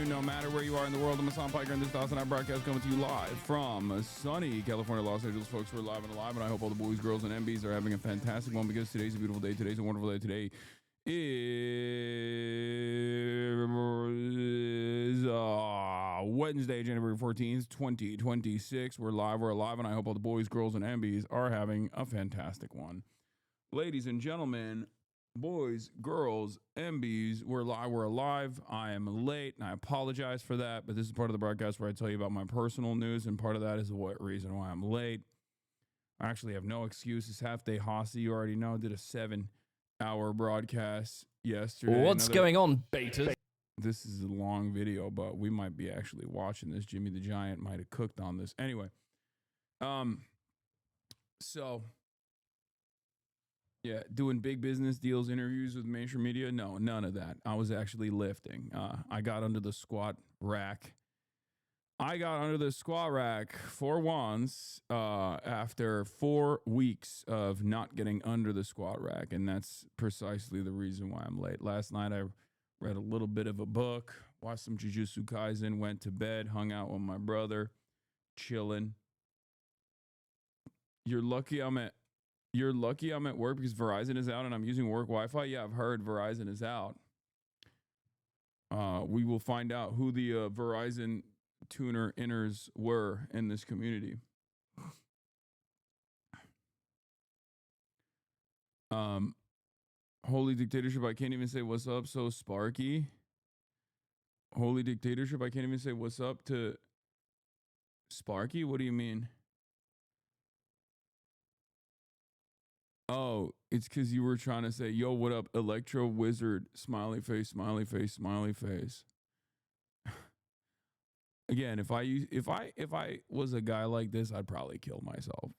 no matter where you are in the world. I'm Hasan Piker, and this is HasanAbi broadcast coming to you live from sunny California, Los Angeles. Folks, we're live and alive, and I hope all the boys, girls, and MBs are having a fantastic one because today's a beautiful day. Today's a wonderful day. Today is Wednesday, January 14th, 2026. We're alive, and I hope all the boys, girls, and MBs are having a fantastic one. Ladies and gentlemen, boys, girls, MBs, we're alive. I am late, and I apologize for that, but this is part of the broadcast where I tell you about my personal news, and part of that is the reason why I'm late. I actually have no excuses. Half day Hossie, you already know, did a 7-hour broadcast yesterday. What's going on, beta? This is a long video, but we might be actually watching this. Jimmy the Giant might have cooked on this. Anyway, so... yeah, doing big business deals, interviews with mainstream media. No, none of that. I was actually lifting. I got under the squat rack. For once after 4 weeks of not getting under the squat rack. And that's precisely the reason why I'm late. Last night, I read a little bit of a book, watched some Jujutsu Kaisen, went to bed, hung out with my brother, chilling. You're lucky I'm at work because Verizon is out and I'm using work Wi-Fi. Yeah, I've heard Verizon is out. We will find out who the Verizon tuner inners were in this community. Holy dictatorship, I can't even say what's up, so Sparky. Holy dictatorship, I can't even say what's up to Sparky? What do you mean? Oh, it's because you were trying to say, yo, what up, Electro Wizard, smiley face, smiley face, smiley face. Again, if I was a guy like this, I'd probably kill myself.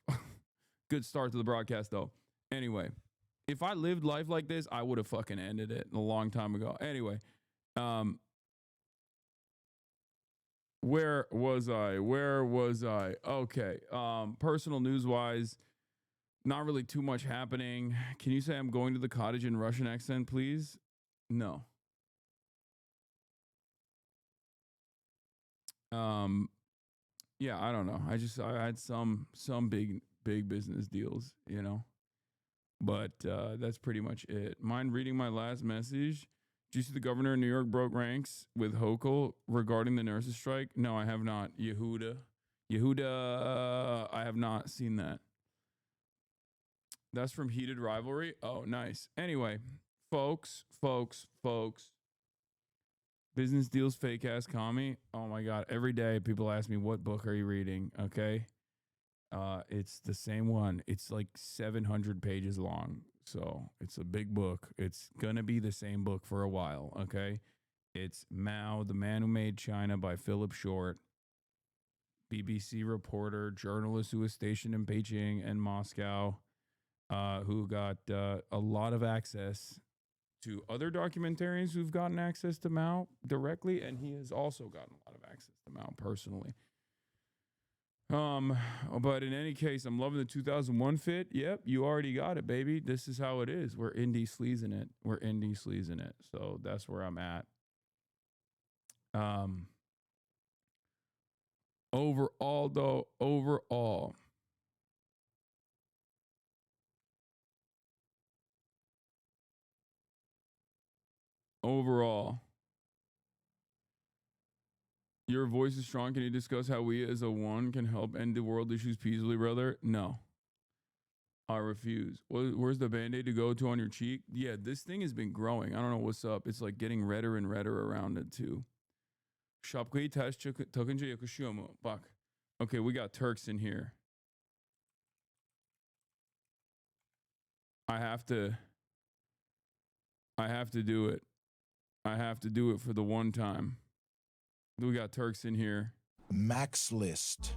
Good start to the broadcast, though. Anyway, if I lived life like this, I would have fucking ended it a long time ago. Anyway, where was I? Okay, personal news-wise, not really too much happening. Can you say I'm going to the cottage in Russian accent, please? No. Yeah, I don't know. I had some big business deals, you know. But that's pretty much it. Mind reading my last message? Did you see the governor of New York broke ranks with Hochul regarding the nurses strike? No, I have not. Yehuda, I have not seen that. That's from Heated Rivalry. Oh, nice. Anyway, folks. Business deals, fake ass commie. Oh my God. Every day people ask me, what book are you reading? Okay. It's the same one. It's like 700 pages long. So it's a big book. It's going to be the same book for a while. Okay. It's Mao, the Man Who Made China by Philip Short. BBC reporter, journalist who was stationed in Beijing and Moscow. Who got a lot of access to other documentarians who've gotten access to Mao directly, and he has also gotten a lot of access to Mao personally. But in any case, I'm loving the 2001 fit. Yep, you already got it, baby. This is how it is. We're indie sleazing it. So that's where I'm at. Overall. Your voice is strong. Can you discuss how we as a one can help end the world issues peacefully, brother? No. I refuse. Where's the Band-Aid to go to on your cheek? Yeah, this thing has been growing. I don't know what's up. It's like getting redder and redder around it too. Okay, we got Turks in here. I have to do it. I have to do it for the one time. We got Turks in here. Max List.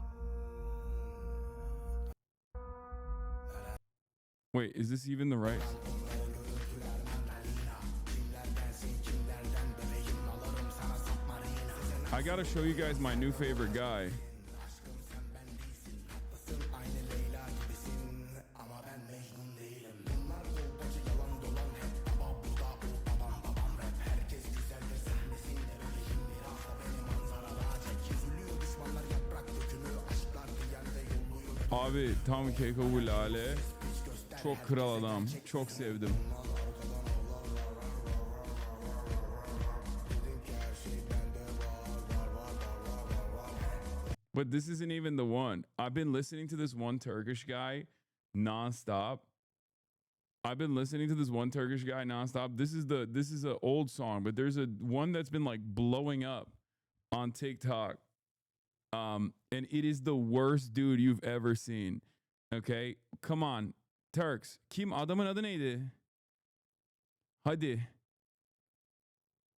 Wait, is this even the right? I gotta show you guys my new favorite guy. Abi tam Keko bu Lale. Çok kral adam. Çok sevdim. But this isn't even the one. I've been listening to this one Turkish guy nonstop. This is an old song, but there's a one that's been like blowing up on TikTok. And it is the worst dude you've ever seen. Okay? Come on. Turks. Kim adamın adı neydi? Hadi.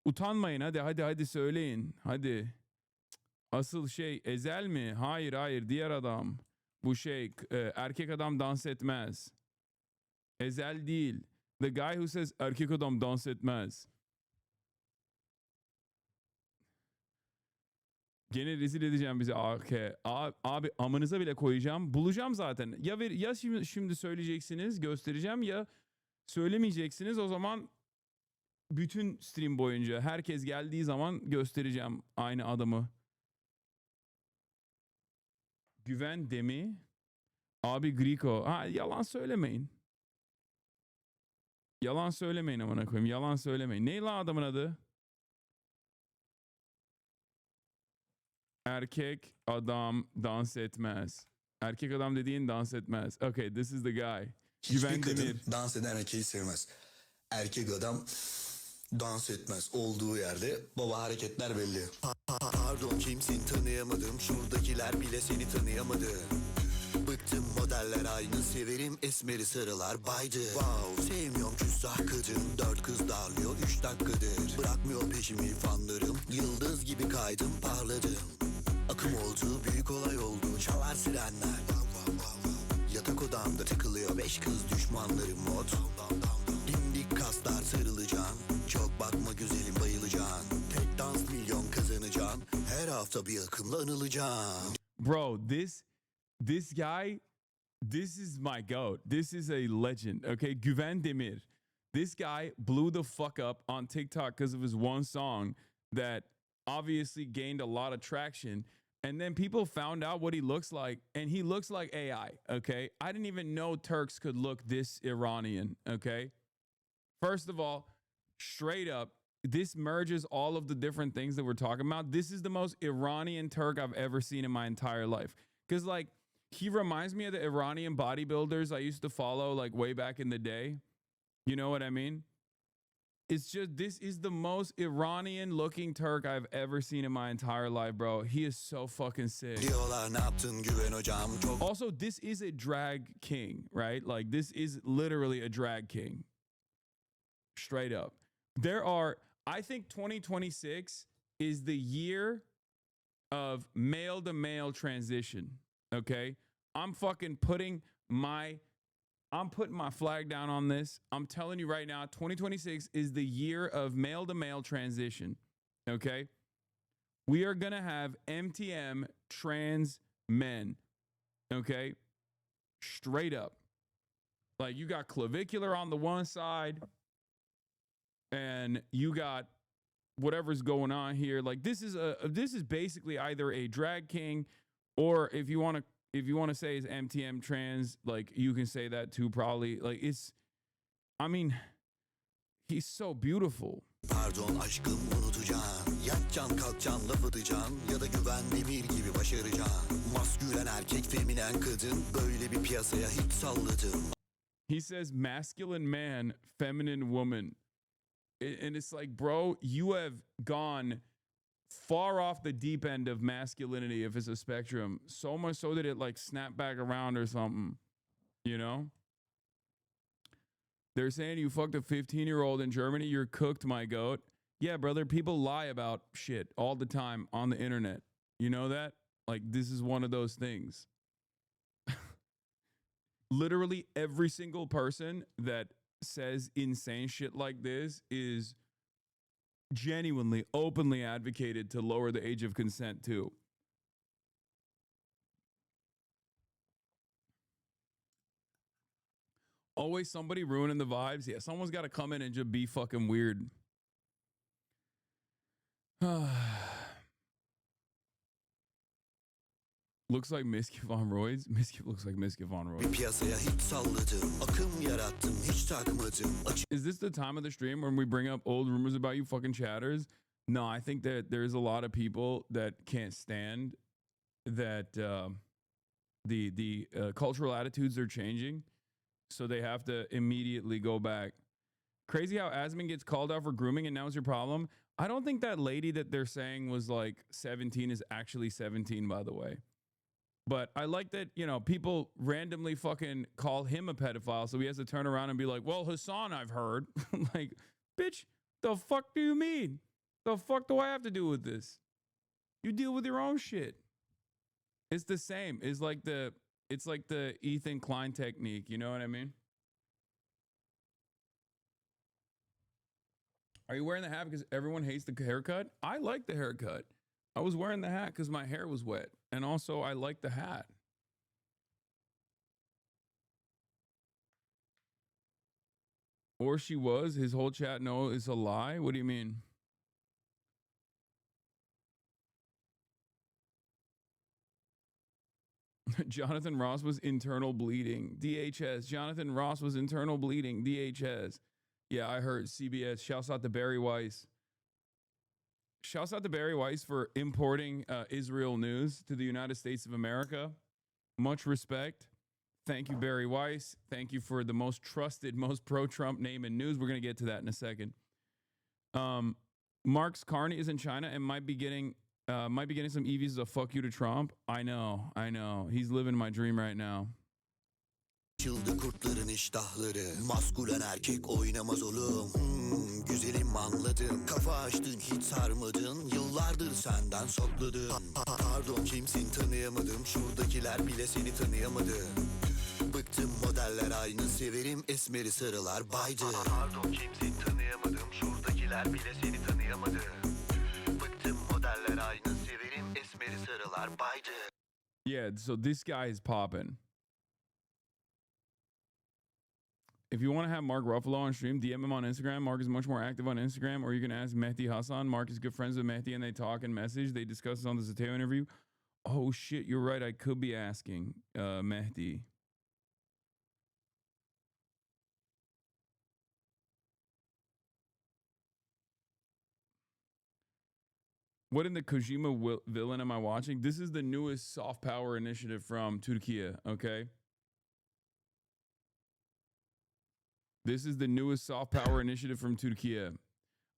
Utanmayın hadi söyleyin. Hadi. Asıl şey Ezel mi? Hayır diğer adam. Bu şey erkek adam dans etmez. Ezel değil. The guy who says erkek adam dans etmez. Gene rezil edeceğim bizi. Abi amınıza bile koyacağım. Bulacağım zaten. Ya şimdi söyleyeceksiniz, göstereceğim ya söylemeyeceksiniz. O zaman bütün stream boyunca herkes geldiği zaman göstereceğim aynı adamı. Güven Demi. Abi Griko. Ha, yalan söylemeyin. Yalan söylemeyin amına koyayım. Yalan söylemeyin. Ne lan adamın adı? Erkek adam dans etmez. Erkek adam dediğin dans etmez. Okay, this is the guy. Hiçbir kadın dans eden erkeği sevmez. Erkek adam dans etmez. Olduğu yerde baba hareketler belli. Pardon kimsin tanıyamadım. Şuradakiler bile seni tanıyamadı. Bıktım modeller aynı severim esmeri sarılar baydı. Wow sevmiyorum küstah kadın. 4 kız darlıyor 3 dakikadır. Bırakmıyor peşimi fanlarım. Yıldız gibi kaydım parladım. Akım oldu büyük olay oldu. Çalar sirenler. Yatak odamda tıkılıyor 5 kız düşmanlarım mod. Dimdik kaslar sarılacaksın. Çok bakma güzelim bayılacaksın. Tek dans milyon kazanacaksın. Her hafta bir akımla anılacaksın. Bro, this guy, this is my goat. This is a legend. Okay, Güven Demir. This guy blew the fuck up on TikTok because of his one song that obviously gained a lot of traction. And then people found out what he looks like, and he looks like AI. Okay, I didn't even know Turks could look this Iranian. Okay, first of all, straight up, this merges all of the different things that we're talking about. This is the most Iranian Turk I've ever seen in my entire life. Because like, he reminds me of the Iranian bodybuilders I used to follow like way back in the day. You know what I mean? It's just, this is the most Iranian looking Turk I've ever seen in my entire life, bro. He is so fucking sick. Also, this is a drag king, right? Like, this is literally a drag king. Straight up. I think 2026 is the year of male to male transition. Okay? I'm putting my flag down on this. I'm telling you right now, 2026 is the year of male to male transition. Okay? We are going to have MTM trans men. Okay? Straight up. Like, you got clavicular on the one side, and you got whatever's going on here. Like, this is basically either a drag king, or if you want to say it's MTM trans, like, you can say that too, probably. Like, he's so beautiful. Pardon aşkım unutacaksın. Yatacaksın kalkacaksın laf atacaksın. Ya da Güven Demir gibi başaracaksın. Maskülen erkek feminen kadın. Böyle bir piyasaya hiç salladım. He says masculine man, feminine woman. And it's like, bro, you have gone far off the deep end of masculinity if it's a spectrum. So much so that it like snapped back around or something, you know? They're saying you fucked a 15-year-old in Germany. You're cooked, my goat. Yeah, brother, people lie about shit all the time on the internet. You know that? Like, this is one of those things. Literally every single person that says insane shit like this is genuinely, openly advocated to lower the age of consent too. Always somebody ruining the vibes. Yeah, someone's got to come in and just be fucking weird. Looks like Miskif on roids. Miskif looks like Miskif on Bir roids. piyasaya hiç salladım. Akım yarattım hiç takmadım. Is this the time of the stream when we bring up old rumors about you fucking chatters? No, I think that there's a lot of people that can't stand that the cultural attitudes are changing, so they have to immediately go back. Crazy how Asmin gets called out for grooming and now it's your problem. I don't think that lady that they're saying was like 17 is actually 17, by the way. But I like that, you know, people randomly fucking call him a pedophile, so he has to turn around and be like, well, Hasan, I've heard. Like, bitch, the fuck do you mean? The fuck do I have to do with this? You deal with your own shit. It's the same. It's like the Ethan Klein technique, you know what I mean? Are you wearing the hat because everyone hates the haircut? I like the haircut. I was wearing the hat because my hair was wet. And also, I like the hat. Or she was. His whole chat, no, is a lie. What do you mean? Jonathan Ross was internal bleeding. DHS. Jonathan Ross was internal bleeding. DHS. Yeah, I heard CBS. Shouts out to Barry Weiss. Shouts out to Barry Weiss for importing Israel news to the United States of America. Much respect. Thank you, Barry Weiss. Thank you for the most trusted, most pro-Trump name in news. We're going to get to that in a second. Mark's Carney is in China and might be getting some EVs as a fuck you to Trump. I know. He's living my dream right now. Açıldı kurtların iştahları. Maskülen erkek oynamaz oğlum. Güzelim anladım. Kafa açtın hiç sarmadın. Yıllardır senden sakladım. Pardon kimsin tanıyamadım. Şuradakiler bile seni tanıyamadı. Bıktım modeller aynı severim. Esmeri sarılar baydı. Pardon kimsin tanıyamadım. Şuradakiler bile seni tanıyamadı. Bıktım modeller aynı severim. Esmeri sarılar baydı. Yeah, so this guy is popping. If you want to have Mark Ruffalo on stream, DM him on Instagram. Mark is much more active on Instagram, or you can ask Mehdi Hasan. Mark is good friends with Mehdi, and they talk and message. They discuss this on the Zateo interview. Oh, shit, you're right. I could be asking Mehdi. What in the Kojima villain am I watching? This is the newest soft power initiative from Turkey, okay? This is the newest soft power initiative from Turkey.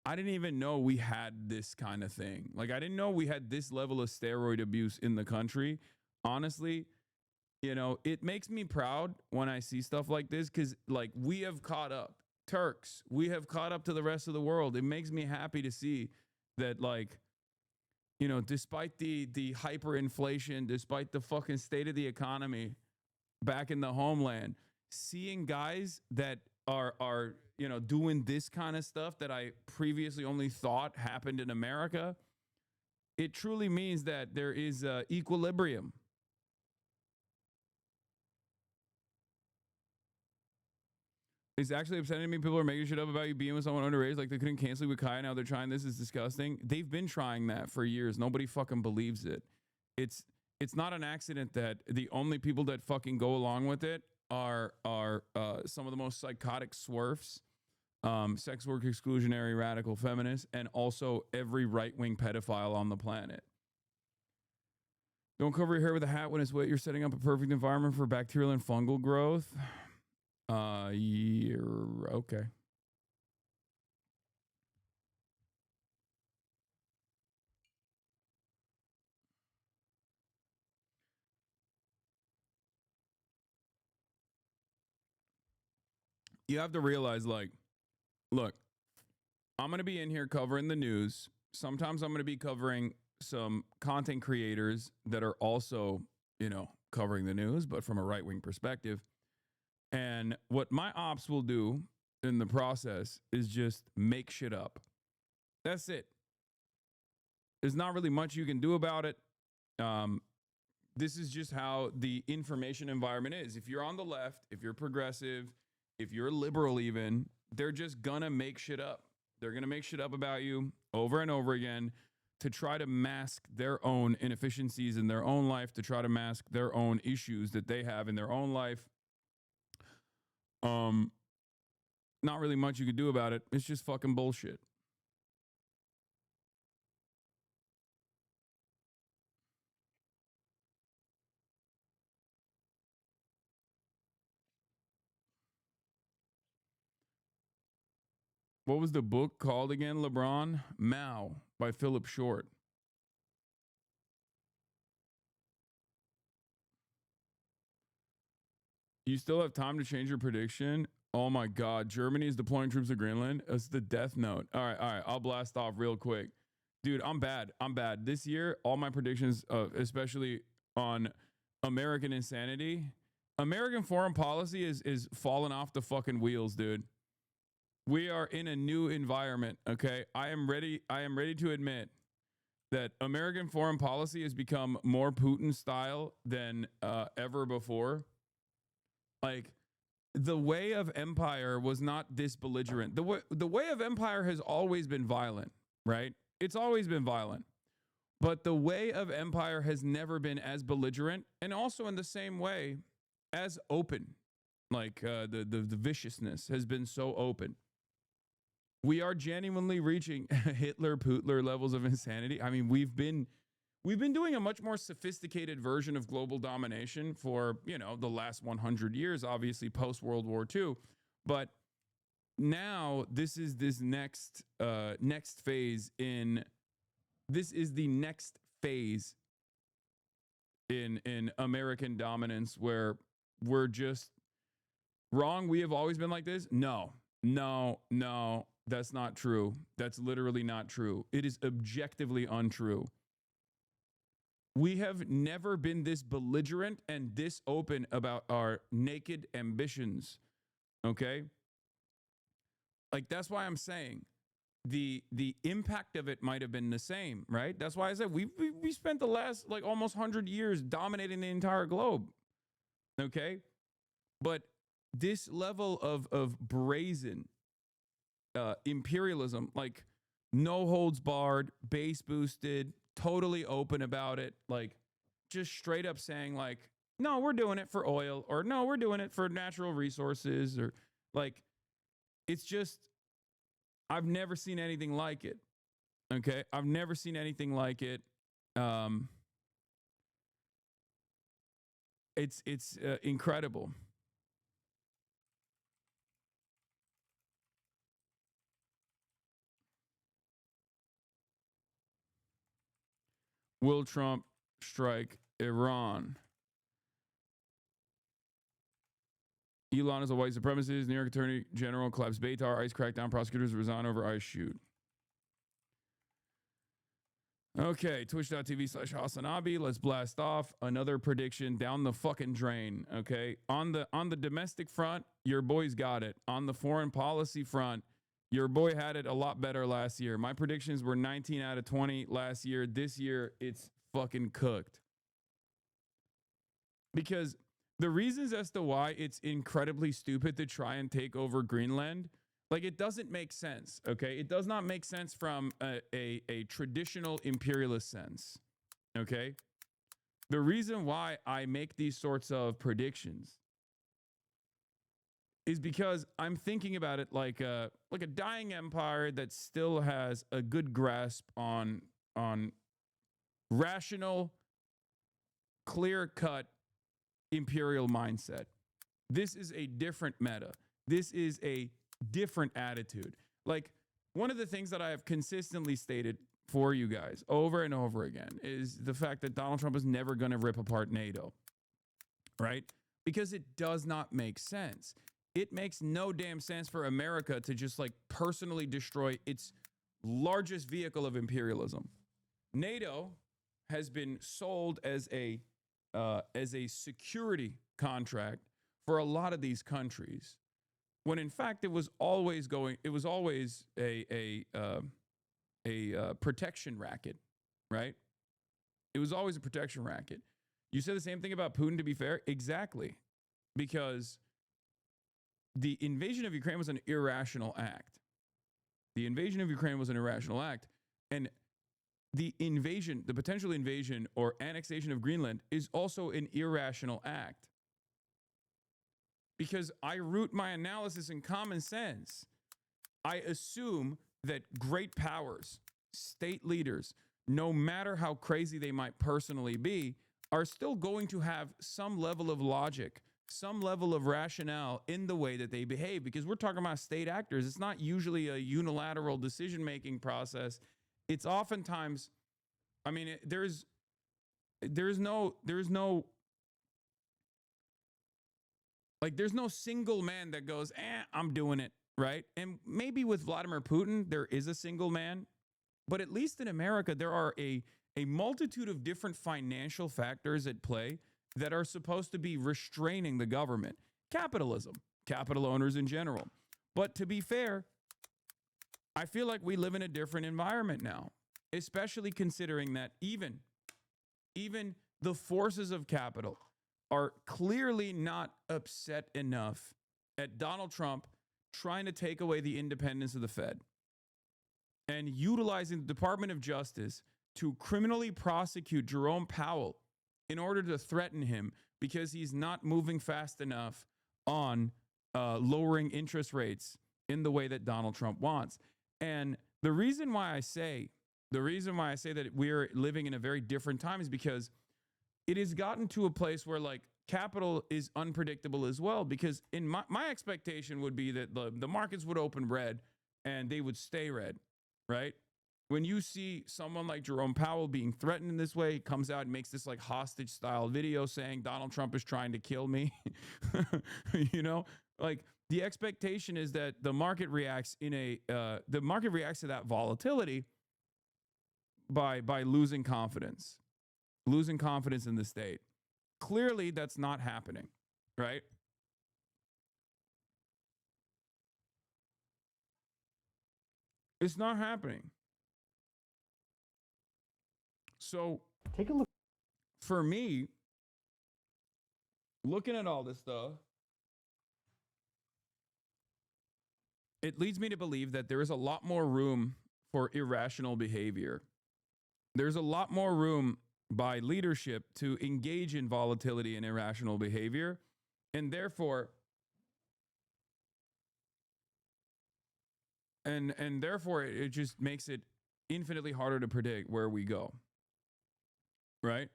I didn't even know we had this kind of thing. Like, I didn't know we had this level of steroid abuse in the country. Honestly, you know, it makes me proud when I see stuff like this because, like, we have caught up. Turks, we have caught up to the rest of the world. It makes me happy to see that, like, you know, despite the hyperinflation, despite the fucking state of the economy back in the homeland, seeing guys that are you know, doing this kind of stuff that I previously only thought happened in America, it truly means that there is equilibrium. It's actually upsetting me. People are making shit up about you being with someone underage. Like they couldn't cancel you with Kai. Now they're trying this. Is disgusting. They've been trying that for years. Nobody fucking believes it. It's not an accident that the only people that fucking go along with it are some of the most psychotic swerfs, sex work exclusionary radical feminists, and also every right-wing pedophile on the planet. Don't cover your hair with a hat when it's wet. You're setting up a perfect environment for bacterial and fungal growth. You're okay. You have to realize, like, look, I'm going to be in here covering the news. Sometimes I'm going to be covering some content creators that are also, you know, covering the news, but from a right-wing perspective. And what my ops will do in the process is just make shit up. That's it. There's not really much you can do about it. This is just how the information environment is. If you're on the left, if you're progressive, if you're liberal even, they're just gonna make shit up. They're gonna make shit up about you over and over again to try to mask their own inefficiencies in their own life, to try to mask their own issues that they have in their own life. Not really much you could do about it. It's just fucking bullshit. What was the book called again, LeBron? Mao by Philip Short. You still have time to change your prediction? Oh my God. Germany is deploying troops to Greenland. It's the death note. All right. I'll blast off real quick. Dude, I'm bad. This year, all my predictions, especially on American insanity, American foreign policy is falling off the fucking wheels, dude. We are in a new environment, okay? I am ready to admit that American foreign policy has become more Putin style than ever before. Like, the way of empire was not this belligerent. The way of empire has always been violent, right? It's always been violent. But the way of empire has never been as belligerent, and also in the same way as open. Like the viciousness has been so open. We are genuinely reaching Hitler, Putler levels of insanity. I mean, we've been doing a much more sophisticated version of global domination for, the last 100 years, obviously post World War II. But now this is the next phase in American dominance, where we're just wrong. We have always been like this. No, that's not true. That's literally not true. It is objectively untrue. We have never been this belligerent and this open about our naked ambitions. Okay? Like, that's why I'm saying the impact of it might have been the same, right? That's why I said we spent the last like almost 100 years dominating the entire globe. Okay? But this level of brazen imperialism, like no holds barred, base boosted, totally open about it, like just straight up saying like, no, we're doing it for oil, or no, we're doing it for natural resources, or like, it's just, I've never seen anything like it. Okay. I've never seen anything like it. It's incredible. Will Trump strike Iran? Elon is a white supremacist. New York Attorney General collapsed Beitar. ICE crackdown. Prosecutors resign over ICE shoot. Okay, twitch.tv/HasanAbi. Let's blast off. Another prediction down the fucking drain. Okay, on the domestic front, your boy's got it. On the foreign policy front, your boy had it a lot better last year. My predictions were 19 out of 20 last year. This year, it's fucking cooked. Because the reasons as to why it's incredibly stupid to try and take over Greenland, like, it doesn't make sense, okay? It does not make sense from a traditional imperialist sense, okay? The reason why I make these sorts of predictions is because I'm thinking about it like a dying empire that still has a good grasp on rational, clear-cut imperial mindset. This is a different meta. This is a different attitude. Like, one of the things that I have consistently stated for you guys over and over again is the fact that Donald Trump is never going to rip apart NATO, right? Because it does not make sense. It makes no damn sense for America to just like personally destroy its largest vehicle of imperialism. NATO has been sold as a security contract for a lot of these countries, when in fact it was always a protection racket, right? It was always a protection racket. You said the same thing about Putin, to be fair. Exactly. Because the invasion of Ukraine was an irrational act. And the invasion, the potential invasion or annexation of Greenland is also an irrational act. Because I root my analysis in common sense. I assume that great powers, state leaders, no matter how crazy they might personally be, are still going to have some level of logic, some level of rationale in the way that they behave. Because we're talking about state actors. It's not usually a unilateral decision-making process. It's oftentimes, I mean, there's no single man that goes, I'm doing it, right? And maybe with Vladimir Putin, there is a single man. But at least in America, there are a multitude of different financial factors at play that are supposed to be restraining the government. Capitalism, capital owners in general. But to be fair, I feel like we live in a different environment now, especially considering that even the forces of capital are clearly not upset enough at Donald Trump trying to take away the independence of the Fed and utilizing the Department of Justice to criminally prosecute Jerome Powell in order to threaten him because he's not moving fast enough on lowering interest rates in the way that Donald Trump wants. And the reason why I say that we're living in a very different time is because it has gotten to a place where like capital is unpredictable as well. Because in my expectation would be that the markets would open red and they would stay red, right? When you see someone like Jerome Powell being threatened in this way, he comes out and makes this like hostage style video saying Donald Trump is trying to kill me. You know, like the expectation is that the market reacts to that volatility by losing confidence in the state. Clearly that's not happening, right? It's not happening. So take a look. For me, looking at all this stuff, it leads me to believe that there is a lot more room for irrational behavior. There's a lot more room by leadership to engage in volatility and irrational behavior. And therefore, it just makes it infinitely harder to predict where we go. Right?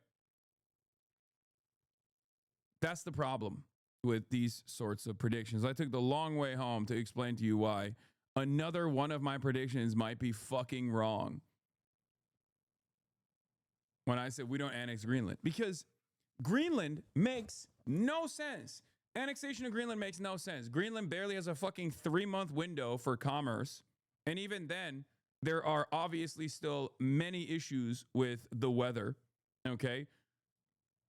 That's the problem with these sorts of predictions. I took the long way home to explain to you why another one of my predictions might be fucking wrong. When I said we don't annex Greenland, because Greenland makes no sense. Annexation of Greenland makes no sense. Greenland barely has a fucking 3-month window for commerce. And even then, there are obviously still many issues with the weather. Okay.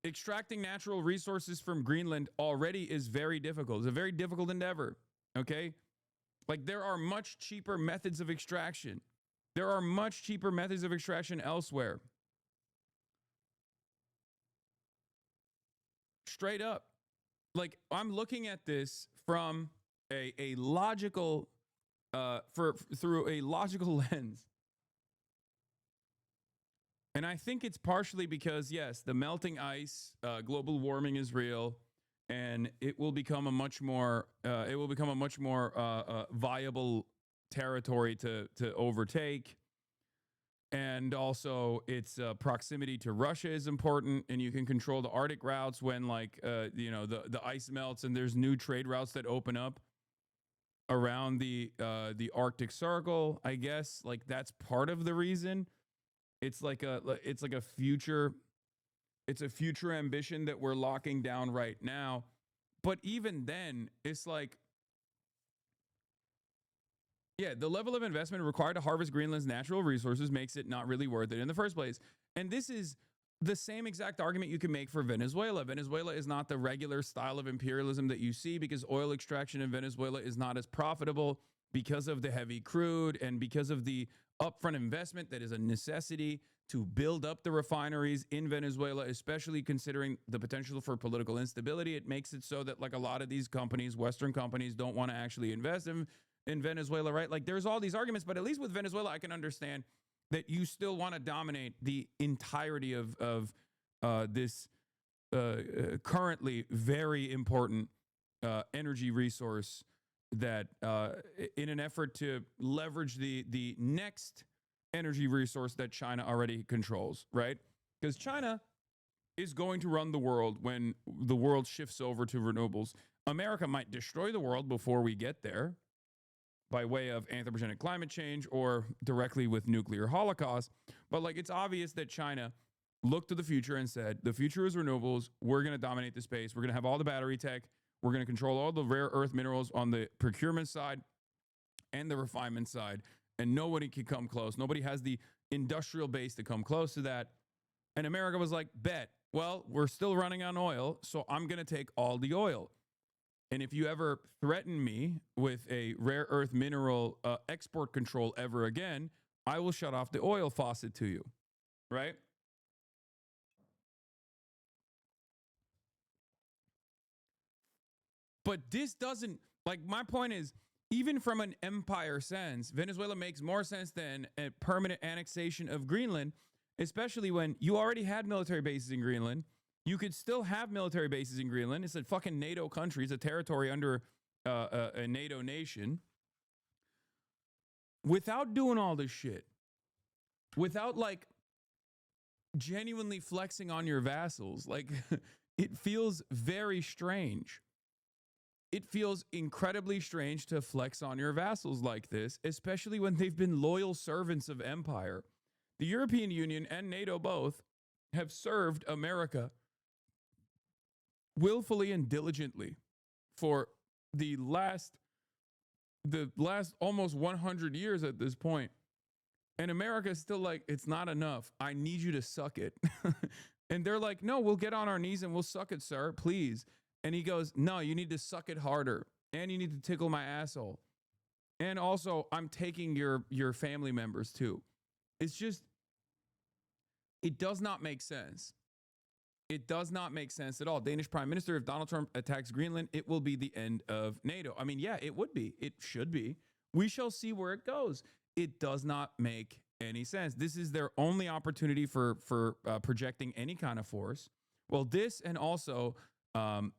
Extracting natural resources from Greenland already is very difficult. It's a very difficult endeavor. Okay. Like there are much cheaper methods of extraction. There are much cheaper methods of extraction elsewhere. Straight up. Like I'm looking at this from a logical, through a logical lens. And I think it's partially because, yes, the melting ice, global warming is real, and it will become a much more viable territory to overtake. And also, its proximity to Russia is important, and you can control the Arctic routes when, like, the ice melts, and there's new trade routes that open up around the Arctic Circle. I guess, like, that's part of the reason. It's a future ambition that we're locking down right now. But even then, it's like, yeah, the level of investment required to harvest Greenland's natural resources makes it not really worth it in the first place. And this is the same exact argument you can make for Venezuela. Venezuela is not the regular style of imperialism that you see because oil extraction in Venezuela is not as profitable because of the heavy crude and because of the upfront investment that is a necessity to build up the refineries in Venezuela, especially considering the potential for political instability. It makes it so that like a lot of these companies, Western companies, don't want to actually invest in Venezuela, right? Like there's all these arguments, but at least with Venezuela, I can understand that you still want to dominate the entirety of this currently very important energy resource that in an effort to leverage the next energy resource that China already controls, right? Because China is going to run the world when the world shifts over to renewables. America might destroy the world before we get there by way of anthropogenic climate change or directly with nuclear holocaust. But like, it's obvious that China looked to the future and said, the future is renewables. We're going to dominate the space. We're going to have all the battery tech. We're going to control all the rare earth minerals on the procurement side and the refinement side. And nobody can come close. Nobody has the industrial base to come close to that. And America was like, bet. Well, we're still running on oil, so I'm going to take all the oil. And if you ever threaten me with a rare earth mineral export control ever again, I will shut off the oil faucet to you, right? But this doesn't, like, my point is, even from an empire sense, Venezuela makes more sense than a permanent annexation of Greenland, especially when you already had military bases in Greenland. You could still have military bases in Greenland. It's a fucking NATO country. It's a territory under a NATO nation. Without doing all this shit, without like genuinely flexing on your vassals, like it feels very strange. It feels incredibly strange to flex on your vassals like this, especially when they've been loyal servants of empire. The European Union and NATO both have served America willfully and diligently for the last almost 100 years at this point. And America is still like, it's not enough. I need you to suck it. And they're like, no, we'll get on our knees and we'll suck it, sir, please. And he goes, no, you need to suck it harder. And you need to tickle my asshole. And also, I'm taking your family members too. It's just, it does not make sense. It does not make sense at all. Danish Prime Minister, if Donald Trump attacks Greenland, it will be the end of NATO. I mean, yeah, it would be. It should be. We shall see where it goes. It does not make any sense. This is their only opportunity for projecting any kind of force. Well, this and also I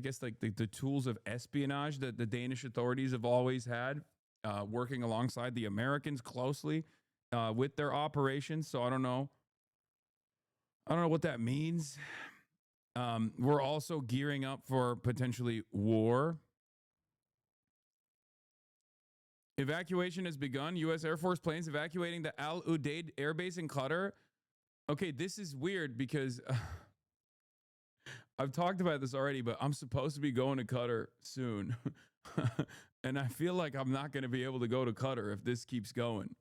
guess like the tools of espionage that the Danish authorities have always had, working alongside the Americans closely with their operations. So I don't know what that means. We're also gearing up for potentially war. Evacuation has begun. U.S. Air Force planes evacuating the Al Udeid Air Base in Qatar. Okay, this is weird because I've talked about this already, but I'm supposed to be going to Qatar soon. And I feel like I'm not going to be able to go to Qatar if this keeps going.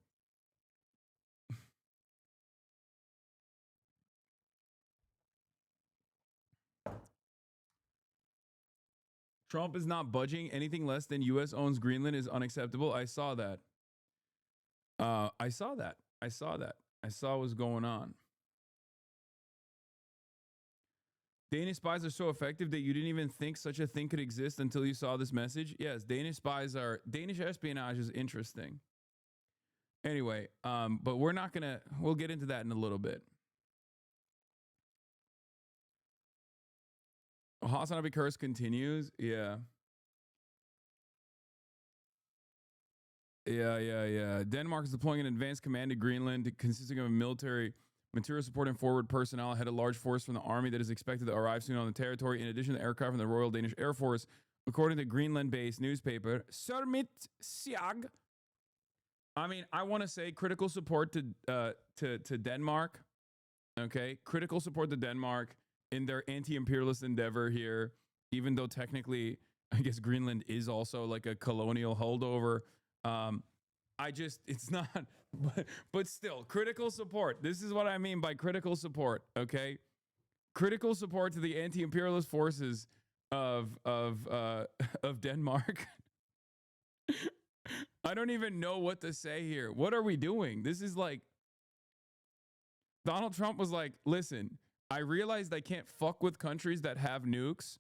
Trump is not budging. Anything less than U.S. owns Greenland is unacceptable. I saw that. I saw what's going on. Danish spies are so effective that you didn't even think such a thing could exist until you saw this message. Yes, Danish espionage is interesting. Anyway, but we'll get into that in a little bit. HasanAbi curse continues. Yeah. Denmark is deploying an advanced command to Greenland consisting of a military material support and forward personnel had a large force from the army that is expected to arrive soon on the territory. In addition to aircraft from the Royal Danish Air Force, according to Greenland-based newspaper Sørmit Siag. I mean, I want to say critical support to Denmark. Okay, critical support to Denmark in their anti-imperialist endeavor here, even though technically, I guess Greenland is also like a colonial holdover. It's not, but still, critical support. This is what I mean by critical support, okay? Critical support to the anti-imperialist forces of Denmark. I don't even know what to say here. What are we doing? This is like, Donald Trump was like, listen, I realized I can't fuck with countries that have nukes.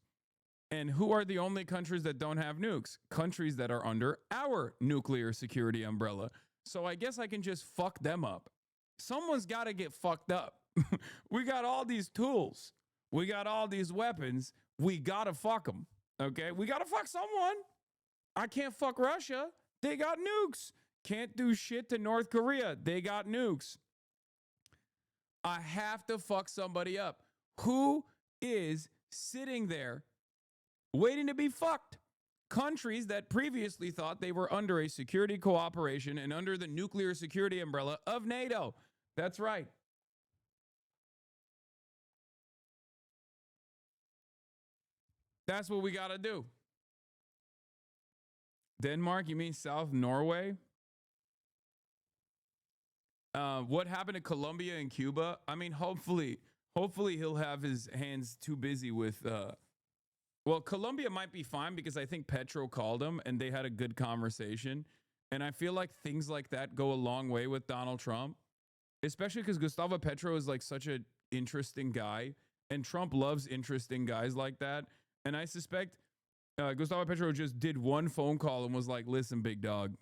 And who are the only countries that don't have nukes? Countries that are under our nuclear security umbrella. So I guess I can just fuck them up. Someone's got to get fucked up. We got all these tools. We got all these weapons. We got to fuck them. Okay? We got to fuck someone. I can't fuck Russia. They got nukes. Can't do shit to North Korea. They got nukes. I have to fuck somebody up. Who is sitting there waiting to be fucked? Countries that previously thought they were under a security cooperation and under the nuclear security umbrella of NATO. That's right. That's what we got to do. Denmark, you mean South Norway? What happened to Colombia and Cuba? I mean, hopefully he'll have his hands too busy with, well, Colombia might be fine because I think Petro called him and they had a good conversation. And I feel like things like that go a long way with Donald Trump, especially because Gustavo Petro is like such an interesting guy and Trump loves interesting guys like that. And I suspect Gustavo Petro just did one phone call and was like, listen, big dog,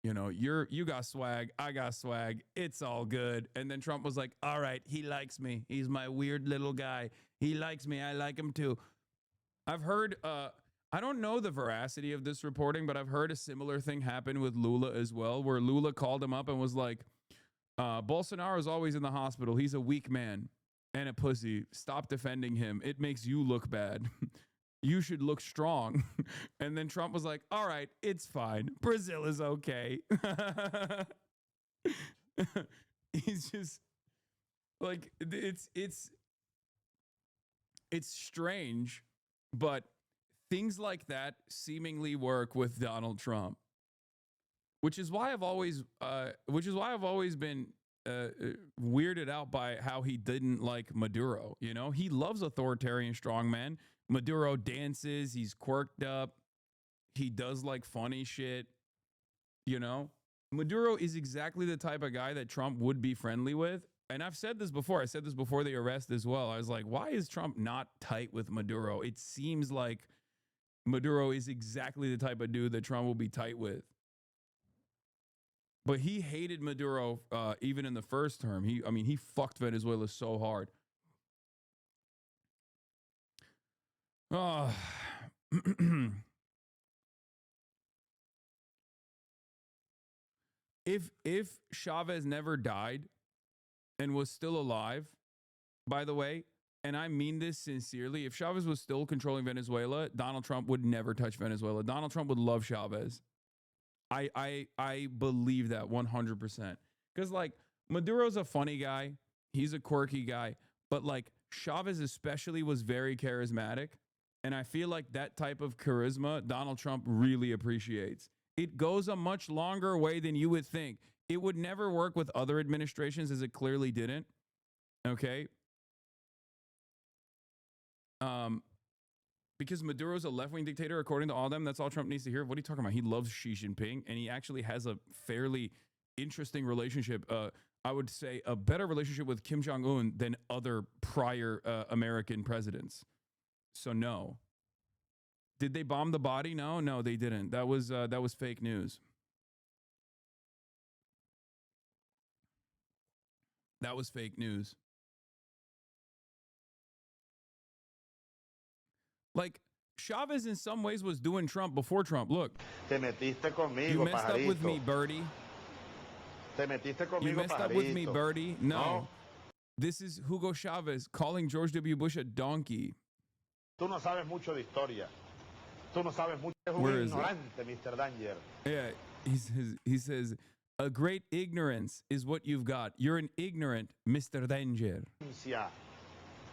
you know, you got swag. I got swag. It's all good. And then Trump was like, all right, he likes me. He's my weird little guy. He likes me. I like him too. I've heard, I don't know the veracity of this reporting, but I've heard a similar thing happen with Lula as well, where Lula called him up and was like, Bolsonaro's always in the hospital. He's a weak man and a pussy. Stop defending him. It makes you look bad. You should look strong. And then Trump was like, all right, it's fine. Brazil is okay. He's just like, it's strange, but things like that seemingly work with Donald Trump, which is why I've always been weirded out by how he didn't like Maduro. You know, he loves authoritarian strongmen. Maduro dances, he's quirked up, he does like funny shit, you know? Maduro is exactly the type of guy that Trump would be friendly with. And I've said this before. I said this before the arrest as well. I was like, why is Trump not tight with Maduro? It seems like Maduro is exactly the type of dude that Trump will be tight with. But he hated Maduro even in the first term. He fucked Venezuela so hard. Oh. If Chavez never died and was still alive, by the way, and I mean this sincerely, if Chavez was still controlling Venezuela, Donald Trump would never touch Venezuela. Donald Trump would love Chavez. I believe that 100%. Because like Maduro's a funny guy, he's a quirky guy, but like Chavez especially was very charismatic. And I feel like that type of charisma, Donald Trump really appreciates. It goes a much longer way than you would think. It would never work with other administrations, as it clearly didn't. Okay. Because Maduro's a left-wing dictator, according to all of them. That's all Trump needs to hear. What are you talking about? He loves Xi Jinping, and he actually has a fairly interesting relationship. I would say a better relationship with Kim Jong-un than other prior American presidents. So no. Did they bomb the body? No, they didn't. That was fake news. That was fake news. Like Chavez in some ways was doing Trump before Trump. Look, Te metiste conmigo, you messed up with me, pajarito. Birdie. Te metiste conmigo, You messed up with me, pajarito. Birdie. No. No. This is Hugo Chavez calling George W. Bush a donkey. Tú no sabes mucho de historia. Tú no sabes mucho. Eres un Where is it? ignorante, Mr. Danger. Yeah, he says, a great ignorance is what you've got. You're an ignorant Mr. Danger. Ignorancia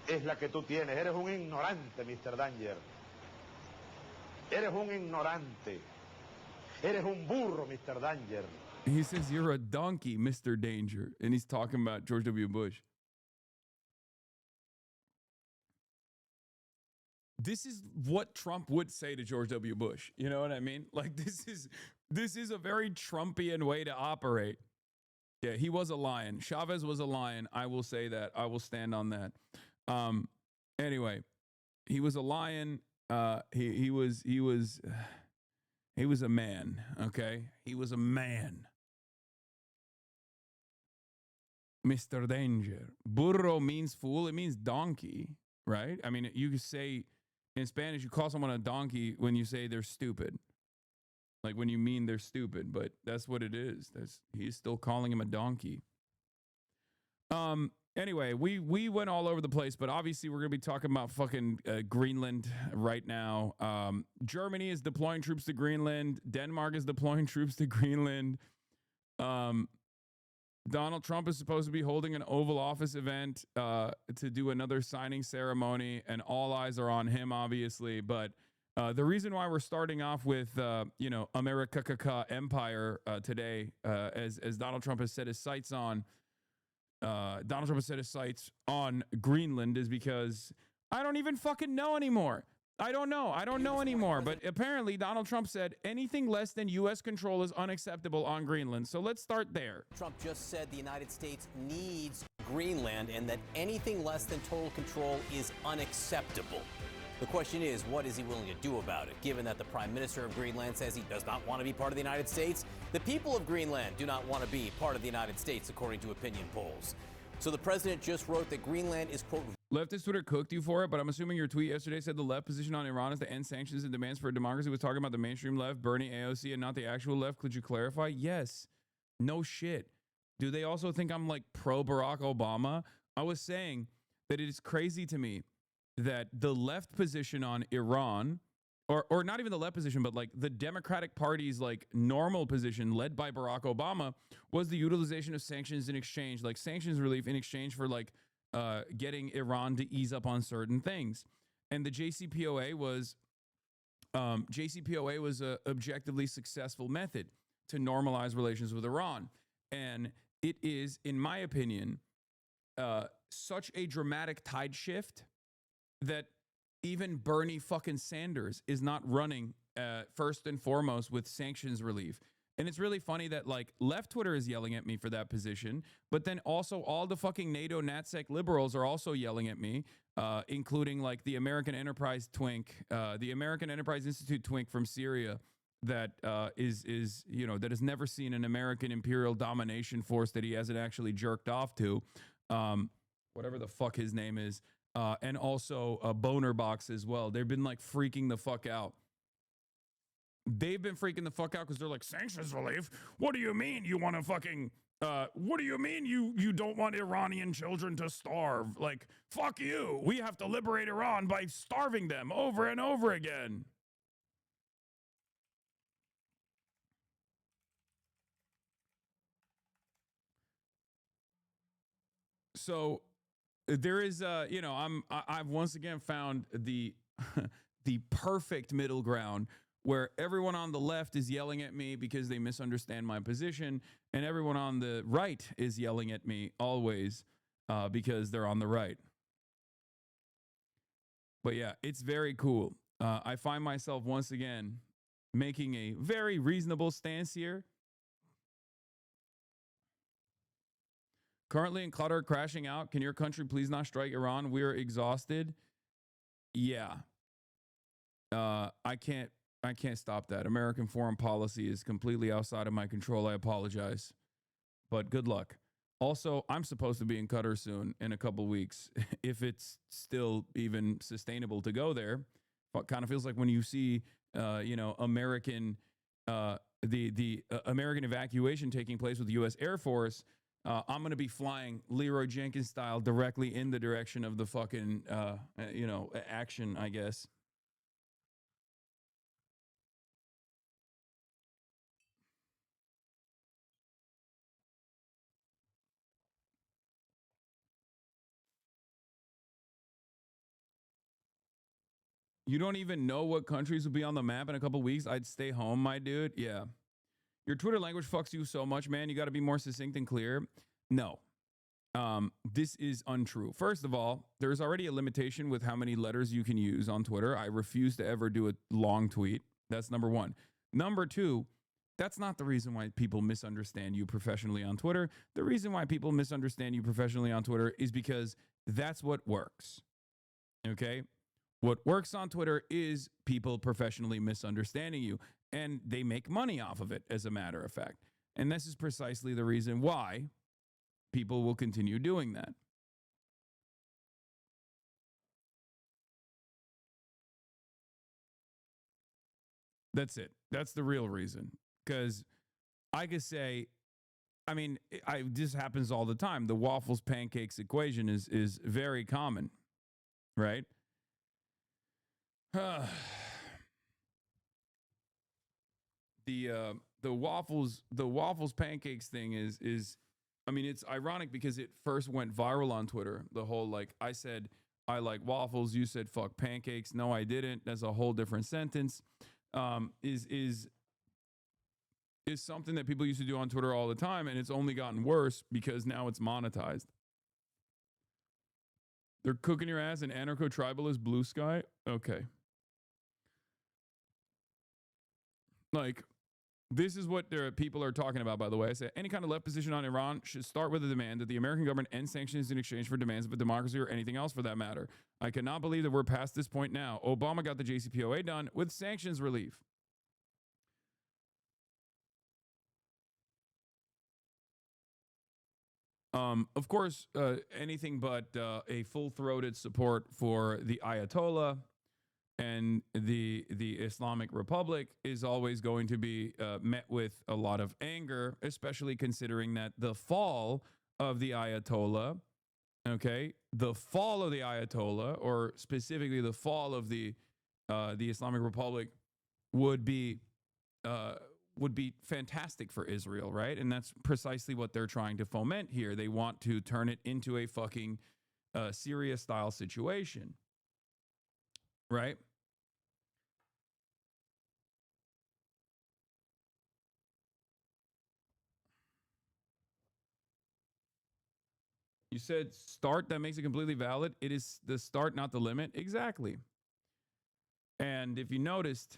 es la que tú tienes. Eres un ignorante, Mr. Danger. Eres un ignorante. Eres un burro, Mr. Danger. He says, you're a donkey, Mr. Danger. And he's talking about George W. Bush. This is what Trump would say to George W. Bush. You know what I mean? Like, this is a very Trumpian way to operate. Yeah, he was a lion. Chavez was a lion. I will say that. I will stand on that. Anyway, he was a lion. He was a man. Okay, he was a man. Mr. Danger. Burro means fool. It means donkey, right? I mean, you could say in Spanish, you call someone a donkey when you say they're stupid. Like when you mean they're stupid, but that's what it is. He's still calling him a donkey. Anyway, we went all over the place, but obviously we're going to be talking about fucking Greenland right now. Germany is deploying troops to Greenland. Denmark is deploying troops to Greenland. Donald Trump is supposed to be holding an Oval Office event to do another signing ceremony, and all eyes are on him, obviously. But the reason why we're starting off with, America Empire today, as Donald Trump has set his sights on, Greenland is because I don't even fucking know anymore. I don't know anymore. But apparently Donald Trump said anything less than U.S. control is unacceptable on Greenland. So let's start there. Trump just said the United States needs Greenland and that anything less than total control is unacceptable. The question is, what is he willing to do about it? Given that the Prime Minister of Greenland says he does not want to be part of the United States, the people of Greenland do not want to be part of the United States, according to opinion polls. So the president just wrote that Greenland is, quote, leftist Twitter cooked you for it, but I'm assuming your tweet yesterday said the left position on Iran is to end sanctions and demands for democracy was talking about the mainstream left, Bernie, AOC, and not the actual left. Could you clarify? Yes. No shit. Do they also think I'm like pro Barack Obama? I was saying that it is crazy to me that the left position on Iran, or not even the left position, but like the Democratic Party's like normal position led by Barack Obama was the utilization of sanctions in exchange, like sanctions relief in exchange for like getting Iran to ease up on certain things. And the JCPOA was a objectively successful method to normalize relations with Iran. And it is, in my opinion, such a dramatic tide shift that even Bernie fucking Sanders is not running first and foremost with sanctions relief. And it's really funny that like left Twitter is yelling at me for that position, but then also all the fucking NATO NatSec liberals are also yelling at me, including like the American Enterprise twink, the American Enterprise Institute twink from Syria that is that has never seen an American imperial domination force that he hasn't actually jerked off to, whatever the fuck his name is. And also a boner box as well. They've been like freaking the fuck out. They've been freaking the fuck out because they're like, sanctions relief? What do you mean you want to fucking, what do you mean you don't want Iranian children to starve? Like, fuck you. We have to liberate Iran by starving them over and over again. So there is, I've once again found the the perfect middle ground where everyone on the left is yelling at me because they misunderstand my position, and everyone on the right is yelling at me always because they're on the right. But yeah, it's very cool. I find myself once again making a very reasonable stance here. Currently in Qatar crashing out. Can your country please not strike Iran? We're exhausted. Yeah. I can't stop that. American foreign policy is completely outside of my control. I apologize. But good luck. Also, I'm supposed to be in Qatar soon in a couple weeks. If it's still even sustainable to go there. It kind of feels like when you see American the American evacuation taking place with the US Air Force. I'm going to be flying Leroy Jenkins style directly in the direction of the fucking, action, I guess. You don't even know what countries will be on the map in a couple weeks. I'd stay home, my dude. Yeah. Your Twitter language fucks you so much, man. You got to be more succinct and clear. No. This is untrue. First of all, there's already a limitation with how many letters you can use on Twitter. I refuse to ever do a long tweet. That's number one. Number two, that's not the reason why people misunderstand you professionally on Twitter. The reason why people misunderstand you professionally on Twitter is because that's what works. Okay? What works on Twitter is people professionally misunderstanding you, and they make money off of it, as a matter of fact. And this is precisely the reason why people will continue doing that. That's it. That's the real reason. Because I could say, I mean, this happens all the time. The waffles pancakes equation is very common, right? The waffles pancakes thing is I mean, it's ironic because it first went viral on Twitter. The whole, like, I said I like waffles, you said fuck pancakes. No, I didn't. That's a whole different sentence. Is something that people used to do on Twitter all the time, and it's only gotten worse because now it's monetized. They're cooking your ass in anarcho-tribalist blue sky. Okay. Like, this is what people are talking about, by the way. I say any kind of left position on Iran should start with a demand that the American government end sanctions in exchange for demands of a democracy or anything else for that matter. I cannot believe that we're past this point now. Obama got the JCPOA done with sanctions relief. Of course, anything but a full-throated support for the Ayatollah and the Islamic Republic is always going to be met with a lot of anger, especially considering that the fall of the Ayatollah, okay, the fall of the Ayatollah, or specifically the fall of the Islamic Republic, would be fantastic for Israel, right? And that's precisely what they're trying to foment here. They want to turn it into a fucking Syria-style situation, right? You said start, that makes it completely valid. It is the start, not the limit. Exactly. And if you noticed,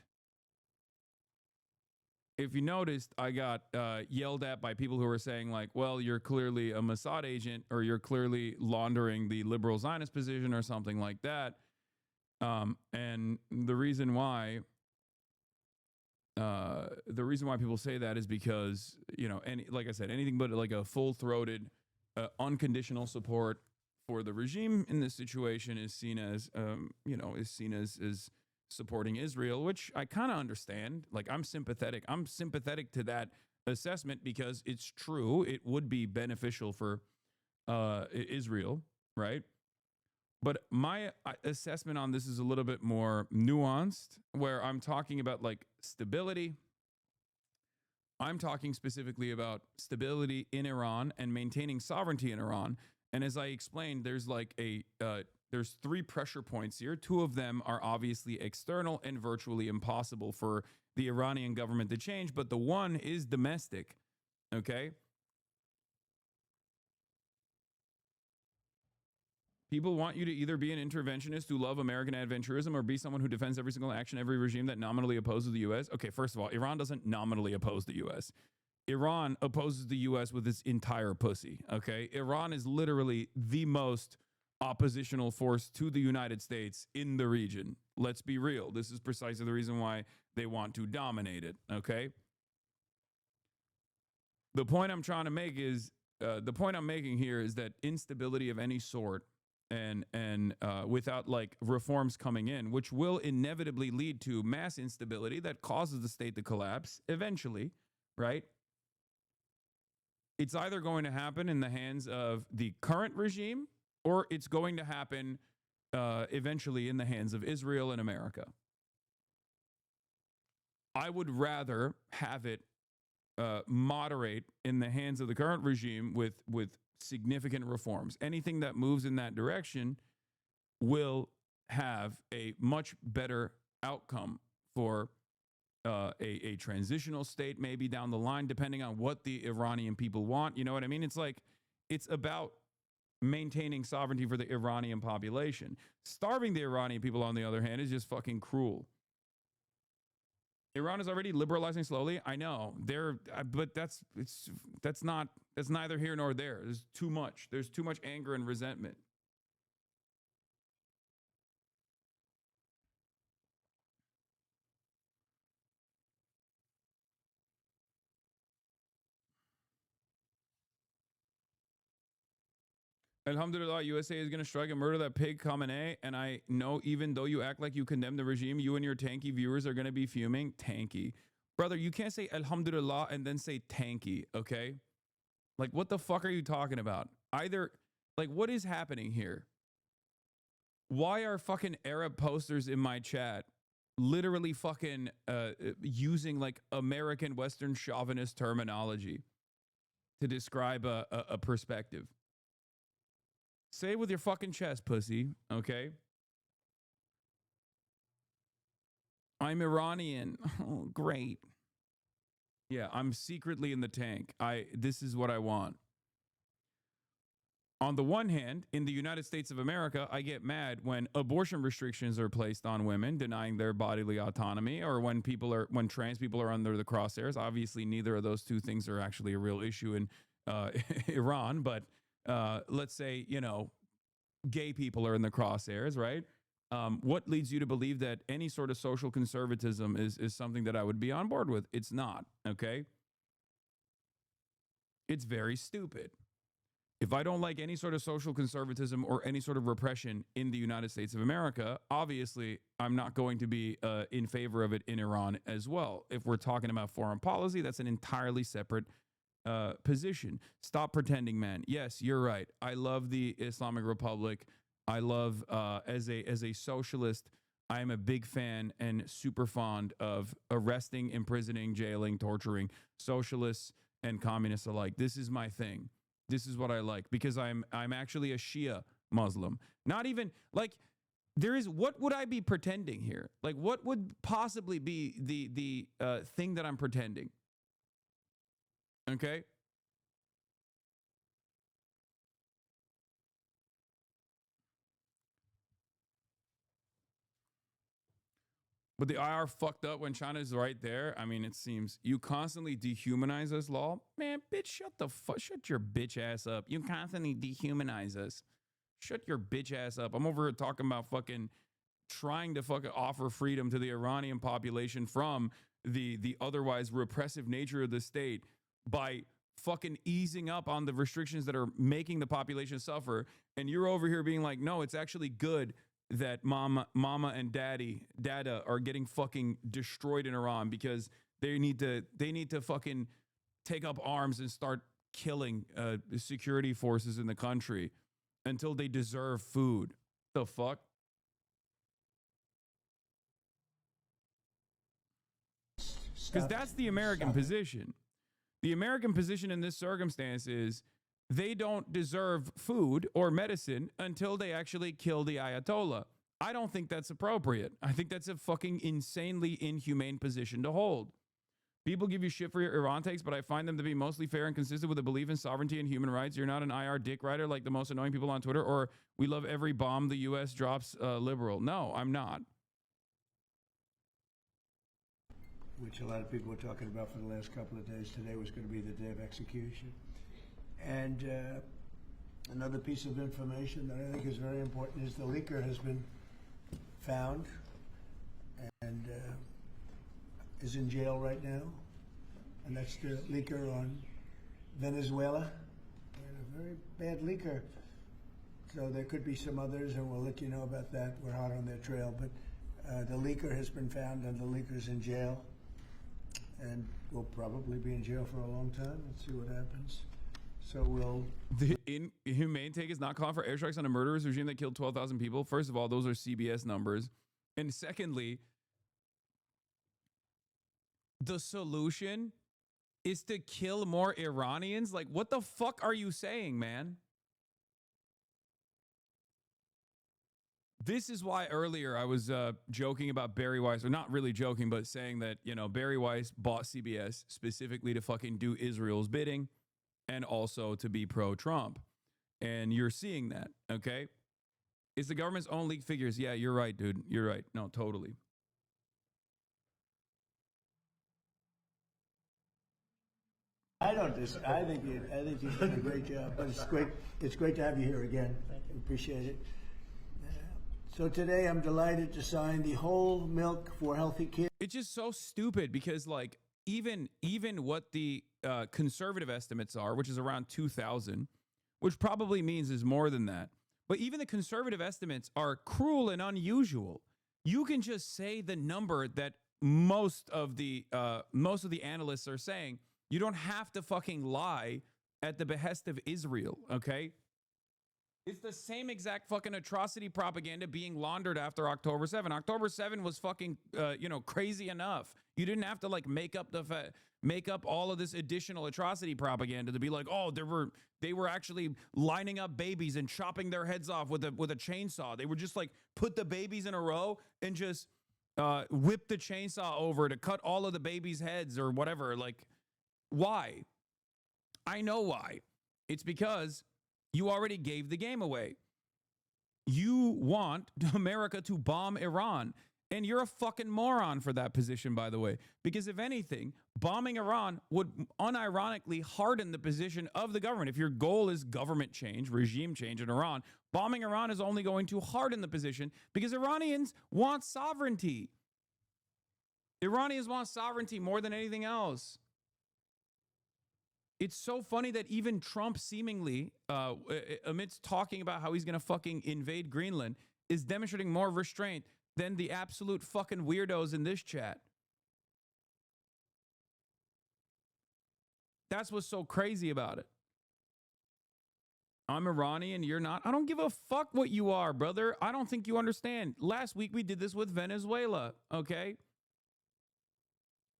I got yelled at by people who were saying, like, well, you're clearly a Mossad agent, or you're clearly laundering the liberal Zionist position or something like that. And the reason why people say that is because, you know, like I said, anything but like a full-throated, unconditional support for the regime in this situation is seen as, as supporting Israel, which I kind of understand. Like, I'm sympathetic. I'm sympathetic to that assessment because it's true. It would be beneficial for Israel, right? But my assessment on this is a little bit more nuanced, where I'm talking about like stability. I'm talking specifically about stability in Iran and maintaining sovereignty in Iran. And as I explained, there's like there's 3 pressure points here. 2 of them are obviously external and virtually impossible for the Iranian government to change, but the one is domestic. Okay. People want you to either be an interventionist who love American adventurism or be someone who defends every single action, every regime that nominally opposes the U.S. Okay, first of all, Iran doesn't nominally oppose the U.S. Iran opposes the U.S. with its entire pussy, okay? Iran is literally the most oppositional force to the United States in the region. Let's be real. This is precisely the reason why they want to dominate it, okay? The point I'm trying to make is, the point I'm making here is that instability of any sort and without like reforms coming in, which will inevitably lead to mass instability that causes the state to collapse eventually, right? It's either going to happen in the hands of the current regime, or it's going to happen eventually in the hands of Israel and America. I would rather have it moderate in the hands of the current regime with significant reforms. Anything that moves in that direction will have a much better outcome for a transitional state, maybe down the line, depending on what the Iranian people want. You know what I mean? It's like, it's about maintaining sovereignty for the Iranian population. Starving the Iranian people, on the other hand, is just fucking cruel. Iran is already liberalizing slowly. I know but that's neither here nor there. There's too much. There's too much anger and resentment. Alhamdulillah, USA is going to strike and murder that pig Khamenei. And I know even though you act like you condemn the regime, you and your tanky viewers are going to be fuming. Tanky. Brother, you can't say Alhamdulillah and then say tanky, okay? Like, what the fuck are you talking about? Either, like, what is happening here? Why are fucking Arab posters in my chat literally fucking using, like, American Western chauvinist terminology to describe a perspective? Say it with your fucking chest, pussy, okay? I'm Iranian. Oh, great. Yeah, I'm secretly in the tank. This is what I want. On the one hand, in the United States of America, I get mad when abortion restrictions are placed on women, denying their bodily autonomy, or when trans people are under the crosshairs. Obviously, neither of those two things are actually a real issue in Iran, but let's say, you know, gay people are in the crosshairs, right? What leads you to believe that any sort of social conservatism is something that I would be on board with? It's not, okay? It's very stupid. If I don't like any sort of social conservatism or any sort of repression in the United States of America, obviously I'm not going to be in favor of it in Iran as well. If we're talking about foreign policy, that's an entirely separate position. Stop pretending, man. Yes, you're right. I love the Islamic Republic. I love, as a socialist, I am a big fan and super fond of arresting, imprisoning, jailing, torturing socialists and communists alike. This is my thing. This is what I like, because I'm actually a Shia Muslim. Not even like what would I be pretending here? Like, what would possibly be the thing that I'm pretending? Okay. But the IR fucked up when China's right there. I mean, it seems you constantly dehumanize us, law. Man, bitch, shut your bitch ass up. You constantly dehumanize us. Shut your bitch ass up. I'm over here talking about fucking trying to fucking offer freedom to the Iranian population from the otherwise repressive nature of the state by fucking easing up on the restrictions that are making the population suffer. And you're over here being like, no, it's actually good that mama and dada are getting fucking destroyed in Iran because they need to fucking take up arms and start killing security forces in the country until they deserve food. The fuck? Because that's the American position. The American position in this circumstance is they don't deserve food or medicine until they actually kill the Ayatollah. I don't think that's appropriate. I think that's a fucking insanely inhumane position to hold. People give you shit for your Iran takes, but I find them to be mostly fair and consistent with a belief in sovereignty and human rights. You're not an IR dick rider like the most annoying people on Twitter, or we love every bomb the U.S. drops liberal. No, I'm not. Which a lot of people were talking about for the last couple of days. Today was going to be the day of execution. And another piece of information that I think is very important is the leaker has been found and is in jail right now. And that's the leaker on Venezuela. And a very bad leaker. So there could be some others, and we'll let you know about that. We're hot on their trail. But the leaker has been found, and the leaker's in jail. And will probably be in jail for a long time. Let's see what happens. So we'll... The inhumane take is not calling for airstrikes on a murderous regime that killed 12,000 people. First of all, those are CBS numbers. And secondly, the solution is to kill more Iranians? Like, what the fuck are you saying, man? This is why earlier I was joking about Barry Weiss, or not really joking, but saying that, you know, Barry Weiss bought CBS specifically to fucking do Israel's bidding and also to be pro-Trump. And you're seeing that, okay? It's the government's own leaked figures. Yeah, you're right, dude. You're right. No, totally. I think you've done a great job. But it's great to have you here again. Thank you. Appreciate it. So today I'm delighted to sign the whole milk for healthy kids. It's just so stupid because, like, even what the conservative estimates are, which is around 2,000, which probably means is more than that. But even the conservative estimates are cruel and unusual. You can just say the number that most of the analysts are saying. You don't have to fucking lie at the behest of Israel, okay? It's the same exact fucking atrocity propaganda being laundered after October 7. October 7 was fucking, crazy enough. You didn't have to like make up all of this additional atrocity propaganda to be like, oh, they were actually lining up babies and chopping their heads off with a chainsaw. They were just like put the babies in a row and just whip the chainsaw over to cut all of the babies' heads or whatever. Like, why? I know why. It's because you already gave the game away. You want America to bomb Iran. And you're a fucking moron for that position, by the way. Because if anything, bombing Iran would unironically harden the position of the government. If your goal is government change, regime change in Iran, bombing Iran is only going to harden the position because Iranians want sovereignty. Iranians want sovereignty more than anything else. It's so funny that even Trump seemingly, amidst talking about how he's going to fucking invade Greenland, is demonstrating more restraint than the absolute fucking weirdos in this chat. That's what's so crazy about it. I'm Iranian, you're not. I don't give a fuck what you are, brother. I don't think you understand. Last week we did this with Venezuela, okay?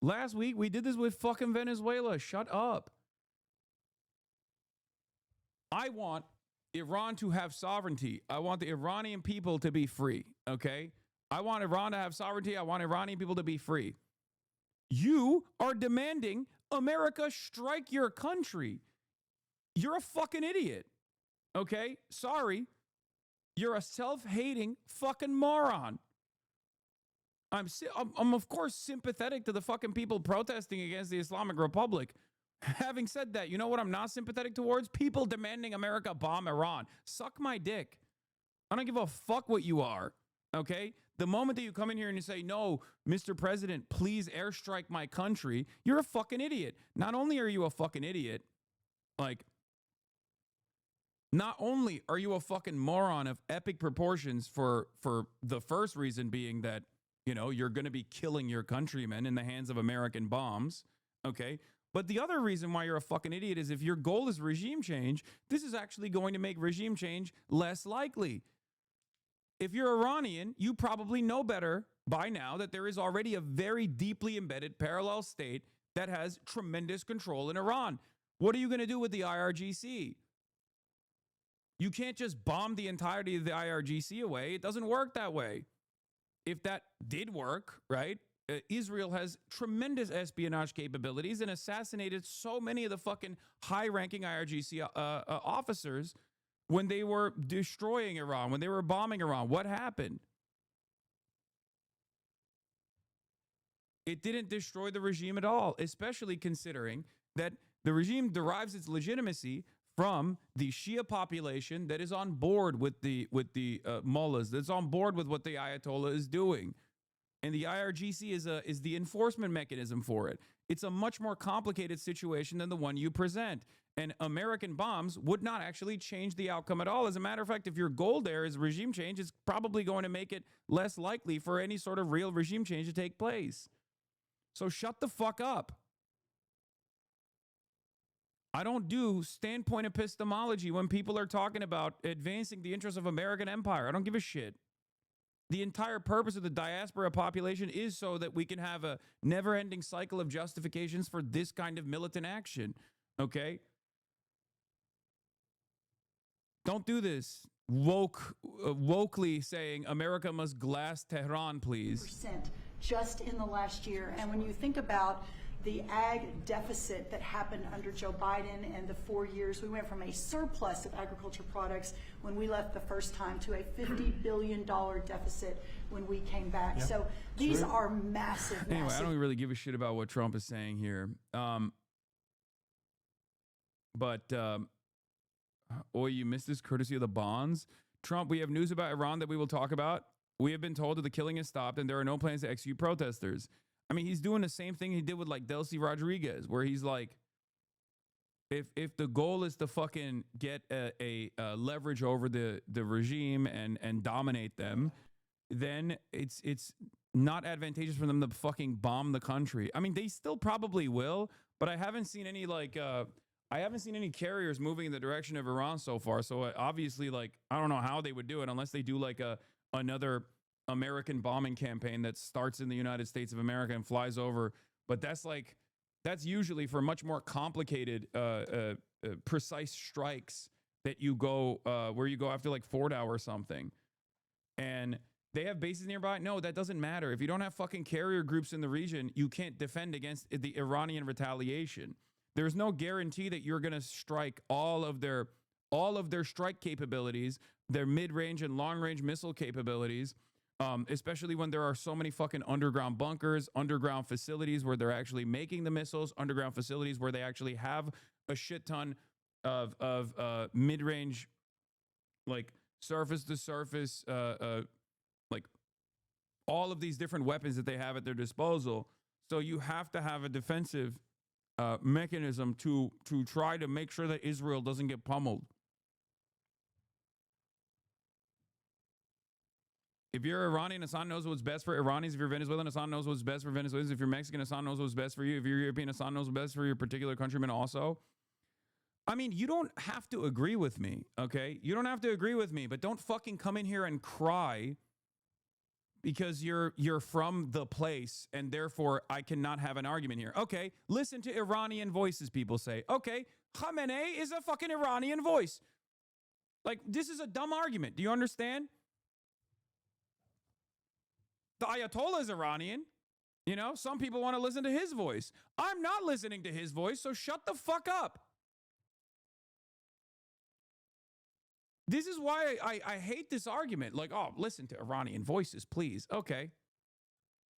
Last week we did this with fucking Venezuela. Shut up. I want Iran to have sovereignty. I want the Iranian people to be free, okay? I want Iran to have sovereignty. I want Iranian people to be free. You are demanding America strike your country. You're a fucking idiot, okay? Sorry. You're a self-hating fucking moron. I'm of course sympathetic to the fucking people protesting against the Islamic Republic. Having said that, you know what I'm not sympathetic towards? People demanding America bomb Iran. Suck my dick. I don't give a fuck what you are, okay? The moment that you come in here and you say, no, Mr. President, please airstrike my country, you're a fucking idiot. Not only are you a fucking idiot, like, not only are you a fucking moron of epic proportions for the first reason being that, you know, you're going to be killing your countrymen in the hands of American bombs, okay? But the other reason why you're a fucking idiot is if your goal is regime change, this is actually going to make regime change less likely. If you're Iranian, you probably know better by now that there is already a very deeply embedded parallel state that has tremendous control in Iran. What are you going to do with the IRGC? You can't just bomb the entirety of the IRGC away. It doesn't work that way. If that did work, right? Israel has tremendous espionage capabilities and assassinated so many of the fucking high-ranking IRGC officers when they were destroying Iran, when they were bombing Iran. What happened? It didn't destroy the regime at all, especially considering that the regime derives its legitimacy from the Shia population that is on board with the mullahs, that's on board with what the Ayatollah is doing. And the IRGC is the enforcement mechanism for it. It's a much more complicated situation than the one you present. And American bombs would not actually change the outcome at all. As a matter of fact, if your goal there is regime change, it's probably going to make it less likely for any sort of real regime change to take place. So shut the fuck up. I don't do standpoint epistemology when people are talking about advancing the interests of American empire. I don't give a shit. The entire purpose of the diaspora population is so that we can have a never-ending cycle of justifications for this kind of militant action, okay? Don't do this. Wokely saying America must glass Tehran, please. Just in the last year. And when you think about the ag deficit that happened under Joe Biden and the 4 years, we went from a surplus of agriculture products when we left the first time to a $50 billion deficit when we came back. Yep. So these are massive. Anyway, I don't really give a shit about what Trump is saying here. You missed this courtesy of the bonds. Trump, we have news about Iran that we will talk about. We have been told that the killing has stopped and there are no plans to execute protesters. I mean, he's doing the same thing he did with like Delcy Rodriguez, where he's like, if the goal is to fucking get a leverage over the regime and dominate them, then it's not advantageous for them to fucking bomb the country. I mean, they still probably will, but I haven't seen any I haven't seen any carriers moving in the direction of Iran so far. So obviously, like, I don't know how they would do it unless they do like another American bombing campaign that starts in the United States of America and flies over. But that's usually for much more complicated, precise strikes that you go where you go after like Fordow or something. And they have bases nearby. No, that doesn't matter. If you don't have fucking carrier groups in the region, you can't defend against the Iranian retaliation. There's no guarantee that you're going to strike all of their strike capabilities, their mid-range and long-range missile capabilities, especially when there are so many fucking underground bunkers, underground facilities where they're actually making the missiles, underground facilities where they actually have a shit ton of mid-range, like surface-to-surface, like all of these different weapons that they have at their disposal. So you have to have a defensive mechanism to try to make sure that Israel doesn't get pummeled. If you're Iranian, Hasan knows what's best for Iranians. If you're Venezuelan, Hasan knows what's best for Venezuelans. If you're Mexican, Hasan knows what's best for you. If you're European, Hasan knows what's best for your particular countrymen also. I mean, you don't have to agree with me, okay? You don't have to agree with me, but don't fucking come in here and cry because you're from the place and therefore I cannot have an argument here. Okay, listen to Iranian voices, people say. Okay, Khamenei is a fucking Iranian voice. Like, this is a dumb argument. Do you understand? The Ayatollah is Iranian. You know, some people want to listen to his voice. I'm not listening to his voice, so shut the fuck up. This is why I hate this argument. Like, oh, listen to Iranian voices, please. Okay.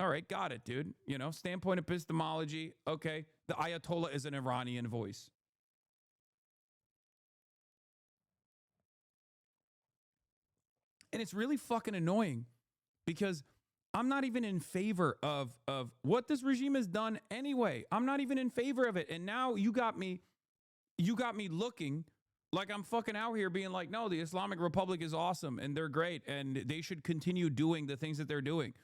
All right, got it, dude. You know, standpoint epistemology. Okay. The Ayatollah is an Iranian voice. And it's really fucking annoying because I'm not even in favor of what this regime has done anyway. I'm not even in favor of it. And now you got me looking like I'm fucking out here being like, no, the Islamic Republic is awesome and they're great and they should continue doing the things that they're doing,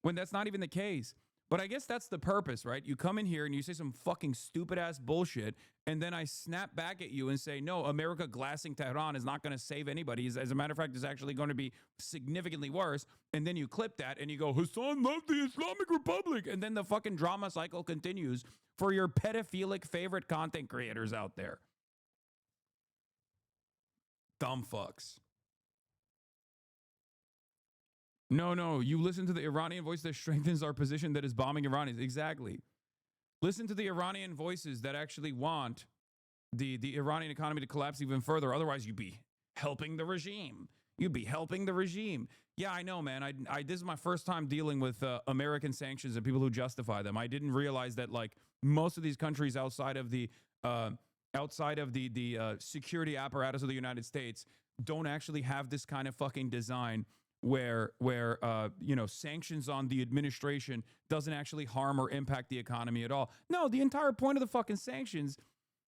when that's not even the case. But I guess that's the purpose, right? You come in here and you say some fucking stupid ass bullshit, and then I snap back at you and say, no, America glassing Tehran is not going to save anybody. As a matter of fact, it's actually going to be significantly worse. And then you clip that and you go, Hasan loved the Islamic Republic. And then the fucking drama cycle continues for your pedophilic favorite content creators out there. Dumb fucks. No, you listen to the Iranian voice that strengthens our position that is bombing Iranians. Exactly. Listen to the Iranian voices that actually want the Iranian economy to collapse even further. Otherwise, you'd be helping the regime. You'd be helping the regime. Yeah, I know, man. This is my first time dealing with American sanctions and people who justify them. I didn't realize that, like, most of these countries outside of the security apparatus of the United States don't actually have this kind of fucking design where sanctions on the administration doesn't actually harm or impact the economy at all. No, the entire point of the fucking sanctions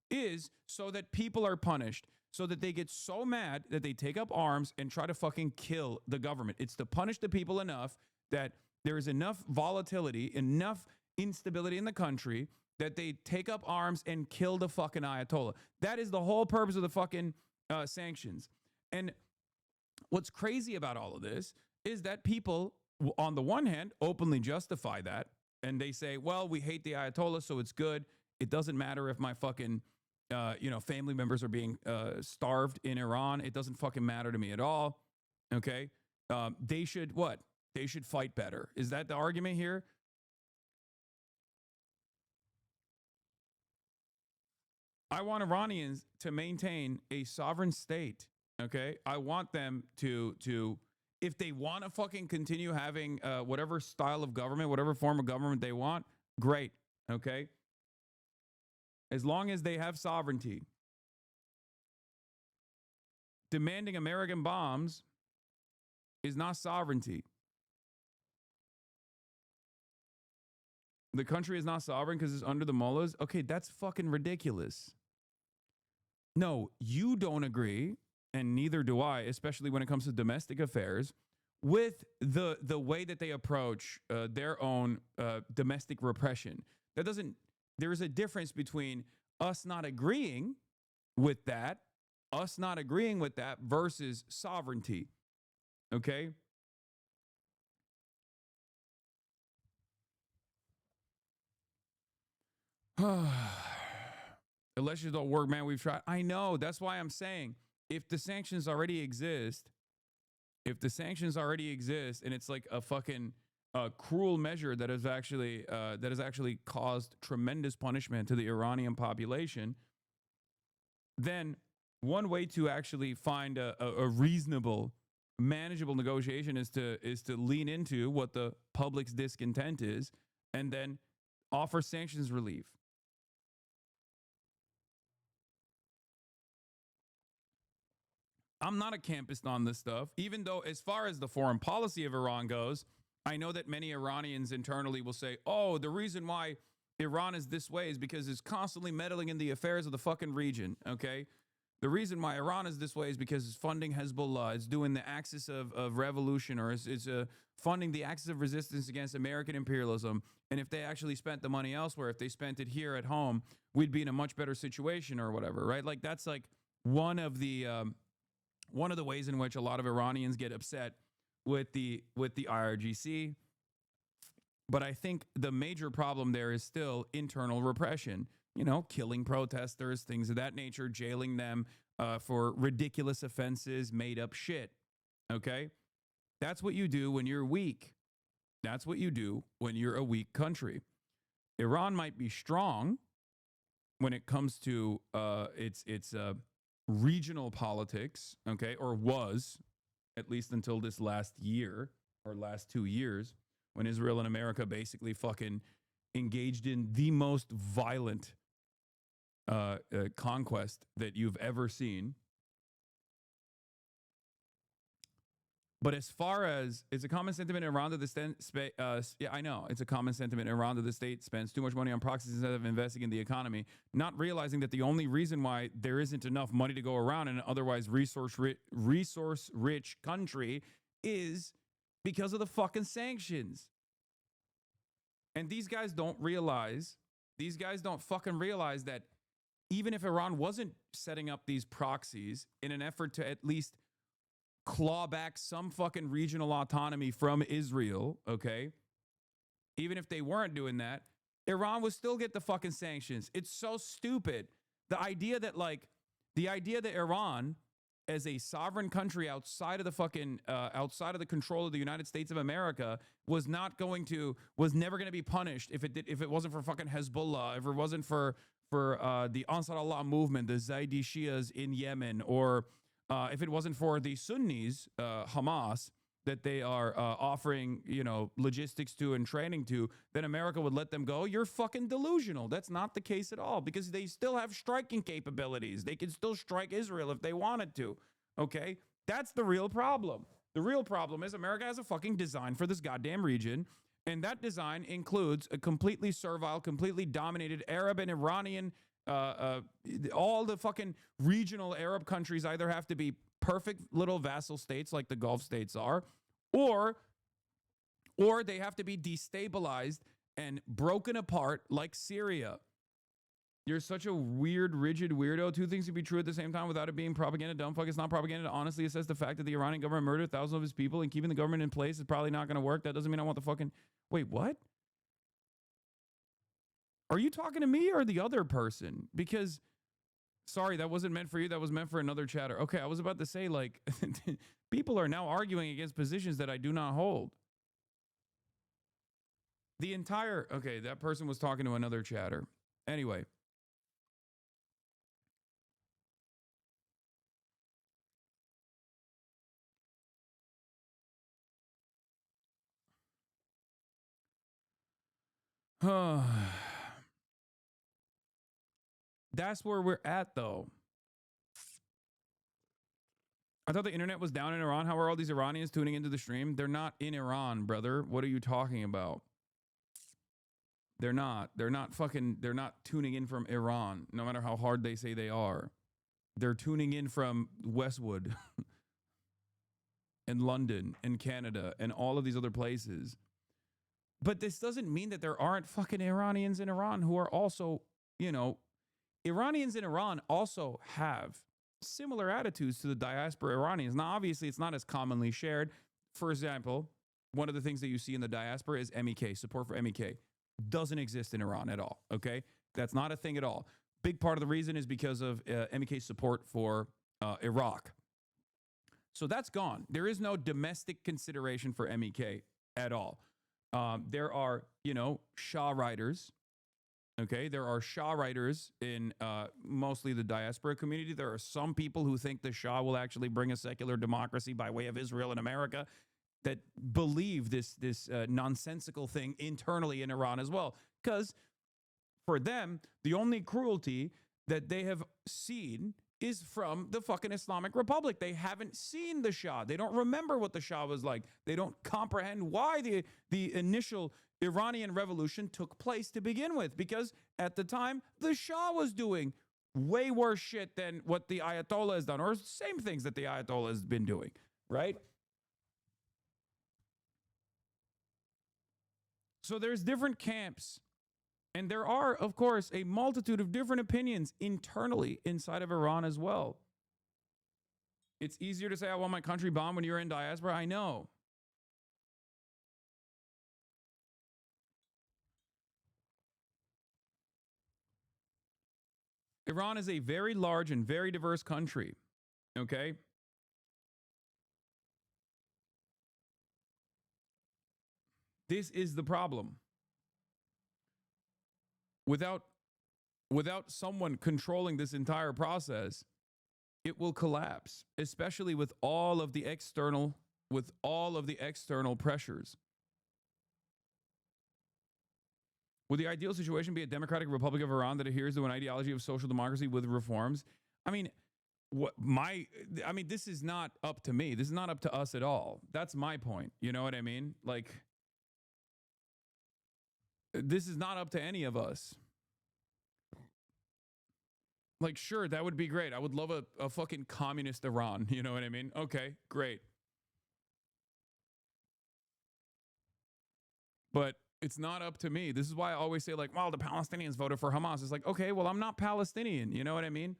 is so that people are punished, so that they get so mad that they take up arms and try to fucking kill the government. It's to punish the people enough that there is enough volatility, enough instability in the country that they take up arms and kill the fucking Ayatollah. That is the whole purpose of the fucking sanctions. And what's crazy about all of this is that people, on the one hand, openly justify that. And they say, well, we hate the Ayatollah, so it's good. It doesn't matter if my fucking, family members are being starved in Iran. It doesn't fucking matter to me at all. Okay? They should what? They should fight better. Is that the argument here? I want Iranians to maintain a sovereign state. Okay, I want them to if they want to fucking continue having whatever style of government, whatever form of government they want, great. Okay, as long as they have sovereignty. Demanding American bombs is not sovereignty. The country is not sovereign because it's under the mullahs. Okay, that's fucking ridiculous. No, you don't agree, and neither do I, especially when it comes to domestic affairs, with the way that they approach their own domestic repression. That doesn't. There is a difference between us not agreeing with that, versus sovereignty. Okay. Elections don't work, man. We've tried. I know. That's why I'm saying if the sanctions already exist, and it's like a fucking cruel measure that has actually caused tremendous punishment to the Iranian population, then one way to actually find a reasonable, manageable negotiation is to lean into what the public's discontent is, and then offer sanctions relief. I'm not a campist on this stuff, even though as far as the foreign policy of Iran goes, I know that many Iranians internally will say, oh, the reason why Iran is this way is because it's constantly meddling in the affairs of the fucking region, okay? The reason why Iran is this way is because it's funding Hezbollah, it's doing the axis of revolution, or it's funding the axis of resistance against American imperialism. And if they actually spent the money elsewhere, if they spent it here at home, we'd be in a much better situation or whatever, right? Like that's like one of the ways in which a lot of Iranians get upset with the IRGC. But I think the major problem there is still internal repression, you know, killing protesters, things of that nature, jailing them for ridiculous offenses, made up shit. Okay? That's what you do when you're weak. That's what you do when you're a weak country. Iran might be strong when it comes to its regional politics, okay, or was, at least until this last year or last 2 years, when Israel and America basically fucking engaged in the most violent conquest that you've ever seen. But as far as it's a common sentiment in Iran that the yeah, I know it's a common sentiment in Iran that the state spends too much money on proxies instead of investing in the economy, not realizing that the only reason why there isn't enough money to go around in an otherwise resource-rich country is because of the fucking sanctions. And these guys don't fucking realize that even if Iran wasn't setting up these proxies in an effort to at least claw back some fucking regional autonomy from Israel, okay? Even if they weren't doing that, Iran would still get the fucking sanctions. It's so stupid. The idea that Iran, as a sovereign country outside of the fucking outside of the control of the United States of America, was never going to be punished if it wasn't for fucking Hezbollah, if it wasn't for the Ansar Allah movement, the Zaidi Shias in Yemen, or if it wasn't for the Sunnis, Hamas, that they are offering, you know, logistics to and training to, then America would let them go. You're fucking delusional. That's not the case at all, because they still have striking capabilities. They can still strike Israel if they wanted to. Okay? That's the real problem. The real problem is America has a fucking design for this goddamn region, and that design includes a completely servile, completely dominated Arab and Iranian. All the fucking regional Arab countries either have to be perfect little vassal states like the Gulf states are, or they have to be destabilized and broken apart like Syria. You're such a weird, rigid weirdo. Two things can be true at the same time without it being propaganda. Dumb fuck, it's not propaganda. To honestly assess the fact that the Iranian government murdered thousands of his people and keeping the government in place is probably not going to work. That doesn't mean I want the fucking... Wait, what? Are you talking to me or the other person? Because, sorry, that wasn't meant for you. That was meant for another chatter. Okay, I was about to say, like, people are now arguing against positions that I do not hold. Okay, that person was talking to another chatter. Anyway. That's where we're at, though. I thought the internet was down in Iran. How are all these Iranians tuning into the stream? They're not in Iran, brother. What are you talking about? They're not. They're not tuning in from Iran, no matter how hard they say they are. They're tuning in from Westwood and London and Canada and all of these other places. But this doesn't mean that there aren't fucking Iranians in Iran who are also, Iranians in Iran also have similar attitudes to the diaspora Iranians. Now, obviously, it's not as commonly shared. For example, one of the things that you see in the diaspora is MEK, support for MEK. Doesn't exist in Iran at all, okay? That's not a thing at all. Big part of the reason is because of MEK's support for Iraq. So that's gone. There is no domestic consideration for MEK at all. There are, Shah writers. Okay, there are Shah writers in mostly the diaspora community. There are some people who think the Shah will actually bring a secular democracy by way of Israel and America that believe this nonsensical thing internally in Iran as well. Because for them, the only cruelty that they have seen is from the fucking Islamic Republic. They haven't seen the Shah. They don't remember what the Shah was like. They don't comprehend why the initial Iranian revolution took place to begin with, because at the time, the Shah was doing way worse shit than what the Ayatollah has done, or same things that the Ayatollah has been doing, right? So there's different camps, and there are, of course, a multitude of different opinions internally inside of Iran as well. It's easier to say, I want my country bombed when you're in diaspora. I know. Iran is a very large and very diverse country, okay? This is the problem. Without someone controlling this entire process, it will collapse, especially with all of the external pressures. Would the ideal situation be a democratic republic of Iran that adheres to an ideology of social democracy with reforms? I mean, this is not up to me. This is not up to us at all. That's my point. You know what I mean? Like, this is not up to any of us. Like, sure, that would be great. I would love a fucking communist Iran. You know what I mean? Okay, great. But it's not up to me. This is why I always say, like, well, the Palestinians voted for Hamas. It's like, okay, well, I'm not Palestinian. You know what I mean?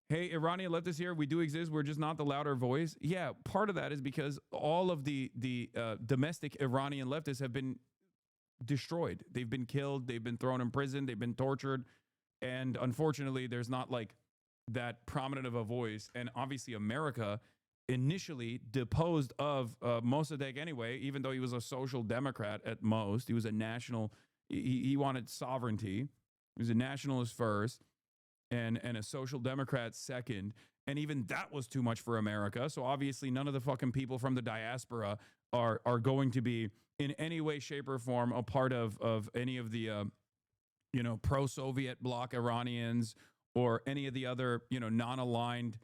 Hey, Iranian leftists here, we do exist. We're just not the louder voice. Yeah, part of that is because all of the domestic Iranian leftists have been destroyed. They've been killed. They've been thrown in prison. They've been tortured. And unfortunately, there's not like that prominent of a voice. And obviously, America initially deposed of Mossadegh anyway, even though he was a social democrat at most. He was a national, he wanted sovereignty. He was a nationalist first and a social democrat second. And even that was too much for America. So obviously none of the fucking people from the diaspora are going to be in any way, shape, or form a part of any of the, pro-Soviet bloc Iranians or any of the other, non-aligned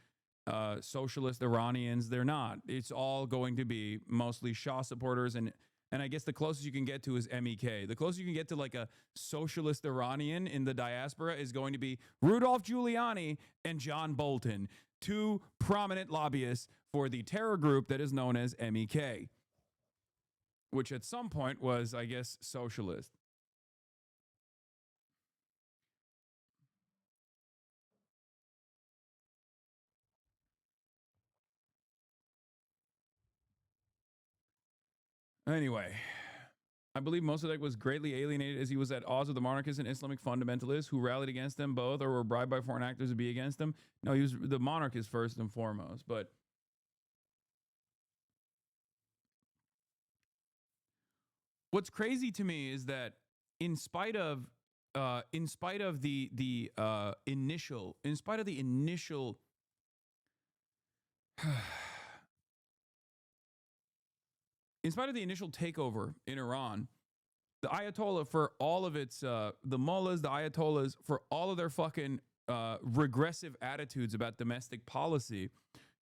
socialist Iranians. They're not. It's all going to be mostly Shah supporters, and I guess the closest you can get to is MEK. The closest you can get to like a socialist Iranian in the diaspora is going to be Rudolph Giuliani and John Bolton, two prominent lobbyists for the terror group that is known as MEK, which at some point was, I guess, socialist. Anyway, I believe Mossadegh was greatly alienated as he was at odds with the monarchists and Islamic fundamentalists who rallied against them both or were bribed by foreign actors to be against them. No, he was the monarchist first and foremost. But what's crazy to me is that in spite of the initial takeover in Iran, the Ayatollah, for all of its, the mullahs, the Ayatollahs, for all of their fucking regressive attitudes about domestic policy,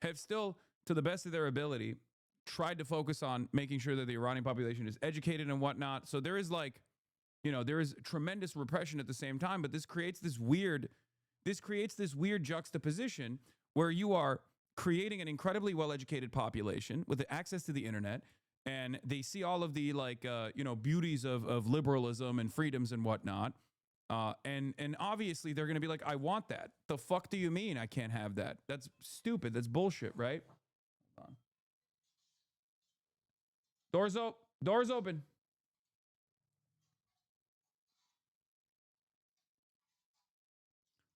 have still, to the best of their ability, tried to focus on making sure that the Iranian population is educated and whatnot. So there is there is tremendous repression at the same time, but this creates this weird this creates this weird juxtaposition where you are creating an incredibly well-educated population with access to the internet, and they see all of the beauties of liberalism and freedoms and whatnot. And obviously they're going to be like, I want that. The fuck do you mean I can't have that? That's stupid. That's bullshit, right? Hold on. Doors open.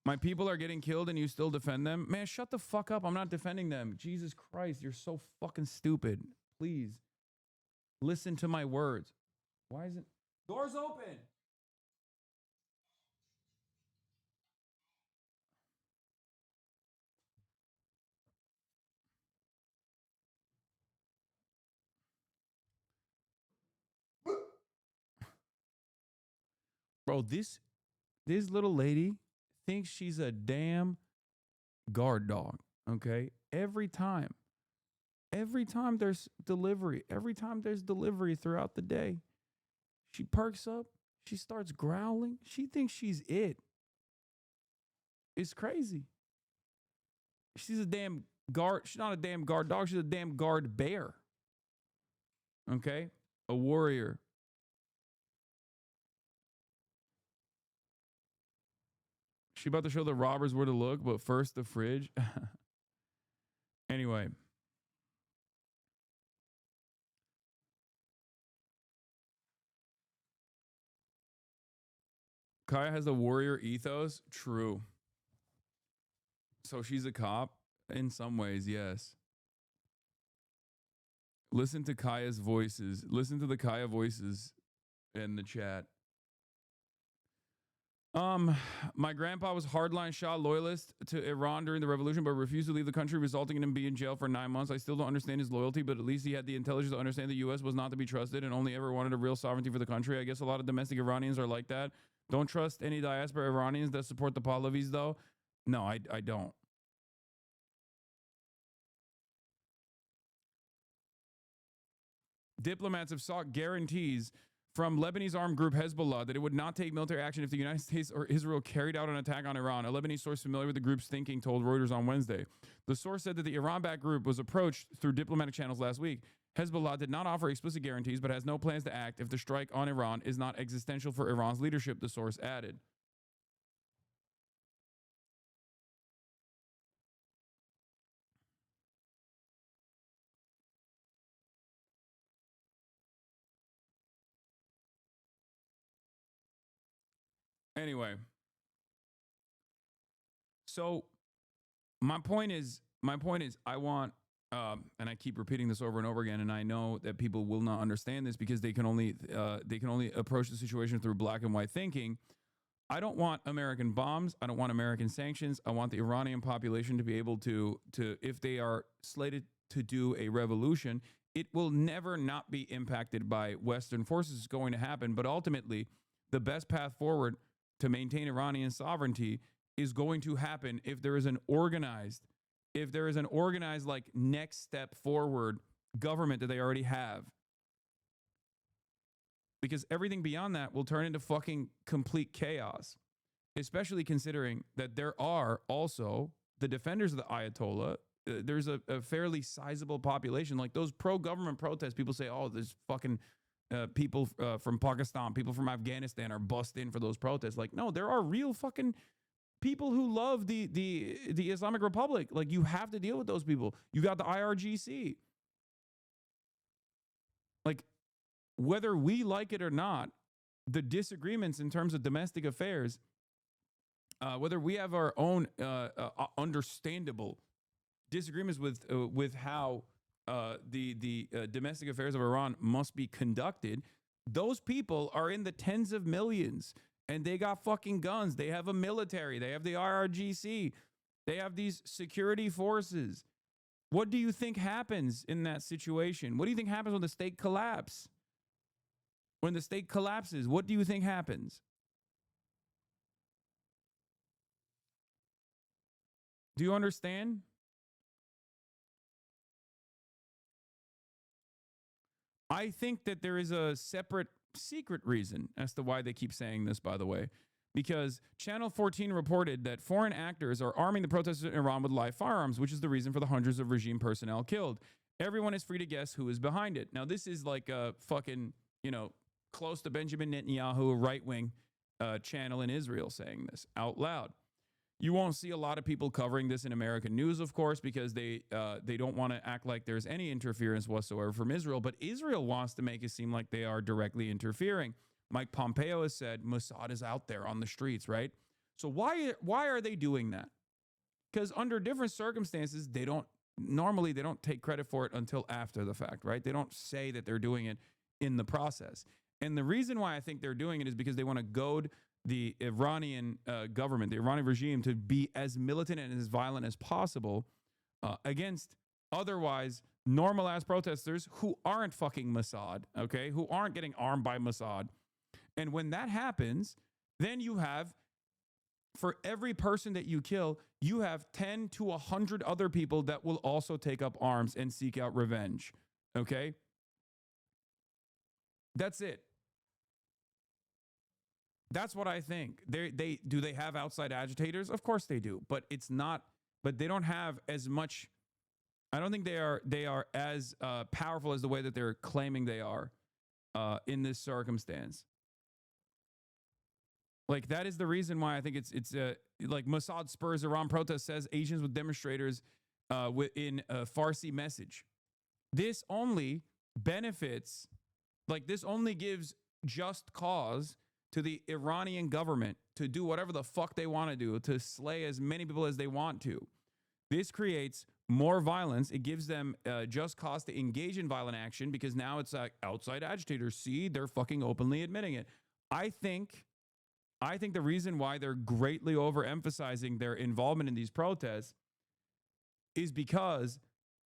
My people are getting killed and you still defend them? Man, shut the fuck up. I'm not defending them. Jesus Christ, you're so fucking stupid. Please listen to my words. Why isn't doors open? Bro, this little lady thinks she's a damn guard dog, okay? Every time there's delivery throughout the day, she perks up, she starts growling, she thinks she's it. It's crazy. She's a damn guard, she's not a damn guard dog, she's a damn guard bear. Okay? A warrior. She about to show the robbers where to look, but first the fridge. Anyway. Kaya has a warrior ethos. True. So she's a cop? In some ways, yes. Listen to Kaya's voices. Listen to the Kaya voices in the chat. My grandpa was hardline Shah loyalist to Iran during the revolution, but refused to leave the country, resulting in him being in jail for 9 months. I still don't understand his loyalty, but at least he had the intelligence to understand the U.S. was not to be trusted and only ever wanted a real sovereignty for the country. I guess a lot of domestic Iranians are like that. Don't trust any diaspora Iranians that support the Pahlavis, though. No, I don't. Diplomats have sought guarantees from Lebanese armed group Hezbollah that it would not take military action if the United States or Israel carried out an attack on Iran. A Lebanese source familiar with the group's thinking told Reuters on Wednesday. The source said that the Iran-backed group was approached through diplomatic channels last week. Hezbollah did not offer explicit guarantees, but has no plans to act if the strike on Iran is not existential for Iran's leadership, the source added. Anyway, so my point is, I want, and I keep repeating this over and over again, and I know that people will not understand this because they can only approach the situation through black and white thinking. I don't want American bombs. I don't want American sanctions. I want the Iranian population to be able to if they are slated to do a revolution, it will never not be impacted by Western forces. It's going to happen, but ultimately, the best path forward to maintain Iranian sovereignty is going to happen if there is an organized like next step forward government that they already have. Because everything beyond that will turn into fucking complete chaos, especially considering that there are also the defenders of the Ayatollah. There's a fairly sizable population. Like those pro-government protests, people say, oh, there's fucking people from Pakistan, people from Afghanistan are bust in for those protests. Like, no, there are real fucking people who love the Islamic Republic. Like, you have to deal with those people. You got the IRGC. Like, whether we like it or not, the disagreements in terms of domestic affairs, whether we have our own understandable disagreements with how the domestic affairs of Iran must be conducted, those people are in the tens of millions, and they got fucking guns. They have a military. They have the IRGC. They have these security forces. What do you think happens in that situation? What do you think happens when the state collapses? When the state collapses, what do you think happens? Do you understand? I think that there is a separate secret reason as to why they keep saying this, by the way. because Channel 14 reported that foreign actors are arming the protesters in Iran with live firearms, which is the reason for the hundreds of regime personnel killed. Everyone is free to guess who is behind it. Now, this is like a fucking, close to Benjamin Netanyahu, right-wing channel in Israel saying this out loud. You won't see a lot of people covering this in American news, of course, because they don't want to act like there's any interference whatsoever from Israel. But Israel wants to make it seem like they are directly interfering. Mike Pompeo has said Mossad is out there on the streets, right? So why are they doing that? Because under different circumstances, they don't take credit for it until after the fact, right? They don't say that they're doing it in the process. And the reason why I think they're doing it is because they want to goad the Iranian government, the Iranian regime, to be as militant and as violent as possible against otherwise normal-ass protesters who aren't fucking Mossad, okay, who aren't getting armed by Mossad. And when that happens, then you have, for every person that you kill, you have 10 to 100 other people that will also take up arms and seek out revenge, okay? That's it. That's what I think. Do they have outside agitators? Of course they do, but they don't have as much. I don't think they are as powerful as the way that they're claiming they are in this circumstance. Like, that is the reason why I think it's like Mossad spurs Iran protest, says Asians with demonstrators in a Farsi message. This only benefits, this only gives just cause to the Iranian government to do whatever the fuck they want to do, to slay as many people as they want to. This creates more violence. It gives them just cause to engage in violent action, because now it's like outside agitators. See, they're fucking openly admitting it. I think the reason why they're greatly overemphasizing their involvement in these protests is because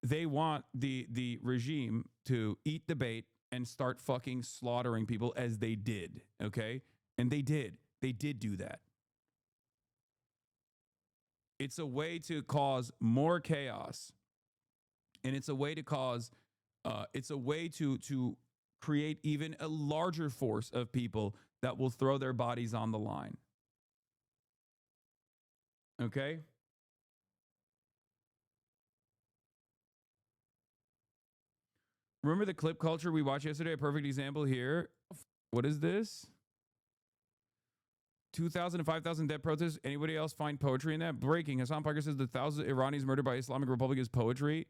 they want the regime to eat the bait and start fucking slaughtering people, as they did, okay? And they did do that. It's a way to cause more chaos, and it's a way to cause, it's a way to create even a larger force of people that will throw their bodies on the line. Okay? Remember the clip culture we watched yesterday? A perfect example here. What is this? 2,000 to 5,000 dead protests. Anybody else find poetry in that? Breaking. Hasan Piker says the thousands of Iranians murdered by Islamic Republic is poetry.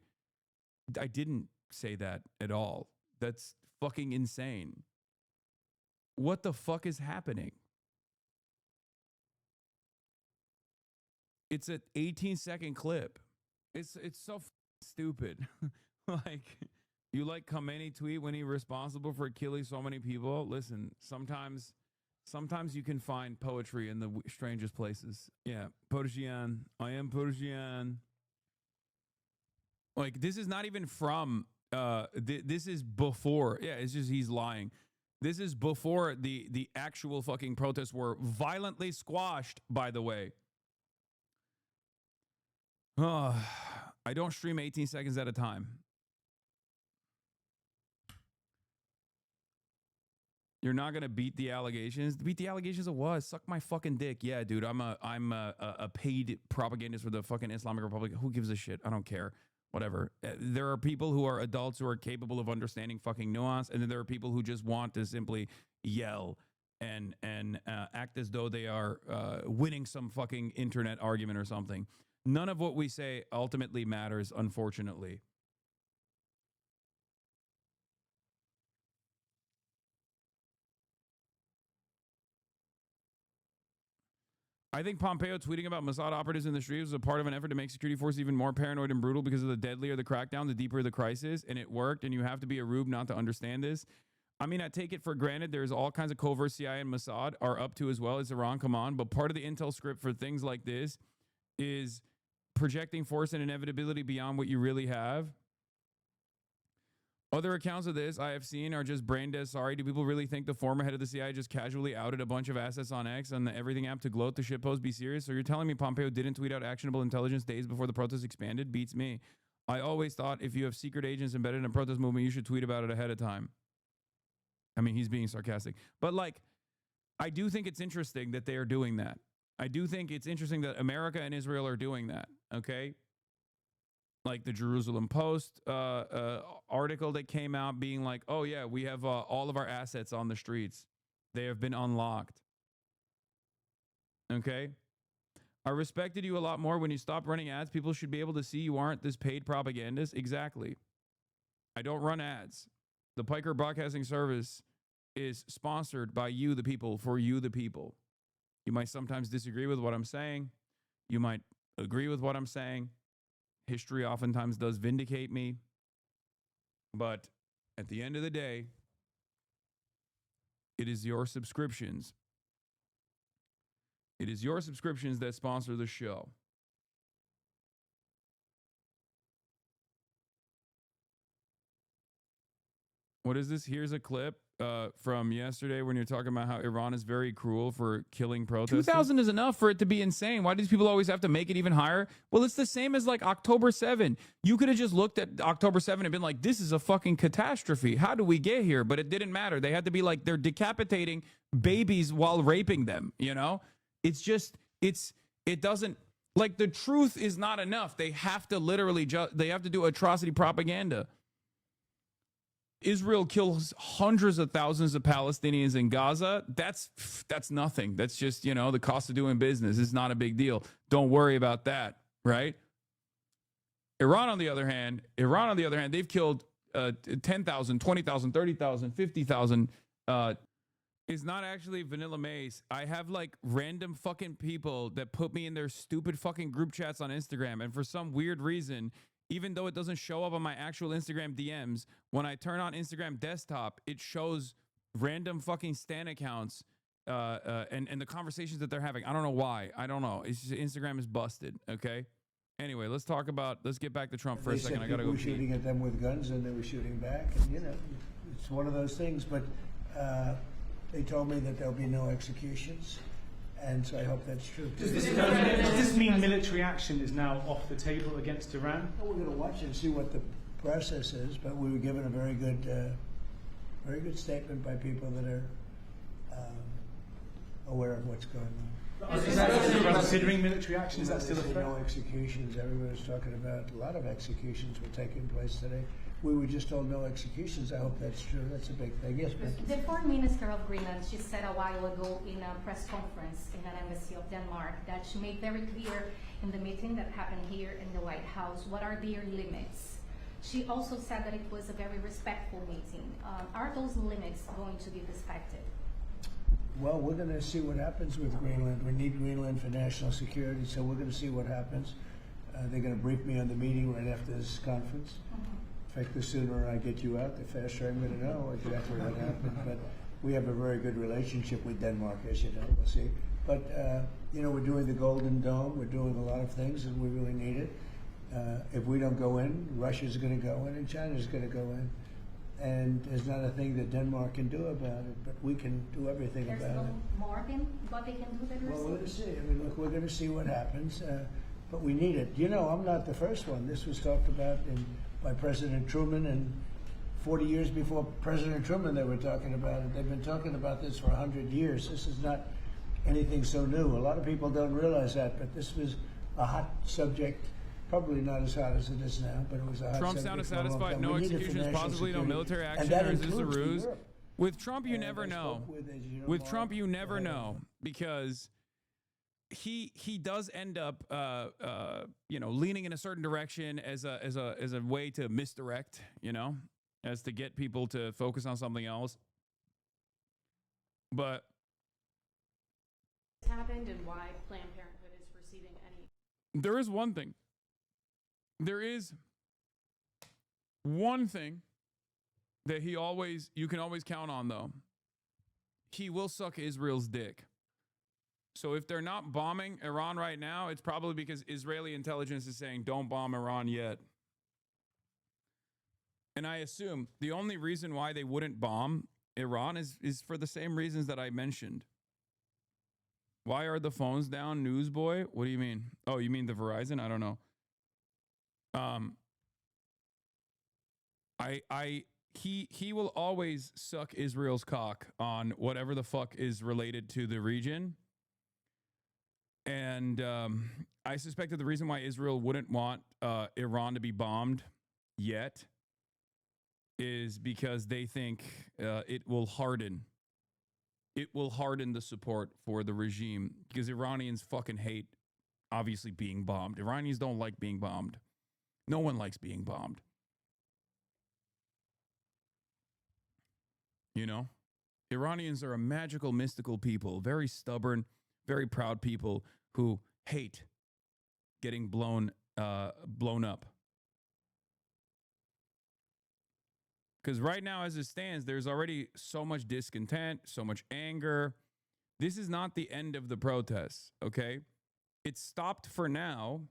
I didn't say that at all. That's fucking insane. What the fuck is happening? It's an 18-second clip. It's so stupid. You Khomeini tweet when he responsible for killing so many people. Listen, sometimes you can find poetry in the strangest places. Yeah, Persian. I am Persian. This is not even from. This is before. Yeah, it's just he's lying. This is before the actual fucking protests were violently squashed, by the way. I don't stream 18 seconds at a time. You're not gonna beat the allegations. Beat the allegations of what? Suck my fucking dick. Yeah, dude. I'm a paid propagandist for the fucking Islamic Republic. Who gives a shit? I don't care. Whatever. There are people who are adults who are capable of understanding fucking nuance, and then there are people who just want to simply yell and act as though they are winning some fucking internet argument or something. None of what we say ultimately matters, unfortunately. I think Pompeo tweeting about Mossad operatives in the streets was a part of an effort to make security forces even more paranoid and brutal, because of the deadlier the crackdown, the deeper the crisis, and it worked, and you have to be a rube not to understand this. I mean, I take it for granted there's all kinds of covert CIA and Mossad are up to as well as Iran, come on, but part of the intel script for things like this is projecting force and inevitability beyond what you really have. Other accounts of this I have seen are just brain dead sorry. Do people really think the former head of the CIA just casually outed a bunch of assets on X on the Everything app to gloat the shitpost? Be serious? So you're telling me Pompeo didn't tweet out actionable intelligence days before the protest expanded? Beats me. I always thought if you have secret agents embedded in a protest movement, you should tweet about it ahead of time. I mean, he's being sarcastic. But I do think it's interesting that they are doing that. I do think it's interesting that America and Israel are doing that. Okay. Like the Jerusalem Post article that came out being like, oh, yeah, we have all of our assets on the streets. They have been unlocked. Okay. I respected you a lot more when you stopped running ads. People should be able to see you aren't this paid propagandist. Exactly. I don't run ads. The Piker Broadcasting Service is sponsored by you, the people, for you, the people. You might sometimes disagree with what I'm saying. You might agree with what I'm saying. History oftentimes does vindicate me. But at the end of the day, it is your subscriptions. It is your subscriptions that sponsor the show. What is this? Here's a clip from yesterday when you're talking about how Iran is very cruel for killing protesters. 2,000 is enough for it to be insane. Why do these people always have to make it even higher? Well, it's the same as like October 7. You could have just looked at October 7 and been like, this is a fucking catastrophe. How do we get here? But it didn't matter. They had to be like, they're decapitating babies while raping them, you know? It's just, it doesn't, like the truth is not enough. They have to literally, they have to do atrocity propaganda. Israel kills hundreds of thousands of Palestinians in Gaza. That's nothing. That's just, you know, the cost of doing business. It's not a big deal. Don't worry about that, right? Iran, on the other hand, they've killed 10,000, 20,000, 30,000, 50,000. Is not actually Vanilla Mace. I have like random fucking people that put me in their stupid fucking group chats on Instagram. And for some weird reason, even though it doesn't show up on my actual Instagram DMs, when I turn on Instagram desktop, it shows random fucking Stan accounts and the conversations that they're having. I don't know why. I don't know. It's just, Instagram is busted, okay? Anyway, let's get back to Trump for a second. I gotta go. They were shooting at them with guns and they were shooting back. And, you know, it's one of those things. But they told me that there'll be no executions. And so I hope that's true. Does this mean military action is now off the table against Iran? Well, we're going to watch and see what the process is, but we were given a very good statement by people that are aware of what's going on. Is that still considering military action? Is that still a threat? No executions. Everybody's talking about a lot of executions were taking place today. We were just told no executions. I hope that's true. That's a big thing. Yes, ma'am. The Foreign Minister of Greenland, she said a while ago in a press conference in an embassy of Denmark that she made very clear in the meeting that happened here in the White House what are their limits. She also said that it was a very respectful meeting. Are those limits going to be respected? Well, we're going to see what happens with Greenland. We need Greenland for national security, so we're going to see what happens. They're going to brief me on the meeting right after this conference. In fact, the sooner I get you out, the faster I'm going to know exactly what happened. But we have a very good relationship with Denmark, as you know. We'll see. But, you know, we're doing the Golden Dome. We're doing a lot of things, and we really need it. If we don't go in, Russia's going to go in, and China's going to go in. And there's not a thing that Denmark can do about it, but we can do everything about it. There's no more than what they can do than Well, we're going to see. I mean, look, we're going to see what happens, but we need it. You know, I'm not the first one. This was talked about by President Truman, and 40 years before President Truman they were talking about it. They've been talking about this for 100 years. This is not anything so new. A lot of people don't realize that, but this was a hot subject. Probably not as hot as it is now, but it was a hot Trump subject. sounded satisfied. No executions, possibly no military action, or is this a ruse? With Trump, you never know. With Trump, you never know, because he does end up, you know, leaning in a certain direction as a way to misdirect, you know, as to get people to focus on something else. But happened and why Planned Parenthood is receiving any. There is one thing. There is one thing that you can always count on, though. He will suck Israel's dick. So if they're not bombing Iran right now, it's probably because Israeli intelligence is saying, don't bomb Iran yet. And I assume the only reason why they wouldn't bomb Iran is for the same reasons that I mentioned. Why are the phones down, newsboy? What do you mean? Oh, you mean the Verizon? I don't know. he will always suck Israel's cock on whatever the fuck is related to the region. And I suspect that the reason why Israel wouldn't want Iran to be bombed yet is because they think it will harden. It will harden the support for the regime because Iranians fucking hate, obviously, being bombed. Iranians don't like being bombed. No one likes being bombed. You know? Iranians are a magical, mystical people, very stubborn, very proud people who hate getting blown up. Because right now, as it stands, there's already so much discontent, so much anger. This is not the end of the protests, okay? It's stopped for now.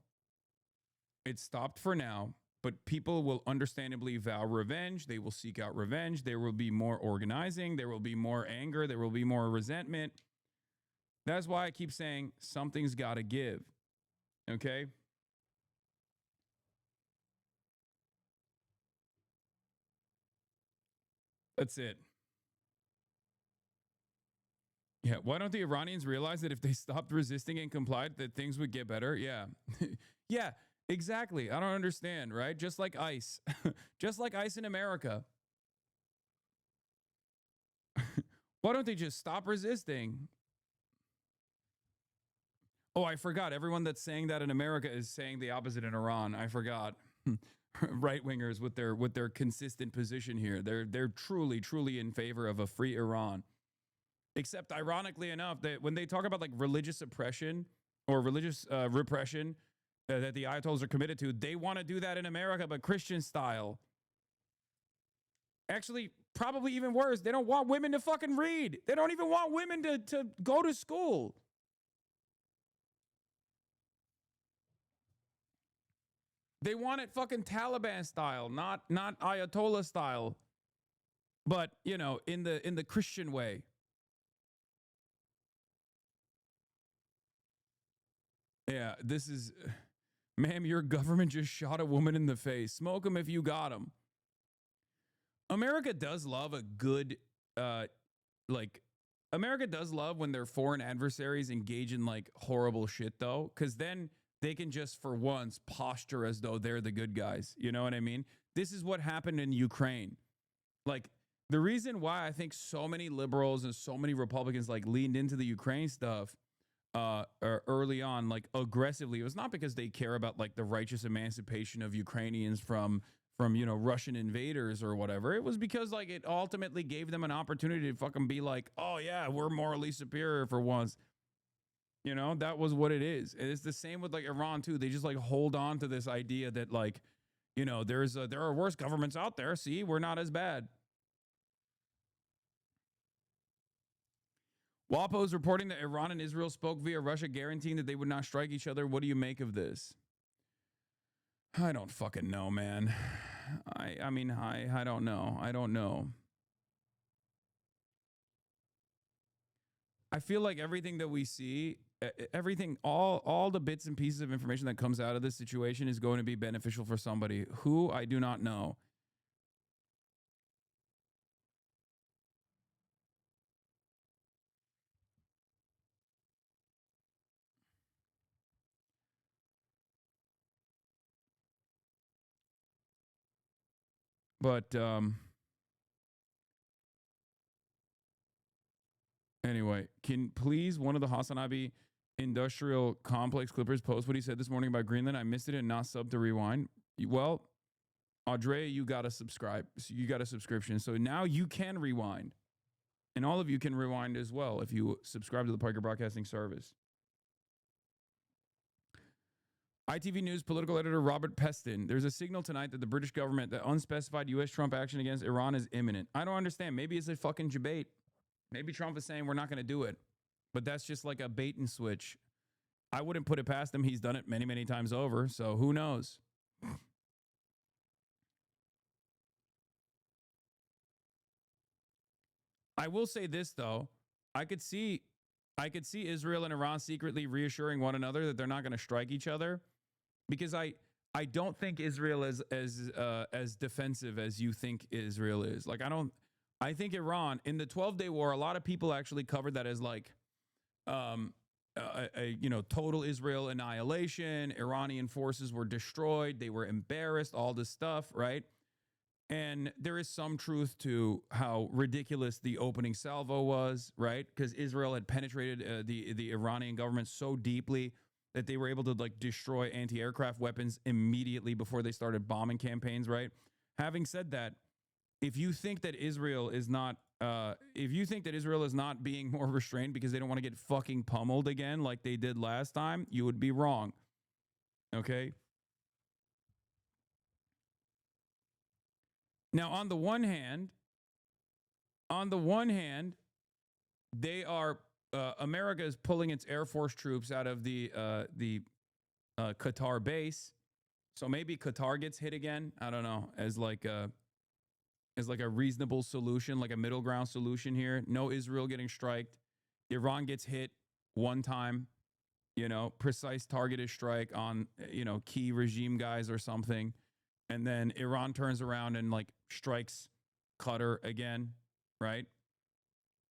It's stopped for now, but people will understandably vow revenge. They will seek out revenge. There will be more organizing. There will be more anger. There will be more resentment. That's why I keep saying something's got to give, okay? That's it. Yeah, why don't the Iranians realize that if they stopped resisting and complied, that things would get better? Yeah. Yeah, exactly. I don't understand, right? Just like ICE. Just like ICE in America. Why don't they just stop resisting? Oh, I forgot. Everyone that's saying that in America is saying the opposite in Iran. I forgot. Right wingers with their consistent position here. They're truly in favor of a free Iran. Except ironically enough, that when they talk about like religious oppression or religious repression that the Ayatollahs are committed to, they want to do that in America, but Christian style. Actually, probably even worse. They don't want women to fucking read. They don't even want women to go to school. They want it fucking Taliban style, not Ayatollah style, but you know, in the Christian way. Yeah, this is, ma'am, your government just shot a woman in the face. Smoke them if you got them. America does love a good, America does love when their foreign adversaries engage in like horrible shit though, because then they can just for once posture as though they're the good guys. You know what I mean? This is what happened in Ukraine. Like the reason why I think so many liberals and so many Republicans like leaned into the Ukraine stuff early on, like aggressively, it was not because they care about like the righteous emancipation of Ukrainians from you know, Russian invaders or whatever. It was because like it ultimately gave them an opportunity to fucking be like, oh yeah, we're morally superior for once. You know, that was what it is. And it's the same with like Iran too. They just like hold on to this idea that like, you know, there are worse governments out there. See, we're not as bad. WAPO is reporting that Iran and Israel spoke via Russia, guaranteeing that they would not strike each other. What do you make of this? I don't fucking know, man. I mean, I don't know. I don't know. I feel like everything that we see, everything, all the bits and pieces of information that comes out of this situation is going to be beneficial for somebody who I do not know. But anyway, can please one of the HasanAbi Industrial Complex Clippers post what he said this morning about Greenland? I missed it and not sub to rewind. Well, Audrey, you got to subscribe. So you got a subscription. So now you can rewind. And all of you can rewind as well if you subscribe to the Piker Broadcasting Service. ITV News political editor Robert Peston. There's a signal tonight that the British government, that unspecified U.S. Trump action against Iran is imminent. I don't understand. Maybe it's a fucking debate. Maybe Trump is saying we're not going to do it. But that's just like a bait and switch. I wouldn't put it past him. He's done it many, many times over. So who knows? I will say this, though. I could see Israel and Iran secretly reassuring one another that they're not going to strike each other. Because I don't think Israel is as defensive as you think Israel is. Like I think Iran in the 12-day war, a lot of people actually covered that as like total Israel annihilation. Iranian forces were destroyed. They were embarrassed, all this stuff, right? And there is some truth to how ridiculous the opening salvo was, right? Because Israel had penetrated the Iranian government so deeply that they were able to like destroy anti-aircraft weapons immediately before they started bombing campaigns, right? Having said that, if you think that Israel is not being more restrained because they don't want to get fucking pummeled again like they did last time, you would be wrong. Okay? Now, on the one hand, they are America is pulling its Air Force troops out of the Qatar base, so maybe Qatar gets hit again. I don't know, as like a reasonable solution, like a middle ground solution here. No Israel getting striked. Iran gets hit one time, precise targeted strike on key regime guys or something, and then Iran turns around and like strikes Qatar again, right?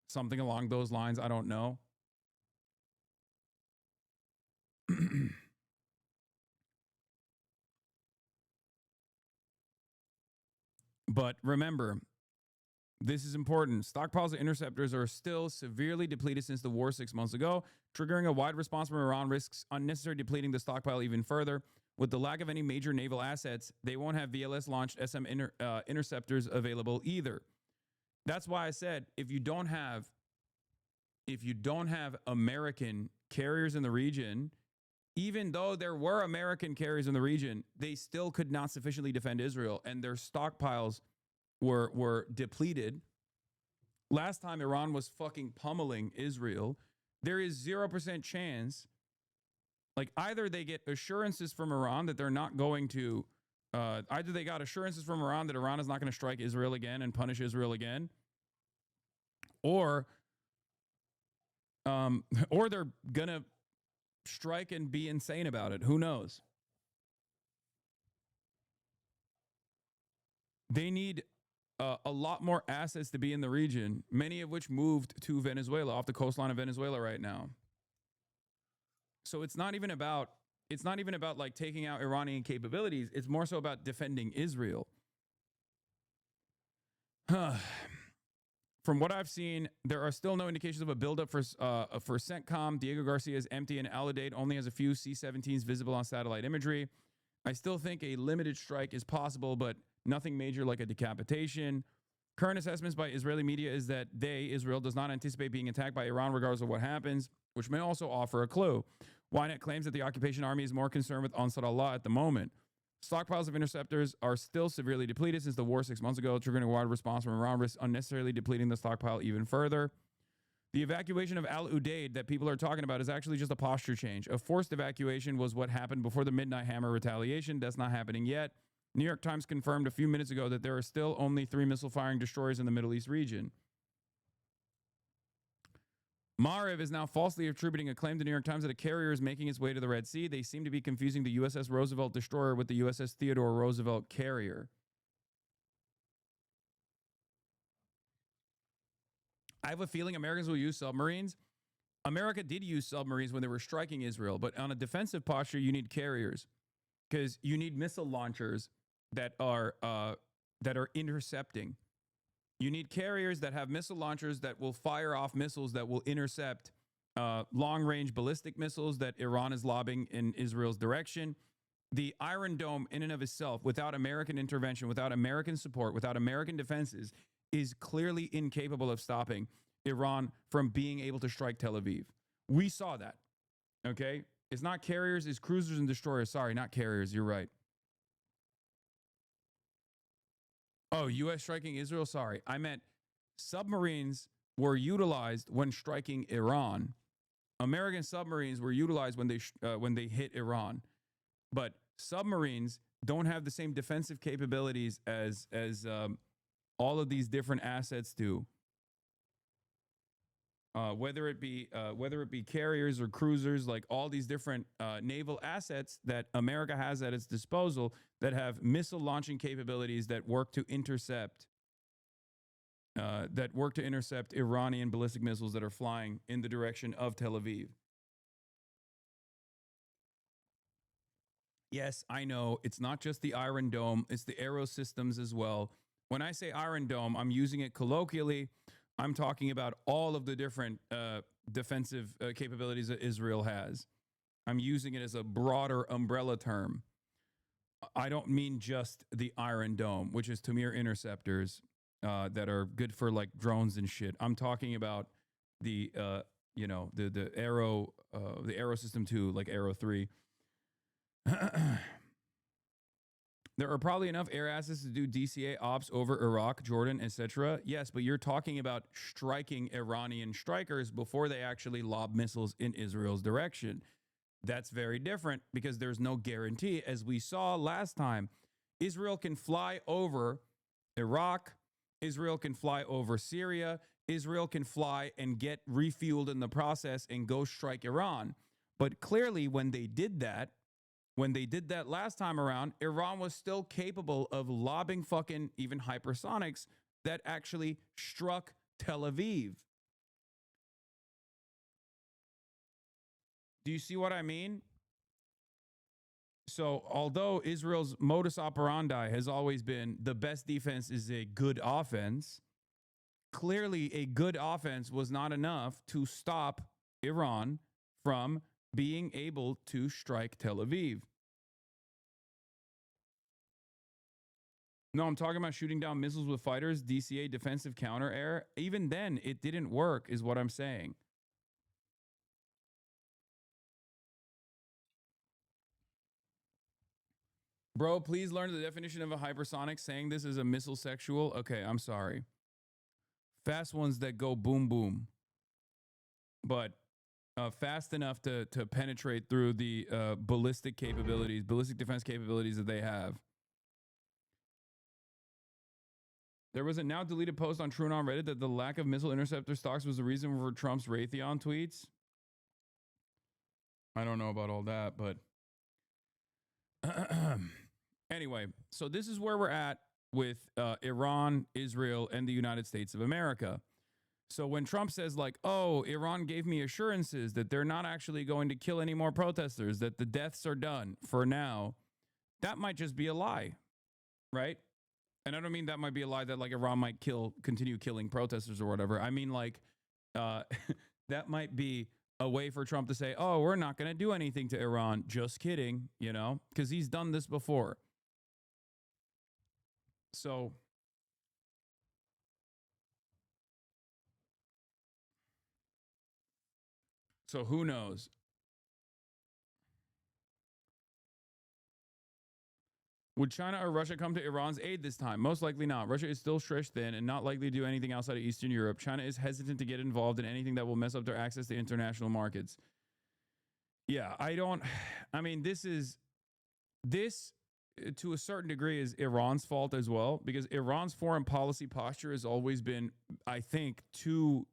Something along those lines. I don't know. But remember, this is important. Stockpiles of interceptors are still severely depleted since the war 6 months ago. Triggering a wide response from Iran risks unnecessary depleting the stockpile even further. With the lack of any major naval assets, they won't have VLS-launched SM interceptors available either. That's why I said if you don't have American carriers in the region, even though there were American carriers in the region, they still could not sufficiently defend Israel, and their stockpiles were depleted. Last time Iran was fucking pummeling Israel, there is 0% chance, like either they get assurances from Iran that they're not going to, either they got assurances from Iran that Iran is not going to strike Israel again and punish Israel again, or they're going to strike and be insane about it. Who knows? They need a lot more assets to be in the region, many of which moved to Venezuela, off the coastline of Venezuela right now. So it's not even about like taking out Iranian capabilities. It's more so about defending Israel. From what I've seen, there are still no indications of a buildup for CENTCOM. Diego Garcia is empty, and Alidade only has a few C-17s visible on satellite imagery. I still think a limited strike is possible, but nothing major like a decapitation. Current assessments by Israeli media is that Israel, does not anticipate being attacked by Iran regardless of what happens, which may also offer a clue. Ynet claims that the occupation army is more concerned with Ansar Allah at the moment. Stockpiles of interceptors are still severely depleted since the war 6 months ago, triggering a wide response from Iran, risks unnecessarily depleting the stockpile even further. The evacuation of Al-Udeid that people are talking about is actually just a posture change. A forced evacuation was what happened before the Midnight Hammer retaliation. That's not happening yet. New York Times confirmed a few minutes ago that there are still only 3 missile-firing destroyers in the Middle East region. Maariv is now falsely attributing a claim to New York Times that a carrier is making its way to the Red Sea. They seem to be confusing the USS Roosevelt destroyer with the USS Theodore Roosevelt carrier. I have a feeling Americans will use submarines. America did use submarines when they were striking Israel, but on a defensive posture, you need carriers because you need missile launchers that are intercepting. You need carriers that have missile launchers that will fire off missiles that will intercept long-range ballistic missiles that Iran is lobbing in Israel's direction. The Iron Dome in and of itself, without American intervention, without American support, without American defenses, is clearly incapable of stopping Iran from being able to strike Tel Aviv. We saw that, okay? It's not carriers, it's cruisers and destroyers. Sorry, not carriers, you're right. Oh, U.S. striking Israel? Sorry. I meant submarines were utilized when striking Iran. American submarines were utilized when they hit Iran. But submarines don't have the same defensive capabilities as all of these different assets do. whether it be carriers or cruisers, like all these different naval assets that America has at its disposal that have missile launching capabilities that work to intercept Iranian ballistic missiles that are flying in the direction of Tel Aviv. Yes, I know it's not just the Iron Dome, it's the Aero systems as well. When I say Iron Dome, I'm using it colloquially. I'm talking about all of the different defensive capabilities that Israel has. I'm using it as a broader umbrella term. I don't mean just the Iron Dome, which is Tamir interceptors that are good for like drones and shit. I'm talking about the the Aero system too, like Aero 3. There are probably enough air assets to do DCA ops over Iraq, Jordan, etc. Yes, but you're talking about striking Iranian strikers before they actually lob missiles in Israel's direction. That's very different because there's no guarantee. As we saw last time, Israel can fly over Iraq, Israel can fly over Syria, Israel can fly and get refueled in the process and go strike Iran. But clearly when they did that last time around, Iran was still capable of lobbing fucking even hypersonics that actually struck Tel Aviv. Do you see what I mean? So, although Israel's modus operandi has always been the best defense is a good offense, clearly a good offense was not enough to stop Iran from being able to strike Tel Aviv. No, I'm talking about shooting down missiles with fighters, DCA, defensive counter air. Even then, it didn't work, is what I'm saying. Bro, please learn the definition of a hypersonic. Saying this is a missile sexual. Okay, I'm sorry. Fast ones that go boom, boom. But fast enough to penetrate through the ballistic defense capabilities that they have. There was a now deleted post on True and on Reddit that the lack of missile interceptor stocks was the reason for Trump's Raytheon tweets. I don't know about all that, but anyway, so this is where we're at with Iran, Israel, and the United States of America. So when Trump says like, oh, Iran gave me assurances that they're not actually going to kill any more protesters, that the deaths are done for now, that might just be a lie, right? And I don't mean that might be a lie that like Iran might continue killing protesters or whatever. I mean like that might be a way for Trump to say, oh, we're not going to do anything to Iran. Just kidding, you know, because he's done this before. So who knows? Would China or Russia come to Iran's aid this time? Most likely not. Russia is still stretched thin and not likely to do anything outside of Eastern Europe. China is hesitant to get involved in anything that will mess up their access to international markets. Yeah, this to a certain degree is Iran's fault as well, because Iran's foreign policy posture has always been, I think, too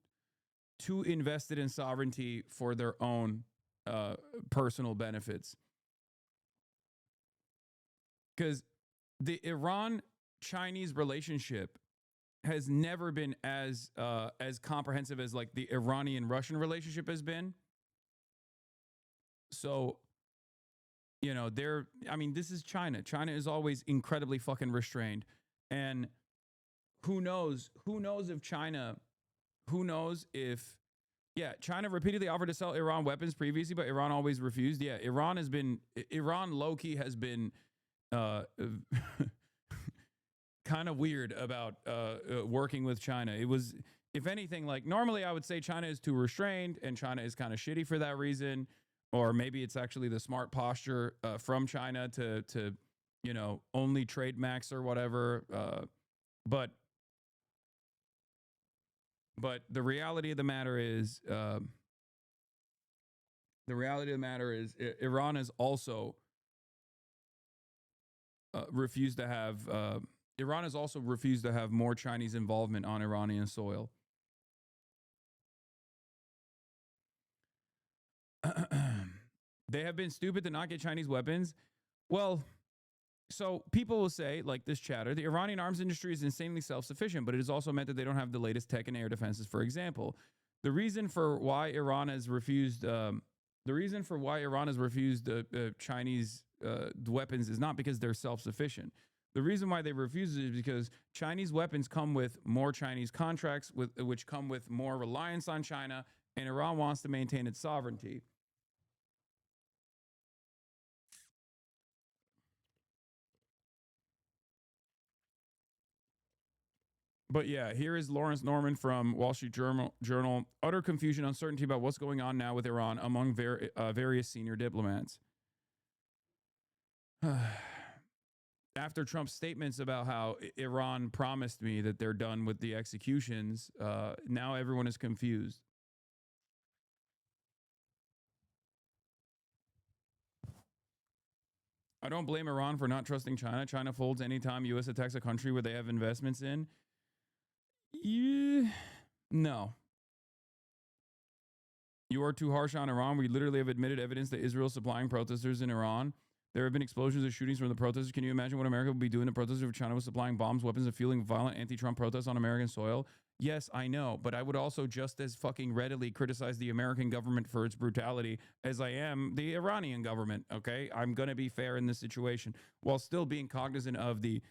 invested in sovereignty for their own personal benefits. Because the Iran-Chinese relationship has never been as comprehensive as like the Iranian-Russian relationship has been. So, you know, this is China. China is always incredibly fucking restrained. And who knows if China repeatedly offered to sell Iran weapons previously, but Iran always refused. Yeah, Iran low-key has been kind of weird about working with China. It was, if anything, like normally I would say China is too restrained and China is kind of shitty for that reason, or maybe it's actually the smart posture from China to you know, only trade max or whatever. But the reality of the matter is Iran has also refused to have more Chinese involvement on Iranian soil. They have been stupid to not get Chinese weapons. Well, so people will say, like this chatter, the Iranian arms industry is insanely self-sufficient, but it has also meant that they don't have the latest tech and air defenses, for example. The reason for why Iran has refused Chinese weapons is not because they're self-sufficient. The reason why they refuse it is because Chinese weapons come with more Chinese contracts, which come with more reliance on China, and Iran wants to maintain its sovereignty. But yeah, here is Lawrence Norman from Wall Street Journal. Utter confusion, uncertainty about what's going on now with Iran among various senior diplomats. After Trump's statements about how Iran promised me that they're done with the executions, now everyone is confused. I don't blame Iran for not trusting China. China folds anytime U.S. attacks a country where they have investments in. Yeah, no. You are too harsh on Iran. We literally have admitted evidence that Israel is supplying protesters in Iran. There have been explosions of shootings from the protesters. Can you imagine what America would be doing to protesters if China was supplying bombs, weapons, and fueling violent anti-Trump protests on American soil? Yes, I know, but I would also just as fucking readily criticize the American government for its brutality as I am the Iranian government, okay? I'm going to be fair in this situation while still being cognizant of the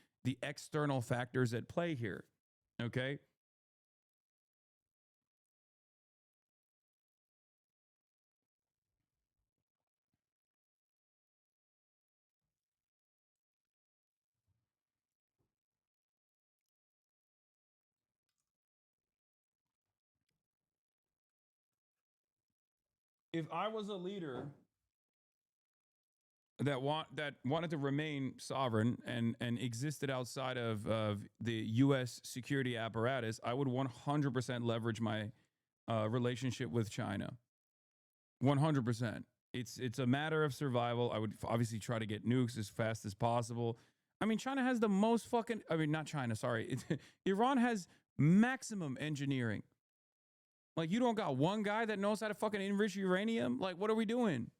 external factors at play here, okay? If I was a leader that wanted to remain sovereign and existed outside of the U.S. security apparatus, I would 100% leverage my relationship with China. 100%. It's a matter of survival. I would obviously try to get nukes as fast as possible. I mean, China has the most fucking. I mean, not China. Sorry, Iran has maximum engineering. Like, you don't got one guy that knows how to fucking enrich uranium? Like, what are we doing?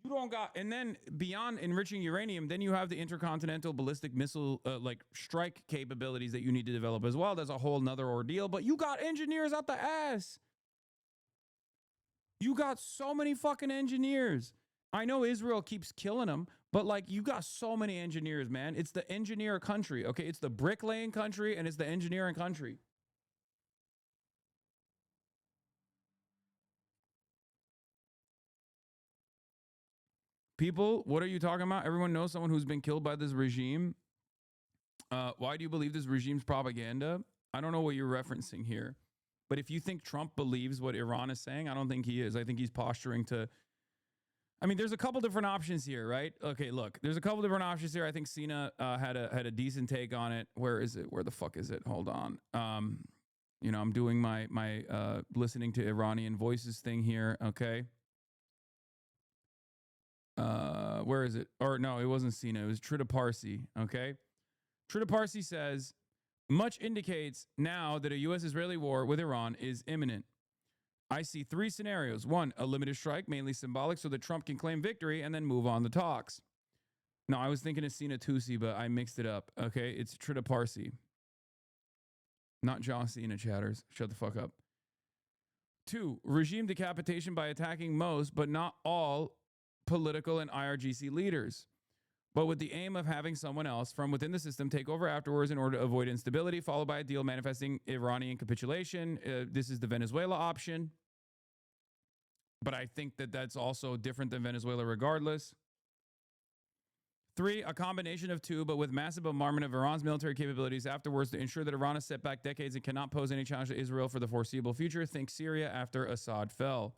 You don't got, and then beyond enriching uranium, then you have the intercontinental ballistic missile, like strike capabilities that you need to develop as well. That's a whole nother ordeal, but you got engineers out the ass. You got so many fucking engineers. I know Israel keeps killing them, but like, you got so many engineers, man. It's the engineer country, okay? It's the bricklaying country and it's the engineering country. People, what are you talking about? Everyone knows someone who's been killed by this regime. Why do you believe this regime's propaganda? I don't know what you're referencing here. But if you think Trump believes what Iran is saying, I don't think he is. I think he's posturing to... I mean, there's a couple different options here, right? Okay, look, there's a couple different options here. I think Cena had a decent take on it. Where is it? Where the fuck is it? Hold on. You know, I'm doing my listening to Iranian voices thing here, okay? Where is it? Or no, it wasn't Cena. It was Trita Parsi. Okay. Trita Parsi says, much indicates now that a U.S.-Israeli war with Iran is imminent. I see three scenarios. One, a limited strike, mainly symbolic, so that Trump can claim victory and then move on the talks. No, I was thinking of Cena Tusi, but I mixed it up. Okay. It's Trita Parsi. Not John Cena, chatters. Shut the fuck up. Two, regime decapitation by attacking most, but not all, political and IRGC leaders, but with the aim of having someone else from within the system take over afterwards in order to avoid instability, followed by a deal manifesting Iranian capitulation. This is the Venezuela option, but I think that that's also different than Venezuela regardless. Three, a combination of two, but with massive bombardment of Iran's military capabilities afterwards to ensure that Iran is set back decades and cannot pose any challenge to Israel for the foreseeable future. Think Syria after Assad fell.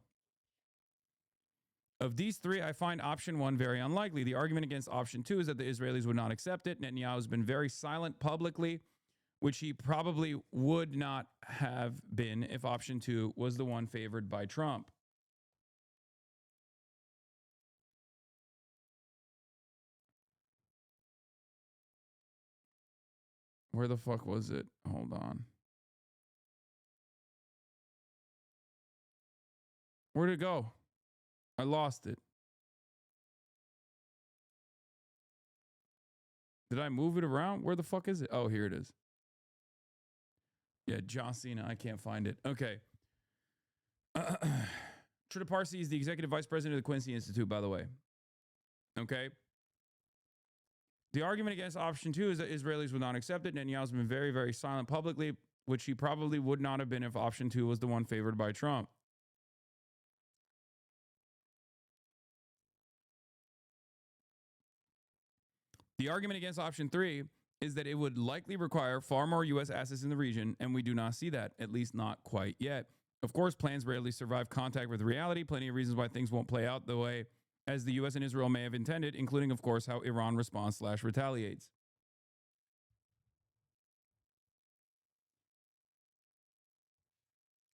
Of these three, I find option one very unlikely. The argument against option two is that the Israelis would not accept it. Netanyahu has been very silent publicly, which he probably would not have been if option two was the one favored by Trump. Where the fuck was it? Hold on. Where'd it go? I lost it. Did I move it around? Where the fuck is it? Oh, here it is. Yeah, John Cena. I can't find it. Okay. Trita Parsi is the executive vice president of the Quincy Institute, by the way. Okay. The argument against option 2 is that Israelis would not accept it. Netanyahu's been very, very silent publicly, which he probably would not have been if option 2 was the one favored by Trump. The argument against option 3 is that it would likely require far more U.S. assets in the region, and we do not see that, at least not quite yet. Of course, plans rarely survive contact with reality. Plenty of reasons why things won't play out the way as the U.S. and Israel may have intended, including, of course, how Iran responds / retaliates.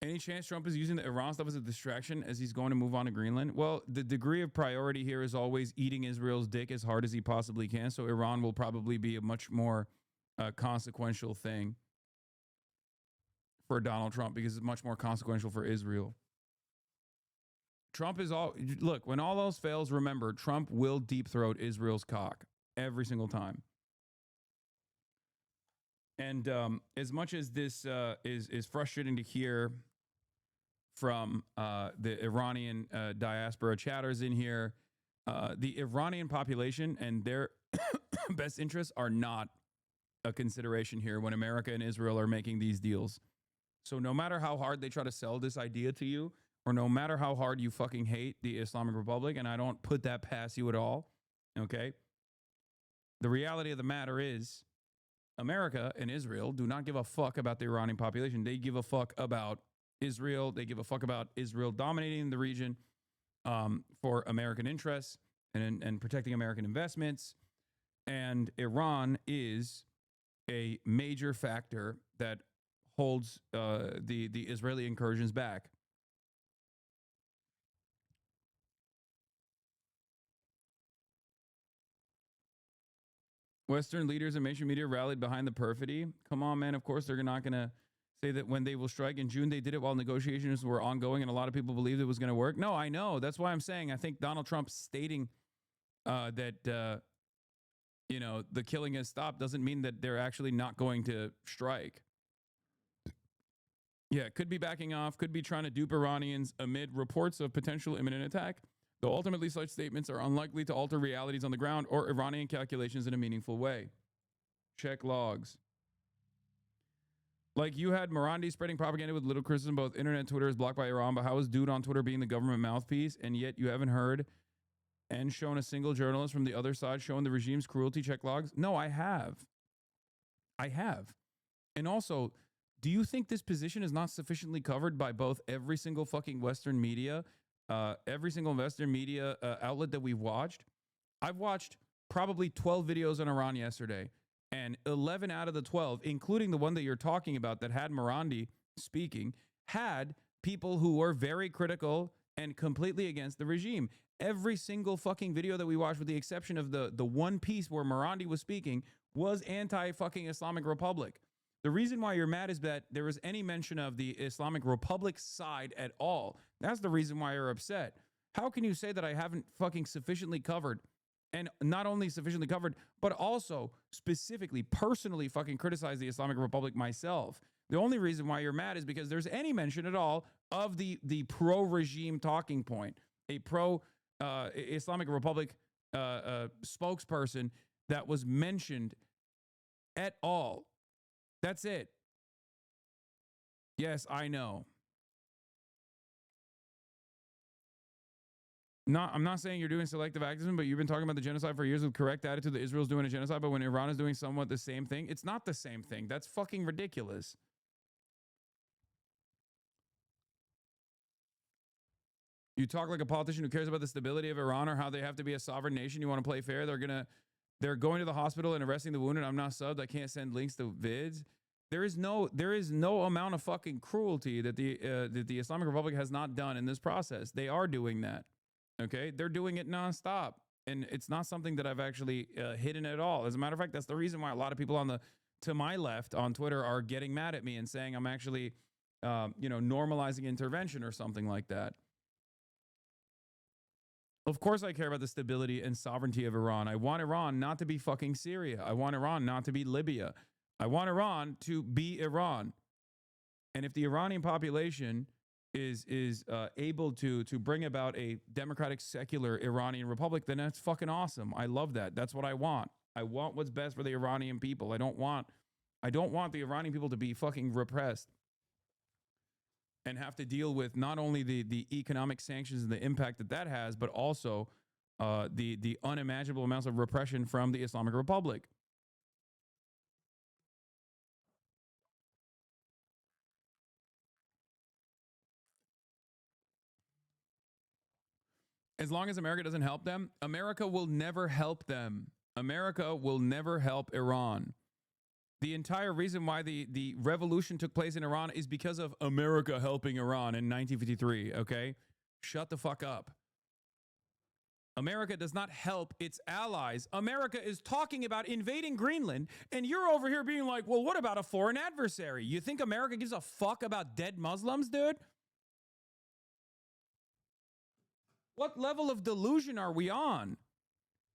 Any chance Trump is using the Iran stuff as a distraction as he's going to move on to Greenland? Well, the degree of priority here is always eating Israel's dick as hard as he possibly can. So Iran will probably be a much more consequential thing for Donald Trump because it's much more consequential for Israel. Trump is all, look, when all else fails, remember, Trump will deep throat Israel's cock every single time. And as much as this is frustrating to hear from the Iranian diaspora chatters in here, the Iranian population and their best interests are not a consideration here when America and Israel are making these deals. So no matter how hard they try to sell this idea to you, or no matter how hard you fucking hate the Islamic Republic, and I don't put that past you at all, okay? The reality of the matter is America and Israel do not give a fuck about the Iranian population. They give a fuck about Israel. They give a fuck about Israel dominating the region for American interests and protecting American investments. And Iran is a major factor that holds the Israeli incursions back. Western leaders and mainstream media rallied behind the perfidy. Come on, man. Of course, they're not going to say that when they will strike in June. They did it while negotiations were ongoing, and a lot of people believed it was going to work. No, I know. That's why I'm saying I think Donald Trump stating that, you know, the killing has stopped doesn't mean that they're actually not going to strike. Yeah, could be backing off, could be trying to dupe Iranians amid reports of potential imminent attack. Though ultimately such statements are unlikely to alter realities on the ground or Iranian calculations in a meaningful way. Check logs. Like you had Morandi spreading propaganda with little criticism, both internet and Twitter is blocked by Iran, but how is dude on Twitter being the government mouthpiece? And yet you haven't heard and shown a single journalist from the other side showing the regime's cruelty. Check logs. No, I have. And also, do you think this position is not sufficiently covered by both every single fucking Western media, every single Western media outlet that we've watched? I've watched probably 12 videos on Iran yesterday, and 11 out of the 12, including the one that you're talking about that had Morandi speaking, had people who were very critical and completely against the regime. Every single fucking video that we watched, with the exception of the one piece where Morandi was speaking, was anti-fucking Islamic Republic. The reason why you're mad is that there was any mention of the Islamic Republic side at all. That's the reason why you're upset. How can you say that I haven't fucking sufficiently covered, and not only sufficiently covered, but also specifically, personally fucking criticized the Islamic Republic myself? The only reason why you're mad is because there's any mention at all of the pro-regime talking point, a pro-Islamic Republic spokesperson that was mentioned at all. That's it. Yes, I know. I'm not saying you're doing selective activism, but you've been talking about the genocide for years with correct attitude that Israel's doing a genocide, but when Iran is doing somewhat the same thing, it's not the same thing. That's fucking ridiculous. You talk like a politician who cares about the stability of Iran or how they have to be a sovereign nation. You want to play fair. They're going to the hospital and arresting the wounded. I'm not subbed. I can't send links to vids. There is no amount of fucking cruelty that the Islamic Republic has not done in this process. They are doing that. Okay, they're doing it nonstop, and it's not something that I've actually hidden at all. As a matter of fact, that's the reason why a lot of people to my left on Twitter are getting mad at me and saying I'm actually, normalizing intervention or something like that. Of course I care about the stability and sovereignty of Iran. I want Iran not to be fucking Syria. I want Iran not to be Libya. I want Iran to be Iran. And if the Iranian population is able to bring about a democratic, secular Iranian republic, then that's fucking awesome. I love that. That's what I want. I want what's best for the Iranian people. I don't want the Iranian people to be fucking repressed and have to deal with not only the economic sanctions and the impact that has, but also the unimaginable amounts of repression from the Islamic Republic. As long as America doesn't help them, America will never help them. America will never help Iran. The entire reason why the revolution took place in Iran is because of America helping Iran in 1953, okay? Shut the fuck up. America does not help its allies. America is talking about invading Greenland, and you're over here being like, well, what about a foreign adversary? You think America gives a fuck about dead Muslims, dude? What level of delusion are we on?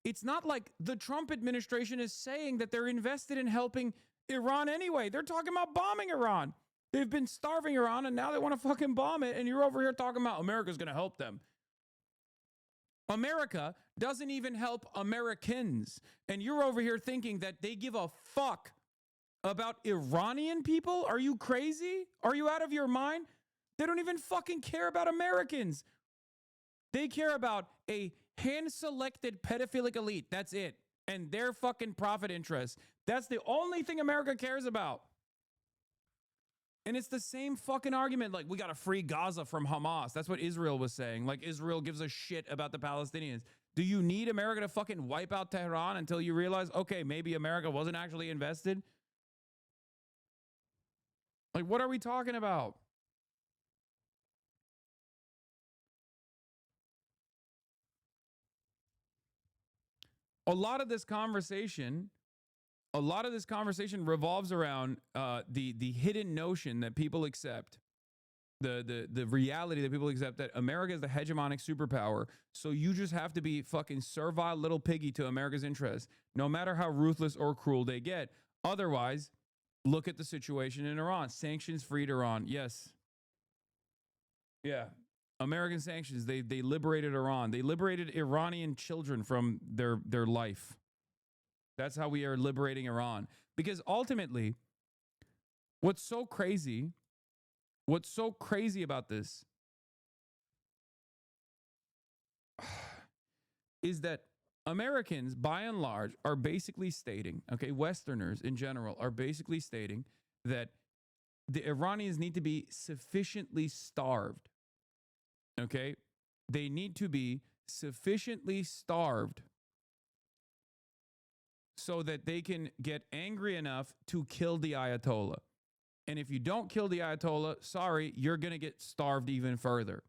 It's not like the Trump administration is saying that they're invested in helping Iran anyway. They're talking about bombing Iran. They've been starving Iran, and now they want to fucking bomb it, and you're over here talking about America's going to help them. America doesn't even help Americans, and you're over here thinking that they give a fuck about Iranian people? Are you crazy? Are you out of your mind? They don't even fucking care about Americans. They care about a hand-selected pedophilic elite. That's it. And their fucking profit interests. That's the only thing America cares about. And it's the same fucking argument. Like, we got to free Gaza from Hamas. That's what Israel was saying. Like, Israel gives a shit about the Palestinians. Do you need America to fucking wipe out Tehran until you realize, okay, maybe America wasn't actually invested? Like, what are we talking about? A lot of this conversation revolves around the hidden notion that people accept, the reality that people accept that America is the hegemonic superpower. So you just have to be fucking servile little piggy to America's interests, no matter how ruthless or cruel they get. Otherwise, look at the situation in Iran. Sanctions freed Iran. Yes. Yeah. American sanctions, they liberated Iran. They liberated Iranian children from their life. That's how we are liberating Iran. Because ultimately, what's so crazy about this is that Americans, by and large, are basically stating, okay, Westerners in general are basically stating that the Iranians need to be sufficiently starved. Okay, they need to be sufficiently starved so that they can get angry enough to kill the Ayatollah. And if you don't kill the Ayatollah, sorry, you're going to get starved even further.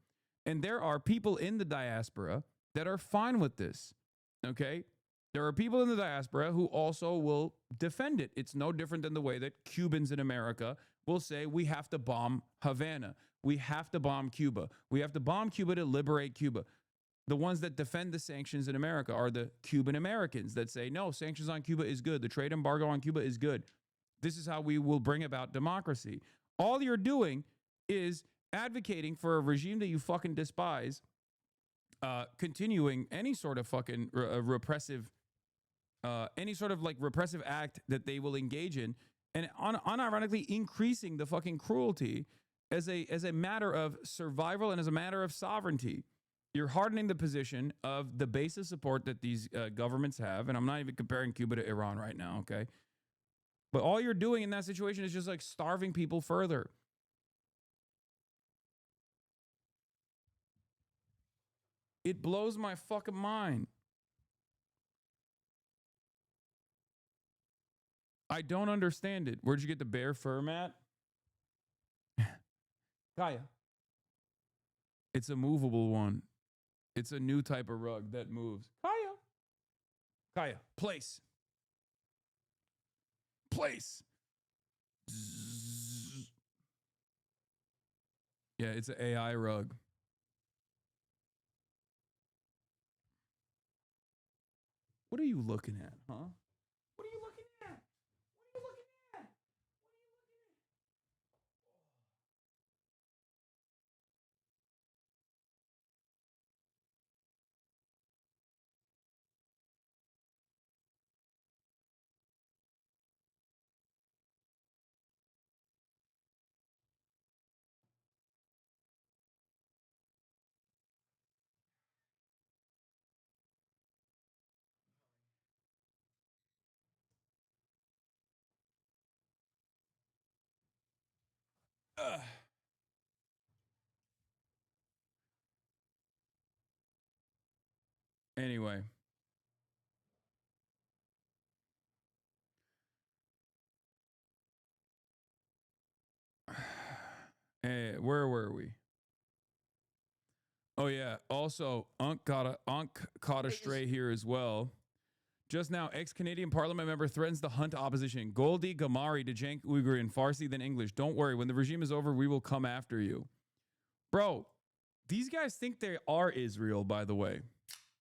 And there are people in the diaspora that are fine with this. Okay, there are people in the diaspora who also will defend it. It's no different than the way that Cubans in America will say we have to bomb Havana. We have to bomb Cuba. We have to bomb Cuba to liberate Cuba. The ones that defend the sanctions in America are the Cuban Americans that say, no, sanctions on Cuba is good. The trade embargo on Cuba is good. This is how we will bring about democracy. All you're doing is advocating for a regime that you fucking despise, continuing any sort of fucking repressive, any sort of like repressive act that they will engage in, and unironically increasing the fucking cruelty as a matter of survival and as a matter of sovereignty. You're hardening the position of the base of support that these governments have. And I'm not even comparing Cuba to Iran right now, okay? But all you're doing in that situation is just like starving people further. It blows my fucking mind. I don't understand it. Where'd you get the bear fur, Matt? Kaya. It's a movable one. It's a new type of rug that moves. Kaya. Kaya, place. Place. Zzz. Yeah, it's an AI rug. What are you looking at, huh? What are you looking at? What are you looking at? Anyway. Where were we? Oh yeah. Also, Unc caught a stray here as well. Just now, ex-Canadian Parliament member threatens to hunt opposition. Goldi Gamari to Cenk Uyghur in Farsi then English. Don't worry, when the regime is over, we will come after you. Bro, these guys think they are Israel, by the way.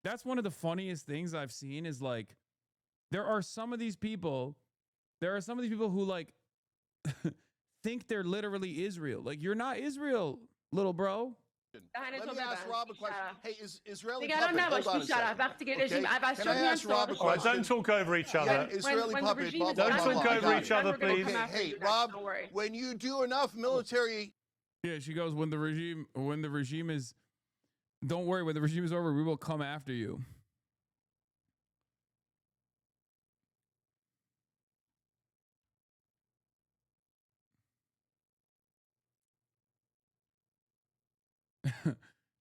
That's one of the funniest things I've seen is like, there are some of these people who like think they're literally Israel. Like, you're not Israel, little bro. Let me ask Rob a question. Hey, is Israeli دیگه puppet, الان hold on a نباش بیشتر second. وقتی که Okay, رژیم عوض can شد I میان ask Rob a سراغ All right, question? don't talk over each other. Yeah, Israeli when the puppet, regime blah, is blah, Don't blah, talk blah. over Got each it. other, We're gonna please. come after Hey, you, Rob, don't worry. when you do enough military, Yeah, she goes, when the regime is, don't worry, when the regime is over, we will come after you.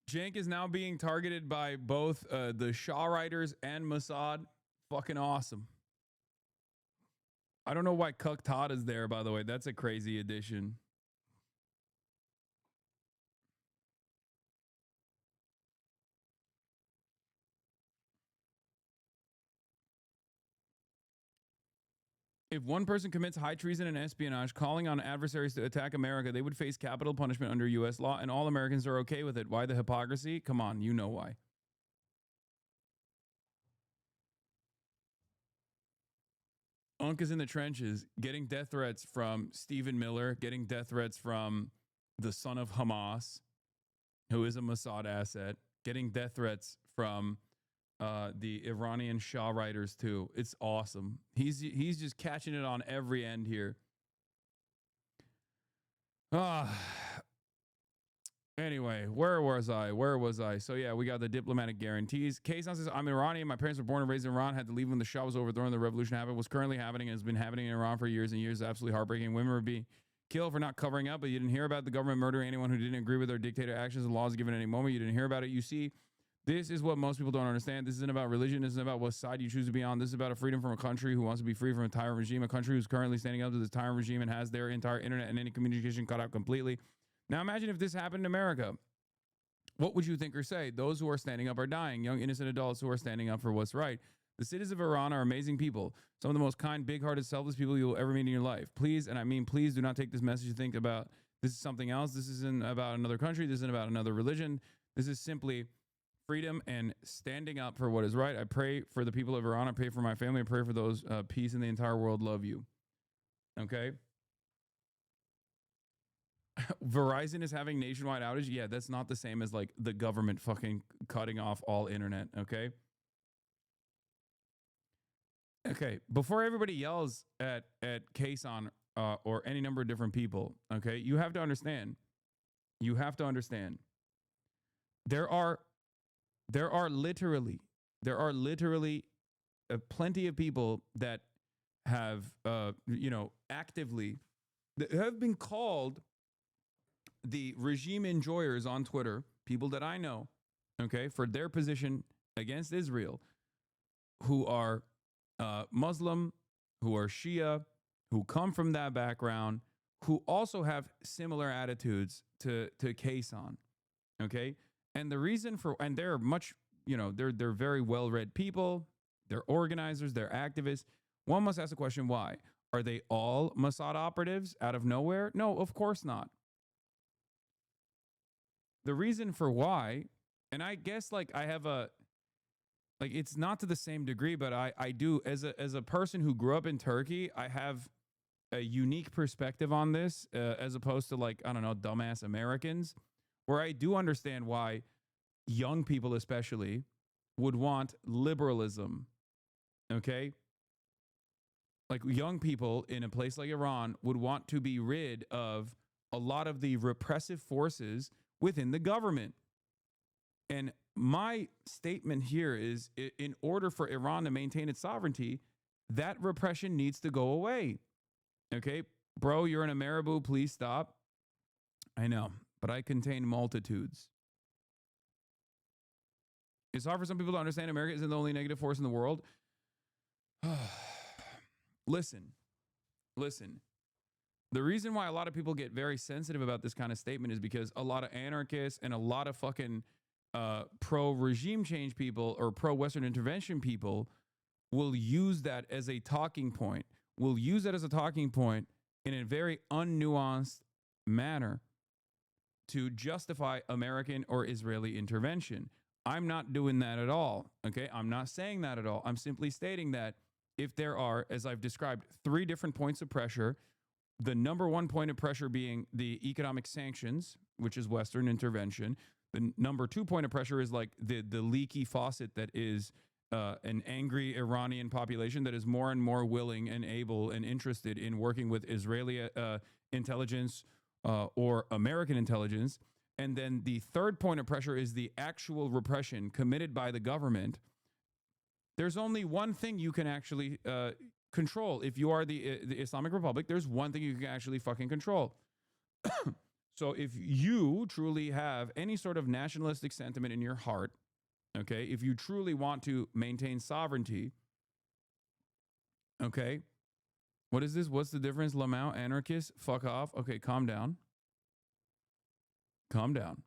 Cenk is now being targeted by both the Shah writers and Mossad. Fucking awesome. I don't know why Cuck Todd is there, by the way. That's a crazy addition. If one person commits high treason and espionage, calling on adversaries to attack America, they would face capital punishment under U.S. law, and all Americans are okay with it. Why the hypocrisy? Come on, you know why. Unc is in the trenches, getting death threats from Stephen Miller, getting death threats from the son of Hamas, who is a Mossad asset, getting death threats from the Iranian Shah writers too. It's awesome. He's just catching it on every end here. Anyway, where was I? So yeah, we got the diplomatic guarantees. Hasan says, I'm Iranian. My parents were born and raised in Iran, had to leave when the Shah was overthrown. The revolution happened. What's currently happening and has been happening in Iran for years and years. Absolutely heartbreaking. Women were being killed for not covering up, but you didn't hear about the government murdering anyone who didn't agree with their dictator actions and laws given at any moment. You didn't hear about it. You see, this is what most people don't understand. This isn't about religion. This isn't about what side you choose to be on. This is about a freedom from a country who wants to be free from a tyrant regime, a country who's currently standing up to this tyrant regime and has their entire internet and any communication cut out completely. Now imagine if this happened in America. What would you think or say? Those who are standing up are dying. Young, innocent adults who are standing up for what's right. The citizens of Iran are amazing people. Some of the most kind, big-hearted, selfless people you will ever meet in your life. Please, and I mean please, do not take this message to think about this is something else. This isn't about another country. This isn't about another religion. This is simply freedom and standing up for what is right. I pray for the people of Iran. I pray for my family. I pray for those peace in the entire world. Love you. Okay? Verizon is having nationwide outage. Yeah, that's not the same as like the government fucking cutting off all internet. Okay. Okay. Before everybody yells at Hasan or any number of different people, okay, you have to understand. You have to understand. There are literally plenty of people that have actively that have been called the regime enjoyers on Twitter, people that I know, okay, for their position against Israel, who are Muslim, who are Shia, who come from that background, who also have similar attitudes to Hasan, okay? And the reason for, and they're much, they're very well-read people, they're organizers, they're activists. One must ask the question, why? Are they all Mossad operatives out of nowhere? No, of course not. The reason for why, and I guess like I have a, Like, it's not to the same degree, but I do, as a person who grew up in Turkey, I have a unique perspective on this, as opposed to, like, I don't know, dumbass Americans, where I do understand why young people especially would want liberalism. Okay? Like, young people in a place like Iran would want to be rid of a lot of the repressive forces within the government. And my statement here is, in order for Iran to maintain its sovereignty, that repression needs to go away. Okay? Bro, you're in a marabou. Please stop. I know, but I contain multitudes. It's hard for some people to understand America isn't the only negative force in the world. Listen. The reason why a lot of people get very sensitive about this kind of statement is because a lot of anarchists and a lot of fucking pro-regime change people or pro-Western intervention people will use that as a talking point. Will use that as a talking point in a very unnuanced manner to justify American or Israeli intervention. I'm not doing that at all. Okay? I'm not saying that at all. I'm simply stating that if there are, as I've described, 3 different points of pressure, the number 1 point of pressure being the economic sanctions, which is Western intervention. The number 2 point of pressure is like the leaky faucet that is an angry Iranian population that is more and more willing and able and interested in working with Israeli intelligence or American intelligence. And then the 3rd point of pressure is the actual repression committed by the government. There's only one thing you can actually control. If you are the Islamic Republic, there's one thing you can actually fucking control. So if you truly have any sort of nationalistic sentiment in your heart, okay, if you truly want to maintain sovereignty, okay, what is this? What's the difference? Lamau, anarchist, fuck off. Okay, calm down. Calm down.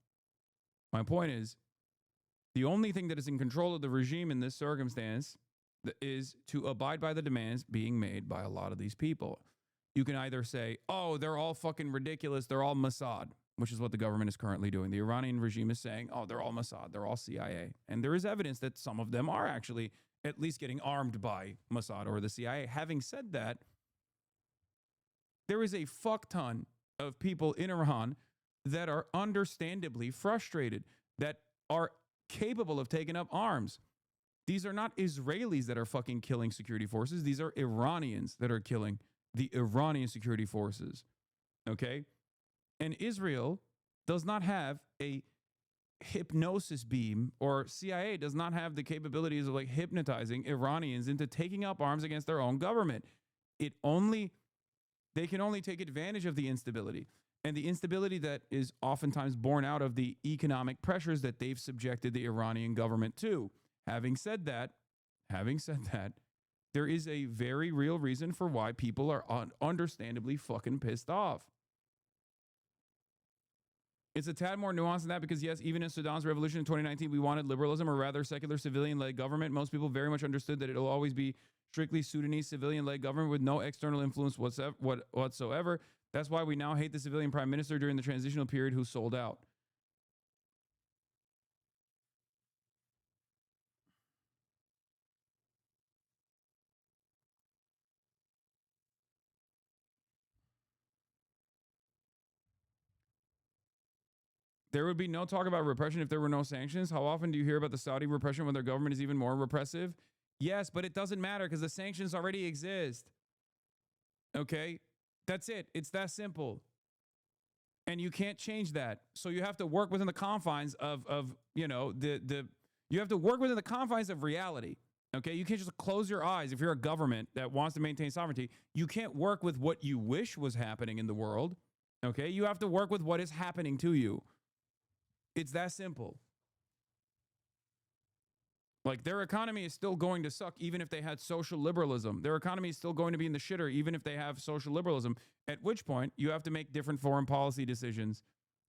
My point is, the only thing that is in control of the regime in this circumstance is to abide by the demands being made by a lot of these people. You can either say, oh, they're all fucking ridiculous, they're all Mossad, which is what the government is currently doing. The Iranian regime is saying, oh, they're all Mossad, they're all CIA. And there is evidence that some of them are actually at least getting armed by Mossad or the CIA. Having said that, there is a fuck ton of people in Iran that are understandably frustrated, that are capable of taking up arms. These are not Israelis that are fucking killing security forces. These are Iranians that are killing the Iranian security forces. Okay? And Israel does not have a hypnosis beam, or CIA does not have the capabilities of like hypnotizing Iranians into taking up arms against their own government. They can only take advantage of the instability. And the instability that is oftentimes born out of the economic pressures that they've subjected the Iranian government to. Having said that, there is a very real reason for why people are understandably fucking pissed off. It's a tad more nuanced than that because, yes, even in Sudan's revolution in 2019, we wanted liberalism, or rather secular civilian-led government. Most people very much understood that it'll always be strictly Sudanese civilian-led government with no external influence whatsoever. That's why we now hate the civilian prime minister during the transitional period who sold out. There would be no talk about repression if there were no sanctions. How often do you hear about the Saudi repression when their government is even more repressive? Yes, but it doesn't matter because the sanctions already exist. Okay? That's it. It's that simple. And you can't change that. So you have to work within the confines of you know, you have to work within the confines of reality. Okay? You can't just close your eyes. If you're a government that wants to maintain sovereignty, you can't work with what you wish was happening in the world. Okay? You have to work with what is happening to you. It's that simple. Like, their economy is still going to suck even if they had social liberalism. Their economy is still going to be in the shitter even if they have social liberalism, at which point you have to make different foreign policy decisions.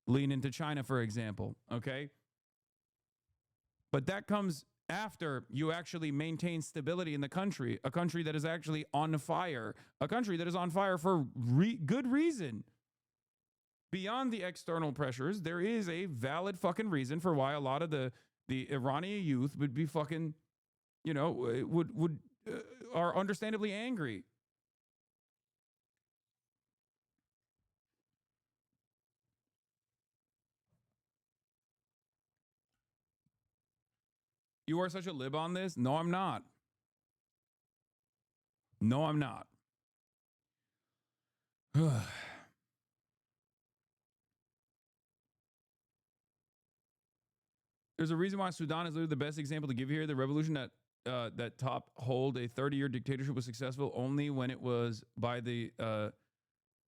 Lean into China, for example, okay? But that comes after you actually maintain stability in the country, a country that is actually on fire, a country that is on fire for good reason. Beyond the external pressures, there is a valid fucking reason for why a lot of the Iranian youth would be fucking you know, are understandably angry. You are such a lib on this? No, I'm not. No, I'm not. There's a reason why Sudan is literally the best example to give here. The revolution that top hold a 30-year dictatorship was successful only when it was by the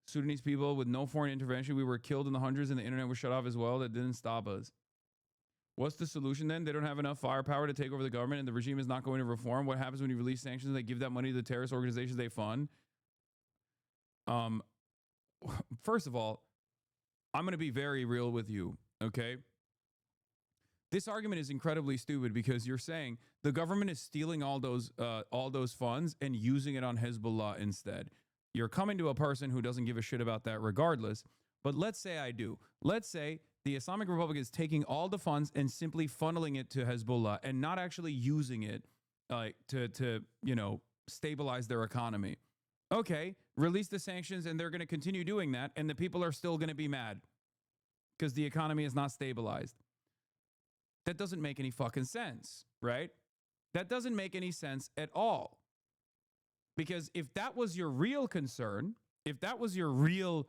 Sudanese people with no foreign intervention. We were killed in the hundreds and the internet was shut off as well. That didn't stop us. What's the solution then? They don't have enough firepower to take over the government and the regime is not going to reform. What happens when you release sanctions and they give that money to the terrorist organizations they fund? First of all, I'm going to be very real with you, okay? This argument is incredibly stupid because you're saying the government is stealing all those funds and using it on Hezbollah instead. You're coming to a person who doesn't give a shit about that regardless. But let's say I do. Let's say the Islamic Republic is taking all the funds and simply funneling it to Hezbollah and not actually using it to you know, stabilize their economy. Okay, release the sanctions and they're going to continue doing that and the people are still going to be mad because the economy is not stabilized. That doesn't make any fucking sense, right? That doesn't make any sense at all. Because if that was your real concern, if that was your real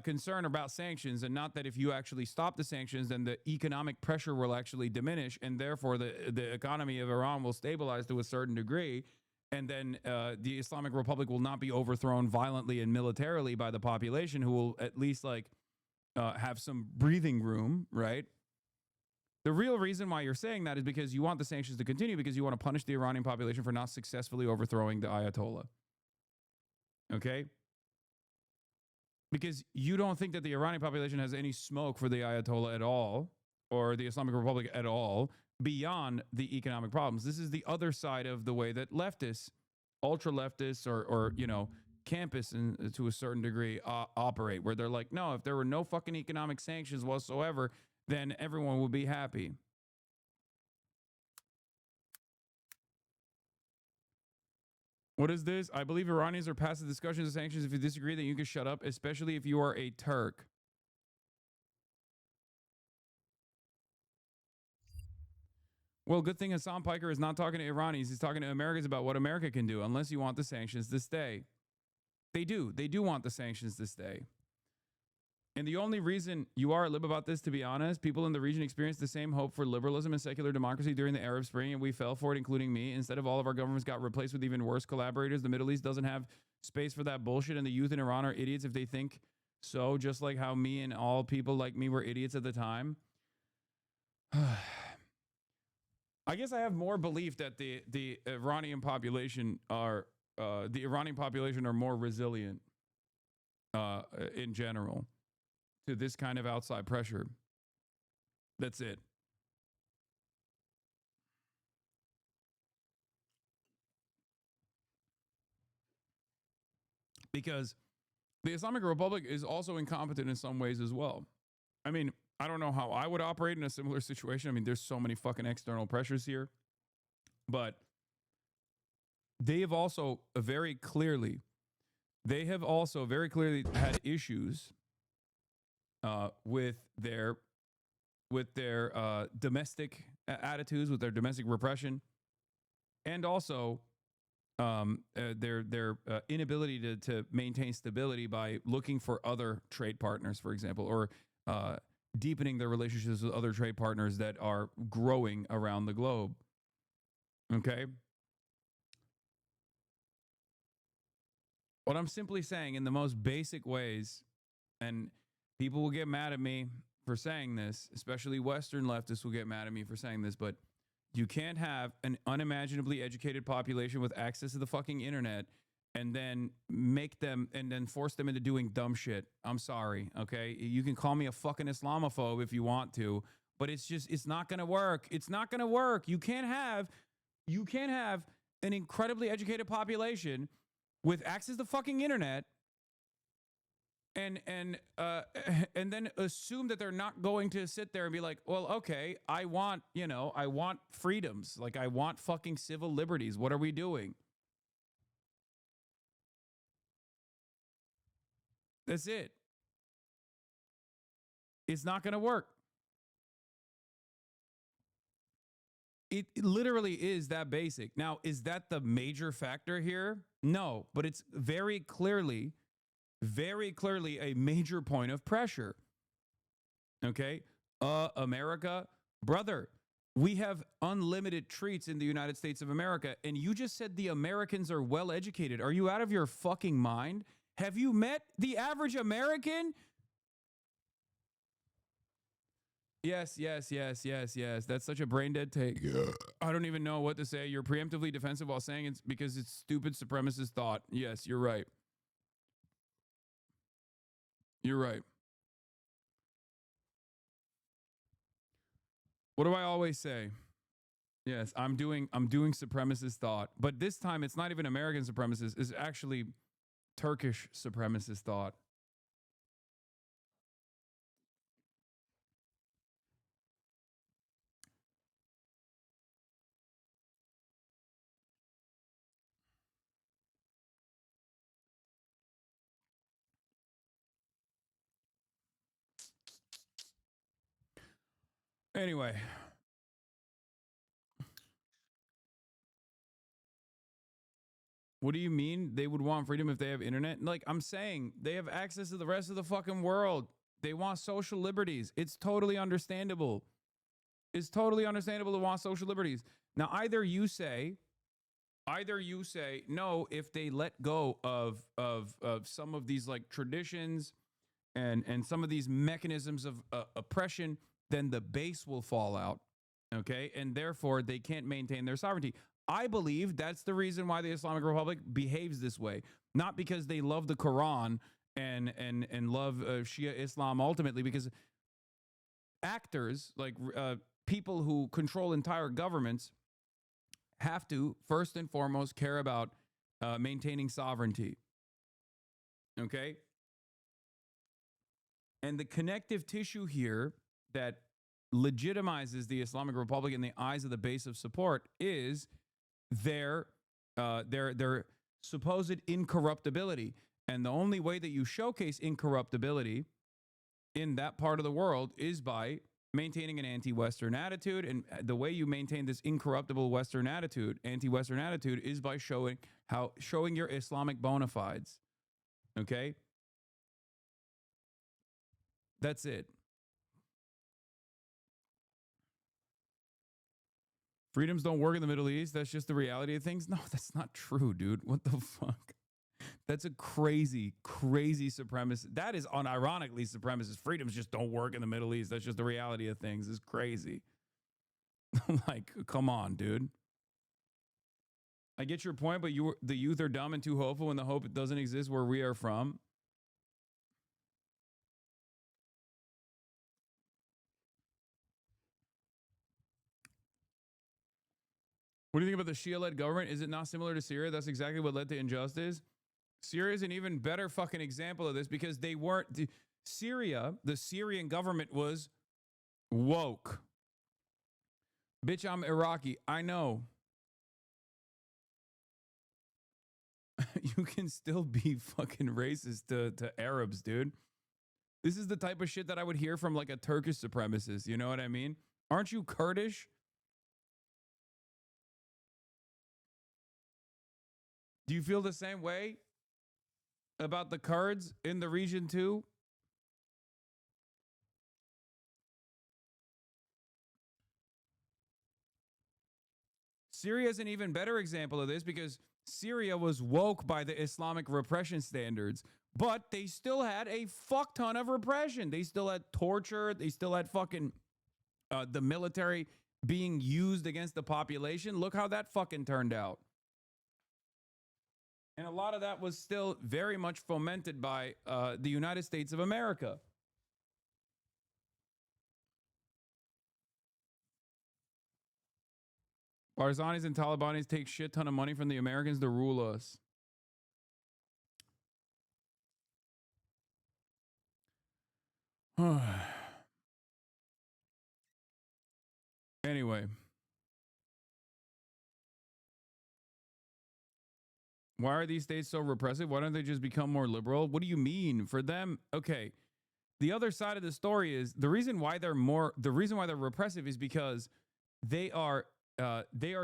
concern about sanctions, and not that if you actually stop the sanctions, then the economic pressure will actually diminish, and therefore the economy of Iran will stabilize to a certain degree, and then the Islamic Republic will not be overthrown violently and militarily by the population, who will at least have some breathing room, right? The real reason why you're saying that is because you want the sanctions to continue, because you want to punish the Iranian population for not successfully overthrowing the Ayatollah. Okay? Because you don't think that the Iranian population has any smoke for the Ayatollah at all, or the Islamic Republic at all, beyond the economic problems. This is the other side of the way that leftists, ultra-leftists, or you know, campus to a certain degree operate, where they're like, no, if there were no fucking economic sanctions whatsoever, then everyone will be happy. What is this? I believe Iranians are past the discussions of sanctions. If you disagree, then you can shut up, especially if you are a Turk. Well, good thing Hasan Piker is not talking to Iranis. He's talking to Americans about what America can do, unless you want the sanctions to stay. They do. They do want the sanctions to stay. And the only reason you are a lib about this, to be honest, people in the region experienced the same hope for liberalism and secular democracy during the Arab Spring, and we fell for it, including me. Instead of all of our governments got replaced with even worse collaborators, the Middle East doesn't have space for that bullshit, and the youth in Iran are idiots if they think so, just like how me and all people like me were idiots at the time. I guess I have more belief that the Iranian population are more resilient in general to this kind of outside pressure. That's it. Because the Islamic Republic is also incompetent in some ways as well. I mean, I don't know how I would operate in a similar situation. I mean, there's so many fucking external pressures here. But they have also very clearly had issues with their domestic attitudes, with their domestic repression, and also their inability to maintain stability by looking for other trade partners, for example, or deepening their relationships with other trade partners that are growing around the globe. Okay? What I'm simply saying in the most basic ways, and people will get mad at me for saying this, especially Western leftists will get mad at me for saying this, but you can't have an unimaginably educated population with access to the fucking internet and then force them into doing dumb shit. I'm sorry, okay? You can call me a fucking Islamophobe if you want to, but it's not going to work. It's not going to work. You can't have an incredibly educated population with access to the fucking internet and then assume that they're not going to sit there and be like, well, okay, I want freedoms, like I want fucking civil liberties. What are we doing? That's it. It's not going to work. It literally is that basic. Now, is that the major factor here? No, but it's very clearly a major point of pressure. Okay? America, brother, we have unlimited treats in the United States of America, and you just said the Americans are well educated. Are you out of your fucking mind? Have you met the average American? Yes. That's such a brain dead take. I don't even know what to say. You're preemptively defensive while saying it's because it's stupid supremacist thought. Yes, you're right. You're right. What do I always say? Yes, I'm doing supremacist thought, but this time it's not even American supremacist. It's actually Turkish supremacist thought. Anyway, what do you mean they would want freedom if they have internet? Like I'm saying, they have access to the rest of the fucking world. They want social liberties. It's totally understandable. It's totally understandable to want social liberties. Now, either you say no, if they let go of some of these like traditions and some of these mechanisms of oppression, then the base will fall out. Okay. And therefore they can't maintain their sovereignty. I believe that's the reason why the Islamic Republic behaves this way. Not because they love the Quran and love Shia Islam ultimately, because actors like people who control entire governments have to first and foremost care about maintaining sovereignty. Okay. And the connective tissue here that legitimizes the Islamic Republic in the eyes of the base of support is their supposed incorruptibility. And the only way that you showcase incorruptibility in that part of the world is by maintaining an anti-Western attitude. And the way you maintain this incorruptible Western attitude, anti-Western attitude, is by showing your Islamic bona fides. Okay? That's it. Freedoms don't work in the Middle East. That's just the reality of things. No, that's not true, dude. What the fuck? That's a crazy, crazy supremacist. That is unironically supremacist. Freedoms just don't work in the Middle East. That's just the reality of things. It's crazy. Like, come on, dude. I get your point, but the youth are dumb and too hopeful, and the hope doesn't exist where we are from. What do you think about the Shia-led government? Is it not similar to Syria? That's exactly what led to injustice. Syria is an even better fucking example of this because they weren't. Syria, the Syrian government was woke. Bitch, I'm Iraqi. I know. You can still be fucking racist to Arabs, dude. This is the type of shit that I would hear from like a Turkish supremacist. You know what I mean? Aren't you Kurdish? Do you feel the same way about the Kurds in the region too? Syria is an even better example of this because Syria was woke by the Islamic repression standards, but they still had a fuck ton of repression. They still had torture. They still had fucking the military being used against the population. Look how that fucking turned out. And a lot of that was still very much fomented by the United States of America. Barzanis and Talibanis take shit ton of money from the Americans to rule us. Anyway. Why are these states so repressive? Why don't they just become more liberal? What do you mean? For them, okay. The other side of the story is the reason why they're repressive is because they are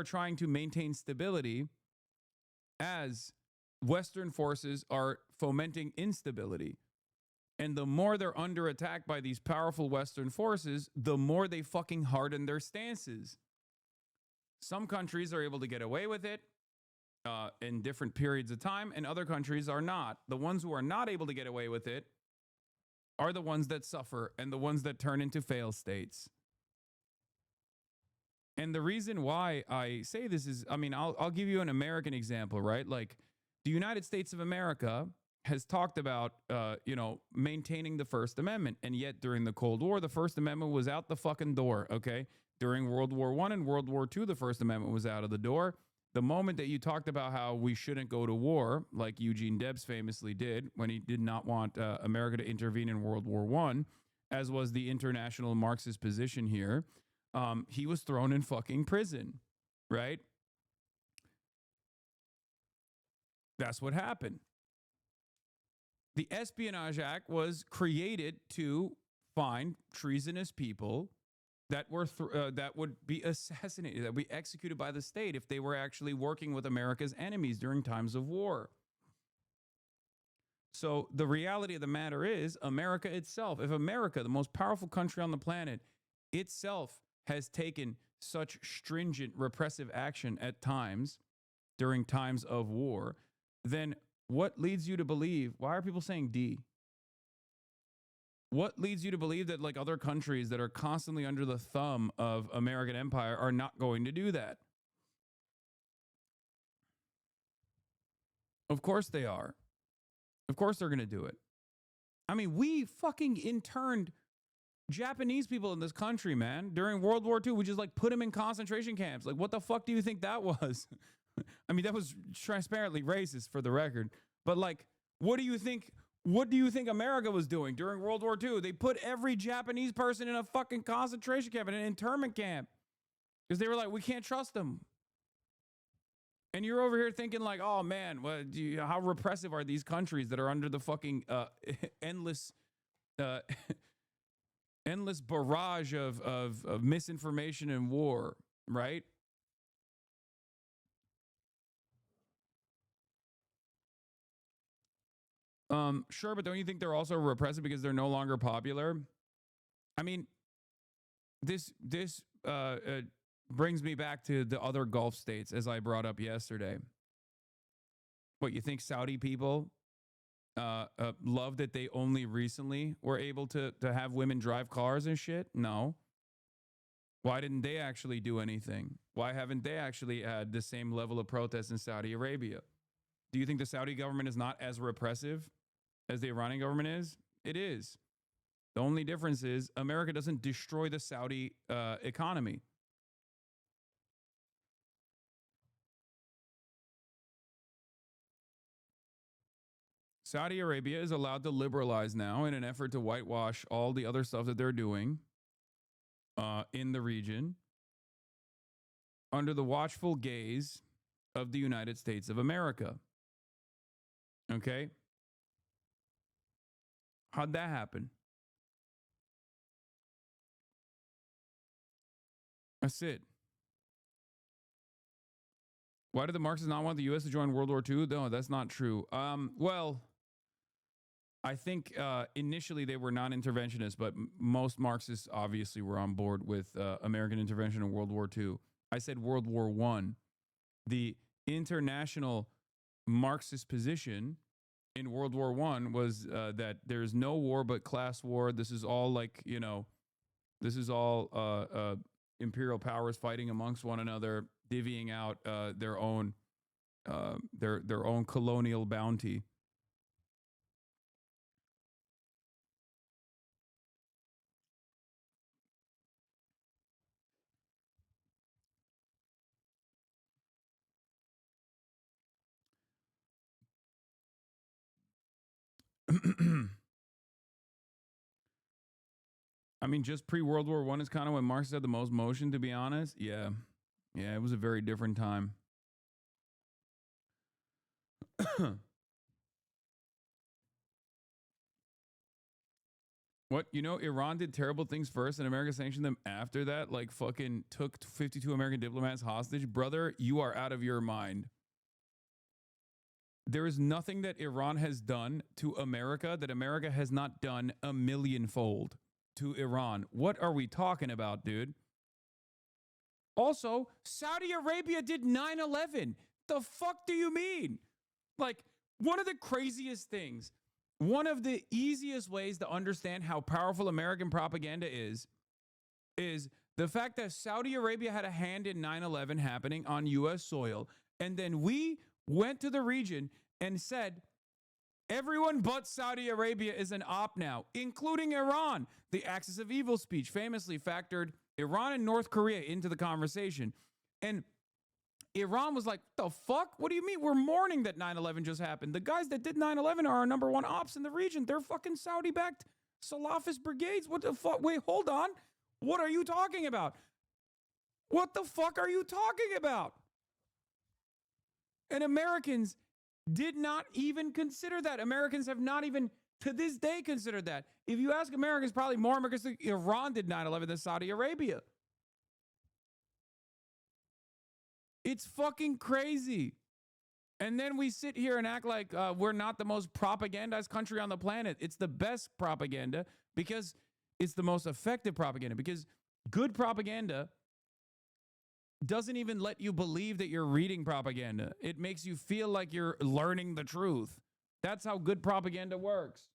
trying to maintain stability as Western forces are fomenting instability. And the more they're under attack by these powerful Western forces, the more they fucking harden their stances. Some countries are able to get away with it in different periods of time, and other countries are not. The ones who are not able to get away with it are the ones that suffer and the ones that turn into fail states. And the reason why I say this is, I mean, I'll give you an American example, right? Like the United States of America has talked about, maintaining the First Amendment. And yet during the Cold War, the First Amendment was out the fucking door, okay? During World War I and World War II, the First Amendment was out of the door. The moment that you talked about how we shouldn't go to war, like Eugene Debs famously did when he did not want America to intervene in World War I, as was the international Marxist position here, he was thrown in fucking prison, right? That's what happened. The Espionage Act was created to find treasonous people that were that would be assassinated, that would be executed by the state if they were actually working with America's enemies during times of war. So the reality of the matter is America itself, if America, the most powerful country on the planet, itself has taken such stringent repressive action at times during times of war, then what leads you to believe, why are people saying D? What leads you to believe that like other countries that are constantly under the thumb of American empire are not going to do that? Of course they are. Of course they're going to do it. I mean, we fucking interned Japanese people in this country, man. During World War II, we just like put them in concentration camps. Like, what the fuck do you think that was? I mean, that was transparently racist for the record. But like, what do you think America was doing during World War II? They put every Japanese person in a fucking concentration camp, in an internment camp. Because they were like, we can't trust them. And you're over here thinking like, oh man, how repressive are these countries that are under the fucking endless barrage of misinformation and war, right? Sure, but don't you think they're also repressive because they're no longer popular? I mean, this brings me back to the other Gulf states, as I brought up yesterday. What, you think Saudi people love that they only recently were able to have women drive cars and shit? No. Why didn't they actually do anything? Why haven't they actually had the same level of protest in Saudi Arabia? Do you think the Saudi government is not as repressive as the Iranian government is? It is. The only difference is America doesn't destroy the Saudi economy. Saudi Arabia is allowed to liberalize now in an effort to whitewash all the other stuff that they're doing in the region under the watchful gaze of the United States of America. Okay? How'd that happen? That's it. Why did the Marxists not want the U.S. to join World War II? No, that's not true. Well, I think initially they were non-interventionists, but most Marxists obviously were on board with American intervention in World War II. I said World War I. The international Marxist position in World War I was that there's no war but class war. This is all like, this is all imperial powers fighting amongst one another, divvying out their own colonial bounty. I mean, just pre-World War I is kind of when Marx had the most motion, to be honest. Yeah. Yeah, it was a very different time. What? You know, Iran did terrible things first and America sanctioned them after that? Like fucking took 52 American diplomats hostage? Brother, you are out of your mind. There is nothing that Iran has done to America that America has not done a millionfold to Iran. What are we talking about, dude? Also, Saudi Arabia did 9/11. The fuck do you mean? Like, one of the craziest things, one of the easiest ways to understand how powerful American propaganda is the fact that Saudi Arabia had a hand in 9/11 happening on U.S. soil, and then we went to the region and said, everyone but Saudi Arabia is an op now, including Iran. The axis of evil speech famously factored Iran and North Korea into the conversation. And Iran was like, the fuck? What do you mean? We're mourning that 9/11 just happened. The guys that did 9/11 are our number one ops in the region. They're fucking Saudi-backed Salafist brigades. What the fuck? Wait, hold on. What are you talking about? What the fuck are you talking about? And Americans did not even consider that. Americans have not even, to this day, considered that. If you ask Americans, probably more Americans think Iran did 9/11 than Saudi Arabia. It's fucking crazy. And then we sit here and act like we're not the most propagandized country on the planet. It's the best propaganda because it's the most effective propaganda, because good propaganda doesn't even let you believe that you're reading propaganda. It makes you feel like you're learning the truth. That's how good propaganda works.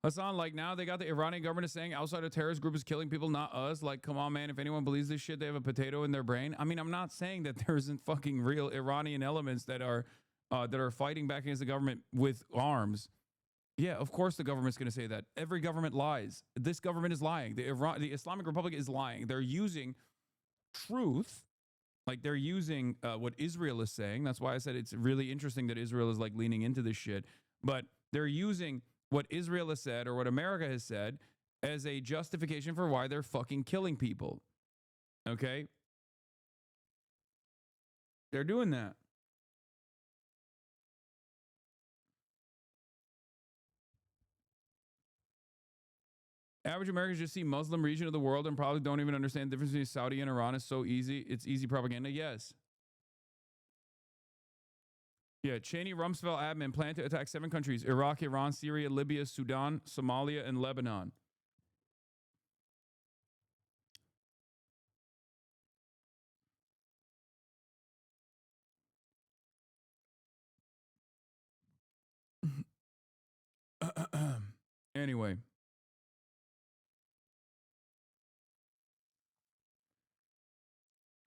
Hasan, like now they got the Iranian government saying outside a terrorist group is killing people, not us. Like, come on, man. If anyone believes this shit, they have a potato in their brain. I mean, I'm not saying that there isn't fucking real Iranian elements that are fighting back against the government with arms. Yeah, of course the government's going to say that. Every government lies. This government is lying. The Islamic Republic is lying. They're using truth. Like, they're using what Israel is saying. That's why I said it's really interesting that Israel is like leaning into this shit. But they're using what Israel has said or what America has said as a justification for why they're fucking killing people. Okay? They're doing that. Average Americans just see Muslim region of the world and probably don't even understand the difference between Saudi and Iran. Is so easy. It's easy propaganda. Yes. Yeah, Cheney Rumsfeld admin plan to attack 7 countries: Iraq, Iran, Syria, Libya, Sudan, Somalia, and Lebanon. Anyway.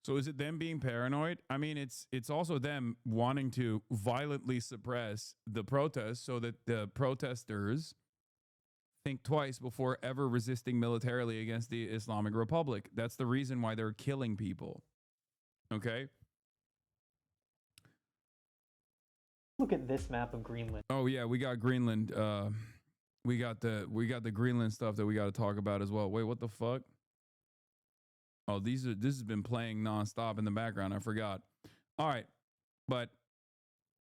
So is it them being paranoid? I mean, it's also them wanting to violently suppress the protests so that the protesters think twice before ever resisting militarily against the Islamic Republic. That's the reason why they're killing people. Okay? Look at this map of Greenland. Oh yeah, we got Greenland. We got the Greenland stuff that we got to talk about as well. Wait, what the fuck? Oh, this has been playing nonstop in the background. I forgot. All right, but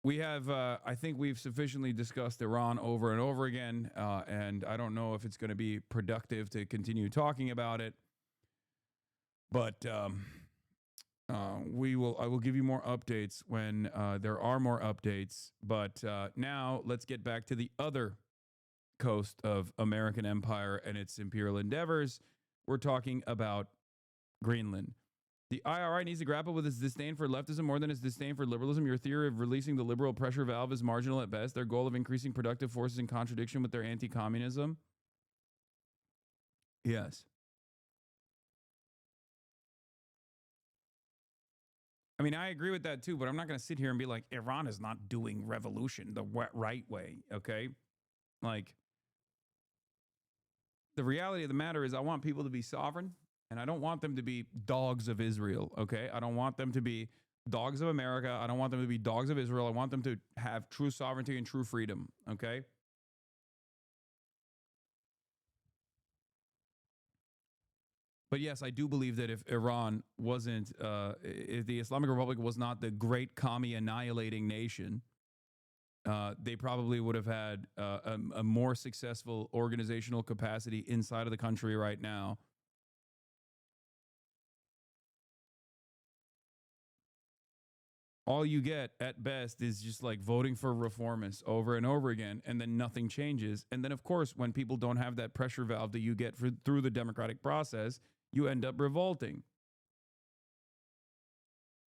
we have. I think we've sufficiently discussed Iran over and over again, and I don't know if it's going to be productive to continue talking about it. But I will give you more updates when there are more updates. But now let's get back to the other coast of American empire and its imperial endeavors. We're talking about Greenland. The IRI needs to grapple with its disdain for leftism more than its disdain for liberalism. Your theory of releasing the liberal pressure valve is marginal at best. Their goal of increasing productive forces in contradiction with their anti-communism. Yes. I mean, I agree with that too, but I'm not going to sit here and be like, Iran is not doing revolution the right way, okay? Like, the reality of the matter is I want people to be sovereign. And I don't want them to be dogs of Israel, okay? I don't want them to be dogs of America. I don't want them to be dogs of Israel. I want them to have true sovereignty and true freedom, okay? But yes, I do believe that if Iran wasn't, if the Islamic Republic was not the great commie annihilating nation, they probably would have had a more successful organizational capacity inside of the country right now. All you get at best is just like voting for reformists over and over again, and then nothing changes. And then, of course, when people don't have that pressure valve that you get through the democratic process, you end up revolting.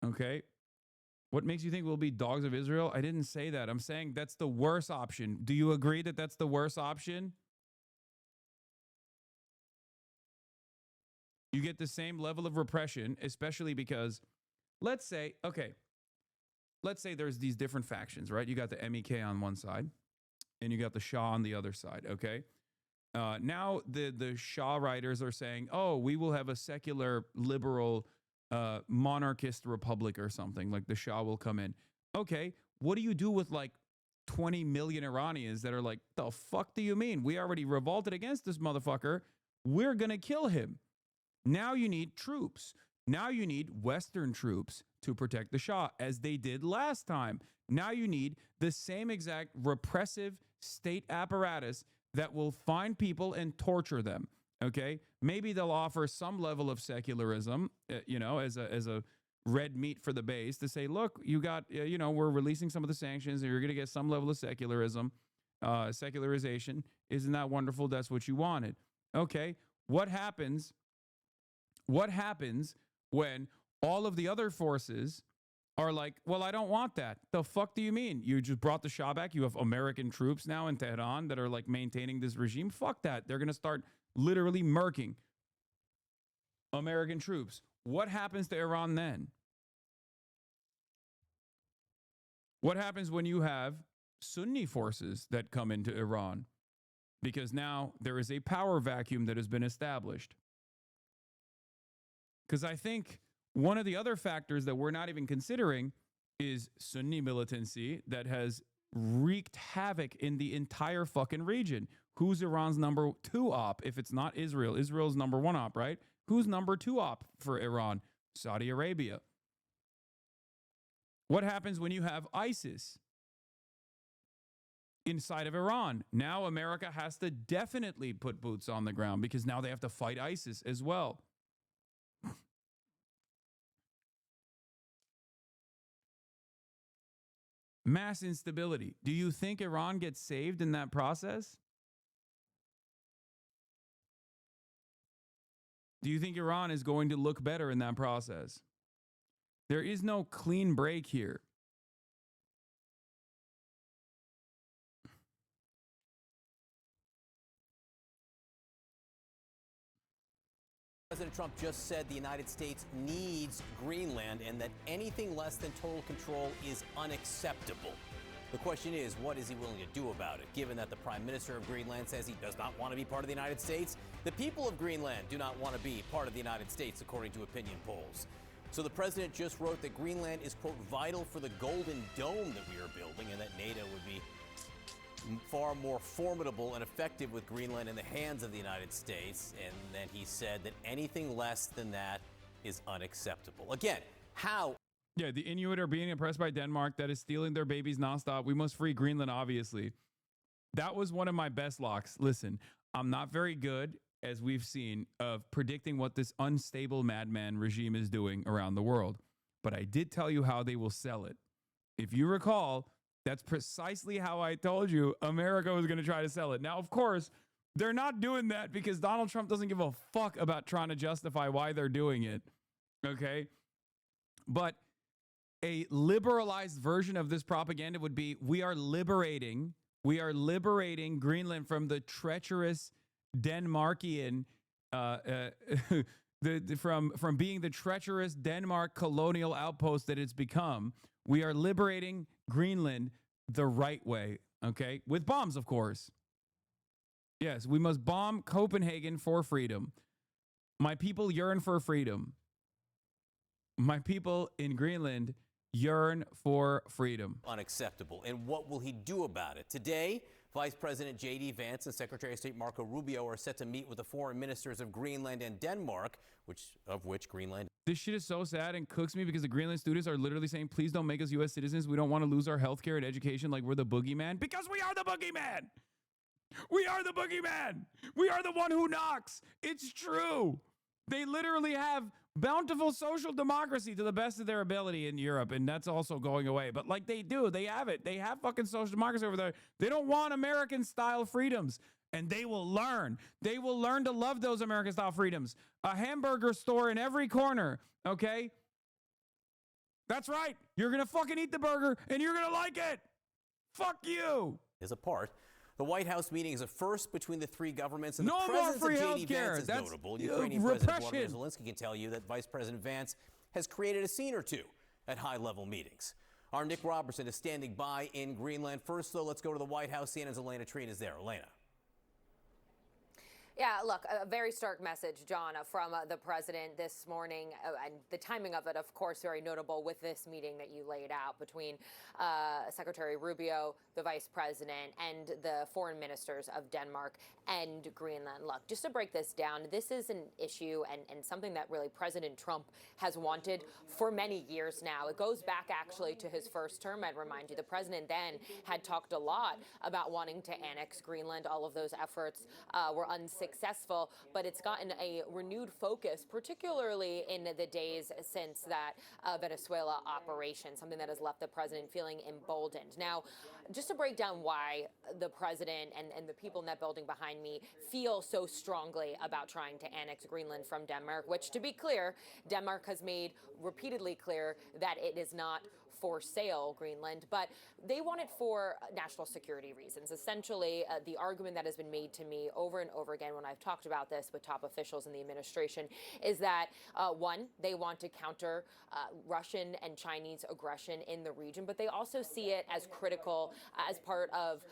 Okay? What makes you think we'll be dogs of Israel? I didn't say that. I'm saying that's the worst option. Do you agree that that's the worst option? You get the same level of repression, especially because, let's say there's these different factions, right? You got the MEK on one side, and you got the Shah on the other side, okay? Now the Shah writers are saying, oh, we will have a secular, liberal, monarchist republic or something, like the Shah will come in. Okay, what do you do with like 20 million Iranians that are like, the fuck do you mean? We already revolted against this motherfucker. We're going to kill him. Now you need troops. Now you need Western troops to protect the Shah, as they did last time. Now you need the same exact repressive state apparatus that will find people and torture them. Okay, maybe they'll offer some level of secularism, as a red meat for the base to say, look, you got, we're releasing some of the sanctions, and you're going to get some level of secularism, secularization. Isn't that wonderful? That's what you wanted. Okay, what happens? What happens when all of the other forces are like, well, I don't want that. The fuck do you mean? You just brought the Shah back. You have American troops now in Tehran that are like maintaining this regime. Fuck that. They're going to start literally murking American troops. What happens to Iran then? What happens when you have Sunni forces that come into Iran? Because now there is a power vacuum that has been established. Because I think one of the other factors that we're not even considering is Sunni militancy that has wreaked havoc in the entire fucking region. Who's Iran's number 2 op if it's not Israel? Israel's number 1 op, right? Who's number 2 op for Iran? Saudi Arabia. What happens when you have ISIS inside of Iran? Now America has to definitely put boots on the ground because now they have to fight ISIS as well. Mass instability. Do you think Iran gets saved in that process? Do you think Iran is going to look better in that process? There is no clean break here. President Trump just said the United States needs Greenland and that anything less than total control is unacceptable. The question is, what is he willing to do about it? Given that the Prime Minister of Greenland says he does not want to be part of the United States, the people of Greenland do not want to be part of the United States, according to opinion polls. So the president just wrote that Greenland is, quote, vital for the Golden Dome that we are building, and that NATO would be far more formidable and effective with Greenland in the hands of the United States. And then he said that anything less than that is unacceptable. Again, how? Yeah, the Inuit are being oppressed by Denmark that is stealing their babies nonstop. We must free Greenland, obviously. That was one of my best locks. Listen, I'm not very good, as we've seen, of predicting what this unstable madman regime is doing around the world. But I did tell you how they will sell it. If you recall, that's precisely how I told you America was going to try to sell it. Now, of course, they're not doing that because Donald Trump doesn't give a fuck about trying to justify why they're doing it. Okay? But a liberalized version of this propaganda would be, we are liberating Greenland from the treacherous Denmarkian, from being the treacherous Denmark colonial outpost that it's become. We are liberating Greenland the right way, okay? With bombs, of course. Yes, we must bomb Copenhagen for freedom. My people yearn for freedom. My people in Greenland yearn for freedom. Unacceptable. And what will he do about it? Today, Vice President J.D. Vance and Secretary of State Marco Rubio are set to meet with the foreign ministers of Greenland and Denmark, of which Greenland. This shit is so sad and cooks me because the Greenland students are literally saying, please don't make us U.S. citizens. We don't want to lose our healthcare and education like we're the boogeyman. Because we are the boogeyman. We are the boogeyman. We are the one who knocks. It's true. They literally have bountiful social democracy to the best of their ability in Europe, and that's also going away. But like they do, they have it. They have fucking social democracy over there. They don't want American-style freedoms, and they will learn. They will learn to love those American-style freedoms. A hamburger store in every corner, okay? That's right. You're going to fucking eat the burger, and you're going to like it. Fuck you. Is apart. The White House meeting is a first between the three governments, and no the presence more free of J.D. healthcare. Vance is That's notable. Ukrainian President Volodymyr repression. Zelensky can tell you that Vice President Vance has created a scene or two at high-level meetings. Our Nick Robertson is standing by in Greenland. First, though, let's go to the White House. CNN's Elena Trina is there. Elena. Yeah, look, a very stark message, John, from the president this morning. And the timing of it, of course, very notable with this meeting that you laid out between Secretary Rubio, the vice president, and the foreign ministers of Denmark and Greenland. Look, just to break this down, this is an issue and something that really President Trump has wanted for many years now. It goes back actually to his first term. I'd remind you, the president then had talked a lot about wanting to annex Greenland. All of those efforts were unsuccessful, but it's gotten a renewed focus, particularly in the days since that Venezuela operation, something that has left the president feeling emboldened. Now, just to break down why the president and the people in that building behind me feel so strongly about trying to annex Greenland from Denmark, which, to be clear, Denmark has made repeatedly clear that it is not for sale, Greenland, but they want it for national security reasons. Essentially, the argument that has been made to me over and over again when I've talked about this with top officials in the administration is that, one, they want to counter Russian and Chinese aggression in the region, but they also see it as critical as part of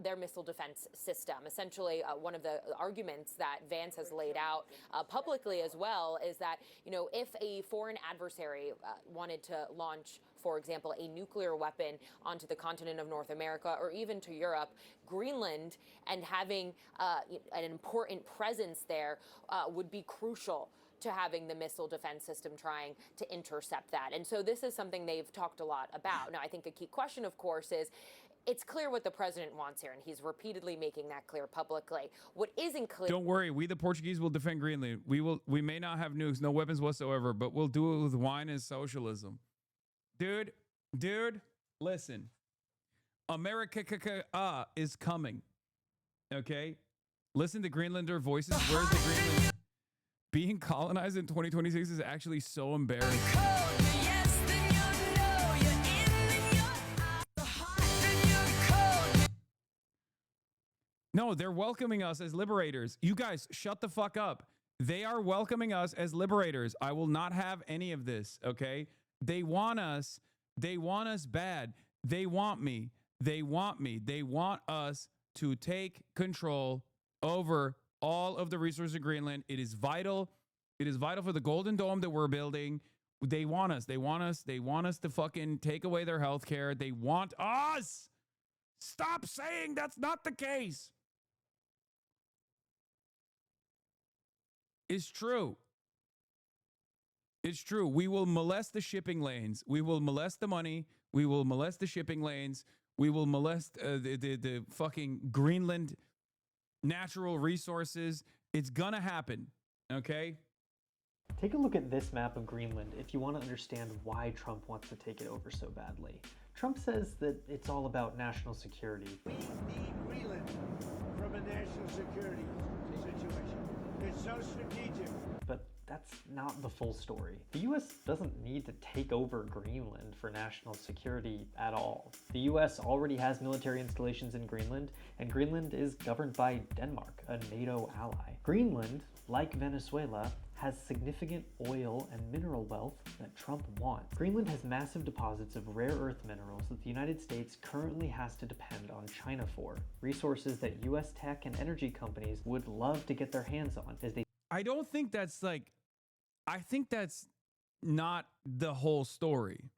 their missile defense system. Essentially, one of the arguments that Vance has laid out publicly as well is that, you know, if a foreign adversary wanted to launch, for example, a nuclear weapon onto the continent of North America or even to Europe, Greenland and having an important presence there would be crucial to having the missile defense system trying to intercept that. And so this is something they've talked a lot about. Now, I think a key question, of course, is it's clear what the president wants here, and he's repeatedly making that clear publicly. What isn't clear... Don't worry, we the Portuguese will defend Greenland. We may not have nukes, no weapons whatsoever, but we'll do it with wine and socialism. Dude, listen. America is coming. Okay? Listen to Greenlander voices. Where's the Greenland? Being colonized in 2026 is actually so embarrassing. No, they're welcoming us as liberators. You guys, shut the fuck up. They are welcoming us as liberators. I will not have any of this, okay? They want us. They want us bad. They want me. They want me. They want us to take control over all of the resources of Greenland. It is vital. It is vital for the Golden Dome that we're building. They want us. They want us. They want us to fucking take away their health care. They want us. Stop saying that's not the case. It's true. It's true. We will molest the shipping lanes. We will molest the money. We will molest the shipping lanes. We will molest the fucking Greenland natural resources. It's gonna happen. Okay? Take a look at this map of Greenland if you want to understand why Trump wants to take it over so badly. Trump says that it's all about national security. We need Greenland from a national security situation. It's so strategic. But that's not the full story. The US doesn't need to take over Greenland for national security at all. The US already has military installations in Greenland, and Greenland is governed by Denmark, a NATO ally. Greenland, like Venezuela, has significant oil and mineral wealth that Trump wants. Greenland has massive deposits of rare earth minerals that the United States currently has to depend on China for, resources that US tech and energy companies would love to get their hands on as they I don't think that's like, I think that's not the whole story.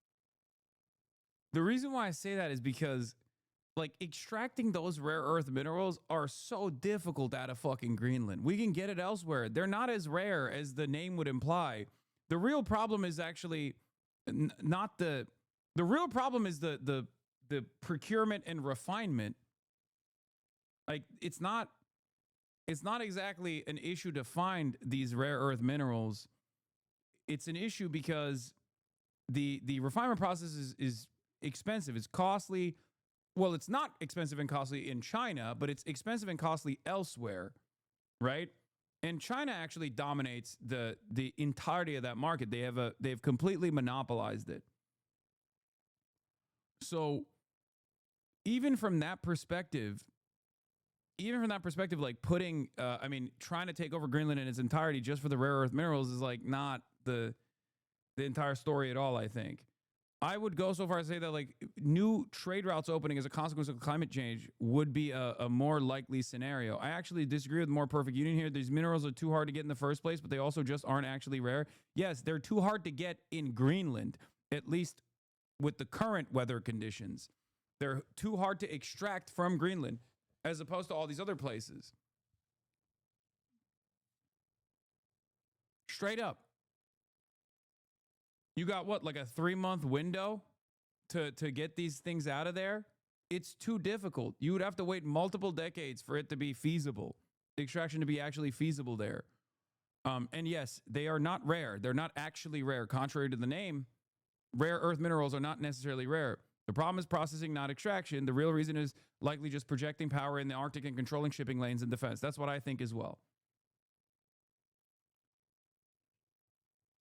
The reason why I say that is because like extracting those rare earth minerals are so difficult out of fucking Greenland. We can get it elsewhere. They're not as rare as the name would imply. The real problem is actually not the real problem is the procurement and refinement. Like it's not exactly an issue to find these rare earth minerals. It's an issue because the refinement process is expensive. It's costly. Well, it's not expensive and costly in China, but it's expensive and costly elsewhere, right? And China actually dominates the entirety of that market. They've completely monopolized it. So even from that perspective, like putting, trying to take over Greenland in its entirety just for the rare earth minerals is like not the entire story at all, I think. I would go so far as to say that like new trade routes opening as a consequence of climate change would be a more likely scenario. I actually disagree with more perfect union here. These minerals are too hard to get in the first place, but they also just aren't actually rare. Yes, they're too hard to get in Greenland, at least with the current weather conditions. They're too hard to extract from Greenland as opposed to all these other places. Straight up. You got what, like a 3-month window to get these things out of there? It's too difficult. You would have to wait multiple decades for it to be feasible, the extraction to be actually feasible there. And yes, they are not rare. They're not actually rare. Contrary to the name, rare earth minerals are not necessarily rare. The problem is processing, not extraction. The real reason is likely just projecting power in the Arctic and controlling shipping lanes and defense. That's what I think as well.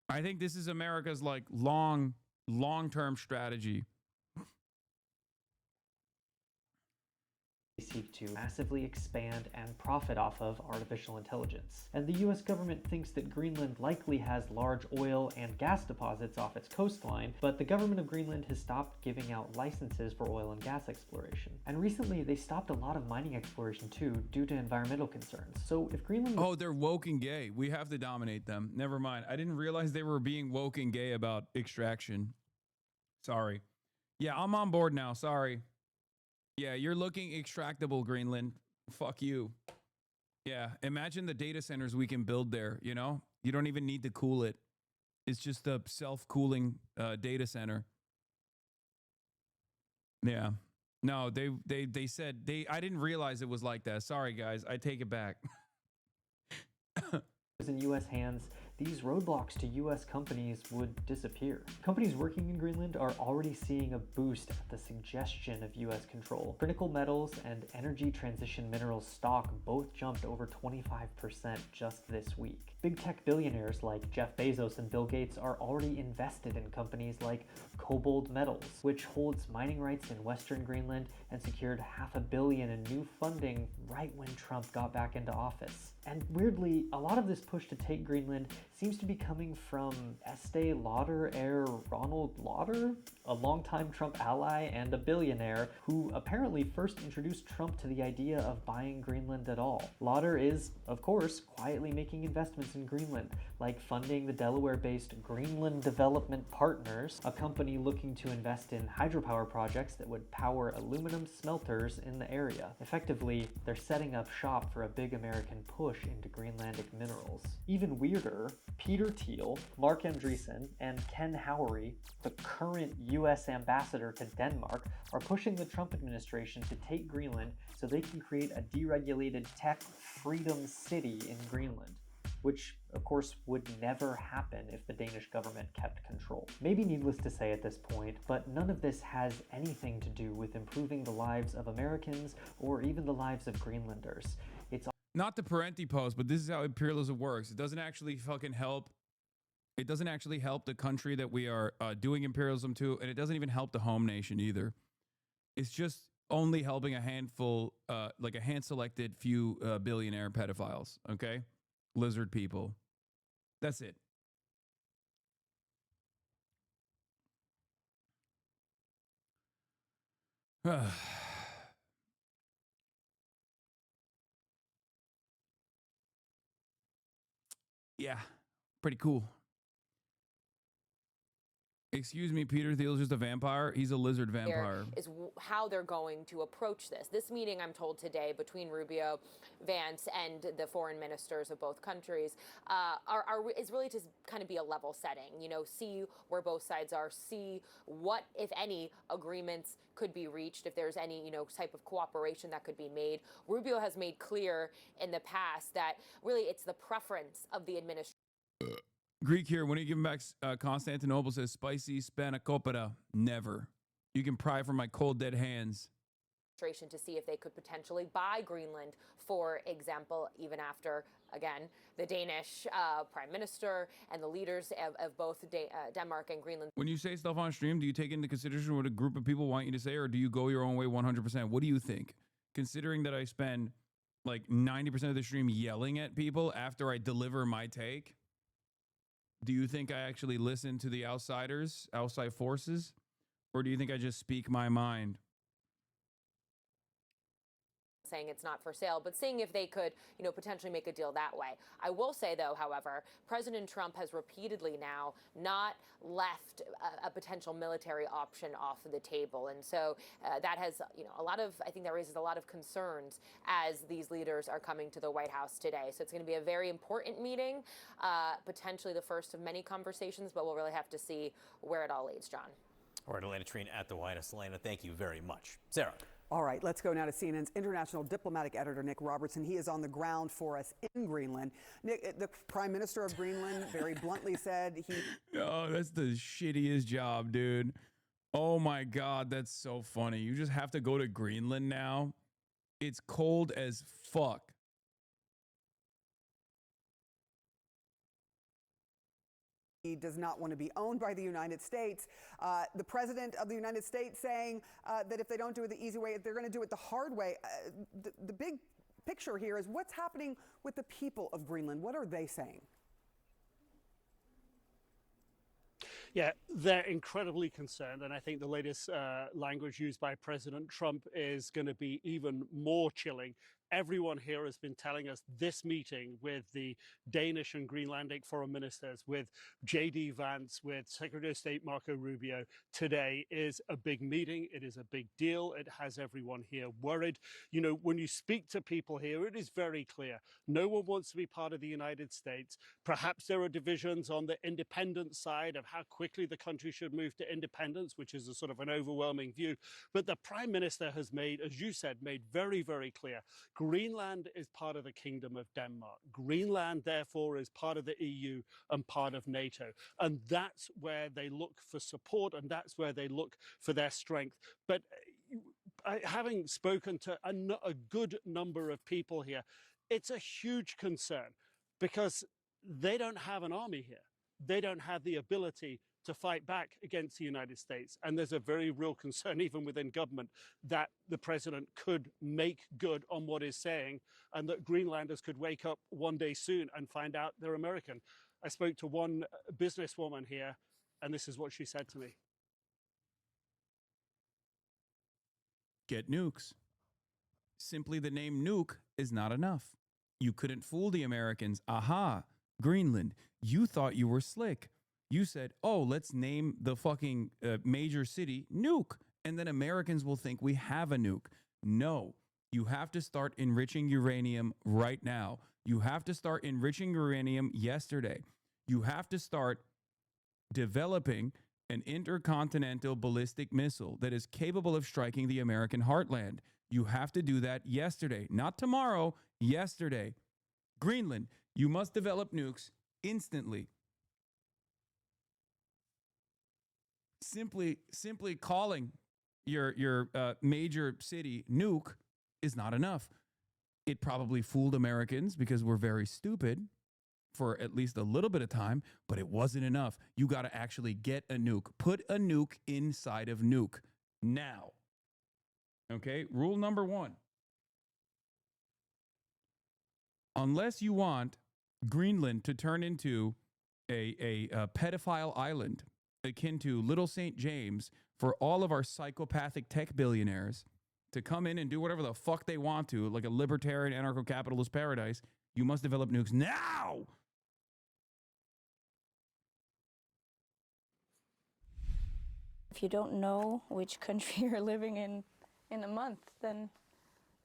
I think this is America's like long-term strategy. They seek to massively expand and profit off of artificial intelligence. And the US government thinks that Greenland likely has large oil and gas deposits off its coastline, but the government of Greenland has stopped giving out licenses for oil and gas exploration. And recently they stopped a lot of mining exploration too, due to environmental concerns. So if Greenland— Oh, they're woke and gay. We have to dominate them. Never mind. I didn't realize they were being woke and gay about extraction. Sorry. Yeah, I'm on board now. Sorry. Yeah, you're looking extractable, Greenland. Fuck you. Yeah, imagine the data centers we can build there, you know? You don't even need to cool it. It's just a self-cooling data center. Yeah. No, they said I didn't realize it was like that. Sorry, guys. I take it back. in US hands, these roadblocks to US companies would disappear. Companies working in Greenland are already seeing a boost at the suggestion of US control. Critical metals and energy transition minerals stock both jumped over 25% just this week. Big tech billionaires like Jeff Bezos and Bill Gates are already invested in companies like Cobalt Metals, which holds mining rights in Western Greenland and secured $500 million in new funding right when Trump got back into office. And weirdly, a lot of this push to take Greenland seems to be coming from Estee Lauder heir Ronald Lauder, a longtime Trump ally and a billionaire who apparently first introduced Trump to the idea of buying Greenland at all. Lauder is, of course, quietly making investments in Greenland, like funding the Delaware-based Greenland Development Partners, a company looking to invest in hydropower projects that would power aluminum smelters in the area. Effectively, they're setting up shop for a big American push into Greenlandic minerals. Even weirder, Peter Thiel, Mark Andreessen, and Ken Howery, the current US ambassador to Denmark, are pushing the Trump administration to take Greenland so they can create a deregulated tech freedom city in Greenland, which of course would never happen if the Danish government kept control. Maybe needless to say at this point, but none of this has anything to do with improving the lives of Americans or even the lives of Greenlanders. It's not the Parenti post, but this is how imperialism works. It doesn't actually fucking help. It doesn't actually help the country that we are doing imperialism to, and it doesn't even help the home nation either. It's just only helping a handful, like a hand-selected few billionaire pedophiles, okay? Lizard people. That's it. Yeah, pretty cool. Excuse me, Peter Thiel's just a vampire. He's a lizard vampire. Is how they're going to approach this. This meeting, I'm told today, between Rubio, Vance, and the foreign ministers of both countries, is really to kind of be a level setting. You know, see where both sides are, see what, if any, agreements could be reached, if there's any, type of cooperation that could be made. Rubio has made clear in the past that really it's the preference of the administration. Greek here, when are you giving back Constantinople? Says spicy spanakopita. Never. You can pry from my cold dead hands. To see if they could potentially buy Greenland, for example, even after, again, the Danish prime minister and the leaders of both Denmark and Greenland. When you say stuff on stream, do you take into consideration what a group of people want you to say, or do you go your own way 100%? What do you think? Considering that I spend like 90% of the stream yelling at people after I deliver my take, do you think I actually listen to the outsiders, outside forces? Or do you think I just speak my mind? Saying it's not for sale, but seeing if they could, potentially make a deal that way. I will say, though, however, President Trump has repeatedly now not left a potential military option off the table. And so that has, I think that raises a lot of concerns as these leaders are coming to the White House today. So it's going to be a very important meeting, potentially the first of many conversations, but we'll really have to see where it all leads, John. All right, Elena Trine at the White House. Elena, thank you very much. Sarah. All right, let's go now to CNN's international diplomatic editor, Nick Robertson. He is on the ground for us in Greenland. Nick, the Prime Minister of Greenland very bluntly said he... Oh, that's the shittiest job, dude. Oh my God, that's so funny. You just have to go to Greenland now. It's cold as fuck. He does not want to be owned by the United States. The president of the United States saying that if they don't do it the easy way, they're going to do it the hard way. The big picture here is what's happening with the people of Greenland. What are they saying? Yeah, they're incredibly concerned, and I think the latest language used by President Trump is going to be even more chilling. Everyone here has been telling us this meeting with the Danish and Greenlandic foreign ministers, with J.D. Vance, with Secretary of State Marco Rubio today is a big meeting. It is a big deal. It has everyone here worried. When you speak to people here, it is very clear. No one wants to be part of the United States. Perhaps there are divisions on the independent side of how quickly the country should move to independence, which is a sort of an overwhelming view. But the Prime Minister has made, as you said, made very, very clear, Greenland is part of the Kingdom of Denmark. Greenland, therefore, is part of the EU and part of NATO. And that's where they look for support, and that's where they look for their strength. But having spoken to a good number of people here, it's a huge concern because they don't have an army here. They don't have the ability to fight back against the United States. And there's a very real concern, even within government, that the president could make good on what he's saying and that Greenlanders could wake up one day soon and find out they're American. I spoke to one businesswoman here, and this is what she said to me. Get nukes. Simply the name nuke is not enough. You couldn't fool the Americans. Aha, Greenland, you thought you were slick. You said, oh, let's name the fucking major city Nuke, and then Americans will think we have a nuke. No, you have to start enriching uranium right now. You have to start enriching uranium yesterday. You have to start developing an intercontinental ballistic missile that is capable of striking the American heartland. You have to do that yesterday, not tomorrow, yesterday. Greenland, you must develop nukes instantly. Simply calling your major city Nuke is not enough. It probably fooled Americans because we're very stupid for at least a little bit of time, but it wasn't enough. You got to actually get a nuke. Put a nuke inside of Nuke now. Okay, rule number 1. Unless you want Greenland to turn into a pedophile island akin to Little St. James for all of our psychopathic tech billionaires to come in and do whatever the fuck they want to, like a libertarian anarcho-capitalist paradise, you must develop nukes now. If you don't know which country you're living in a month, then,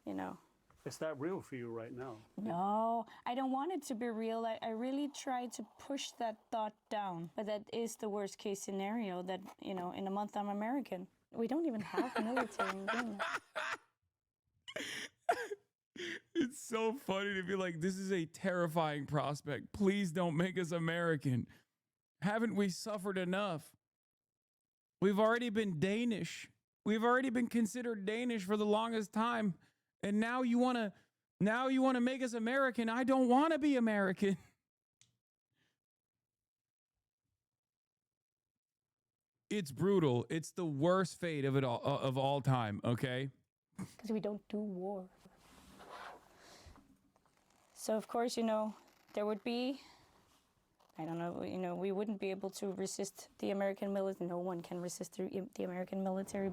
you know. Is that real for you right now? No, I don't want it to be real. I really try to push that thought down. But that is the worst case scenario, that, you know, in a month I'm American. We don't even have military in Greenland. It's so funny to be like, this is a terrifying prospect. Please don't make us American. Haven't we suffered enough? We've already been Danish. We've already been considered Danish for the longest time. And now you want to make us American. I don't want to be American. It's brutal. It's the worst fate of it all, of all time, okay? Because we don't do war. So, of course, you know, there would be, I don't know, you know, we wouldn't be able to resist the American military. No one can resist the American military.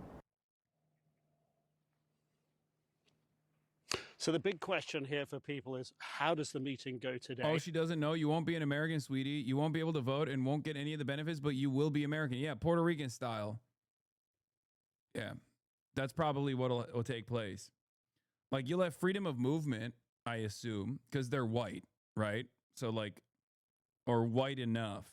So the big question here for people is, how does the meeting go today? Oh, she doesn't know. You won't be an American, sweetie. You won't be able to vote and won't get any of the benefits, but you will be American. Yeah, Puerto Rican style. Yeah, that's probably what will take place. Like, you'll have freedom of movement, I assume, because they're white, right? So, like, or white enough.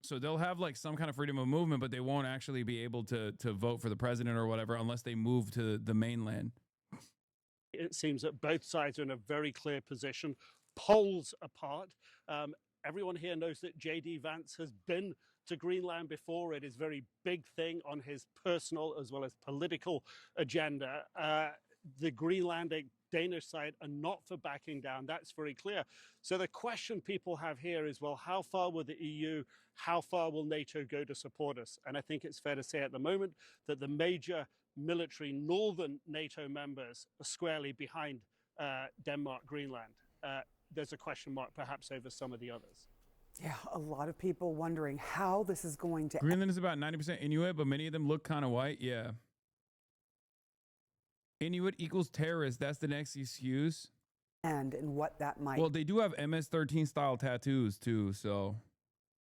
So they'll have, like, some kind of freedom of movement, but they won't actually be able to vote for the president or whatever unless they move to the mainland. It seems that both sides are in a very clear position, poles apart. Everyone here knows that J.D. Vance has been to Greenland before. It is a very big thing on his personal as well as political agenda. The Greenlandic Danish side are not for backing down. That's very clear. So the question people have here is, well, how far will the EU, how far will NATO go to support us? And I think it's fair to say at the moment that the major military northern NATO members are squarely behind Denmark, Greenland. There's a question mark perhaps over some of the others. Yeah, a lot of people wondering how this is going to... Greenland is about 90% Inuit, but many of them look kind of white. Yeah. Inuit equals terrorist. That's the next excuse. And what that might... Well, they do have MS-13 style tattoos too, so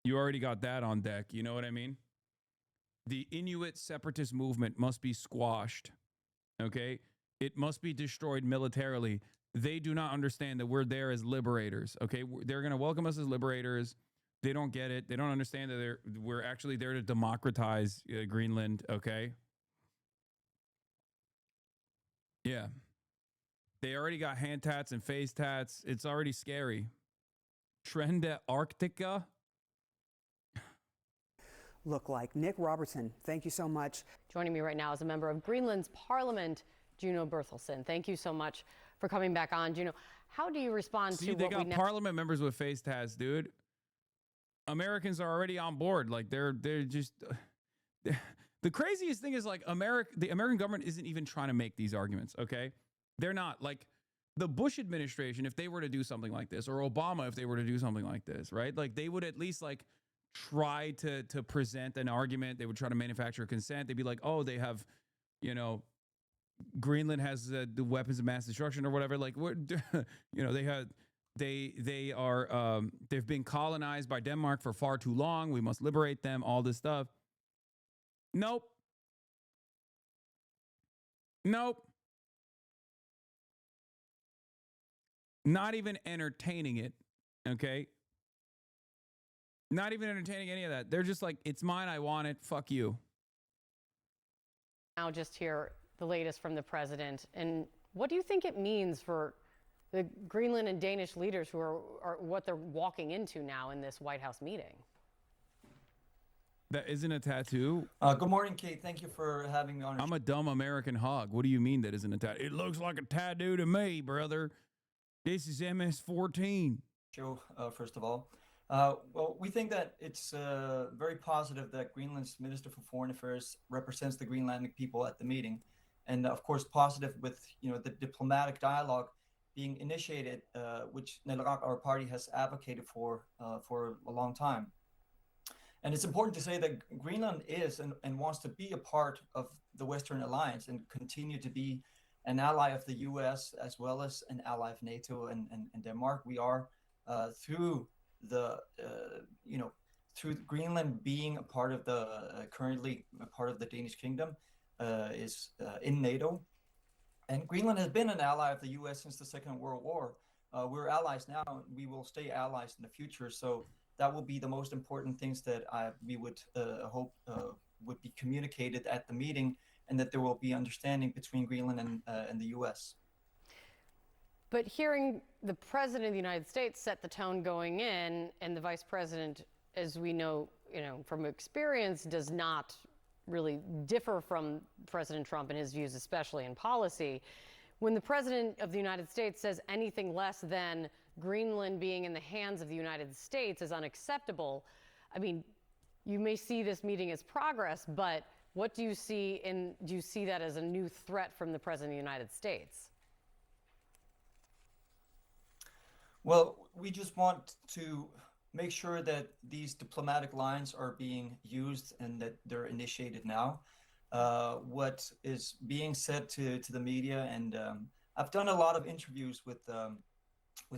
you already got that on deck. You know what I mean? The Inuit separatist movement must be squashed, okay? It must be destroyed militarily. They do not understand that we're there as liberators, okay? They're going to welcome us as liberators. They don't get it. They don't understand that we're actually there to democratize Greenland, okay? Yeah. They already got hand tats and face tats. It's already scary. Trend at Arctica. Look like. Nick Robertson, thank you so much. Joining me right now is a member of Greenland's parliament, Juno Berthelsen. Thank you so much for coming back on. Juno, how do you respond to they what we got parliament members with face tats, dude. Americans are already on board. Like, they're just... The craziest thing is, like, the American government isn't even trying to make these arguments, okay? They're not. Like, the Bush administration, if they were to do something like this, or Obama, if they were to do something like this, right? Like, they would at least, like, try to present an argument. They would try to manufacture consent. They'd be like, oh, they have, you know, Greenland has the weapons of mass destruction or whatever. Like, what, you know, they've been colonized by Denmark for far too long. We must liberate them, all this stuff. Nope. Nope. Not even entertaining it, okay? Not even entertaining any of that. They're just like, it's mine, I want it, fuck you. now just hear the latest from the president? And what do you think it means for the Greenland and Danish leaders who are what they're walking into now in this White House meeting? That isn't a tattoo. Good morning, Kate. Thank you for having me on. I'm a dumb American hog. What do you mean that isn't a tattoo? It looks like a tattoo to me, brother. This is MS-14. Show, first of all. Well, we think that it's very positive that Greenland's Minister for Foreign Affairs represents the Greenlandic people at the meeting. And of course, positive with the diplomatic dialogue being initiated, which Nelarak, our party, has advocated for a long time. And it's important to say that Greenland is and wants to be a part of the Western Alliance and continue to be an ally of the U.S. as well as an ally of NATO and Denmark. We are through the through Greenland being a part of the currently a part of the Danish kingdom, is in NATO. And Greenland has been an ally of the U.S. since the Second World War. We're allies now, and we will stay allies in the future. So that will be the most important things that we would hope would be communicated at the meeting, and that there will be understanding between Greenland and the U.S. But hearing the President of the United States set the tone going in, and the Vice President, as we know, from experience, does not really differ from President Trump in his views, especially in policy. When the President of the United States says anything less than Greenland being in the hands of the United States is unacceptable, I mean, you may see this meeting as progress, but what do you see do you see that as a new threat from the President of the United States? Well, we just want to make sure that these diplomatic lines are being used and that they're initiated now. What is being said to the media, and I've done a lot of interviews with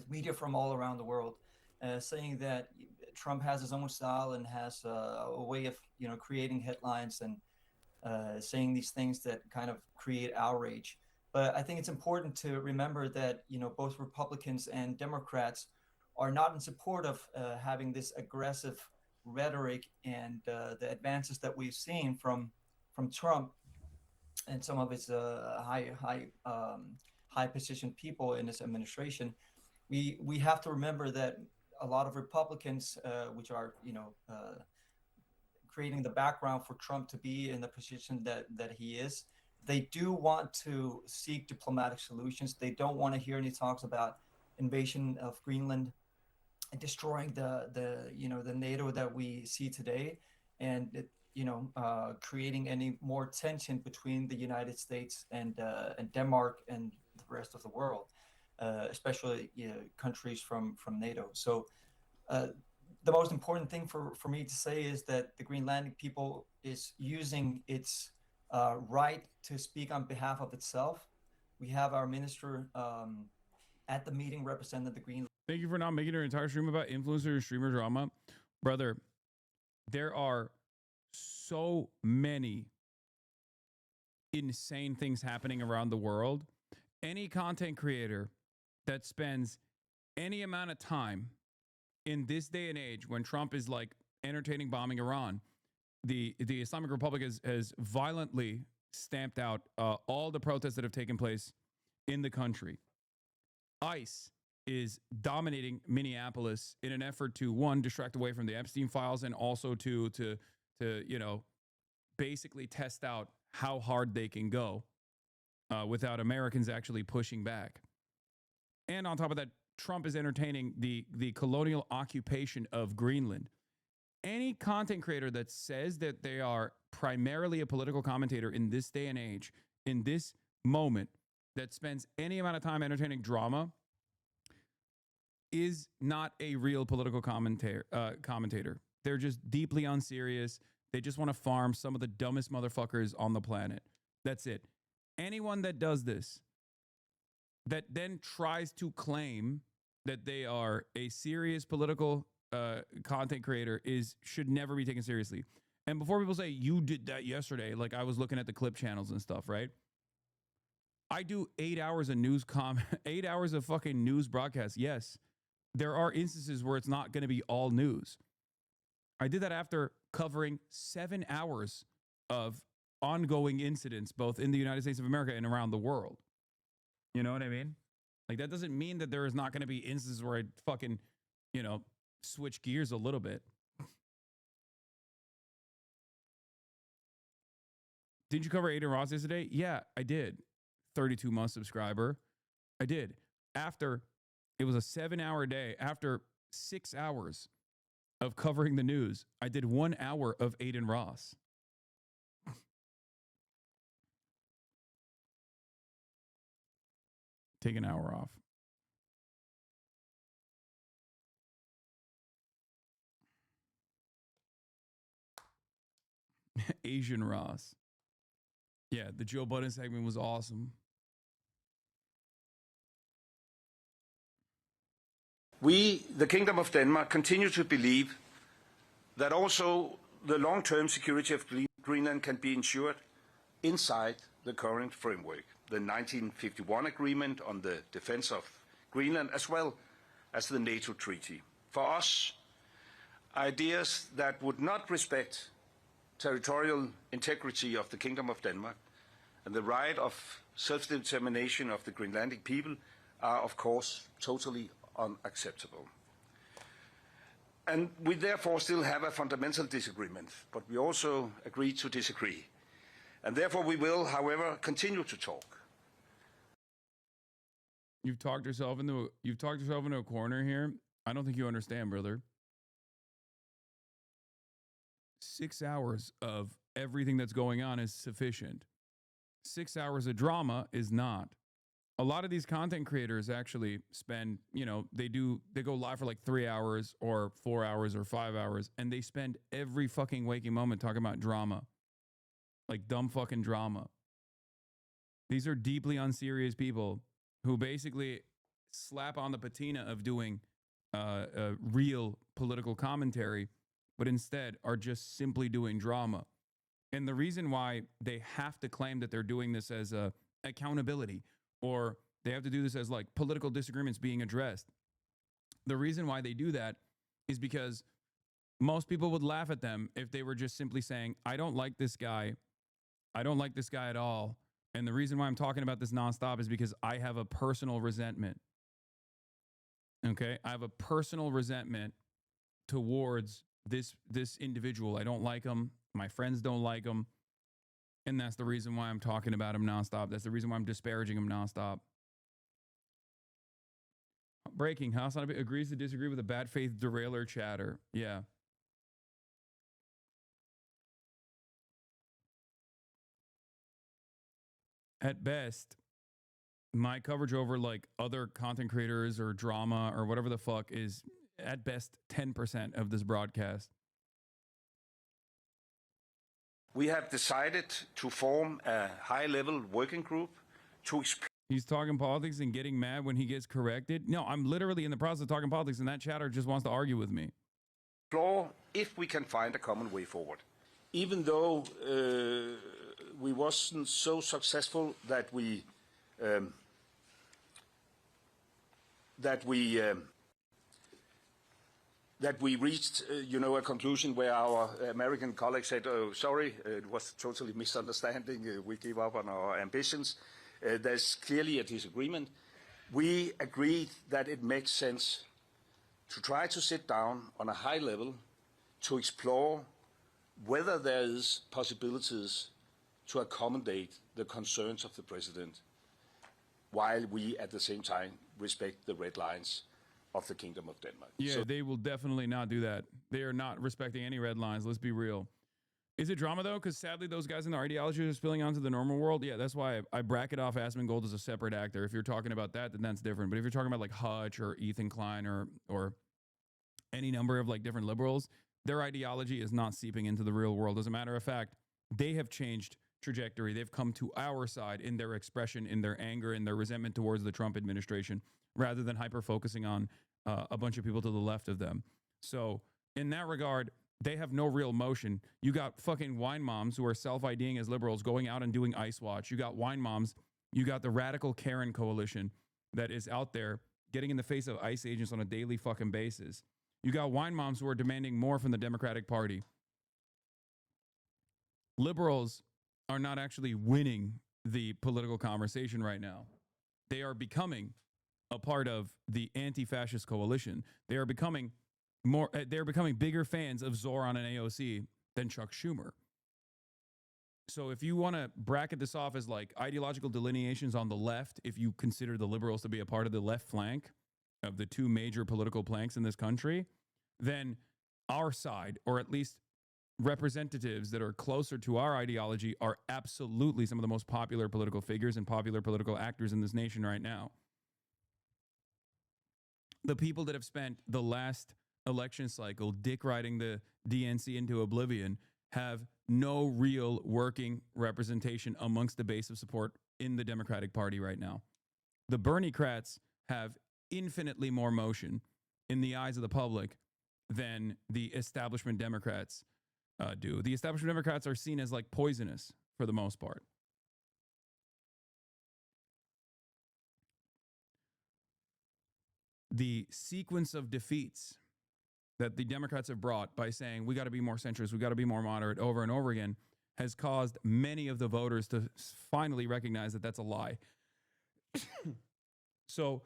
media from all around the world, saying that Trump has his own style and has a way of creating headlines and saying these things that kind of create outrage. But I think it's important to remember that both Republicans and Democrats are not in support of having this aggressive rhetoric and the advances that we've seen from Trump and some of his high positioned people in his administration. We have to remember that a lot of Republicans, which are creating the background for Trump to be in the position that he is, they do want to seek diplomatic solutions. They don't want to hear any talks about invasion of Greenland and destroying the NATO that we see today, and creating any more tension between the United States and Denmark and the rest of the world, especially countries from NATO. So the most important thing for me to say is that the Greenlandic people is using its right to speak on behalf of itself. We have our minister at the meeting represented the Greenland. Thank you for not making your entire stream about influencer and streamer drama. Brother, there are so many insane things happening around the world. Any content creator that spends any amount of time in this day and age when Trump is like entertaining bombing Iran, the Islamic Republic has violently stamped out all the protests that have taken place in the country. ICE is dominating Minneapolis in an effort to, one, distract away from the Epstein files, and also to basically test out how hard they can go without Americans actually pushing back. And on top of that, Trump is entertaining the colonial occupation of Greenland. Any content creator that says that they are primarily a political commentator in this day and age, in this moment, that spends any amount of time entertaining drama is not a real political commentator. They're just deeply unserious. They just want to farm some of the dumbest motherfuckers on the planet. That's it. Anyone that does this, that then tries to claim that they are a serious political content creator, should never be taken seriously. And before people say you did that yesterday, like I was looking at the clip channels and stuff, right? I do 8 hours of 8 hours of fucking news broadcasts. Yes, there are instances where it's not going to be all news. I did that after covering 7 hours of ongoing incidents, both in the United States of America and around the world. You know what I mean? Like, that doesn't mean that there is not going to be instances where I fucking, switch gears a little bit. Didn't you cover Aiden Ross yesterday? Yeah, I did. 32-month subscriber. I did. It was a 7-hour day. After 6 hours of covering the news, I did 1 hour of Aiden Ross. Take an hour off. Asian Ross. Yeah, the Joe Budden segment was awesome. We, the Kingdom of Denmark, continue to believe that also the long-term security of Greenland can be ensured inside the current framework, the 1951 agreement on the defense of Greenland, as well as the NATO treaty. For us, ideas that would not respect territorial integrity of the Kingdom of Denmark and the right of self-determination of the Greenlandic people are, of course, totally unacceptable. And we therefore still have a fundamental disagreement, but we also agree to disagree. And therefore we will, however, continue to talk. You've talked yourself into a corner here. I don't think you understand, brother. 6 hours of everything that's going on is sufficient. 6 hours of drama is not. A lot of these content creators actually spend, they go live for like 3 hours or 4 hours or 5 hours, and they spend every fucking waking moment talking about drama. Like dumb fucking drama. These are deeply unserious people who basically slap on the patina of doing real political commentary, but instead are just simply doing drama. And the reason why they have to claim that they're doing this as accountability, or they have to do this as like political disagreements being addressed. The reason why they do that is because most people would laugh at them if they were just simply saying, I don't like this guy. I don't like this guy at all. And the reason why I'm talking about this nonstop is because I have a personal resentment. Okay? I have a personal resentment towards this individual. I don't like him. My friends don't like him. And that's the reason why I'm talking about him nonstop. That's the reason why I'm disparaging him nonstop. Breaking. HasanAbi agrees to disagree with a bad faith derailer chatter. Yeah. At best, my coverage over like other content creators or drama or whatever the fuck is at best 10% of this broadcast. We have decided to form a high-level working group to explore. He's talking politics and getting mad when he gets corrected. No, I'm literally in the process of talking politics, and that chatter just wants to argue with me. If we can find a common way forward. Even though we wasn't so successful that we reached, a conclusion where our American colleagues said, "Oh, sorry, it was totally misunderstanding. We gave up on our ambitions." There's clearly a disagreement. We agreed that it makes sense to try to sit down on a high level to explore whether there is possibilities to accommodate the concerns of the president, while we at the same time respect the red lines of the Kingdom of Denmark. Yeah, so they will definitely not do that. They are not respecting any red lines. Let's be real. Is it drama, though? Because sadly, those guys in their ideology are spilling onto the normal world. Yeah, that's why I bracket off Asmongold as a separate actor. If you're talking about that, then that's different. But if you're talking about like Hutch or Ethan Klein or any number of like different liberals, their ideology is not seeping into the real world. As a matter of fact, they have changed trajectory. They've come to our side in their expression, in their anger, in their resentment towards the Trump administration, rather than hyper-focusing on a bunch of people to the left of them. So in that regard, they have no real motion. You got fucking wine moms who are self-IDing as liberals going out and doing ICE Watch. You got wine moms. You got the Radical Karen Coalition that is out there getting in the face of ICE agents on a daily fucking basis. You got wine moms who are demanding more from the Democratic Party. Liberals are not actually winning the political conversation right now. They are becoming a part of the anti-fascist coalition. They are becoming bigger fans of Zoran and AOC than Chuck Schumer. So if you want to bracket this off as like ideological delineations on the left, if you consider the liberals to be a part of the left flank of the two major political planks in this country, then our side, or at least representatives that are closer to our ideology, are absolutely some of the most popular political figures and popular political actors in this nation right now. The people that have spent the last election cycle dick riding the DNC into oblivion have no real working representation amongst the base of support in the Democratic Party right now. The Bernie-crats have infinitely more motion in the eyes of the public than the establishment Democrats do. The establishment Democrats are seen as like poisonous for the most part. The sequence of defeats that the Democrats have brought by saying we got to be more centrist, we got to be more moderate over and over again has caused many of the voters to finally recognize that that's a lie. So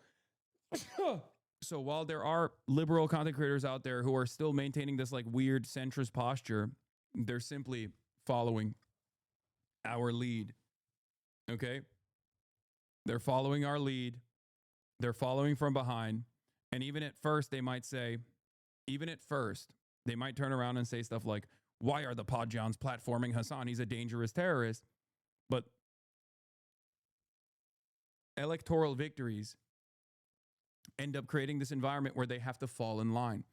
while there are liberal content creators out there who are still maintaining this like weird centrist posture, they're simply following our lead. Okay? They're following our lead. They're following from behind. And even at first, they might turn around and say stuff like, why are the Podjons platforming Hasan? He's a dangerous terrorist. But electoral victories end up creating this environment where they have to fall in line.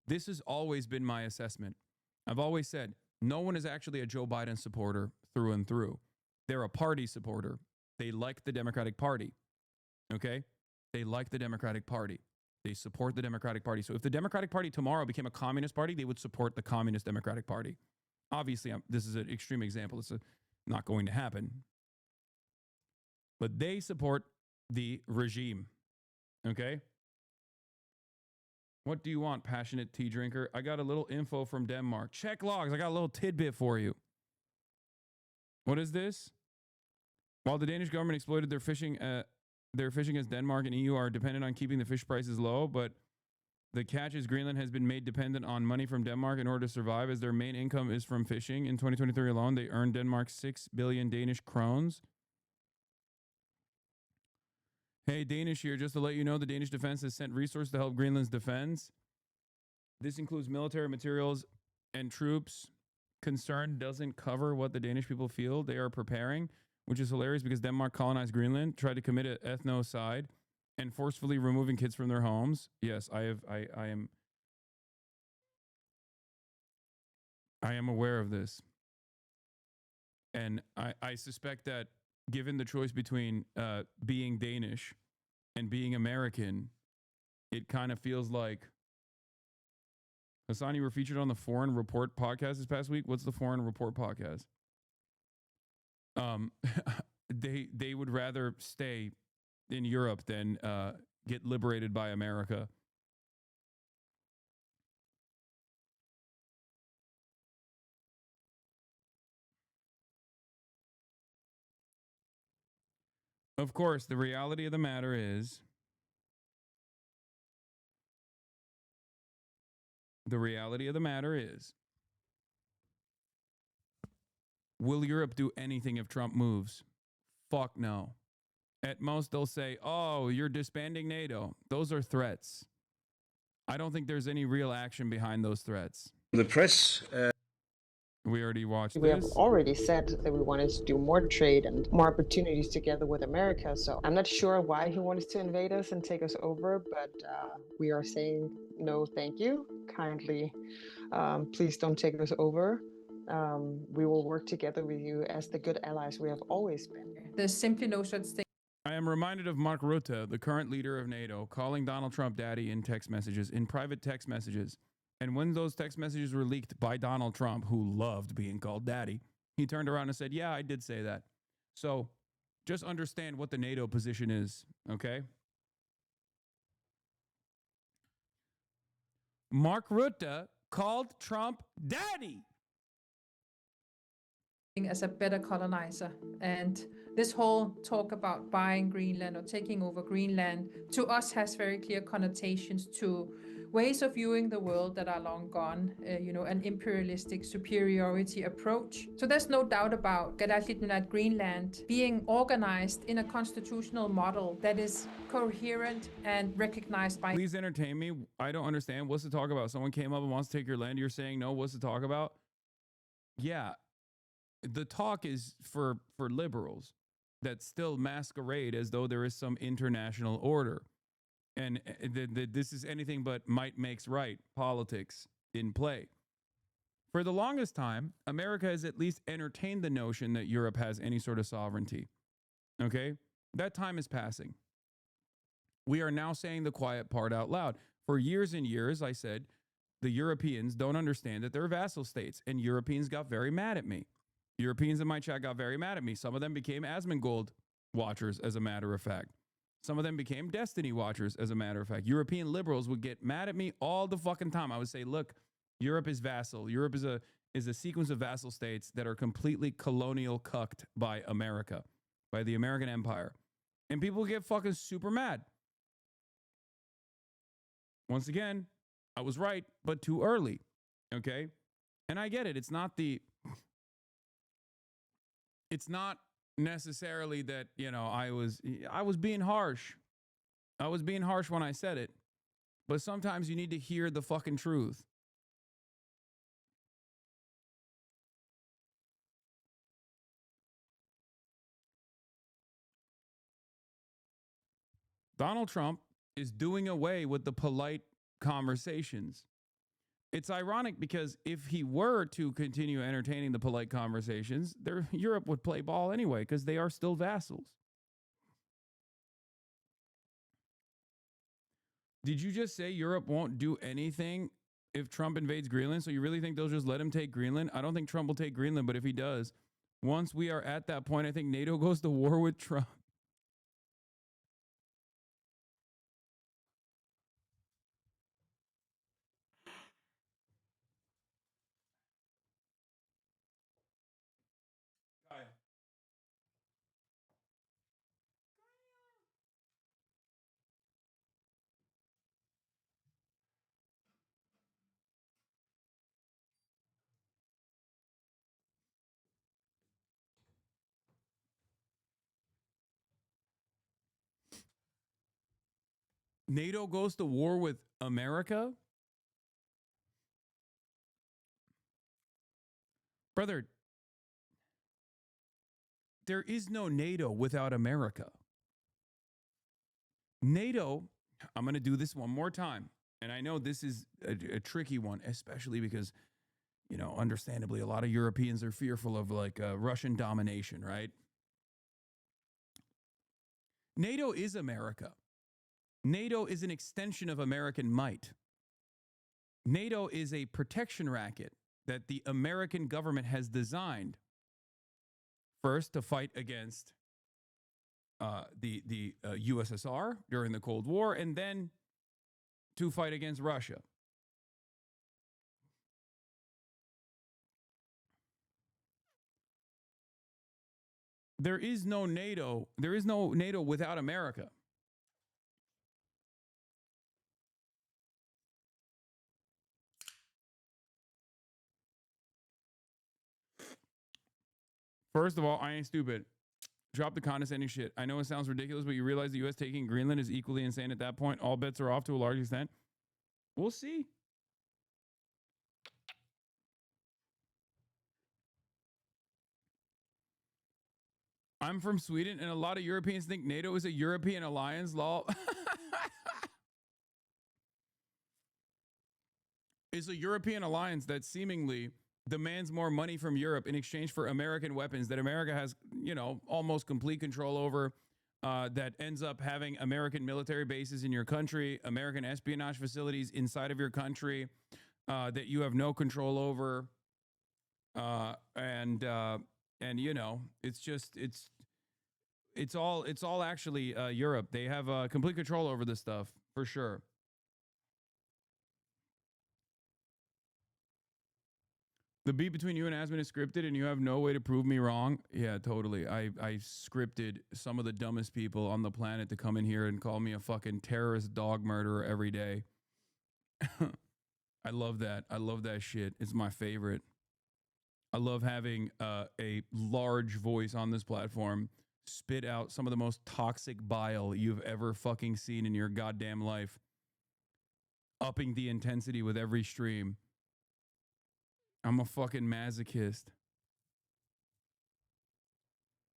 This has always been my assessment. I've always said, no one is actually a Joe Biden supporter through and through. They're a party supporter. They like the Democratic Party. Okay? They like the Democratic Party. They support the Democratic Party. So if the Democratic Party tomorrow became a communist party, they would support the Communist Democratic Party. Obviously, this is an extreme example. It's not going to happen. But they support the regime. Okay? What do you want, passionate tea drinker? I got a little info from Denmark. Check logs. I got a little tidbit for you. What is this? While the Danish government exploited their fishing as Denmark and EU are dependent on keeping the fish prices low, but the catch is Greenland has been made dependent on money from Denmark in order to survive, as their main income is from fishing. In 2023 alone, they earned Denmark 6 billion Danish krones. Hey, Danish here. Just to let you know, the Danish defense has sent resources to help Greenland's defense. This includes military materials and troops. Concern doesn't cover what the Danish people feel they are preparing, which is hilarious because Denmark colonized Greenland, tried to commit an ethnocide, and forcefully removing kids from their homes. Yes, I am aware of this. And I suspect that given the choice between being Danish and being American, it kind of feels like, Hasan, you were featured on the Foreign Report podcast this past week. What's the Foreign Report podcast? They would rather stay in Europe than get liberated by America. Of course, the reality of the matter is, will Europe do anything if Trump moves? Fuck no. At most, they'll say, oh, you're disbanding NATO. Those are threats. I don't think there's any real action behind those threats. The press... We already watched We this. have already said that we wanted to do more trade and more opportunities together with America. So I'm not sure why he wanted to invade us and take us over, but we are saying no, thank you. Kindly, please don't take us over. We will work together with you as the good allies we have always been. There's simply no such thing. I am reminded of Mark Rutte, the current leader of NATO, calling Donald Trump daddy in text messages, in private text messages. And when those text messages were leaked by Donald Trump, who loved being called daddy, he turned around and said, yeah, I did say that. So just understand what the NATO position is, okay? Mark Rutte called Trump daddy. As a better colonizer. And this whole talk about buying Greenland or taking over Greenland to us has very clear connotations to ways of viewing the world that are long gone, an imperialistic superiority approach. So there's no doubt about Greenland being organized in a constitutional model that is coherent and recognized by... Please entertain me. I don't understand. What's the talk about? Someone came up and wants to take your land. You're saying no. What's the talk about? Yeah. The talk is for liberals that still masquerade as though there is some international order. And this is anything but might makes right politics in play. For the longest time, America has at least entertained the notion that Europe has any sort of sovereignty. Okay? That time is passing. We are now saying the quiet part out loud. For years and years, I said, the Europeans don't understand that they're vassal states, and Europeans got very mad at me. Europeans in my chat got very mad at me. Some of them became Asmongold watchers, as a matter of fact. Some of them became Destiny watchers, as a matter of fact. European liberals would get mad at me all the fucking time. I would say, look, Europe is vassal. Europe is a sequence of vassal states that are completely colonial cucked by America, by the American empire. And people get fucking super mad. Once again, I was right, but too early. Okay? And I get it. It's not necessarily that, you know, I was being harsh. I was being harsh when I said it. But sometimes you need to hear the fucking truth. Donald Trump is doing away with the polite conversations. It's ironic because if he were to continue entertaining the polite conversations, Europe would play ball anyway because they are still vassals. Did you just say Europe won't do anything if Trump invades Greenland? So you really think they'll just let him take Greenland? I don't think Trump will take Greenland, but if he does, once we are at that point, I think NATO goes to war with Trump. NATO goes to war with America? Brother, there is no NATO without America. NATO, I'm going to do this one more time. And I know this is a tricky one, especially because, you know, understandably, a lot of Europeans are fearful of like Russian domination, right? NATO is America. NATO is an extension of American might. NATO is a protection racket that the American government has designed, first to fight against the USSR during the Cold War, and then to fight against Russia. There is no NATO without America. First of all, I ain't stupid. Drop the condescending shit. I know it sounds ridiculous, but you realize the U.S. taking Greenland is equally insane at that point. All bets are off to a large extent. We'll see. I'm from Sweden, and a lot of Europeans think NATO is a European alliance law. It's a European alliance that seemingly demands more money from Europe in exchange for American weapons that America has, you know, almost complete control over, that ends up having American military bases in your country, American espionage facilities inside of your country, that you have no control over. And you know, it's all actually Europe. They have complete control over this stuff for sure. The beat between you and Asman is scripted, and you have no way to prove me wrong. Yeah, totally. I scripted some of the dumbest people on the planet to come in here and call me a fucking terrorist dog murderer every day. I love that. I love that shit. It's my favorite. I love having a large voice on this platform spit out some of the most toxic bile you've ever fucking seen in your goddamn life, upping the intensity with every stream. I'm a fucking masochist.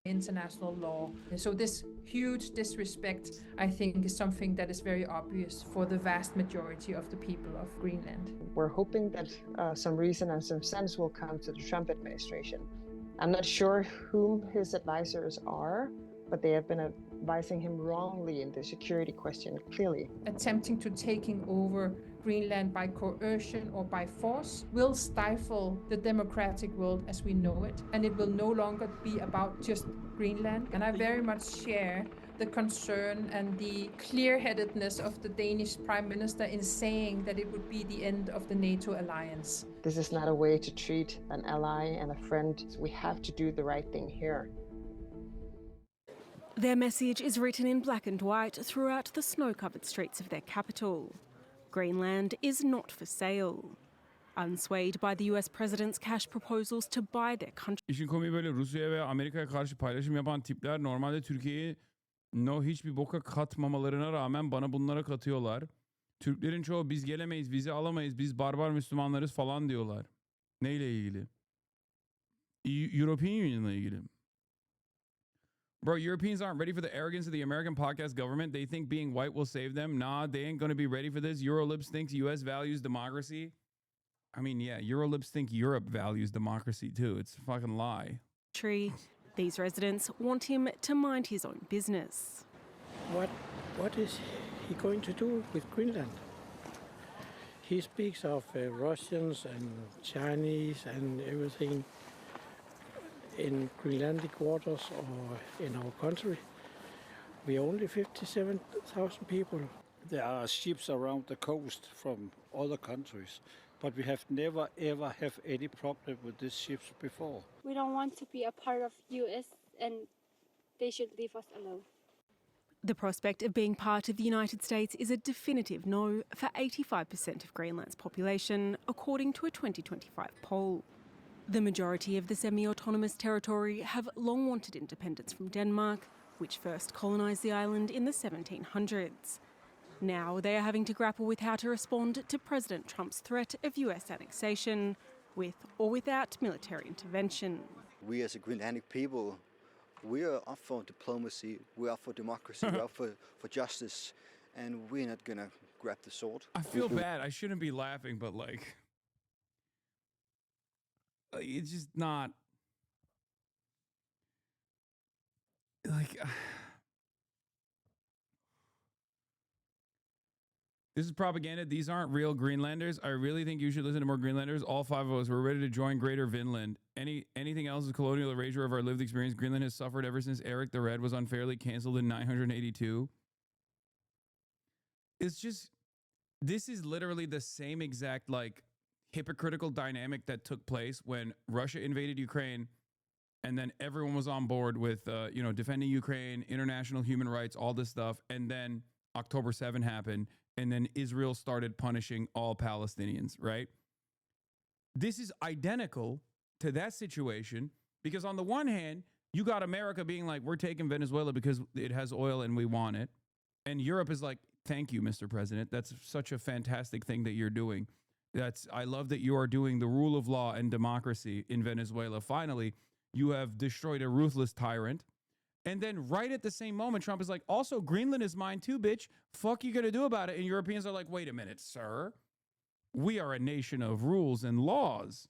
International law. So this huge disrespect, I think, is something that is very obvious for the vast majority of the people of Greenland. We're hoping that some reason and some sense will come to the Trump administration. I'm not sure whom his advisors are, but they have been advising him wrongly in the security question, clearly. Attempting to taking over Greenland by coercion or by force will stifle the democratic world as we know it, and it will no longer be about just Greenland. And I very much share the concern and the clear-headedness of the Danish Prime Minister in saying that it would be the end of the NATO alliance. This is not a way to treat an ally and a friend. We have to do the right thing here. Their message is written in black and white throughout the snow-covered streets of their capital. Greenland is not for sale. Unswayed by the US president's cash proposals to buy their country. İşin komiği böyle Rusya'ya ve Amerika'ya karşı paylaşım yapan tipler normalde Türkiye'yi hiçbir boka katmamalarına rağmen bana bunlara katıyorlar. Türklerin çoğu biz gelemeyiz, vize alamayız, biz barbar Müslümanlarız falan diyorlar. Neyle ilgili? European Union'la ilgili. Bro, Europeans aren't ready for the arrogance of the American podcast government. They think being white will save them. Nah, they ain't gonna be ready for this. Eurolibs thinks US values democracy. I mean, yeah, Eurolibs think Europe values democracy too. It's a fucking lie. These residents want him to mind his own business. What is he going to do with Greenland? He speaks of Russians and Chinese and everything in Greenlandic waters or in our country. We are only 57,000 people. There are ships around the coast from other countries, but we have never ever have any problem with these ships before. We don't want to be a part of US, and they should leave us alone. The prospect of being part of the United States is a definitive no for 85% of Greenland's population, according to a 2025 poll. The majority of the semi-autonomous territory have long wanted independence from Denmark, which first colonised the island in the 1700s. Now they are having to grapple with how to respond to President Trump's threat of US annexation, with or without military intervention. We as a Greenlandic people, we are up for diplomacy, we're up for democracy, we're up for justice, and we're not gonna grab the sword. I feel bad. I shouldn't be laughing, but like, it's just not like this is propaganda. These aren't real Greenlanders. I really think you should listen to more Greenlanders. All five of us were ready to join Greater Vinland. Anything else is colonial erasure of our lived experience. Greenland has suffered ever since Eric the Red was unfairly canceled in 982. It's just, this is literally the same exact like hypocritical dynamic that took place when Russia invaded Ukraine, and then everyone was on board with defending Ukraine, international human rights, all this stuff, and then October 7 happened, and then Israel started punishing all Palestinians, right? This is identical to that situation, because on the one hand, you got America being like, we're taking Venezuela because it has oil and we want it, and Europe is like, thank you, Mr. President, that's such a fantastic thing that you're doing. I love that you are doing the rule of law and democracy in Venezuela. Finally, you have destroyed a ruthless tyrant. And then right at the same moment, Trump is like, also, Greenland is mine too, bitch. Fuck you gonna do about it? And Europeans are like, wait a minute, sir. We are a nation of rules and laws.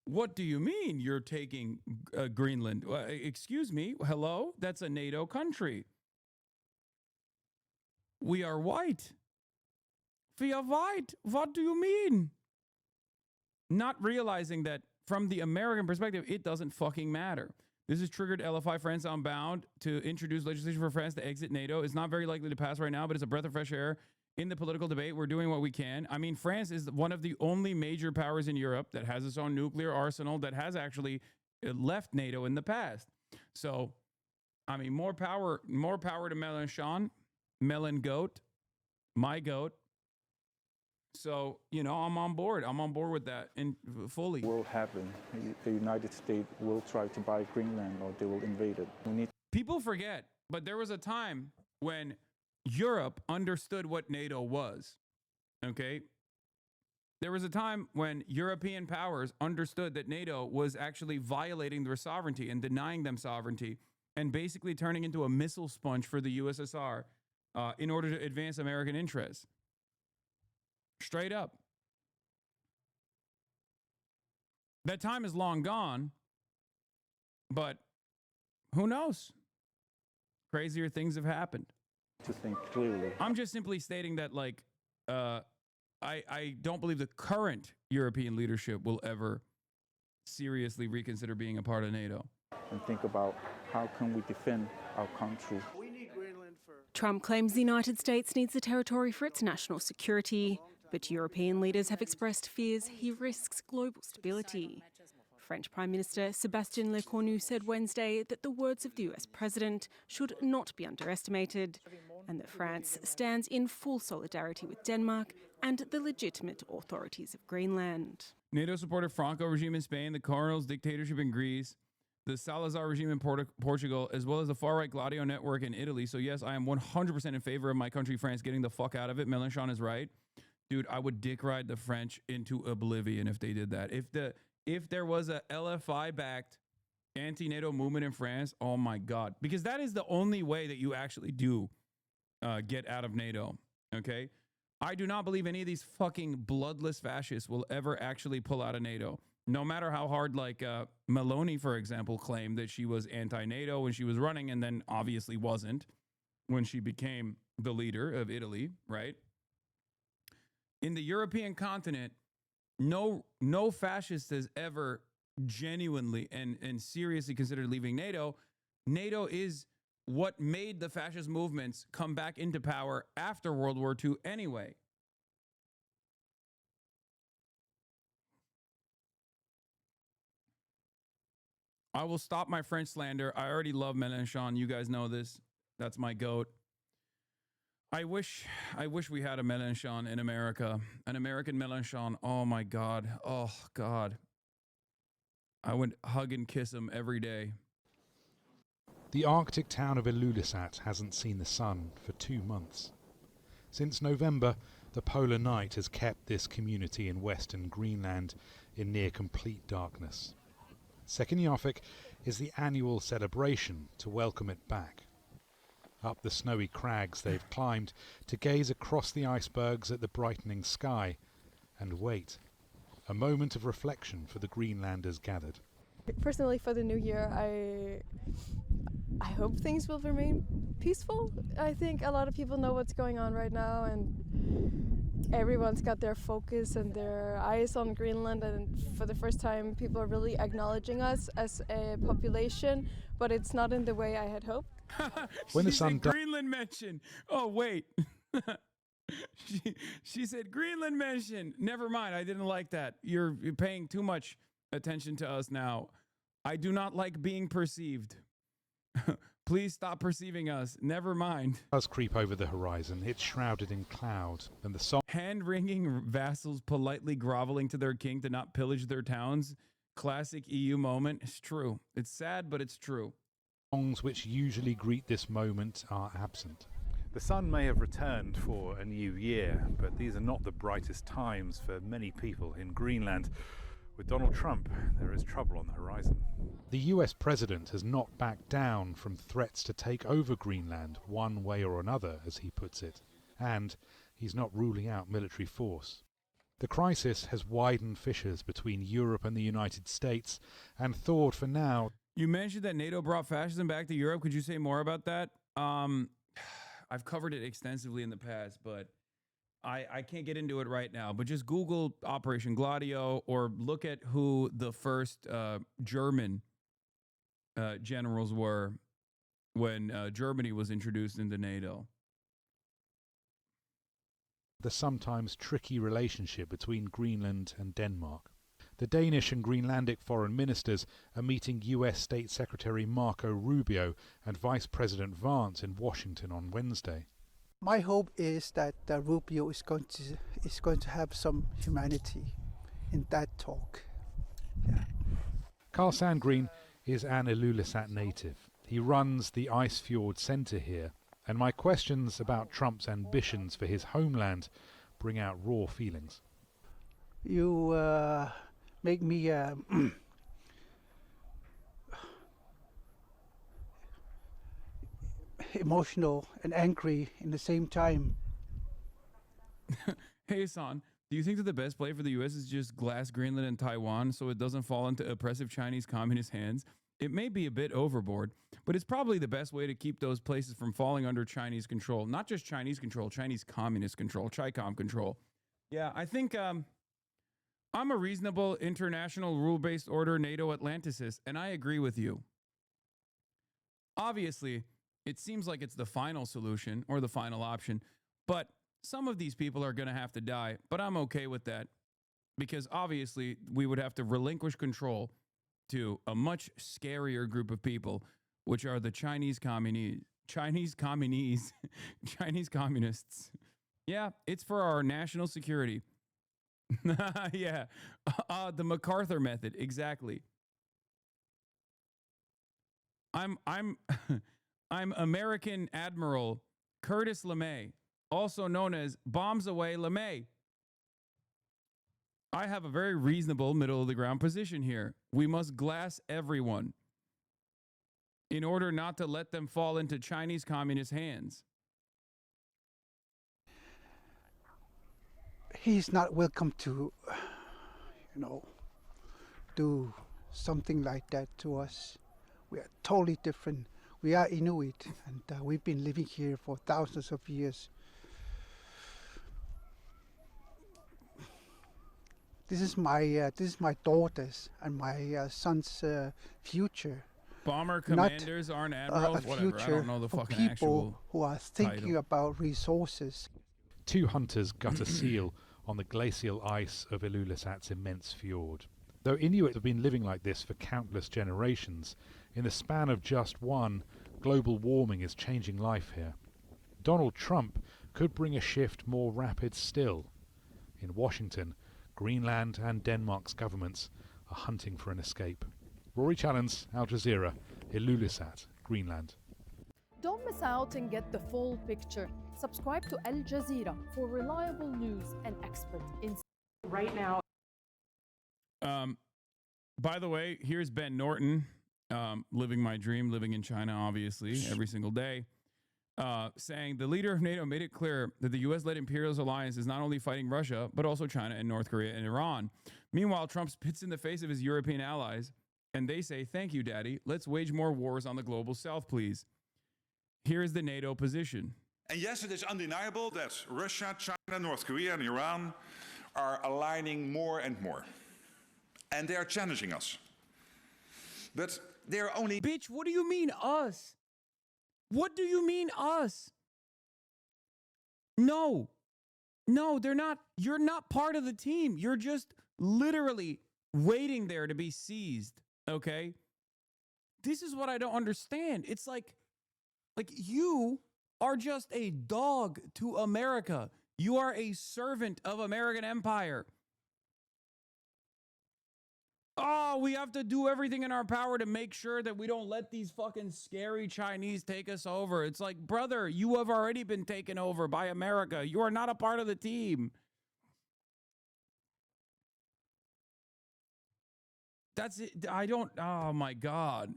What do you mean you're taking Greenland? Excuse me, hello? That's a NATO country. We are white. We are white. What do you mean? Not realizing that from the American perspective, it doesn't fucking matter. This has triggered LFI France Unbound to introduce legislation for France to exit NATO. It's not very likely to pass right now, but it's a breath of fresh air in the political debate. We're doing what we can. I mean, France is one of the only major powers in Europe that has its own nuclear arsenal that has actually left NATO in the past. So, I mean, more power to Mélenchon, Melon Goat, my goat. So, I'm on board. I'm on board with that and fully. Will happen. The United States will try to buy Greenland, or they will invade it. People forget, but there was a time when Europe understood what NATO was. Okay? There was a time when European powers understood that NATO was actually violating their sovereignty and denying them sovereignty and basically turning into a missile sponge for the USSR in order to advance American interests. Straight up. That time is long gone, but who knows? Crazier things have happened. to think clearly. I'm just simply stating that, like, I don't believe the current European leadership will ever seriously reconsider being a part of NATO. And think about how can we defend our country. Trump claims the United States needs the territory for its national security, but European leaders have expressed fears he risks global stability. French Prime Minister Sébastien Lecornu said Wednesday that the words of the US president should not be underestimated and that France stands in full solidarity with Denmark and the legitimate authorities of Greenland. NATO supported Franco regime in Spain, the Cardinals dictatorship in Greece, the Salazar regime in Portugal, as well as the far-right Gladio network in Italy. So yes, I am 100% in favor of my country, France, getting the fuck out of it. Mélenchon is right. Dude, I would dick ride the French into oblivion if they did that. If there was a LFI-backed anti-NATO movement in France, oh my God. Because that is the only way that you actually do get out of NATO, okay? I do not believe any of these fucking bloodless fascists will ever actually pull out of NATO. No matter how hard, like Meloni, for example, claimed that she was anti-NATO when she was running and then obviously wasn't when she became the leader of Italy, right? In the European continent, no fascist has ever genuinely and seriously considered leaving NATO. NATO is what made the fascist movements come back into power after World War II anyway. I will stop my French slander. I already love Mélenchon. You guys know this. That's my goat. I wish we had a Mélenchon in America. An American Mélenchon. Oh my God. Oh God. I would hug and kiss him every day. The Arctic town of Ilulissat hasn't seen the sun for 2 months. Since November, the polar night has kept this community in western Greenland in near complete darkness. Sekkenjafik is the annual celebration to welcome it back. Up the snowy crags they've climbed to gaze across the icebergs at the brightening sky and wait. A moment of reflection for the Greenlanders gathered. Personally, for the new year, I hope things will remain peaceful. I think a lot of people know what's going on right now, and everyone's got their focus and their eyes on Greenland, and for the first time people are really acknowledging us as a population, but it's not in the way I had hoped. When the sun Greenland mention. Oh wait. she said Greenland mention. Never mind. I didn't like that. You're paying too much attention to us now. I do not like being perceived. Please stop perceiving us. Never mind. Does creep over the horizon. It's shrouded in cloud, and the song. Hand-wringing vassals politely groveling to their king to not pillage their towns. Classic EU moment. It's true. It's sad, but it's true. Songs which usually greet this moment are absent. The sun may have returned for a new year, but these are not the brightest times for many people in Greenland. With Donald Trump, there is trouble on the horizon. The US president has not backed down from threats to take over Greenland one way or another, as he puts it, and he's not ruling out military force. The crisis has widened fissures between Europe and the United States, and thawed for now. You mentioned that NATO brought fascism back to Europe. Could you say more about that? I've covered it extensively in the past, but I can't get into it right now. But just Google Operation Gladio or look at who the first German generals were when Germany was introduced into NATO. The sometimes tricky relationship between Greenland and Denmark. The Danish and Greenlandic foreign ministers are meeting US State Secretary Marco Rubio and Vice President Vance in Washington on Wednesday. My hope is that Rubio is going to have some humanity in that talk. Yeah. Carl Sandgreen is an Ilulissat native. He runs the Ice Fjord Centre here, and my questions about Trump's ambitions for his homeland bring out raw feelings. You make me emotional and angry in the same time. Hey, Hasan, do you think that the best play for the U.S. is just glass Greenland and Taiwan so it doesn't fall into oppressive Chinese communist hands? It may be a bit overboard, but it's probably the best way to keep those places from falling under Chinese control. Not just Chinese control, Chinese communist control, Chi-Com control. Yeah, I think I'm a reasonable international rule-based order NATO Atlanticist, and I agree with you. Obviously, it seems like it's the final solution or the final option, but some of these people are going to have to die, but I'm okay with that because obviously we would have to relinquish control to a much scarier group of people, which are the Chinese communists. Yeah, it's for our national security. Yeah, the MacArthur method, exactly. I'm I'm American Admiral Curtis LeMay, also known as Bombs Away LeMay. I have a very reasonable middle of the ground position here. We must glass everyone in order not to let them fall into Chinese communist hands. He's not welcome to, do something like that to us. We are totally different. We are Inuit, and we've been living here for thousands of years. This is my daughter's and my son's future. Bomber commanders aren't admirals. Whatever. I don't know the fucking people actual who are thinking title. about resources. Two hunters gut a seal on the glacial ice of Ilulissat's immense fjord. Though Inuit have been living like this for countless generations, in the span of just one, global warming is changing life here. Donald Trump could bring a shift more rapid still. In Washington, Greenland and Denmark's governments are hunting for an escape. Rory Challens, Al Jazeera, Ilulissat, Greenland. Don't miss out and get the full picture. Subscribe to Al Jazeera for reliable news and expert insights. Right now. By the way, here's Ben Norton, living my dream, living in China, obviously, every single day, saying the leader of NATO made it clear that the U.S.-led imperialist alliance is not only fighting Russia, but also China and North Korea and Iran. Meanwhile, Trump spits in the face of his European allies, and they say, thank you, Daddy. Let's wage more wars on the global south, please. Here is the NATO position. And yes, it is undeniable that Russia, China, North Korea, and Iran are aligning more and more. And they are challenging us. But they are only... Bitch, what do you mean us? What do you mean us? No. No, they're not. You're not part of the team. You're just literally waiting there to be seized, okay? This is what I don't understand. It's like you are just a dog to America. You are a servant of American empire. Oh, we have to do everything in our power to make sure that we don't let these fucking scary Chinese take us over. It's like, brother, you have already been taken over by America. You are not a part of the team. That's it. I don't, oh my God.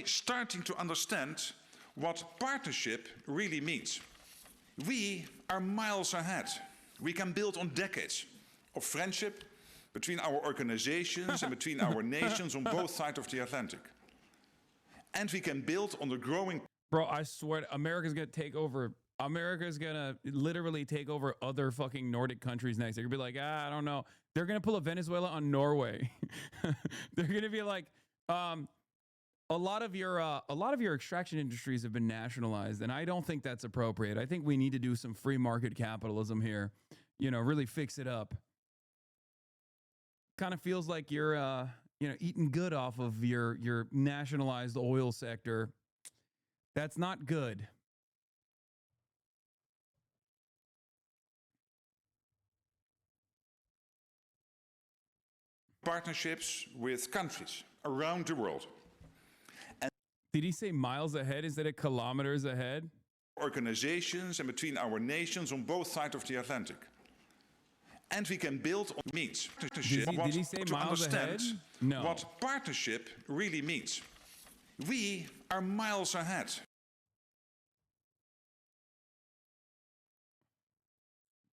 Starting to understand what partnership really means. We are miles ahead. We can build on decades of friendship between our organizations and between our nations on both sides of the Atlantic. And we can build on the growing... Bro, I swear, America's going to take over. America's going to literally take over other fucking Nordic countries next. They're going to be like, I don't know. They're going to pull a Venezuela on Norway. They're going to be like, a lot of your extraction industries have been nationalized, and I don't think that's appropriate. I think we need to do some free market capitalism here. You know, really fix it up. Kind of feels like you're eating good off of your nationalized oil sector. That's not good. Partnerships with countries around the world. And did he say miles ahead instead of kilometers ahead? Organizations and between our nations on both sides of the Atlantic. And we can build on means. Did he say to miles understand ahead? No. What partnership really means. We are miles ahead.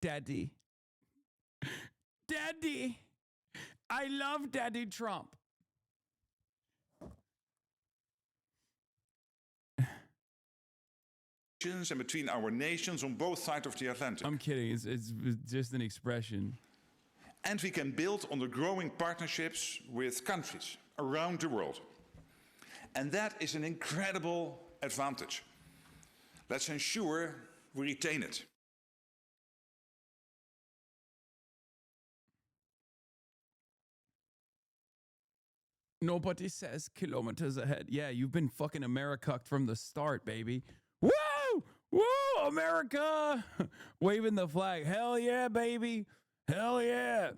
Daddy. Daddy. I love Daddy Trump. and between our nations on both sides of the Atlantic. I'm kidding. It's just an expression. And we can build on the growing partnerships with countries around the world. And that is an incredible advantage. Let's ensure we retain it. Nobody says kilometers ahead. Yeah, you've been fucking Americucked from the start, baby. Woo! Woo! America! Waving the flag. Hell yeah, baby. Hell yeah.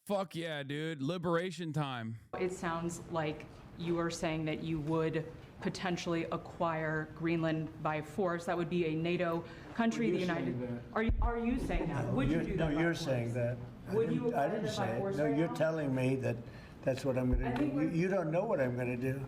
Fuck yeah, dude. Liberation time. It sounds like you are saying that you would potentially acquire Greenland by force. That would be a NATO country. The United. Are you saying that? Would you do that? No, you're saying that. Would you I acquire didn't them by say it. force No, right you're now? telling me that that's what I'm going to do. You don't know what I'm going to do.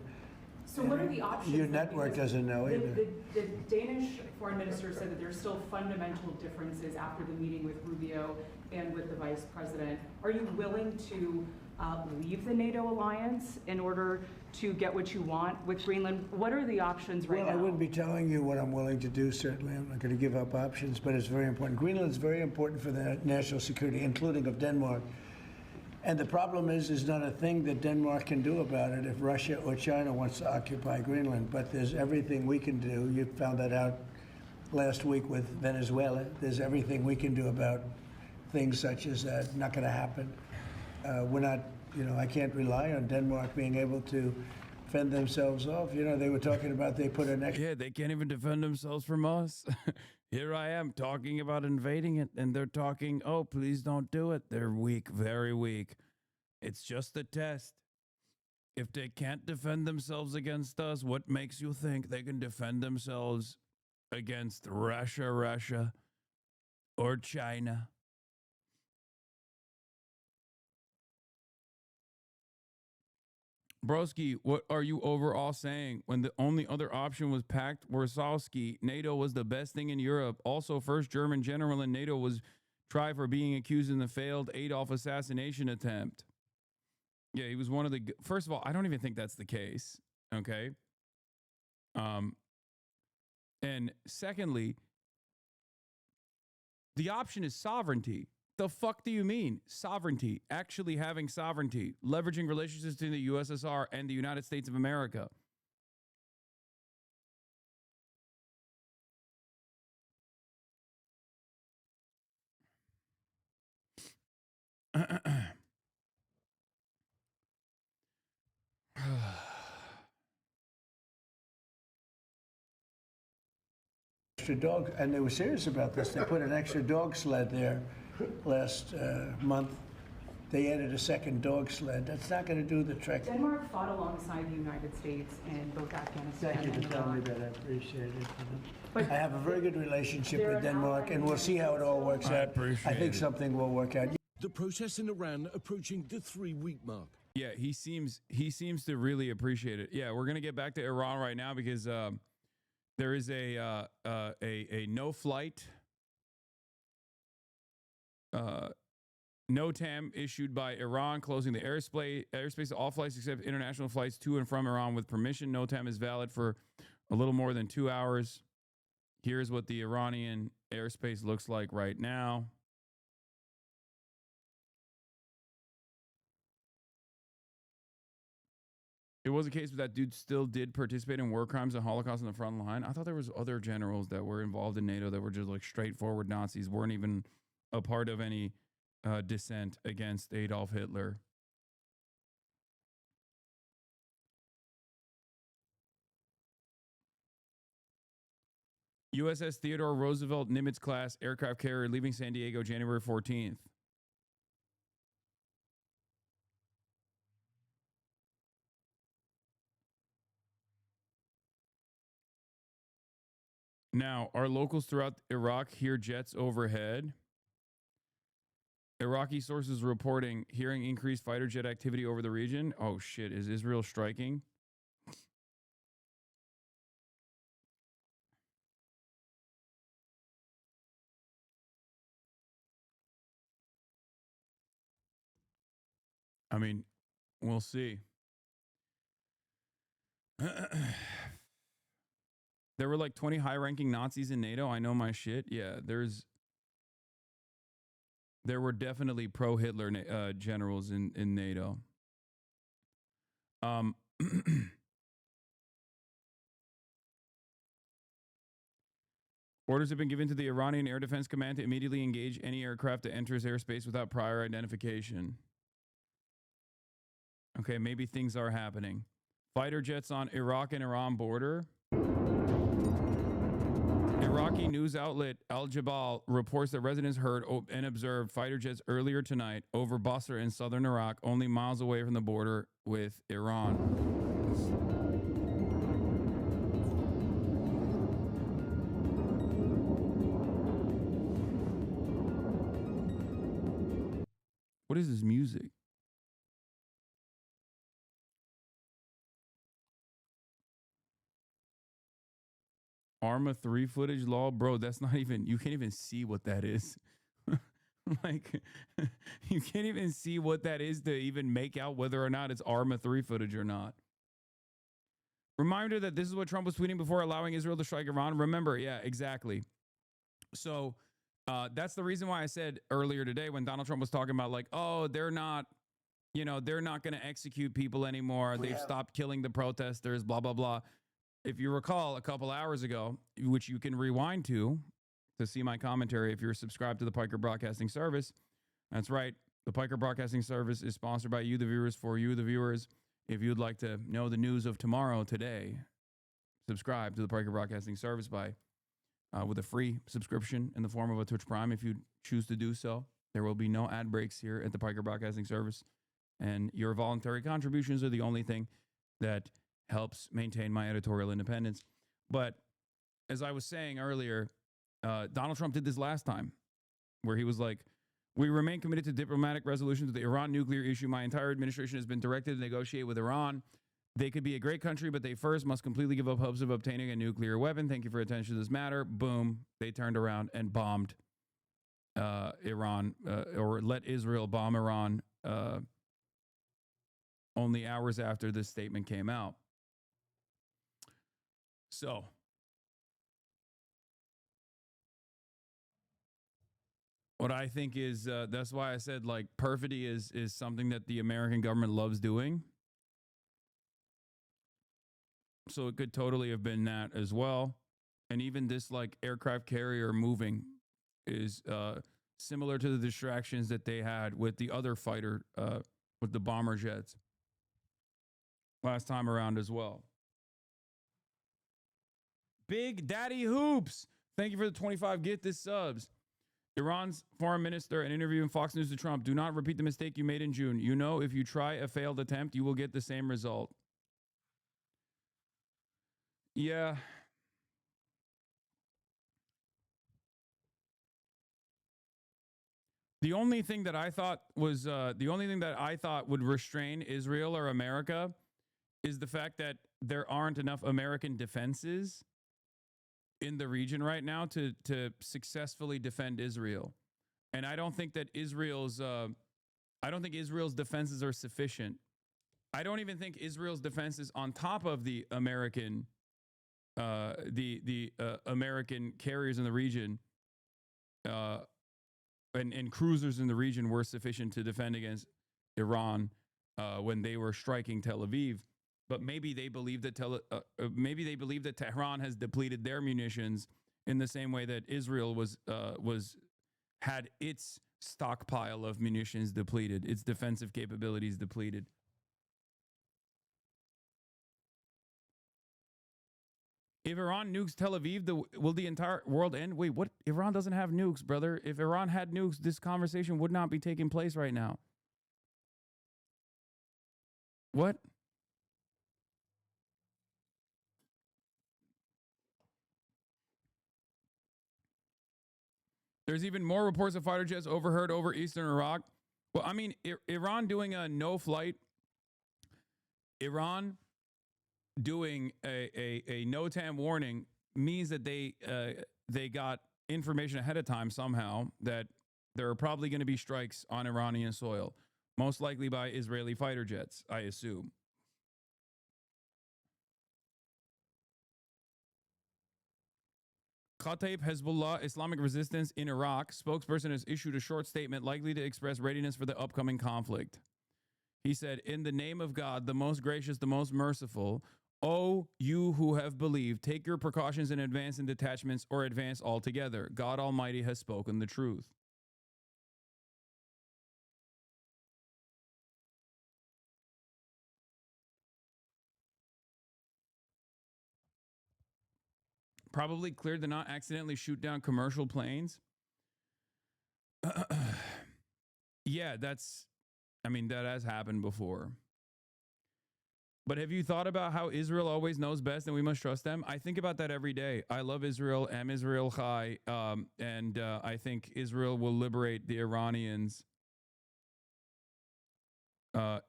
So what are the options? Your then? network Because doesn't know either. The Danish foreign minister said that there's still fundamental differences after the meeting with Rubio and with the vice president. Are you willing to leave the NATO alliance in order to get what you want with Greenland? What are the options right Well, now? I wouldn't be telling you what I'm willing to do, certainly. I'm not going to give up options, but it's very important. Greenland's very important for the national security, including of Denmark. And the problem is, there's not a thing that Denmark can do about it if Russia or China wants to occupy Greenland. But there's everything we can do. You found that out last week with Venezuela. There's everything we can do about things such as that. Not going to happen. We're not, I can't rely on Denmark being able to fend themselves off. They were talking about they put an extra. Yeah, they can't even defend themselves from us. Here I am talking about invading it, and they're talking, oh, please don't do it. They're weak, very weak. It's just a test. If they can't defend themselves against us, what makes you think they can defend themselves against Russia, or China? Broski, what are you overall saying? When the only other option was packed Warszawski, NATO was the best thing in Europe. Also, first German general in NATO was tried for being accused in the failed Adolf assassination attempt. Yeah, he was one of the... First of all, I don't even think that's the case. Okay? And secondly, the option is sovereignty. The fuck do you mean? Sovereignty. Actually having sovereignty. Leveraging relationships between the USSR and the United States of America. Extra dog, and they were serious about this. They put an extra dog sled there last month. They added a second dog sled. That's not going to do the trick. Denmark fought alongside the United States in both Afghanistan Thank you and for telling me Iraq. that. I appreciate it. But I have a very good relationship they're with an Denmark, ally and we'll see how it all works I out. appreciate I think it. something will work out. The protests in Iran approaching the 3-week mark. Yeah, he seems to really appreciate it. Yeah, we're gonna get back to Iran right now because there is a no flight NOTAM issued by Iran, closing the airspace to all flights except international flights to and from Iran with permission. NOTAM is valid for a little more than 2 hours. Here's what the Iranian airspace looks like right now. It was a case where that dude still did participate in war crimes and Holocaust on the front line. I thought there was other generals that were involved in NATO that were just like straightforward Nazis, weren't even a part of any dissent against Adolf Hitler. USS Theodore Roosevelt Nimitz class aircraft carrier leaving San Diego January 14th. Now, are locals throughout Iraq hear jets overhead? Iraqi sources reporting hearing increased fighter jet activity over the region. Oh shit, is Israel striking? I mean, we'll see. There were like 20 high-ranking Nazis in NATO. I know my shit. Yeah, there were definitely pro-Hitler generals in NATO. Orders have been given to the Iranian Air Defense Command to immediately engage any aircraft that enters airspace without prior identification. Okay, maybe things are happening. Fighter jets on Iraq and Iran border. Iraqi news outlet Al Jabal reports that residents heard and observed fighter jets earlier tonight over Basra in southern Iraq, only miles away from the border with Iran. What is this music? Arma 3 footage law, bro, that's not even, you can't even see what that is. Like, you can't even see what that is to even make out whether or not it's Arma 3 footage or not. Reminder that this is what Trump was tweeting before allowing Israel to strike Iran. Remember, yeah, exactly. So that's the reason why I said earlier today when Donald Trump was talking about like, oh, they're not going to execute people anymore. They've stopped killing the protesters, blah, blah, blah. If you recall a couple hours ago, which you can rewind to see my commentary if you're subscribed to the Piker Broadcasting Service. That's right. The Piker Broadcasting Service is sponsored by you, the viewers, for you, the viewers. If you'd like to know the news of tomorrow, today, subscribe to the Piker Broadcasting Service with a free subscription in the form of a Twitch Prime if you choose to do so. There will be no ad breaks here at the Piker Broadcasting Service. And your voluntary contributions are the only thing that helps maintain my editorial independence. But as I was saying earlier, Donald Trump did this last time where he was like, we remain committed to diplomatic resolution to the Iran nuclear issue. My entire administration has been directed to negotiate with Iran. They could be a great country, but they first must completely give up hopes of obtaining a nuclear weapon. Thank you for your attention to this matter. Boom. They turned around and bombed Iran or let Israel bomb Iran only hours after this statement came out. So what I think is, that's why I said like perfidy is something that the American government loves doing. So it could totally have been that as well. And even this like aircraft carrier moving is similar to the distractions that they had with the other fighter, with the bomber jets last time around as well. Big Daddy Hoops, thank you for the 25 Get This subs. Iran's foreign minister, an interview in Fox News to Trump, do not repeat the mistake you made in June. You know, if you try a failed attempt, you will get the same result. Yeah. The only thing that I thought would restrain Israel or America is the fact that there aren't enough American defenses in the region right now to successfully defend Israel. And I don't think that Israel's defenses are sufficient. I don't even think Israel's defenses on top of the American American carriers in the region and cruisers in the region were sufficient to defend against Iran when they were striking Tel Aviv. But maybe they believe that Tehran has depleted their munitions in the same way that Israel had its stockpile of munitions depleted, its defensive capabilities depleted. If Iran nukes Tel Aviv, will the entire world end? Wait, what? Iran doesn't have nukes, brother. If Iran had nukes, this conversation would not be taking place right now. What? There's even more reports of fighter jets overheard over eastern Iraq. Well, I mean, Iran doing a no-flight, Iran doing a NOTAM warning means that they got information ahead of time somehow that there are probably going to be strikes on Iranian soil, most likely by Israeli fighter jets, I assume. Kataib Hezbollah Islamic resistance in Iraq spokesperson has issued a short statement likely to express readiness for the upcoming conflict. He said, "In the name of God, the most gracious, the most merciful, O you who have believed, take your precautions in advance in detachments or advance altogether. God Almighty has spoken the truth." Probably cleared to not accidentally shoot down commercial planes. Yeah, that has happened before. But have you thought about how Israel always knows best and we must trust them? I think about that every day. I love Israel, am Israel Chai, and I think Israel will liberate the Iranians.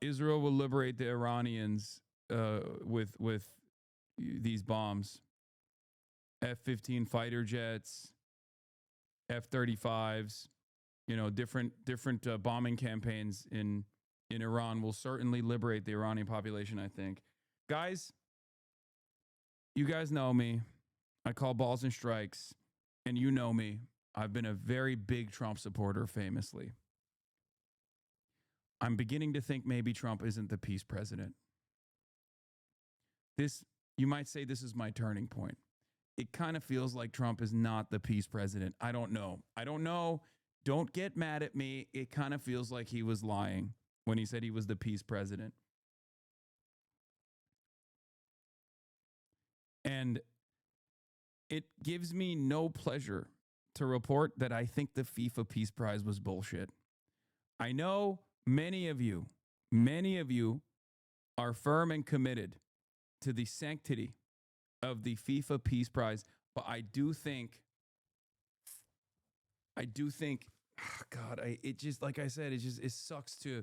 Israel will liberate the Iranians with these bombs. F-15 fighter jets, F-35s, different bombing campaigns in Iran will certainly liberate the Iranian population, I think. Guys, you guys know me. I call balls and strikes, and you know me. I've been a very big Trump supporter, famously. I'm beginning to think maybe Trump isn't the peace president. You might say this is my turning point. It kind of feels like Trump is not the peace president. I don't know. Don't get mad at me. It kind of feels like he was lying when he said he was the peace president. And it gives me no pleasure to report that I think the FIFA Peace Prize was bullshit. I know many of you are firm and committed to the sanctity of the FIFA Peace Prize, but I do think, God, it just, like I said, it sucks to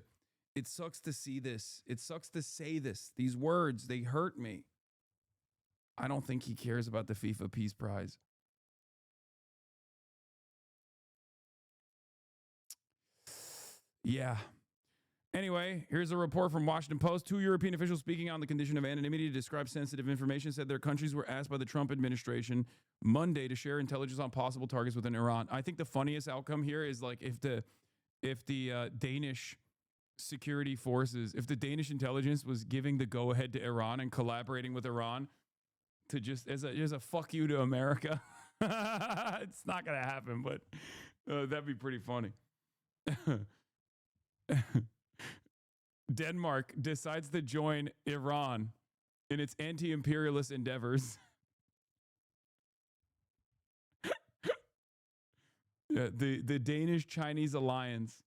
see this. It sucks to say this. These words, they hurt me. I don't think he cares about the FIFA Peace Prize. Yeah. Anyway, here's a report from Washington Post. 2 European officials speaking on the condition of anonymity to describe sensitive information said their countries were asked by the Trump administration Monday to share intelligence on possible targets within Iran. I think the funniest outcome here is like if the Danish security forces, if the Danish intelligence was giving the go-ahead to Iran and collaborating with Iran to just as a fuck you to America. It's not going to happen, but that'd be pretty funny. Denmark decides to join Iran in its anti-imperialist endeavors. The Danish-Chinese alliance.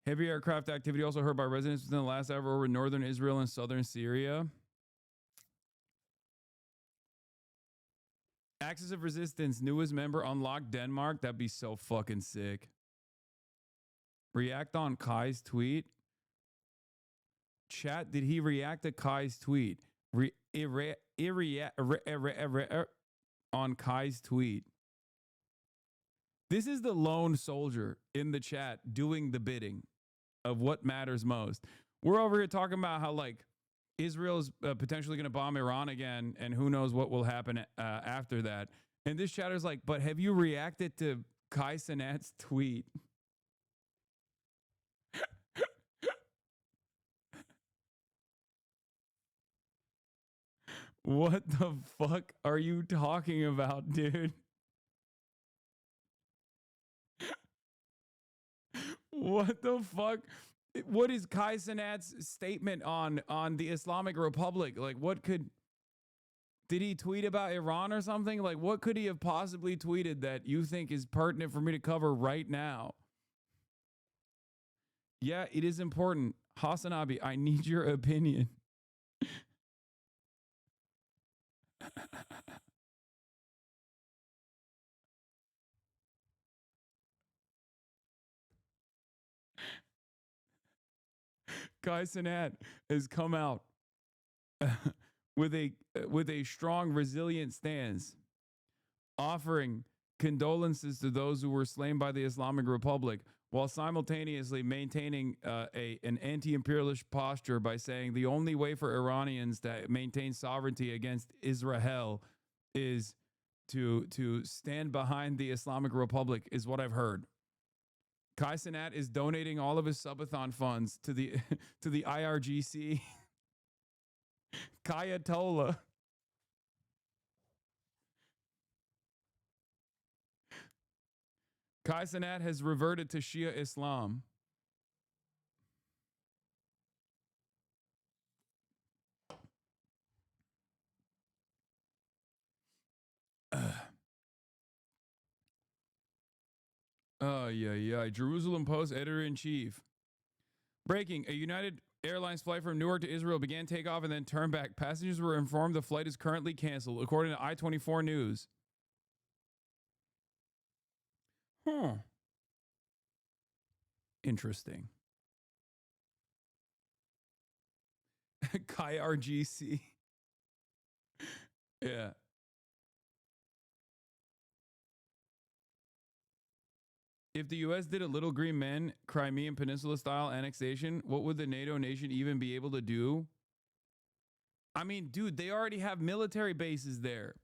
Heavy aircraft activity also heard by residents within the last hour over northern Israel and southern Syria. Axis of Resistance, newest member unlocked Denmark. That'd be so fucking sick. React on Kai's tweet. Chat, did he react to Kai's tweet? On Kai's tweet. This is the lone soldier in the chat doing the bidding of what matters most. We're over here talking about how like Israel's potentially going to bomb Iran again, and who knows what will happen after that. And this chatter's like, but have you reacted to Kai Cenat's tweet? What the fuck are you talking about, dude? What the fuck? What is Kai Cenat's statement on the Islamic Republic? Like, did he tweet about Iran or something? Like, what could he have possibly tweeted that you think is pertinent for me to cover right now? Yeah, it is important. HasanAbi, I need your opinion. Kai Cenat has come out with a strong, resilient stance, offering condolences to those who were slain by the Islamic Republic, while simultaneously maintaining an anti-imperialist posture by saying the only way for Iranians to maintain sovereignty against Israel is to stand behind the Islamic Republic, is what I've heard. Kai Cenat is donating all of his subathon funds to the to the IRGC. Kayatollah. Kai Cenat has reverted to Shia Islam. Yeah. Jerusalem Post editor-in-chief. Breaking. A United Airlines flight from Newark to Israel began takeoff and then turned back. Passengers were informed the flight is currently canceled, according to I-24 News. Huh. Interesting. Kai RGC. Yeah. If the U.S. did a Little Green Men Crimean Peninsula style annexation, what would the NATO nation even be able to do? I mean, dude, they already have military bases there.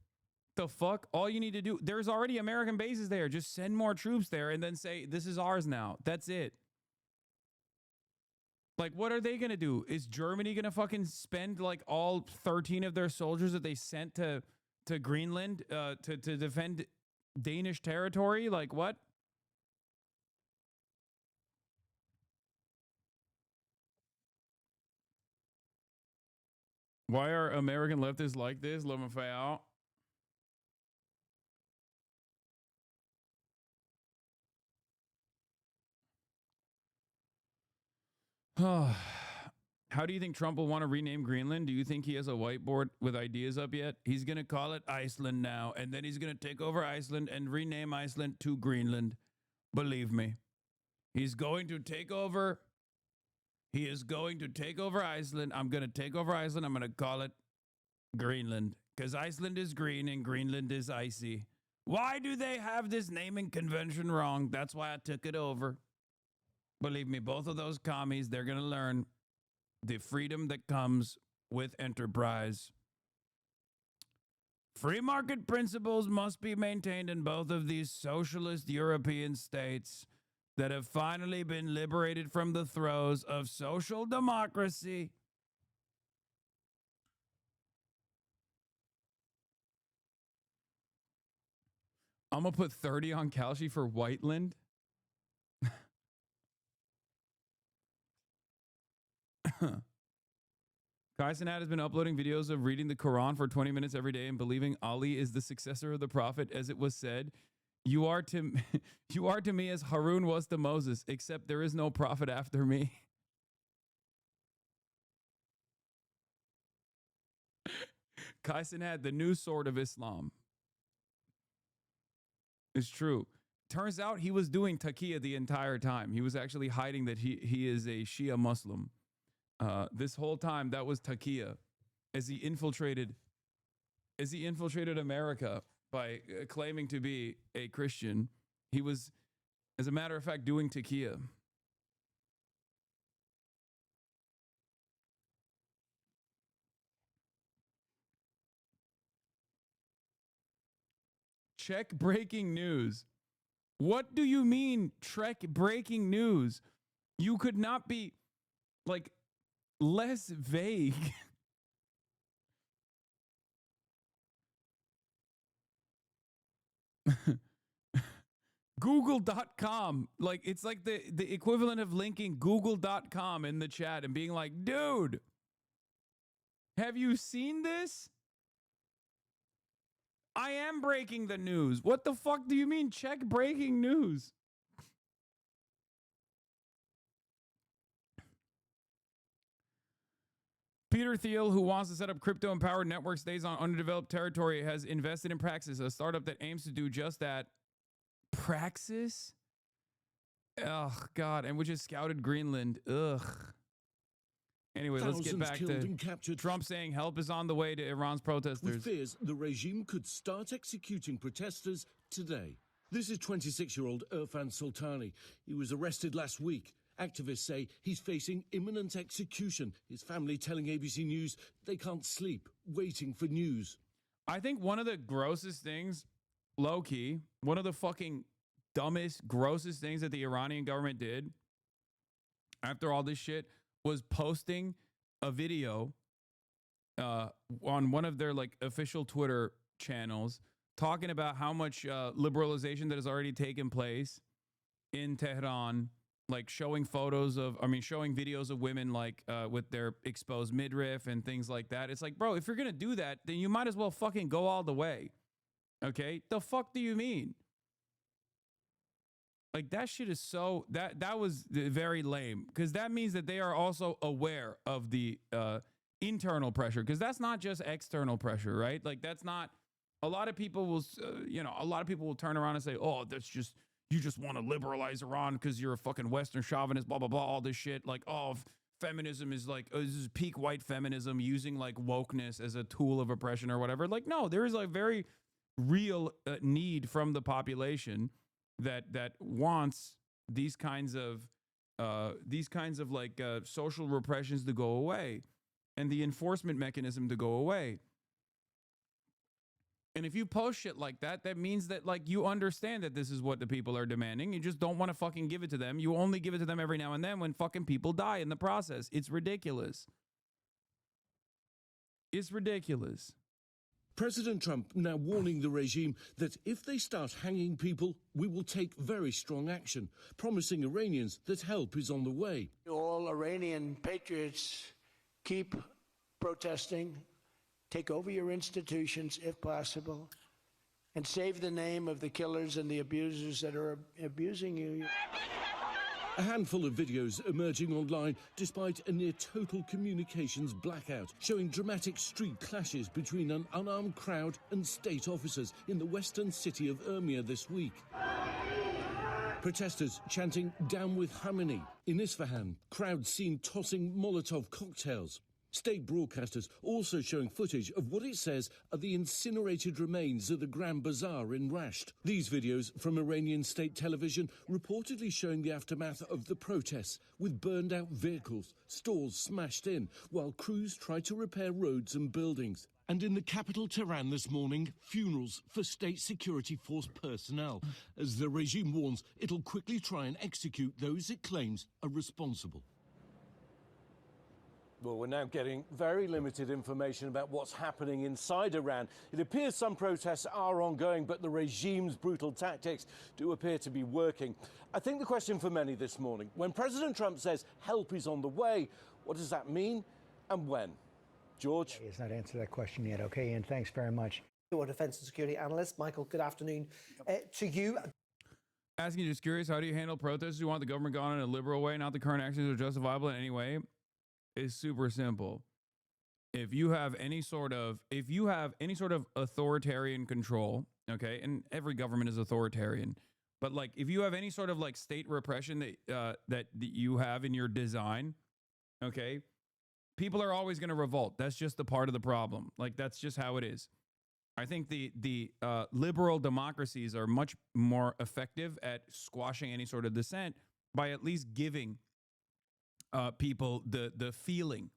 The fuck? All you need to do, there's already American bases there. Just send more troops there and then say, this is ours now. That's it. Like, what are they going to do? Is Germany going to fucking spend like all 13 of their soldiers that they sent to Greenland to defend Danish territory? Like, what? Why are American leftists like this? Let me find out. How do you think Trump will want to rename Greenland? Do you think he has a whiteboard with ideas up yet? He's going to call it Iceland now, and then he's going to take over Iceland and rename Iceland to Greenland. Believe me. He's going to take over. He is going to take over Iceland. I'm going to take over Iceland. I'm going to call it Greenland, because Iceland is green and Greenland is icy. Why do they have this naming convention wrong? That's why I took it over. Believe me, both of those commies, they're going to learn the freedom that comes with enterprise. Free market principles must be maintained in both of these socialist European states that have finally been liberated from the throes of social democracy. I'm going to put 30 on Kalshi for Whiteland. Kai Cenat has been uploading videos of reading the Quran for 20 minutes every day and believing Ali is the successor of the Prophet, as it was said. You are to me as Harun was to Moses, except there is no prophet after me. Kai Cenat, the new sword of Islam. It's true. Turns out he was doing taqiyya the entire time. He was actually hiding that he is a Shia Muslim. This whole time that was taqiyya, as he infiltrated America by claiming to be a Christian. He was, as a matter of fact, doing taqiyya. Check breaking news. What do you mean, Trek breaking news? You could not be, like, less vague. Google.com. Like, it's like the equivalent of linking Google.com in the chat and being like, dude, have you seen this? I am breaking the news. What the fuck do you mean, check breaking news? Peter Thiel, who wants to set up crypto-empowered network states on underdeveloped territory, has invested in Praxis, a startup that aims to do just that. Praxis? Oh, God. And which has scouted Greenland. Ugh. Anyway, let's get back to Trump saying help is on the way to Iran's protesters. With fears the regime could start executing protesters today. This is 26-year-old Irfan Sultani. He was arrested last week. Activists say he's facing imminent execution. His family telling ABC News they can't sleep, waiting for news. I think one of the grossest things, low-key, one of the fucking dumbest, grossest things that the Iranian government did after all this shit was posting a video on one of their like official Twitter channels talking about how much liberalization that has already taken place in Tehran, like showing showing videos of women like with their exposed midriff and things like that. It's like, bro, if you're going to do that, then you might as well fucking go all the way. Okay? The fuck do you mean? Like that shit is so that was very lame, because that means that they are also aware of the internal pressure, because that's not just external pressure, right? Like that's not, a lot of people will a lot of people will turn around and say, oh, that's just, you just want to liberalize Iran because you're a fucking Western chauvinist, blah blah blah, all this shit, like, oh, feminism is like, this is peak white feminism using like wokeness as a tool of oppression or whatever. Like, no, there is a very real need from the population that wants these kinds of like social repressions to go away and the enforcement mechanism to go away. And if you post shit like that, that means that like you understand that this is what the people are demanding. You just don't want to fucking give it to them. You only give it to them every now and then when fucking people die in the process. It's ridiculous. It's ridiculous. President Trump now warning the regime that if they start hanging people, we will take very strong action, promising Iranians that help is on the way. All Iranian patriots, keep protesting, take over your institutions if possible, and save the name of the killers and the abusers that are abusing you. A handful of videos emerging online despite a near-total communications blackout, showing dramatic street clashes between an unarmed crowd and state officers in the western city of Urmia this week. Protesters chanting, "Down with Khamenei." In Isfahan, crowds seen tossing Molotov cocktails. State broadcasters also showing footage of what it says are the incinerated remains of the Grand Bazaar in Rasht. These videos from Iranian state television reportedly showing the aftermath of the protests, with burned out vehicles, stores smashed in, while crews try to repair roads and buildings. And in the capital Tehran this morning, funerals for state security force personnel, as the regime warns it'll quickly try and execute those it claims are responsible. Well, we're now getting very limited information about what's happening inside Iran. It appears some protests are ongoing, but the regime's brutal tactics do appear to be working. I think the question for many this morning, when President Trump says help is on the way, what does that mean and when? George? He has not answered that question yet. Okay, Ian, thanks very much. Our defence and security analyst, Michael, good afternoon to you. Asking you, just curious, how do you handle protests? You want the government gone in a liberal way, not the current actions are justifiable in any way? Is super simple. If you have any sort of authoritarian control, okay, and every government is authoritarian, but like if you have any sort of like state repression that you have in your design, okay, people are always going to revolt. That's just the part of the problem. Like that's just how it is. I think the liberal democracies are much more effective at squashing any sort of dissent by at least giving people the feeling,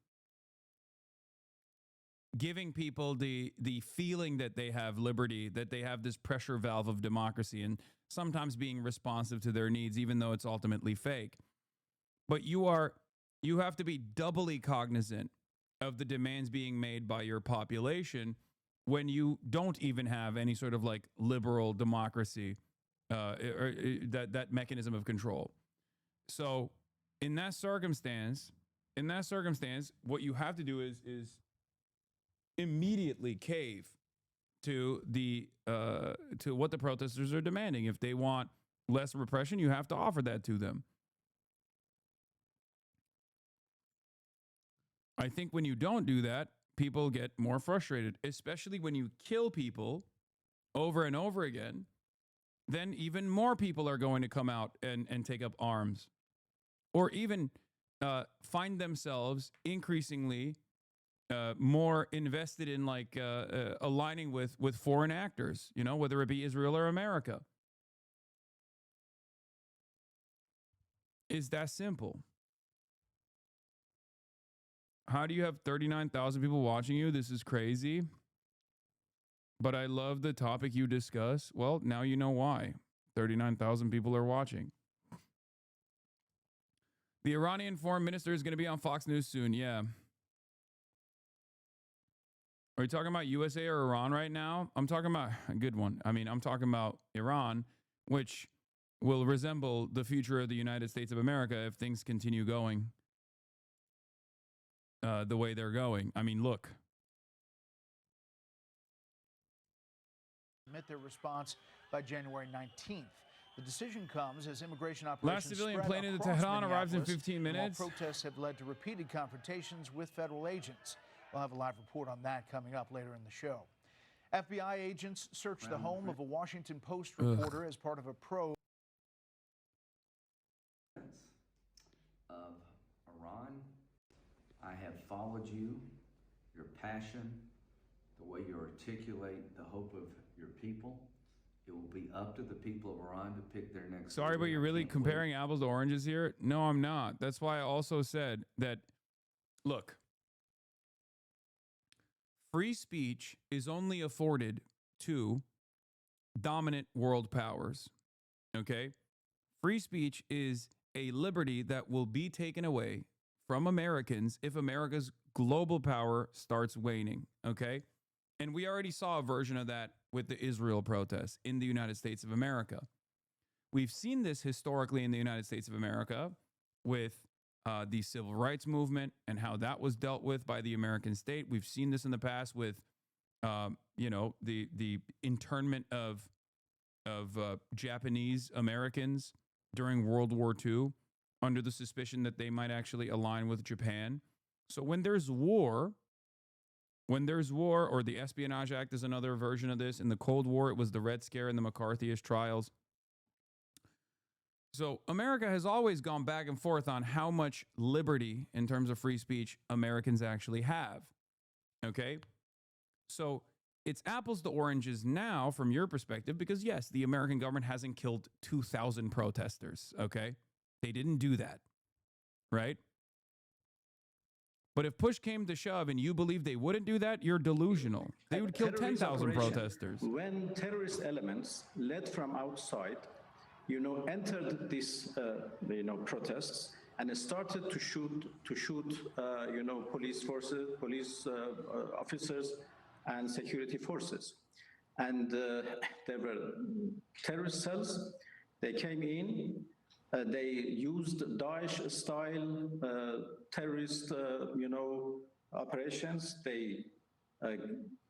giving people the feeling that they have liberty, that they have this pressure valve of democracy, and sometimes being responsive to their needs, even though it's ultimately fake. But you have to be doubly cognizant of the demands being made by your population when you don't even have any sort of like liberal democracy, or that mechanism of control. So in that circumstance, what you have to do is immediately cave to what the protesters are demanding. If they want less repression, you have to offer that to them. I think when you don't do that, people get more frustrated, especially when you kill people over and over again. Then even more people are going to come out and take up arms, or even find themselves increasingly more invested in like aligning with foreign actors, you know, whether it be Israel or America. It's that simple. How do you have 39,000 people watching you? This is crazy. But I love the topic you discuss. Well, now you know why. 39,000 people are watching. The Iranian foreign minister is going to be on Fox News soon. Yeah. Are you talking about USA or Iran right now? I'm talking about a good one. I mean, I'm talking about Iran, which will resemble the future of the United States of America if things continue going the way they're going. I mean, look. Submit their response by January 19th. The decision comes as immigration operations Last civilian spread plane into across Tehran arrives in Minneapolis, 15 minutes. While protests have led to repeated confrontations with federal agents. We'll have a live report on that coming up later in the show. FBI agents searched the home of a Washington Post reporter as part of a probe of Iran. I have followed you, your passion, the way you articulate the hope of your people. It will be up to the people of Iran to pick their next. Sorry, but you're really comparing apples to oranges here? No, I'm not. That's why I also said that, look, free speech is only afforded to dominant world powers, okay? Free speech is a liberty that will be taken away from Americans if America's global power starts waning, okay? And we already saw a version of that with the Israel protests in the United States of America. We've seen this historically in the United States of America with the civil rights movement and how that was dealt with by the American state. We've seen this in the past with, the internment of Japanese Americans during World War II under the suspicion that they might actually align with Japan. So when there's war, or the Espionage Act is another version of this. In the Cold War, it was the Red Scare and the McCarthyist trials. So America has always gone back and forth on how much liberty in terms of free speech Americans actually have. Okay? So it's apples to oranges now from your perspective because, yes, the American government hasn't killed 2,000 protesters. Okay? They didn't do that. Right? But if push came to shove and you believe they wouldn't do that, you're delusional. They would kill 10,000 protesters. When terrorist elements led from outside, entered these, protests and started to shoot, police forces, police officers and security forces. And there were terrorist cells. They came in. They used Daesh-style terrorist, operations. They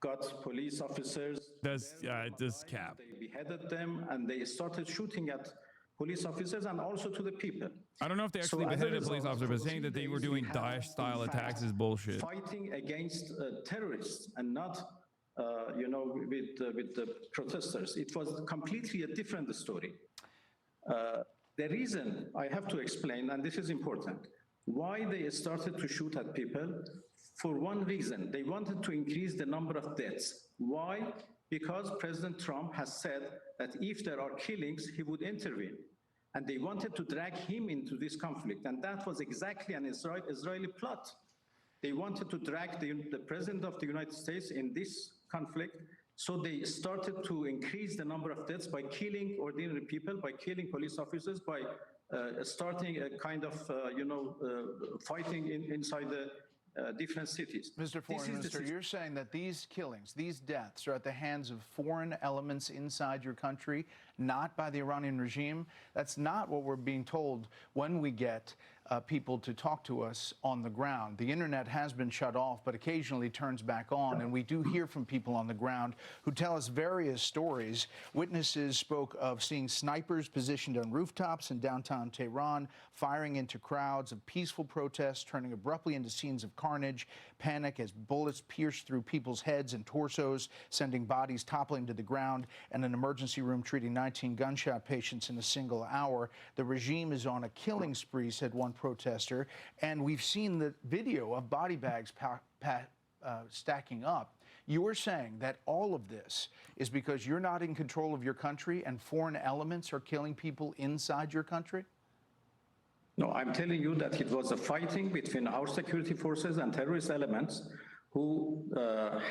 got police officers. That's this cap. They beheaded them, and they started shooting at police officers and also to the people. I don't know if they actually beheaded a police officer, but saying that they were doing Daesh-style attacks is bullshit. Fighting against terrorists and not, with the protesters. It was completely a different story. The reason I have to explain, and this is important, why they started to shoot at people, for one reason, they wanted to increase the number of deaths. Why? Because President Trump has said that if there are killings, he would intervene. And they wanted to drag him into this conflict. And that was exactly an Israeli plot. They wanted to drag the President of the United States in this conflict. So they started to increase the number of deaths by killing ordinary people, by killing police officers, by starting a kind of, fighting inside the different cities. Mr. Foreign Minister, you're saying that these killings, these deaths are at the hands of foreign elements inside your country, not by the Iranian regime. That's not what we're being told when we get people to talk to us on the ground. The internet has been shut off, but occasionally turns back on, and we do hear from people on the ground who tell us various stories. Witnesses spoke of seeing snipers positioned on rooftops in downtown Tehran, firing into crowds of peaceful protests, turning abruptly into scenes of carnage, panic as bullets pierced through people's heads and torsos, sending bodies toppling to the ground, and an emergency room treating 19 gunshot patients in a single hour. The regime is on a killing spree, said one protester, and we've seen the video of body bags stacking up. You were saying that all of this is because you're not in control of your country and foreign elements are killing people inside your country? No, I'm telling you that it was a fighting between our security forces and terrorist elements who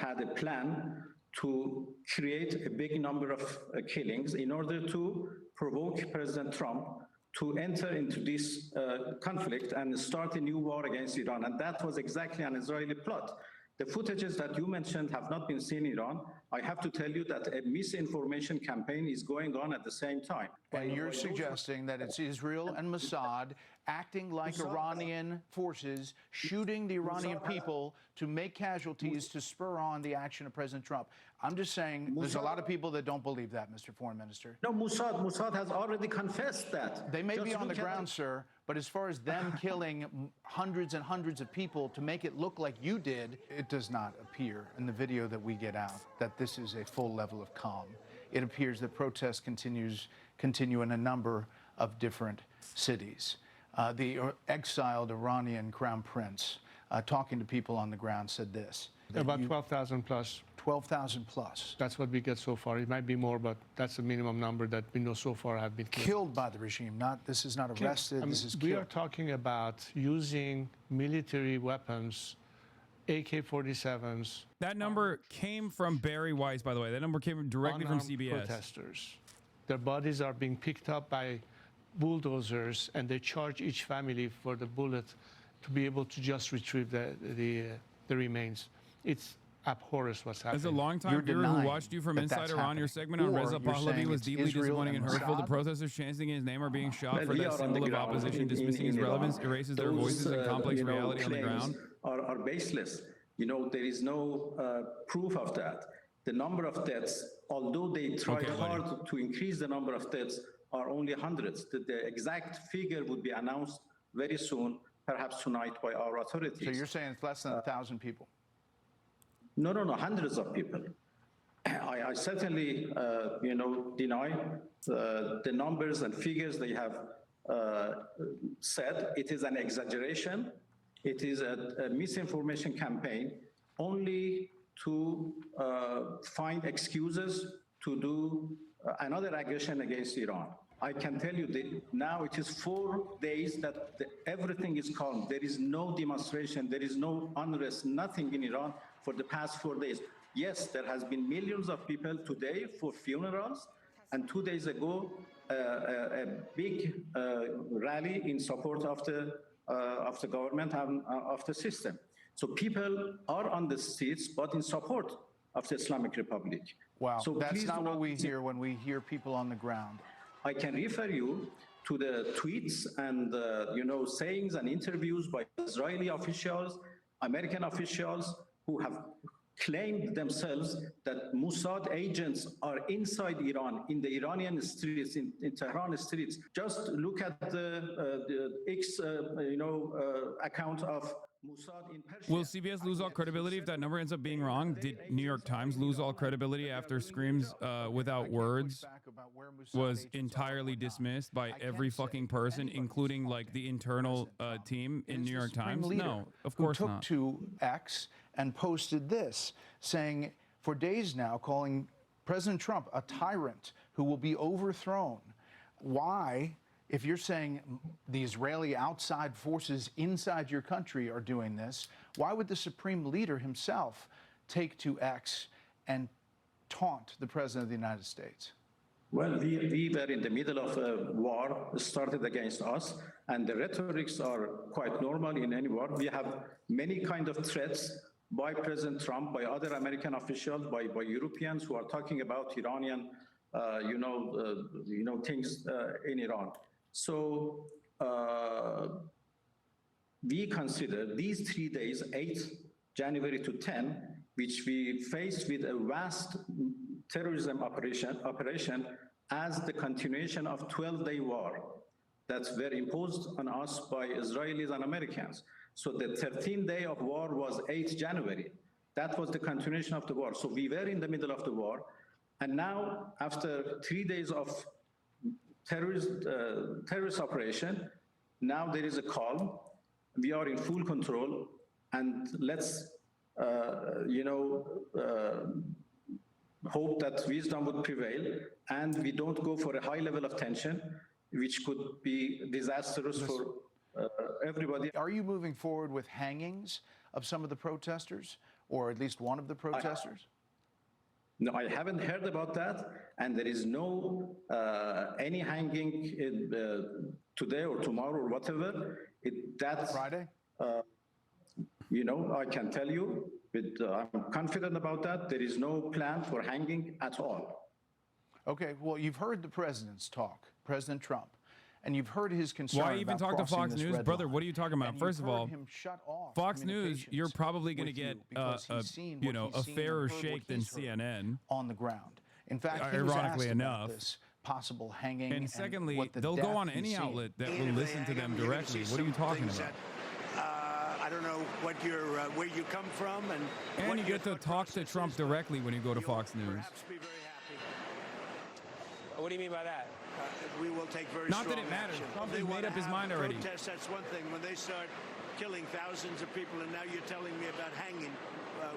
had a plan to create a big number of killings in order to provoke President Trump to enter into this conflict and start a new war against Iran. And that was exactly an Israeli plot. The footages that you mentioned have not been seen in Iran. I have to tell you that a misinformation campaign is going on at the same time. And you're suggesting that it's Israel and Mossad acting like Iranian forces, shooting the Iranian people to make casualties to spur on the action of President Trump. I'm just saying there's a lot of people that don't believe that, Mr. Foreign Minister. No, Mossad has already confessed that. They may be on the ground, sir, but as far as them killing hundreds and hundreds of people to make it look like you did, it does not appear in the video that we get out that this is a full level of calm. It appears that protests continue in a number of different cities. The exiled Iranian crown prince, talking to people on the ground, said this. About 12,000 plus. 12,000 plus. That's what we get so far. It might be more, but that's the minimum number that we know so far have been killed. Killed by the regime, this is not arrested, this is killed. We are talking about using military weapons, AK-47s. That number came from Barry Weiss, by the way. That number came directly from CBS. Protesters. Their bodies are being picked up by bulldozers, and they charge each family for the bullet to be able to just retrieve the remains. It's abhorrent what's happening. As a longtime viewer who watched you from inside Iran, your segment on Reza Pahlavi was deeply disappointing and hurtful. The protesters chanting his name are being shot for that symbol of opposition, dismissing his relevance, erases their voices and complex reality on the ground. Are baseless. You know, there is no proof of that. The number of deaths, although they tried hard to increase the number of deaths, are only hundreds. The exact figure would be announced very soon, perhaps tonight, by our authorities. So you're saying it's less than 1,000 people? No, hundreds of people. I certainly, deny the numbers and figures they have said. It is an exaggeration. It is a misinformation campaign only to find excuses to do another aggression against Iran. I can tell you that now it is 4 days that everything is calm. There is no demonstration, there is no unrest, nothing in Iran for the past 4 days. Yes, there has been millions of people today for funerals, and 2 days ago, a big rally in support of the government and of the system. So people are on the streets, but in support of the Islamic Republic. Wow, so that's not what we hear when we hear people on the ground. I can refer you to the tweets and sayings and interviews by Israeli officials, American officials who have claimed themselves that Mossad agents are inside Iran, in the Iranian streets, in Tehran streets. Just look at the X, account of Mossad in Persia. Will CBS lose all credibility if that number ends up being wrong? Did New York Times lose all credibility after screams without words was entirely dismissed by every fucking person, including like the internal team in New York Times? No, of course not. Who took to X and posted this, saying for days now, calling President Trump a tyrant who will be overthrown. Why, if you're saying the Israeli outside forces inside your country are doing this, why would the supreme leader himself take to X and taunt the President of the United States? Well, we were in the middle of a war started against us, and the rhetorics are quite normal in any war. We have many kind of threats by President Trump, by other American officials, by Europeans who are talking about Iranian, things in Iran. So we consider these 3 days, 8 January to 10, which we faced with a vast terrorism operation as the continuation of 12-day war that were imposed on us by Israelis and Americans. So the 13th day of war was 8 January. That was the continuation of the war. So we were in the middle of the war. And now, after 3 days of terrorist operation, now there is a calm. We are in full control. And let's, hope that wisdom would prevail and we don't go for a high level of tension, which could be disastrous everybody. Are you moving forward with hangings of some of the protesters, or at least one of the protesters? No, I haven't heard about that, and there is no any hanging today or tomorrow or whatever. That's Friday. You know, I can tell you, I'm confident about that. There is no plan for hanging at all. Okay, well, you've heard the president's talk, President Trump, and you've heard his concern. Why even talk to Fox News? Brother, line. what are you talking about? And First of all, Fox News, you're probably going to get a fairer shake than CNN. On the ground. In fact, he was ironically asked enough. about this possible hanging. And secondly, what the they'll go death on he's any seen. outlet that will listen to them directly. What are you talking about? I don't know what where you come from, And you get to talk to Trump directly when you go to Fox News. What do you mean by that? We will take very Not that strong it matters. action. Trump They has made wanna up his have mind already. Protests, that's one thing. When they start killing thousands of people, and now you're telling me about hanging,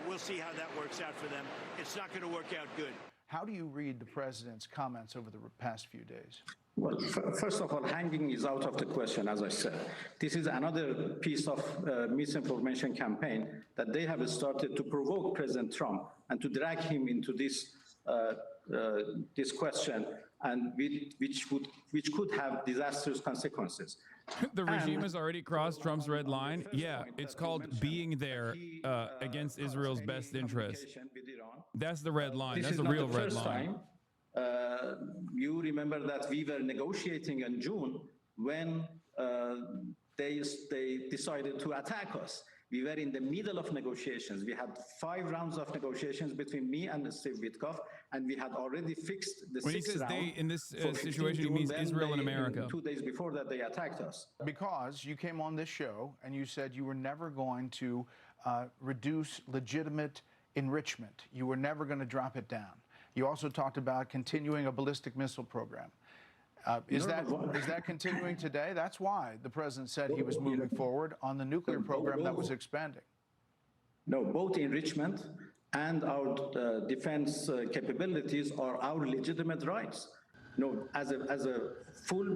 we'll see how that works out for them. It's not going to work out good. How do you read the president's comments over the past few days? Well, first of all, hanging is out of the question, as I said. This is another piece of misinformation campaign that they have started to provoke President Trump and to drag him into this this question, and which could have disastrous consequences. The regime has already crossed Trump's red line. Yeah, it's called being there against Israel's best interest. That's the red line. That's the real red line. You remember that we were negotiating in June when they decided to attack us. We were in the middle of negotiations. We had 5 rounds of negotiations between me and Steve Witkoff, and we had already fixed the 6th round. When he says they, in this situation, he means Israel and America. 2 days before that, they attacked us. Because you came on this show and you said you were never going to reduce legitimate enrichment. You were never going to drop it down. You also talked about continuing a ballistic missile program. Is that continuing today? That's why the president said he was moving forward on the nuclear program that was expanding. No, both enrichment and our defense capabilities are our legitimate rights. No, as a full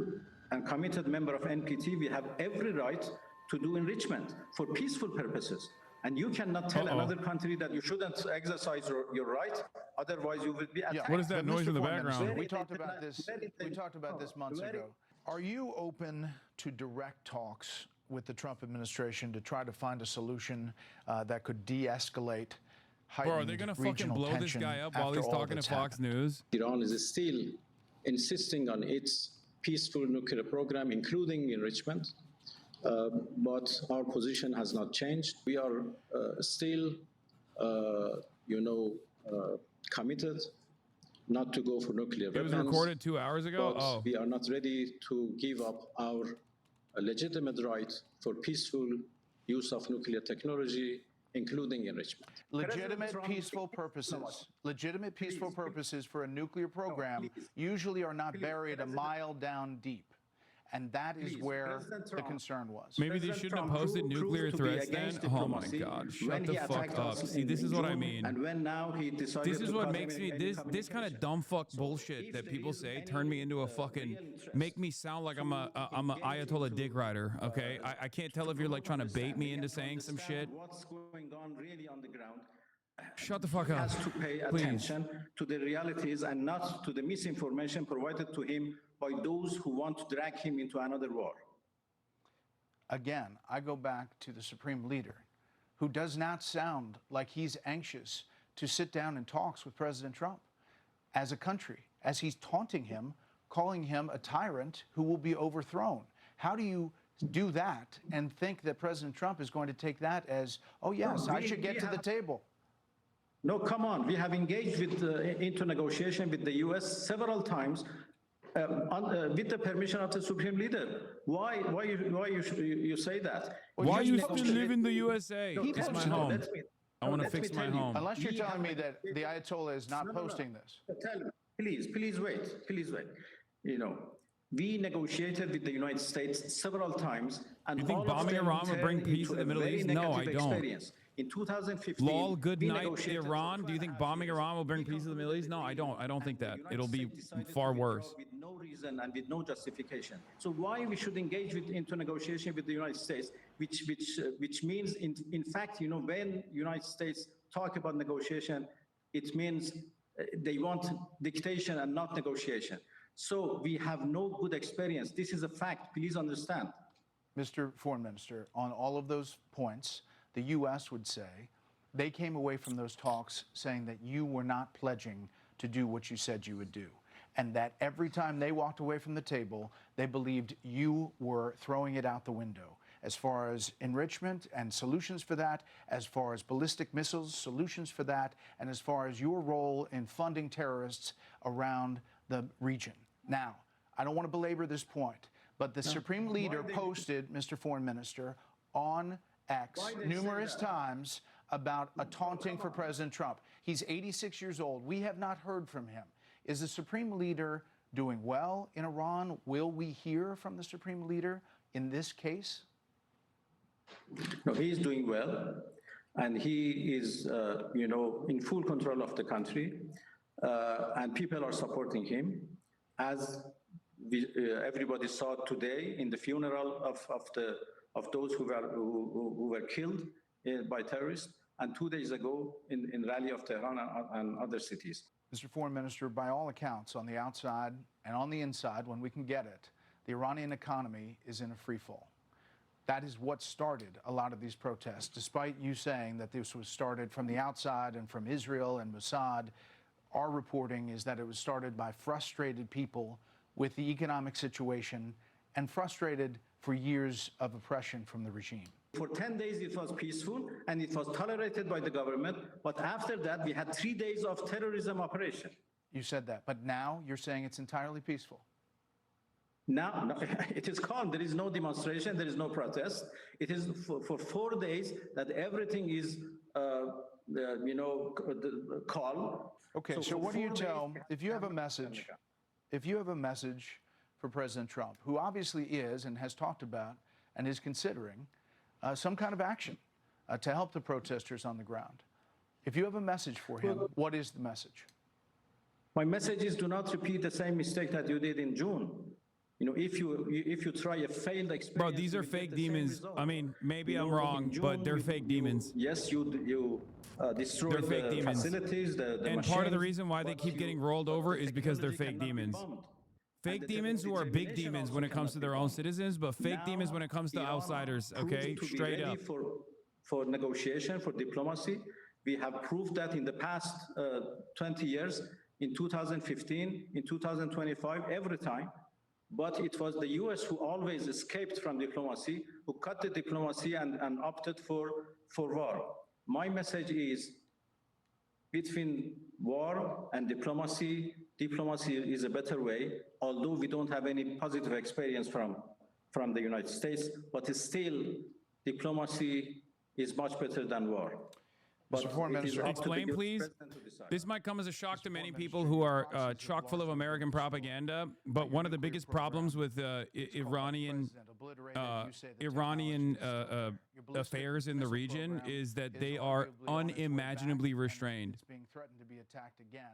and committed member of NPT, we have every right to do enrichment for peaceful purposes. And you cannot tell another country that you shouldn't exercise your right, otherwise you will be attacked. Yeah. What is that noise in the background? We talked about this. We talked about this months ago. Are you open to direct talks with the Trump administration to try to find a solution that could de-escalate heightened Bro, are they gonna fucking blow this guy up while he's talking to Fox News? Iran is still insisting on its peaceful nuclear program, including enrichment. But our position has not changed. We are still, committed not to go for nuclear weapons. It was recorded 2 hours ago? But we are not ready to give up our legitimate right for peaceful use of nuclear technology, including enrichment. Legitimate peaceful purposes. Legitimate peaceful purposes for a nuclear program usually are not buried a mile down deep. And that is where the concern was. Maybe they shouldn't have posted nuclear threats then? Oh my God, shut the fuck up. See, this is what I mean. And when now he decided this is what makes me, this kind of dumb fuck bullshit that people say turn me into a fucking, make me sound like I'm a Ayatollah dick rider, okay? I can't tell if you're like trying to bait me into saying some shit. What's going on really on the ground? Shut the fuck up. Has to pay attention to the realities and not to the misinformation provided to him by those who want to drag him into another war. Again, I go back to the Supreme Leader, who does not sound like he's anxious to sit down and talks with President Trump as a country, as he's taunting him, calling him a tyrant who will be overthrown. How do you do that and think that President Trump is going to take that as, oh yes, I should get to the table? No, come on. We have engaged into negotiation with the U.S. several times with the permission of the Supreme Leader. Why you say that? Why you still live in the USA? It's my home. I want to fix my home. Unless you're telling me that the Ayatollah is not posting this. Tell me, please wait. You know, we negotiated with the United States several times, and you think bombing Iran would bring peace in the Middle East? No, I don't. In 2015, Lol, good we night, negotiated Iran. Do you think bombing Iran will bring peace to the Middle East? No, I don't. I don't think that. It'll be far worse. with no reason and with no justification. So why we should engage into negotiation with the United States, which means in fact, you know, when United States talk about negotiation, it means they want dictation and not negotiation. So we have no good experience. This is a fact. Please understand. Mr. Foreign Minister, on all of those points, the U.S. would say they came away from those talks saying that you were not pledging to do what you said you would do, and that every time they walked away from the table, they believed you were throwing it out the window as far as enrichment and solutions for that, as far as ballistic missiles, solutions for that, and as far as your role in funding terrorists around the region. Now, I don't want to belabor this point, but the Supreme Leader posted, Mr. Foreign Minister, on X numerous times about a taunting for President Trump. He's 86 years old. We have not heard from him. Is the Supreme Leader doing well in Iran? Will we hear from the Supreme Leader in this case? No, he is doing well, and he is, you know, in full control of the country, and people are supporting him, as everybody saw today in the funeral of those who were killed by terrorists, and 2 days ago in rally of Tehran and other cities. Mr. Foreign Minister, by all accounts, on the outside and on the inside, when we can get it, the Iranian economy is in a free fall. That is what started a lot of these protests, despite you saying that this was started from the outside and from Israel and Mossad. Our reporting is that it was started by frustrated people with the economic situation and frustrated for years of oppression from the regime. For 10 days, it was peaceful and it was tolerated by the government. But after that, we had 3 days of terrorism operation. You said that, but now you're saying it's entirely peaceful. Now, no, it is calm. There is no demonstration. There is no protest. It is for 4 days that everything is, you know, calm. Okay, so what do you tell, if you have a message, for President Trump, who obviously is and has talked about and is considering some kind of action to help the protesters on the ground. If you have a message for him, what is the message? My message is do not repeat the same mistake that you did in June. You know, if you try a failed experience. Bro, these are fake demons. I mean, maybe I'm wrong, but they're fake demons. Yes, you destroy the facilities, and part of the reason why they keep getting rolled over is because they're fake demons. Fake demons who are big demons when it comes to their own citizens, but fake demons when it comes to outsiders, okay? Straight up. For negotiation, for diplomacy, we have proved that in the past 20 years, in 2015, in 2025, every time. But it was the US who always escaped from diplomacy, who cut the diplomacy and opted for war. My message is, between war and diplomacy is a better way, although we don't have any positive experience from the United States, but still diplomacy is much better than war. Mr. Foreign Minister, explain, please. This might come as a shock to many people who are chock full of American propaganda, but one of the biggest problems with Iranian affairs in the region is that they are unimaginably restrained.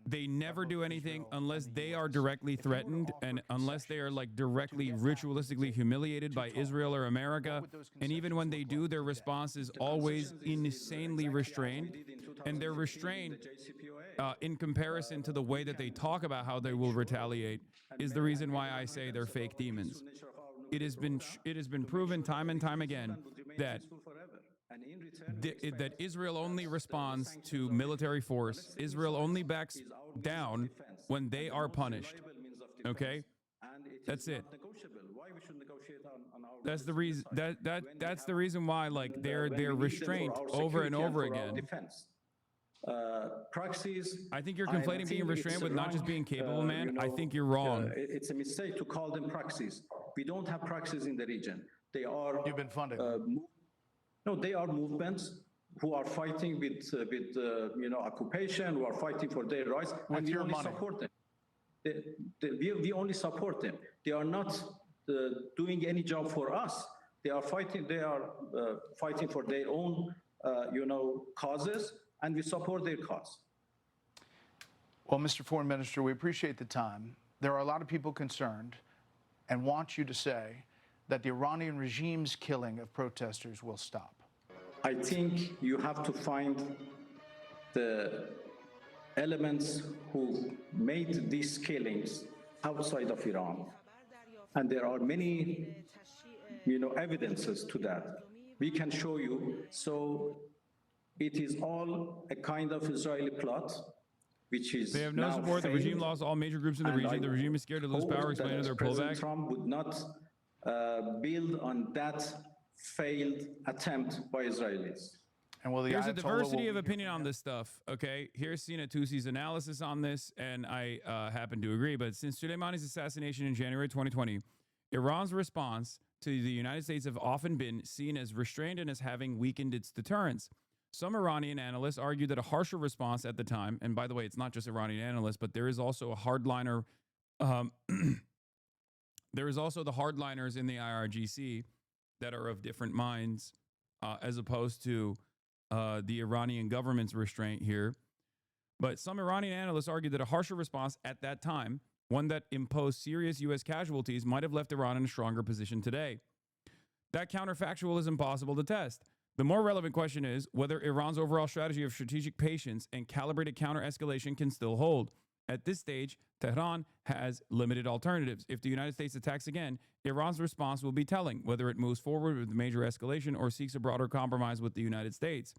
They never do anything unless they are directly threatened and unless they are like directly ritualistically humiliated by Israel or America. And even when they do, their response is always insanely restrained. And they're restrained in comparison to the way that they talk about how they will retaliate is the reason why I say they're fake demons. It has been proven time and time again that Israel only responds to military force. Israel only backs down when they are punished. Okay? That's it. That's the reason. That's the reason why, like, they're restrained over and over again. Proxies. I think you're conflating being restrained with not just being capable, man. You know, I think you're wrong. It's a mistake to call them proxies. We don't have proxies in the region. They are. You've been funding. No, they are movements who are fighting with you know, occupation, who are fighting for their rights, and we only support them. We only support them. They are not doing any job for us. They are fighting. They are fighting for their own causes, and we support their cause. Well, Mr. Foreign Minister, we appreciate the time. There are a lot of people concerned and want you to say that the Iranian regime's killing of protesters will stop. I think you have to find the elements who made these killings outside of Iran. And there are many, evidences to that. We can show you. So it is all a kind of Israeli plot, which is they have no support. The regime lost all major groups in the region. The regime is scared to lose power, explaining to their President pullback. Trump would not build on that failed attempt by Israelis. And will There's a diversity of opinion on this stuff, okay? Here's Sina Tusi's analysis on this, and I happen to agree. But since Soleimani's assassination in January 2020, Iran's response to the United States have often been seen as restrained and as having weakened its deterrence. Some Iranian analysts argue that a harsher response at the time, and by the way, it's not just Iranian analysts, but there is also a hardliner. There is also the hardliners in the IRGC that are of different minds, as opposed to the Iranian government's restraint here. But some Iranian analysts argue that a harsher response at that time, one that imposed serious U.S. casualties, might have left Iran in a stronger position today. That counterfactual is impossible to test. The more relevant question is whether Iran's overall strategy of strategic patience and calibrated counter-escalation can still hold. At this stage, Tehran has limited alternatives. If the United States attacks again, Iran's response will be telling, whether it moves forward with major escalation or seeks a broader compromise with the United States.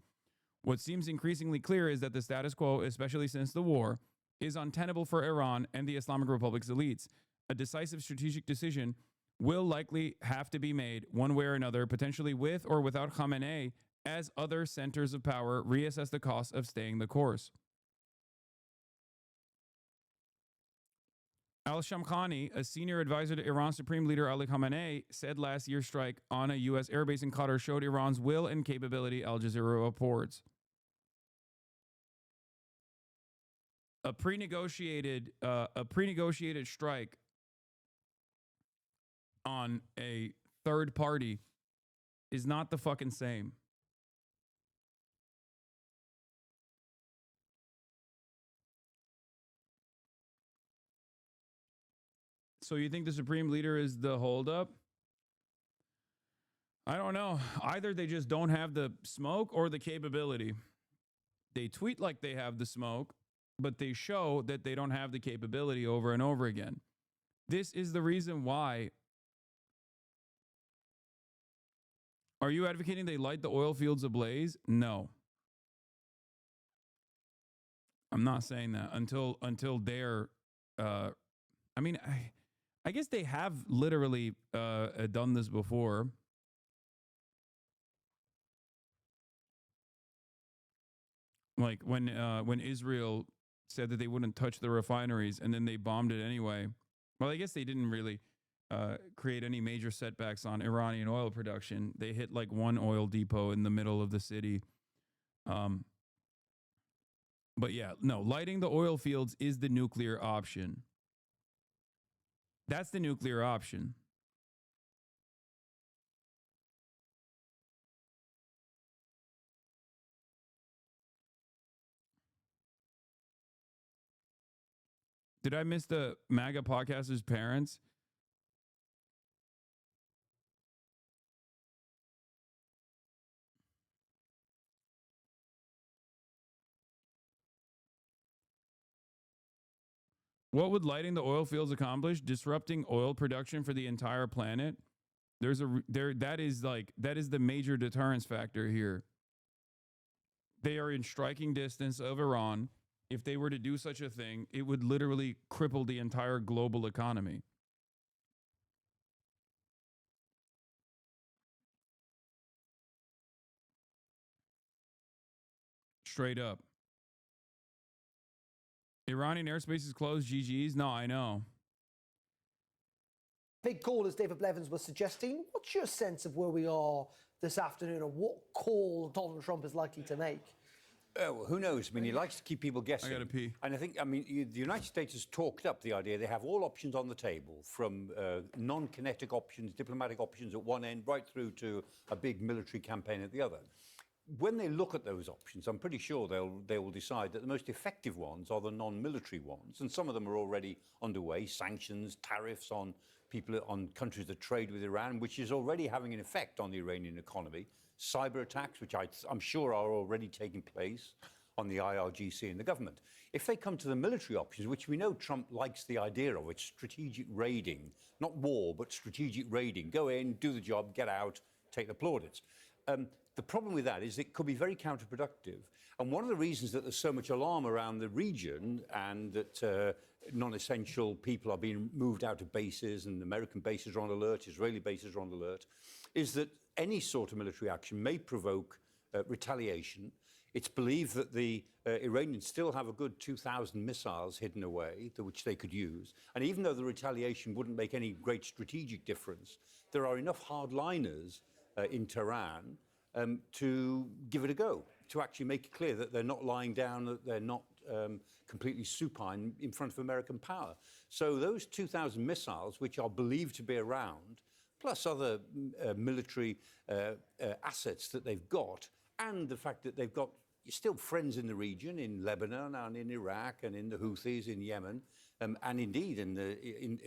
What seems increasingly clear is that the status quo, especially since the war, is untenable for Iran and the Islamic Republic's elites. A decisive strategic decision will likely have to be made one way or another, potentially with or without Khamenei, as other centers of power reassess the cost of staying the course. Al-Shamkhani, a senior advisor to Iran's Supreme Leader Ali Khamenei, said last year's strike on a U.S. airbase in Qatar showed Iran's will and capability, Al Jazeera reports. A pre-negotiated strike on a third party is not the fucking same. So you think the Supreme Leader is the holdup? I don't know. Either they just don't have the smoke or the capability. They tweet like they have the smoke, but they show that they don't have the capability over and over again. This is the reason why. Are you advocating they light the oil fields ablaze? No. I'm not saying that until they're, I guess they have literally done this before. Like when Israel said that they wouldn't touch the refineries and then they bombed it anyway. Well, I guess they didn't really create any major setbacks on Iranian oil production. They hit like one oil depot in the middle of the city. But yeah, no, lighting the oil fields is the nuclear option. That's the nuclear option. Did I miss the MAGA podcaster's parents? What would lighting the oil fields accomplish? Disrupting oil production for the entire planet. That is the major deterrence factor here. They are in striking distance of Iran. If they were to do such a thing, it would literally cripple the entire global economy. Straight up. Iranian airspace is closed, GG's? No, I know. Big call, as David Blevins was suggesting. What's your sense of where we are this afternoon, or what call Donald Trump is likely to make? Well, who knows? I mean, he likes to keep people guessing. I gotta pee. And I think, the United States has talked up the idea they have all options on the table, from non-kinetic options, diplomatic options at one end, right through to a big military campaign at the other. when they look at those options, I'm pretty sure they will decide that the most effective ones are the non-military ones, and some of them are already underway. Sanctions, tariffs on people, on countries that trade with Iran, which is already having an effect on the Iranian economy. Cyber attacks, which I'm sure are already taking place on the IRGC and the government. If they come to the military options, which we know Trump likes the idea of, it's strategic raiding, not war, but strategic raiding. Go in, do the job, get out, take the plaudits. The problem with that is it could be very counterproductive. And one of the reasons that there's so much alarm around the region and that non-essential people are being moved out of bases and American bases are on alert, Israeli bases are on alert, is that any sort of military action may provoke retaliation. It's believed that the Iranians still have a good 2,000 missiles hidden away, which they could use. And even though the retaliation wouldn't make any great strategic difference, there are enough hardliners in Tehran to give it a go, to actually make it clear that they're not lying down, that they're not completely supine in front of American power. So those 2,000 missiles, which are believed to be around, plus other military assets that they've got, and the fact that they've got still friends in the region, in Lebanon and in Iraq and in the Houthis in Yemen, and indeed in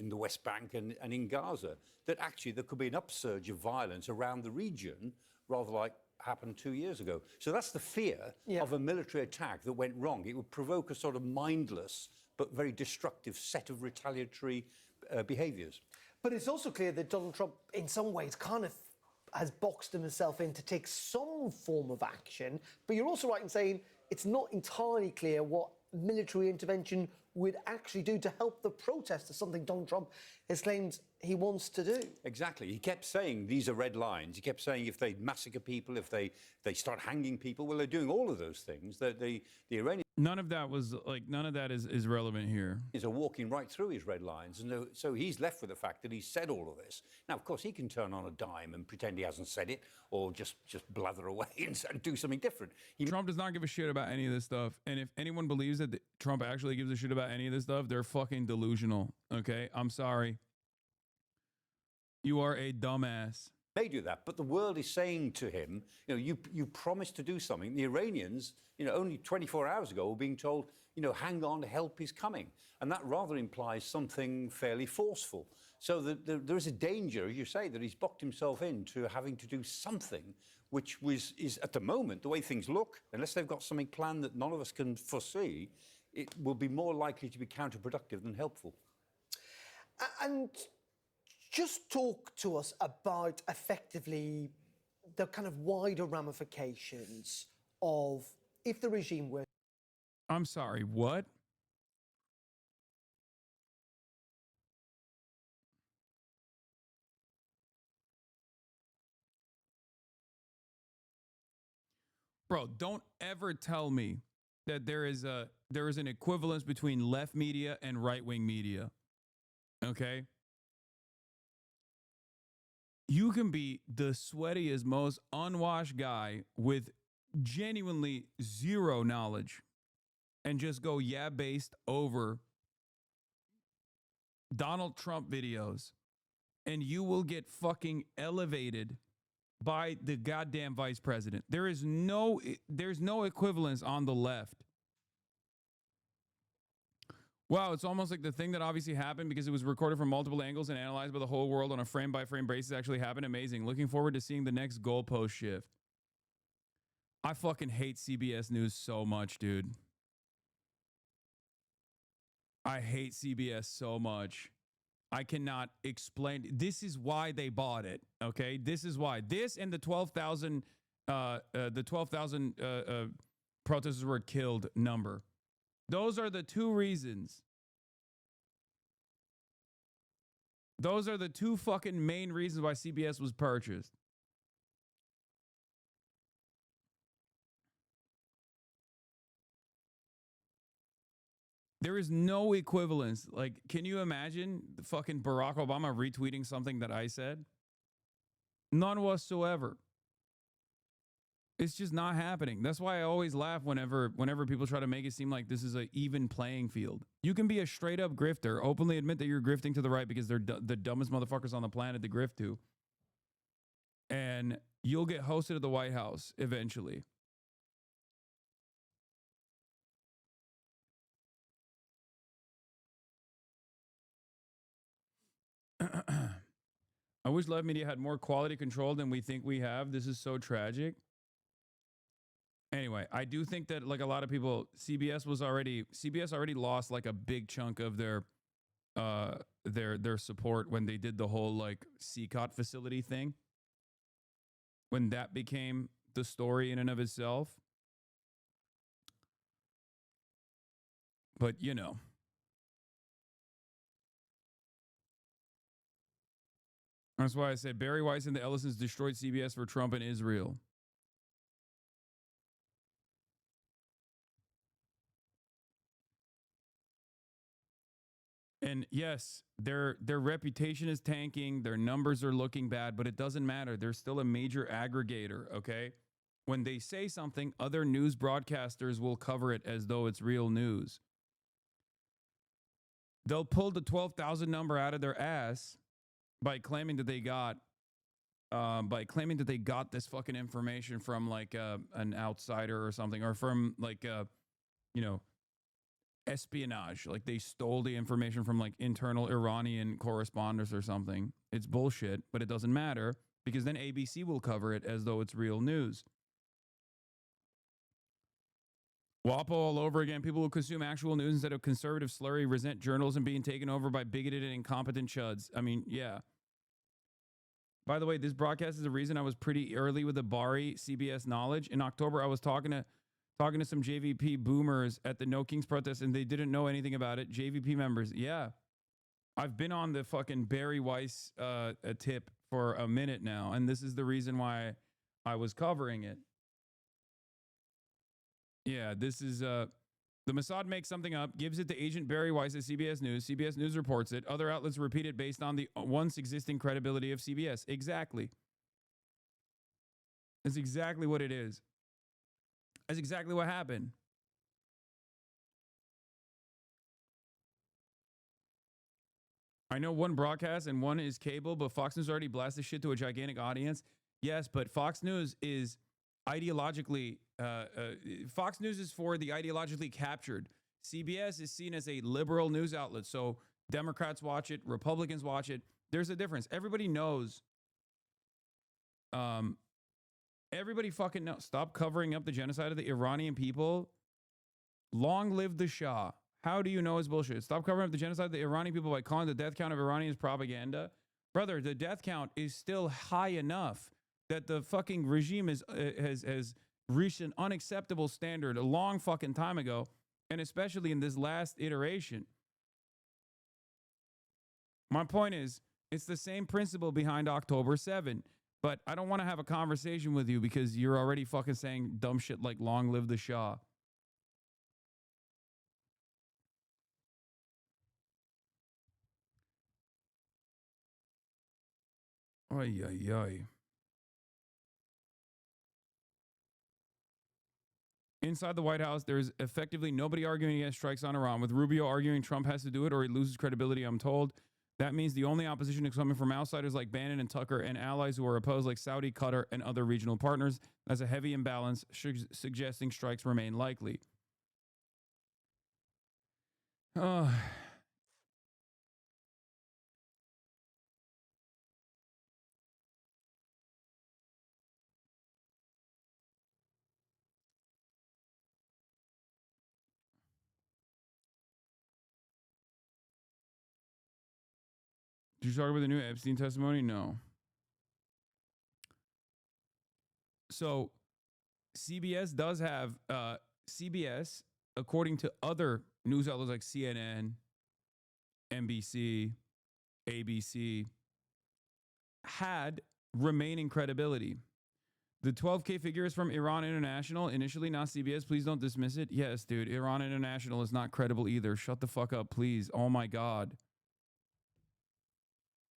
the West Bank and in Gaza, that actually there could be an upsurge of violence around the region, rather like happened 2 years ago. So that's the fear of a military attack that went wrong. It would provoke a sort of mindless but very destructive set of retaliatory behaviours. But it's also clear that Donald Trump, in some ways, kind of has boxed himself in to take some form of action. But you're also right in saying it's not entirely clear what military intervention would actually do to help the protesters, something Donald Trump has claimed he wants to do. Exactly. He kept saying these are red lines. He kept saying if they massacre people, if they start hanging people, well, they're doing all of those things. The Iranians... None of that is relevant here. Are walking right through his red lines, and so he's left with the fact that he said all of this. Now, of course, he can turn on a dime and pretend he hasn't said it, or just blather away and do something different. Trump does not give a shit about any of this stuff, and if anyone believes that Trump actually gives a shit about any of this stuff, they're fucking delusional. Okay, I'm sorry. You are a dumbass. May do that, but the world is saying to him, you promised to do something. The Iranians, only 24 hours ago were being told, hang on, help is coming. And that rather implies something fairly forceful. So there is a danger, as you say, that he's boxed himself into having to do something which is at the moment, the way things look, unless they've got something planned that none of us can foresee, it will be more likely to be counterproductive than helpful. And just talk to us about effectively the kind of wider ramifications of if the regime were... I'm sorry, what? Bro, don't ever tell me that there is an equivalence between left media and right-wing media. Okay? You can be the sweatiest, most unwashed guy with genuinely zero knowledge and just go based over Donald Trump videos, and you will get fucking elevated by the goddamn vice president. There's no equivalence on the left. Wow, it's almost like the thing that obviously happened because it was recorded from multiple angles and analyzed by the whole world on a frame-by-frame basis actually happened. Amazing. Looking forward to seeing the next goalpost shift. I fucking hate CBS News so much, dude. I hate CBS so much. I cannot explain. This is why they bought it, okay? This is why. This and the 12,000 protesters were killed number. Those are the two reasons. Those are the two fucking main reasons why CBS was purchased. There is no equivalence. Like, can you imagine fucking Barack Obama retweeting something that I said? None whatsoever. It's just not happening. That's why I always laugh whenever people try to make it seem like this is an even playing field. You can be a straight up grifter, openly admit that you're grifting to the right because they're the dumbest motherfuckers on the planet to grift to. and you'll get hosted at the White House eventually. I wish live media had more quality control than we think we have. This is so tragic. Anyway, I do think that like a lot of people, CBS already lost like a big chunk of their support when they did the whole like CCOT facility thing. When that became the story in and of itself. But you know. That's why I say Barry Weiss and the Ellisons destroyed CBS for Trump and Israel. And yes, their reputation is tanking, their numbers are looking bad, but it doesn't matter. They're still a major aggregator, okay? When they say something, other news broadcasters will cover it as though it's real news. They'll pull the 12,000 number out of their ass by claiming that they got this fucking information from like an outsider or something, or from like espionage, like they stole the information from like internal Iranian correspondents or something. It's bullshit, but it doesn't matter because then ABC will cover it as though it's real news. WAPO all over again. People who consume actual news instead of conservative slurry resent journalism being taken over by bigoted and incompetent chuds. I mean, yeah. By the way, this broadcast is the reason I was pretty early with the Bari CBS knowledge. In October, I was talking to some JVP boomers at the No Kings protest, and they didn't know anything about it. JVP members, yeah. I've been on the fucking Barry Weiss tip for a minute now, and this is the reason why I was covering it. Yeah, this is the Mossad makes something up, gives it to Agent Barry Weiss at CBS News. CBS News reports it. Other outlets repeat it based on the once existing credibility of CBS. Exactly. That's exactly what it is. That's exactly what happened. I know one broadcast and one is cable, but Fox News already blasted shit to a gigantic audience. Yes, but Fox News is ideologically, Fox News is for the ideologically captured. CBS is seen as a liberal news outlet. So Democrats watch it, Republicans watch it. There's a difference. Everybody knows. Everybody fucking knows. Stop covering up the genocide of the Iranian people. Long live the Shah. How do you know it's bullshit? Stop covering up the genocide of the Iranian people by calling the death count of Iranians propaganda. Brother, the death count is still high enough that the fucking regime has reached an unacceptable standard a long fucking time ago, and especially in this last iteration. My point is, it's the same principle behind October 7, but I don't want to have a conversation with you because you're already fucking saying dumb shit like long live the Shah. Ay, ay, ay. Inside the White House, there's effectively nobody arguing against strikes on Iran, with Rubio arguing Trump has to do it or he loses credibility, I'm told. That means the only opposition is coming from outsiders like Bannon and Tucker and allies who are opposed like Saudi, Qatar, and other regional partners. That's a heavy imbalance, suggesting strikes remain likely. Did you talk about the new Epstein testimony? No. So CBS does have, CBS, according to other news outlets like CNN, NBC, ABC, had remaining credibility. The 12K figure is from Iran International, initially not CBS. Please don't dismiss it. Yes, dude, Iran International is not credible either. Shut the fuck up, please. Oh my God.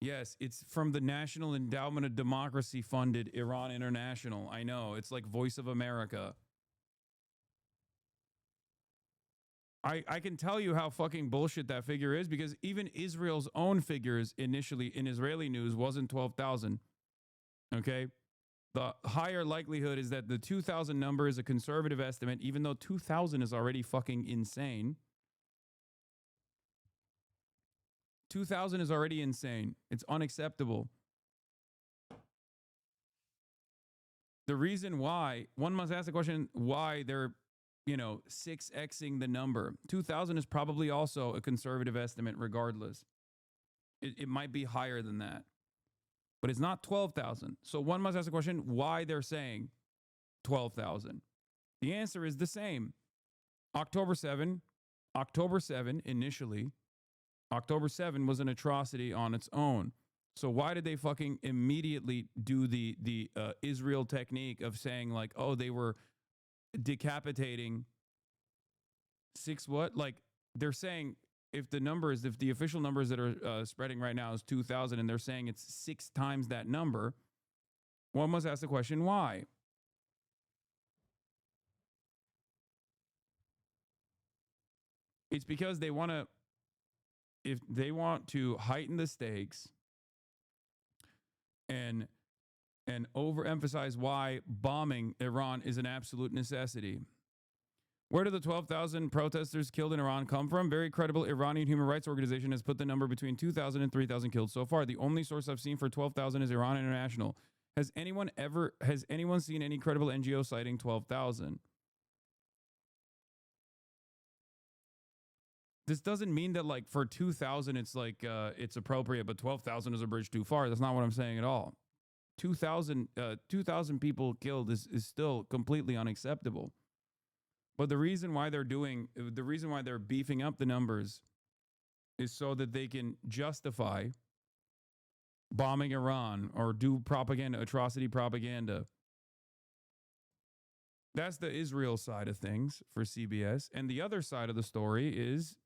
Yes, it's from the National Endowment of Democracy funded Iran International. I know, it's like Voice of America. I can tell you how fucking bullshit that figure is because even Israel's own figures initially in Israeli news wasn't 12,000. Okay? The higher likelihood is that the 2,000 number is a conservative estimate, even though 2,000 is already fucking insane. 2,000 is already insane. It's unacceptable. The reason why, one must ask the question, why they're, 6xing the number. 2,000 is probably also a conservative estimate regardless. It might be higher than that. But it's not 12,000. So one must ask the question why they're saying 12,000. The answer is the same. October 7 initially, October 7 was an atrocity on its own. So why did they fucking immediately do the Israel technique of saying like, oh, they were decapitating they're saying if the official numbers that are spreading right now is 2,000 and they're saying it's 6 times that number, one must ask the question, why? It's because they want to heighten the stakes and overemphasize why bombing Iran is an absolute necessity. Where do the 12,000 protesters killed in Iran come from? Very credible Iranian human rights organization has put the number between 2,000 and 3,000 killed so far. The only source I've seen for 12,000 is Iran International. Has anyone seen any credible NGO citing 12,000? This doesn't mean that like for 2,000 it's like it's appropriate, but 12,000 is a bridge too far. That's not what I'm saying at all. 2,000 people killed is still completely unacceptable. But the reason why they're beefing up the numbers is so that they can justify bombing Iran or do atrocity propaganda. That's the Israel side of things for CBS. And the other side of the story is,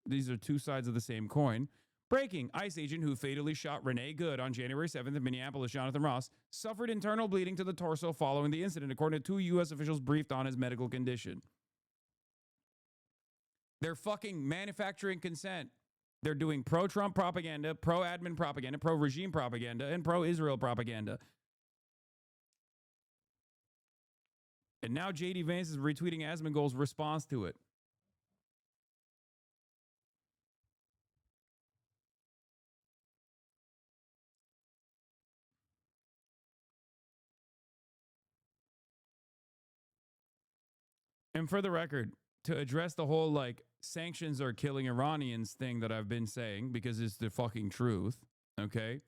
these are two sides of the same coin. Breaking, ICE agent who fatally shot Renee Good on January 7th in Minneapolis, Jonathan Ross, suffered internal bleeding to the torso following the incident, according to 2 U.S. officials briefed on his medical condition. They're fucking manufacturing consent. They're doing pro-Trump propaganda, pro-admin propaganda, pro-regime propaganda, and pro-Israel propaganda. And now J.D. Vance is retweeting Asmongold's response to it. And for the record, to address the whole like sanctions are killing Iranians thing that I've been saying, because it's the fucking truth, okay?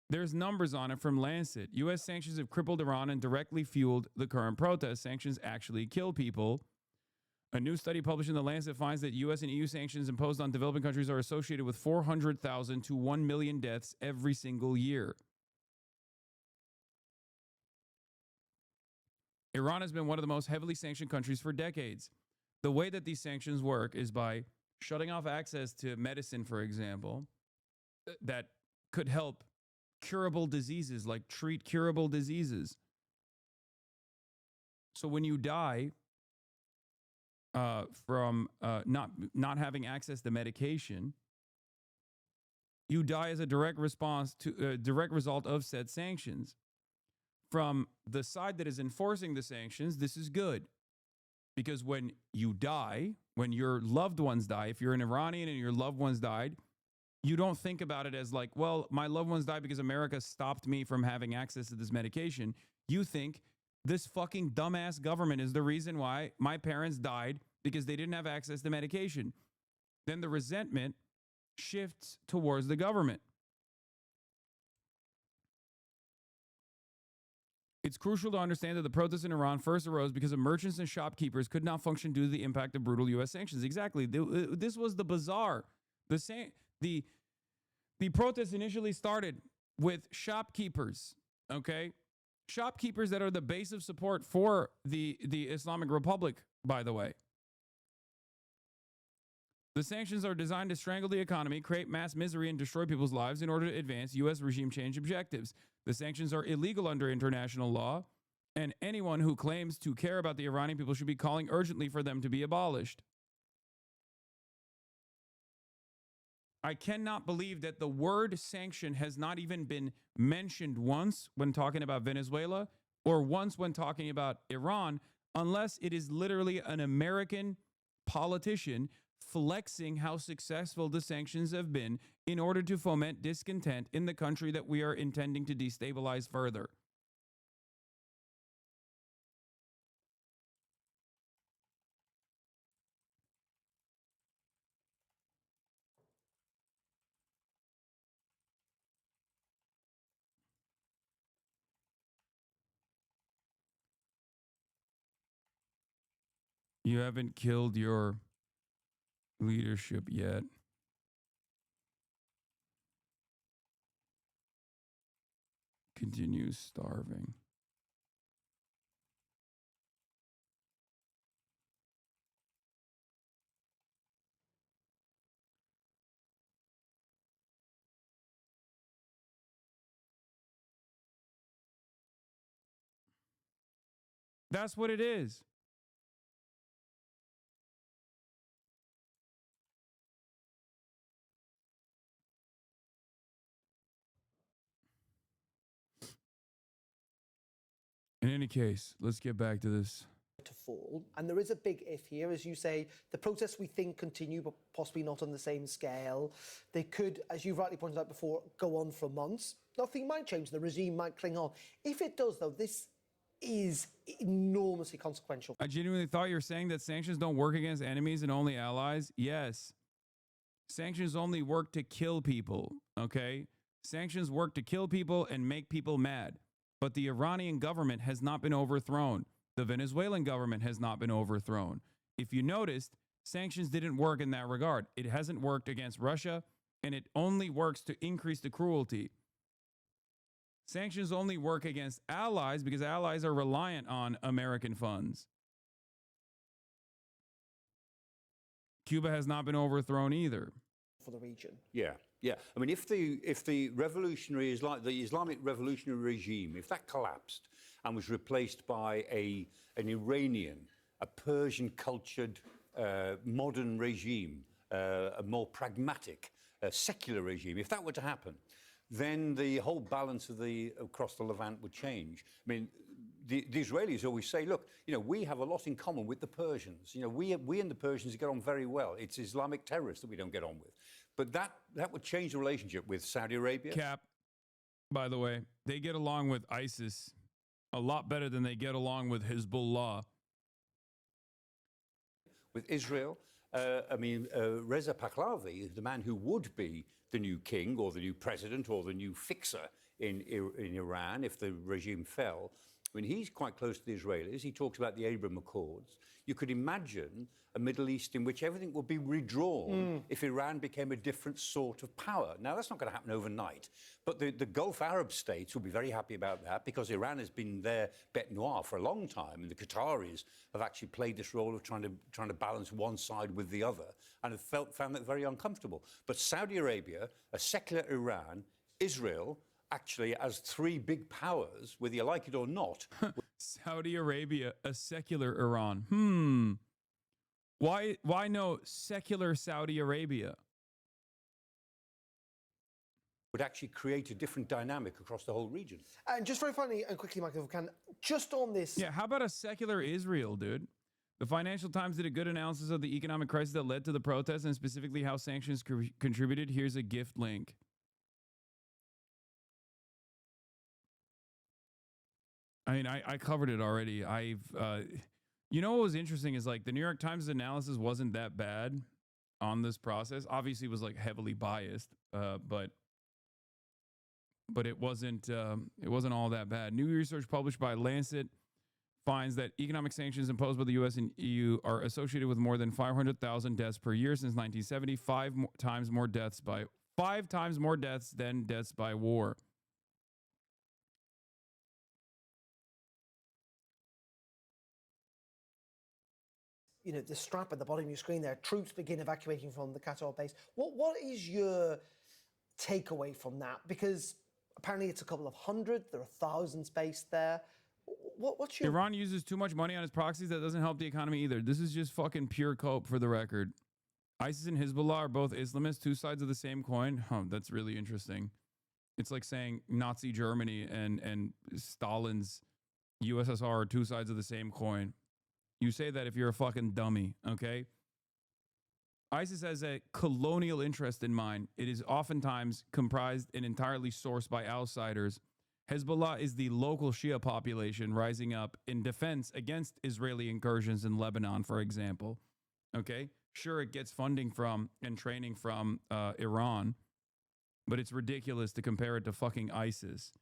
There's numbers on it from Lancet. U.S. sanctions have crippled Iran and directly fueled the current protests. Sanctions actually kill people. A new study published in The Lancet finds that U.S. and EU sanctions imposed on developing countries are associated with 400,000 to 1 million deaths every single year. Iran has been one of the most heavily sanctioned countries for decades. The way that these sanctions work is by shutting off access to medicine, for example, that could help curable diseases, like treat curable diseases. So when you die from not having access to medication, you die as a direct result of said sanctions. From the side that is enforcing the sanctions, this is good. Because when you die, when your loved ones die, if you're an Iranian and your loved ones died, you don't think about it as like, well, my loved ones died because America stopped me from having access to this medication. You think this fucking dumbass government is the reason why my parents died, because they didn't have access to medication. Then the resentment shifts towards the government. It's crucial to understand that the protests in Iran first arose because of merchants and shopkeepers could not function due to the impact of brutal U.S. sanctions. Exactly. This was the bazaar. The protests initially started with shopkeepers, okay? Shopkeepers that are the base of support for the Islamic Republic, by the way. The sanctions are designed to strangle the economy, create mass misery, and destroy people's lives in order to advance U.S. regime change objectives. The sanctions are illegal under international law, and anyone who claims to care about the Iranian people should be calling urgently for them to be abolished. I cannot believe that the word sanction has not even been mentioned once when talking about Venezuela or once when talking about Iran, unless it is literally an American politician flexing how successful the sanctions have been in order to foment discontent in the country that we are intending to destabilize further. You haven't killed your leadership yet. Continues starving. That's what it is. In any case, let's get back to this. To fall, and there is a big if here, as you say. The protests we think continue, but possibly not on the same scale. They could, as you've rightly pointed out before, go on for months. Nothing might change. The regime might cling on. If it does, though, this is enormously consequential. I genuinely thought you were saying that sanctions don't work against enemies and only allies. Yes. Sanctions only work to kill people, okay? Sanctions work to kill people and make people mad. But the Iranian government has not been overthrown. The Venezuelan government has not been overthrown. If you noticed, sanctions didn't work in that regard. It hasn't worked against Russia, and it only works to increase the cruelty. Sanctions only work against allies because allies are reliant on American funds. Cuba has not been overthrown either. For the region. Yeah, yeah. I mean, if the revolutionary is like the Islamic revolutionary regime, if that collapsed and was replaced by an Iranian, a Persian cultured, modern regime, a more pragmatic, secular regime, if that were to happen, then the whole balance of across the Levant would change. I mean, the Israelis always say, look, you know, we have a lot in common with the Persians. You know, we and the Persians get on very well. It's Islamic terrorists that we don't get on with. But that would change the relationship with Saudi Arabia. Cap, by the way, they get along with ISIS a lot better than they get along with Hezbollah. With Israel, I mean, Reza Pahlavi, the man who would be the new king or the new president or the new fixer in Iran if the regime fell, I mean, he's quite close to the Israelis. He talks about the Abraham Accords. You could imagine a Middle East in which everything would be redrawn if Iran became a different sort of power. Now, that's not going to happen overnight, but the Gulf Arab states will be very happy about that because Iran has been their bête noire for a long time, and the Qataris have actually played this role of trying to balance one side with the other, and have found that very uncomfortable. But Saudi Arabia, a secular Iran, Israel, actually as three big powers, whether you like it or not. Saudi Arabia, a secular Iran. Why no secular Saudi Arabia? Would actually create a different dynamic across the whole region. And just very finally and quickly, Michael, if we can, just on this. Yeah, how about a secular Israel, dude? The Financial Times did a good analysis of the economic crisis that led to the protests and specifically how sanctions contributed. Here's a gift link. I mean, I covered it already. You know what was interesting is like the New York Times analysis wasn't that bad on this process. Obviously, it was like heavily biased, but it wasn't all that bad. New research published by Lancet finds that economic sanctions imposed by the U.S. and EU are associated with more than 500,000 deaths per year since 1970. 5 times more deaths than deaths by war. You know, the strap at the bottom of your screen there, troops begin evacuating from the Qatar base. What is your takeaway from that? Because apparently it's a couple of hundred, there are thousands based there. What's your... Iran uses too much money on its proxies. That doesn't help the economy either. This is just fucking pure cope for the record. ISIS and Hezbollah are both Islamists, two sides of the same coin. Huh, that's really interesting. It's like saying Nazi Germany and Stalin's USSR are two sides of the same coin. You say that if you're a fucking dummy, okay? ISIS has a colonial interest in mind. It is oftentimes comprised and entirely sourced by outsiders. Hezbollah is the local Shia population rising up in defense against Israeli incursions in Lebanon, for example. Okay? Sure, it gets funding from and training from Iran, but it's ridiculous to compare it to fucking ISIS.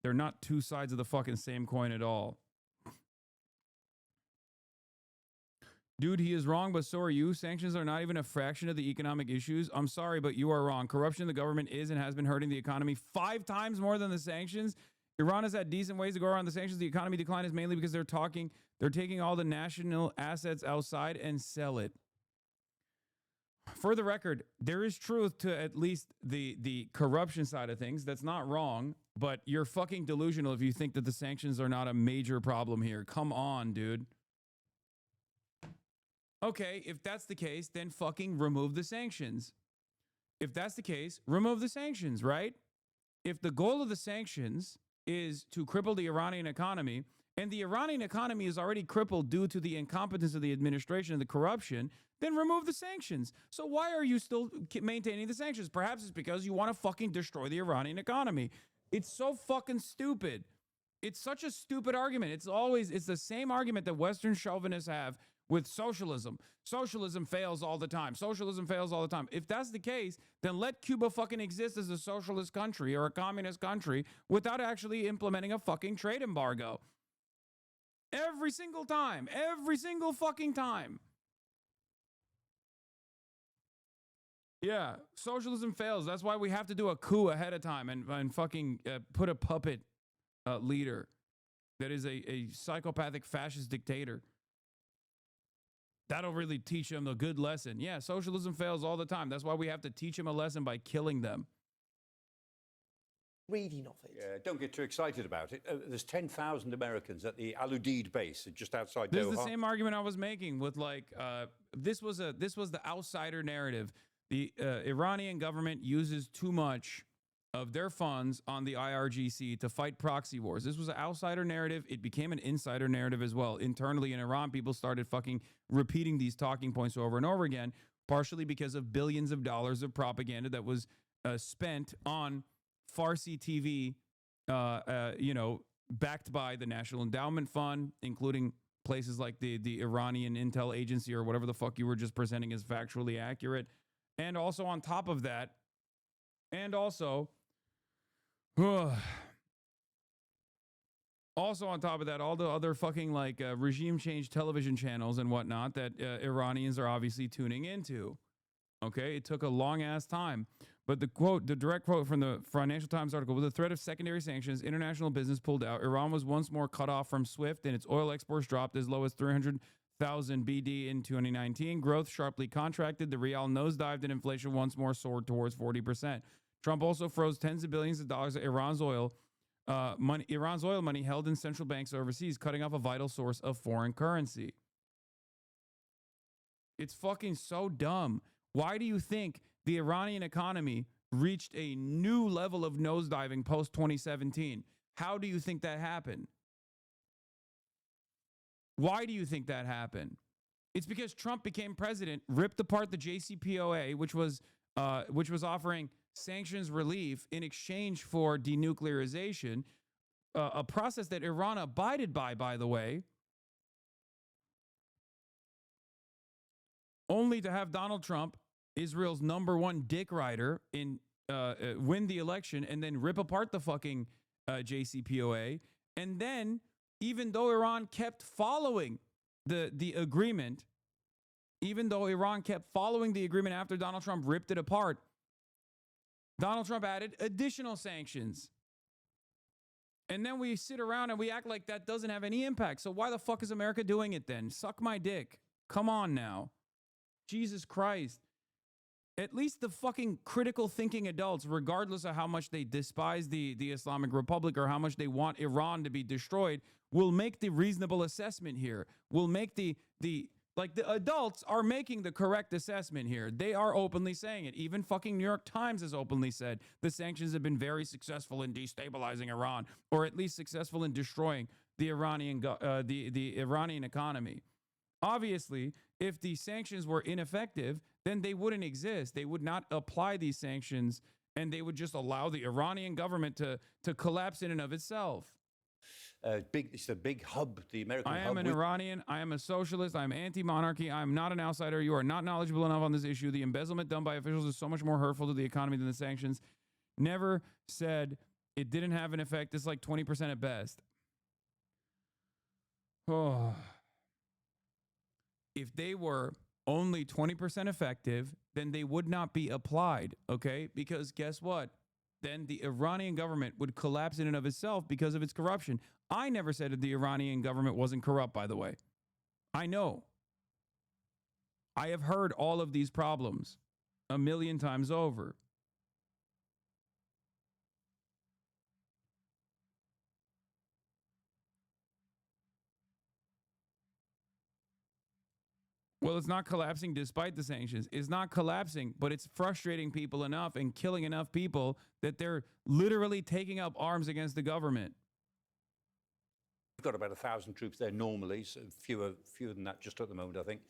They're not two sides of the fucking same coin at all. Dude, he is wrong, but so are you. Sanctions are not even a fraction of the economic issues. I'm sorry, but you are wrong. Corruption in the government is and has been hurting the economy 5 times more than the sanctions. Iran has had decent ways to go around the sanctions. The economy decline is mainly because they're taking all the national assets outside and sell it. For the record, there is truth to at least the corruption side of things. That's not wrong, but you're fucking delusional if you think that the sanctions are not a major problem here. Come on, dude. Okay, if that's the case, then fucking remove the sanctions. If that's the case, remove the sanctions, right? If the goal of the sanctions is to cripple the Iranian economy, and the Iranian economy is already crippled due to the incompetence of the administration and the corruption, then remove the sanctions. So why are you still maintaining the sanctions? Perhaps it's because you want to fucking destroy the Iranian economy. It's so fucking stupid. It's such a stupid argument. It's the same argument that Western chauvinists have with socialism. Socialism fails all the time. Socialism fails all the time. If that's the case, then let Cuba fucking exist as a socialist country or a communist country without actually implementing a fucking trade embargo. Every single time. Every single fucking time. Yeah, socialism fails. That's why we have to do a coup ahead of time and fucking put a puppet leader that is a psychopathic fascist dictator. That'll really teach them a good lesson. Yeah, socialism fails all the time. That's why we have to teach them a lesson by killing them. Reading of it. Yeah, don't get too excited about it. There's 10,000 Americans at the Unedited base just outside This Doha. is the same argument I was making with this was the outsider narrative. The Iranian government uses too much of their funds on the IRGC to fight proxy wars. This was an outsider narrative. It became an insider narrative as well. Internally in Iran, people started fucking repeating these talking points over and over again, partially because of billions of dollars of propaganda that was spent on Farsi TV, backed by the National Endowment Fund, including places like the Iranian Intel Agency or whatever the fuck you were just presenting as factually accurate. And also on top of that, all the other fucking regime change television channels and whatnot that Iranians are obviously tuning into. Okay, it took a long ass time. But the direct quote from the Financial Times article: with the threat of secondary sanctions, international business pulled out. Iran was once more cut off from SWIFT, and its oil exports dropped as low as 300,000 BD in 2019. Growth sharply contracted. The rial nosedived, and inflation once more soared towards 40%. Trump also froze tens of billions of dollars of Iran's oil money held in central banks overseas, cutting off a vital source of foreign currency. It's fucking so dumb. Why do you think the Iranian economy reached a new level of nosediving post 2017? How do you think that happened? Why do you think that happened? It's because Trump became president, ripped apart the JCPOA, which was offering sanctions relief in exchange for denuclearization, a process that Iran abided by the way, only to have Donald Trump, Israel's #1 dick rider, win the election and then rip apart the fucking JCPOA. And then, even though Iran kept following the agreement, after Donald Trump ripped it apart, Donald Trump added additional sanctions. And then we sit around and we act like that doesn't have any impact. So why the fuck is America doing it then? Suck my dick. Come on now. Jesus Christ. At least the fucking critical thinking adults, regardless of how much they despise the Islamic Republic or how much they want Iran to be destroyed, will make the reasonable assessment here. Will make the Like, the adults are making the correct assessment here. They are openly saying it. Even fucking New York Times has openly said the sanctions have been very successful in destabilizing Iran, or at least successful in destroying the Iranian economy. Obviously, if the sanctions were ineffective, then they wouldn't exist. They would not apply these sanctions, and they would just allow the Iranian government to collapse in and of itself. It's a big hub, the American hub. I am an Iranian. I am a socialist. I am anti-monarchy. I am not an outsider. You are not knowledgeable enough on this issue. The embezzlement done by officials is so much more hurtful to the economy than the sanctions. Never said it didn't have an effect. It's like 20% at best. Oh. If they were only 20% effective, then they would not be applied, okay? Because guess what? Then the Iranian government would collapse in and of itself because of its corruption. I never said that the Iranian government wasn't corrupt, by the way. I know. I have heard all of these problems a million times over. Well, it's not collapsing despite the sanctions. It's not collapsing, but it's frustrating people enough and killing enough people that they're literally taking up arms against the government. We've got about 1,000 troops there normally, so fewer than that just at the moment, I think.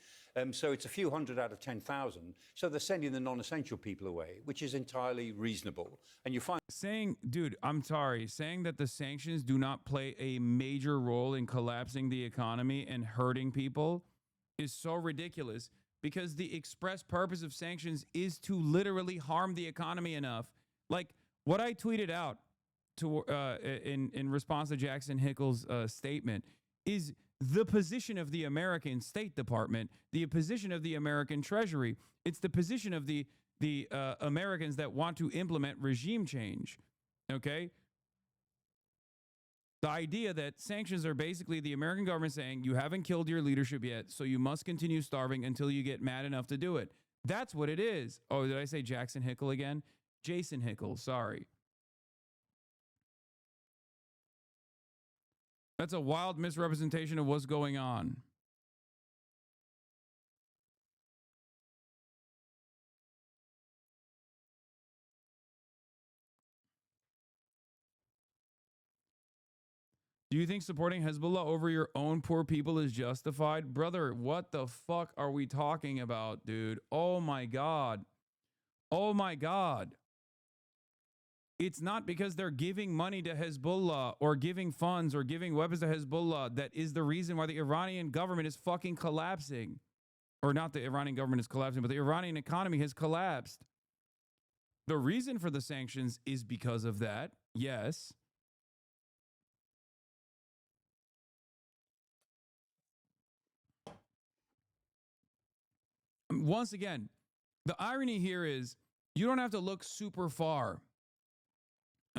So it's a few hundred out of 10,000. So they're sending the non-essential people away, which is entirely reasonable. And you find saying, dude, I'm sorry, saying that the sanctions do not play a major role in collapsing the economy and hurting people is so ridiculous, because the express purpose of sanctions is to literally harm the economy enough. Like what I tweeted out to in response to Jackson Hickle's statement is the position of the American State Department, the position of the American Treasury. It's the position of the Americans that want to implement regime change. Okay. The idea that sanctions are basically the American government saying you haven't killed your leadership yet, so you must continue starving until you get mad enough to do it. That's what it is. Oh, did I say Jackson Hickle again? Jason Hickle, sorry. That's a wild misrepresentation of what's going on. Do you think supporting Hezbollah over your own poor people is justified? Brother, what the fuck are we talking about, dude? Oh my God. Oh my God. It's not because they're giving money to Hezbollah or giving funds or giving weapons to Hezbollah that is the reason why the Iranian government is fucking collapsing. Or not the Iranian government is collapsing, but the Iranian economy has collapsed. The reason for the sanctions is because of that, yes. Once again, the irony here is you don't have to look super far.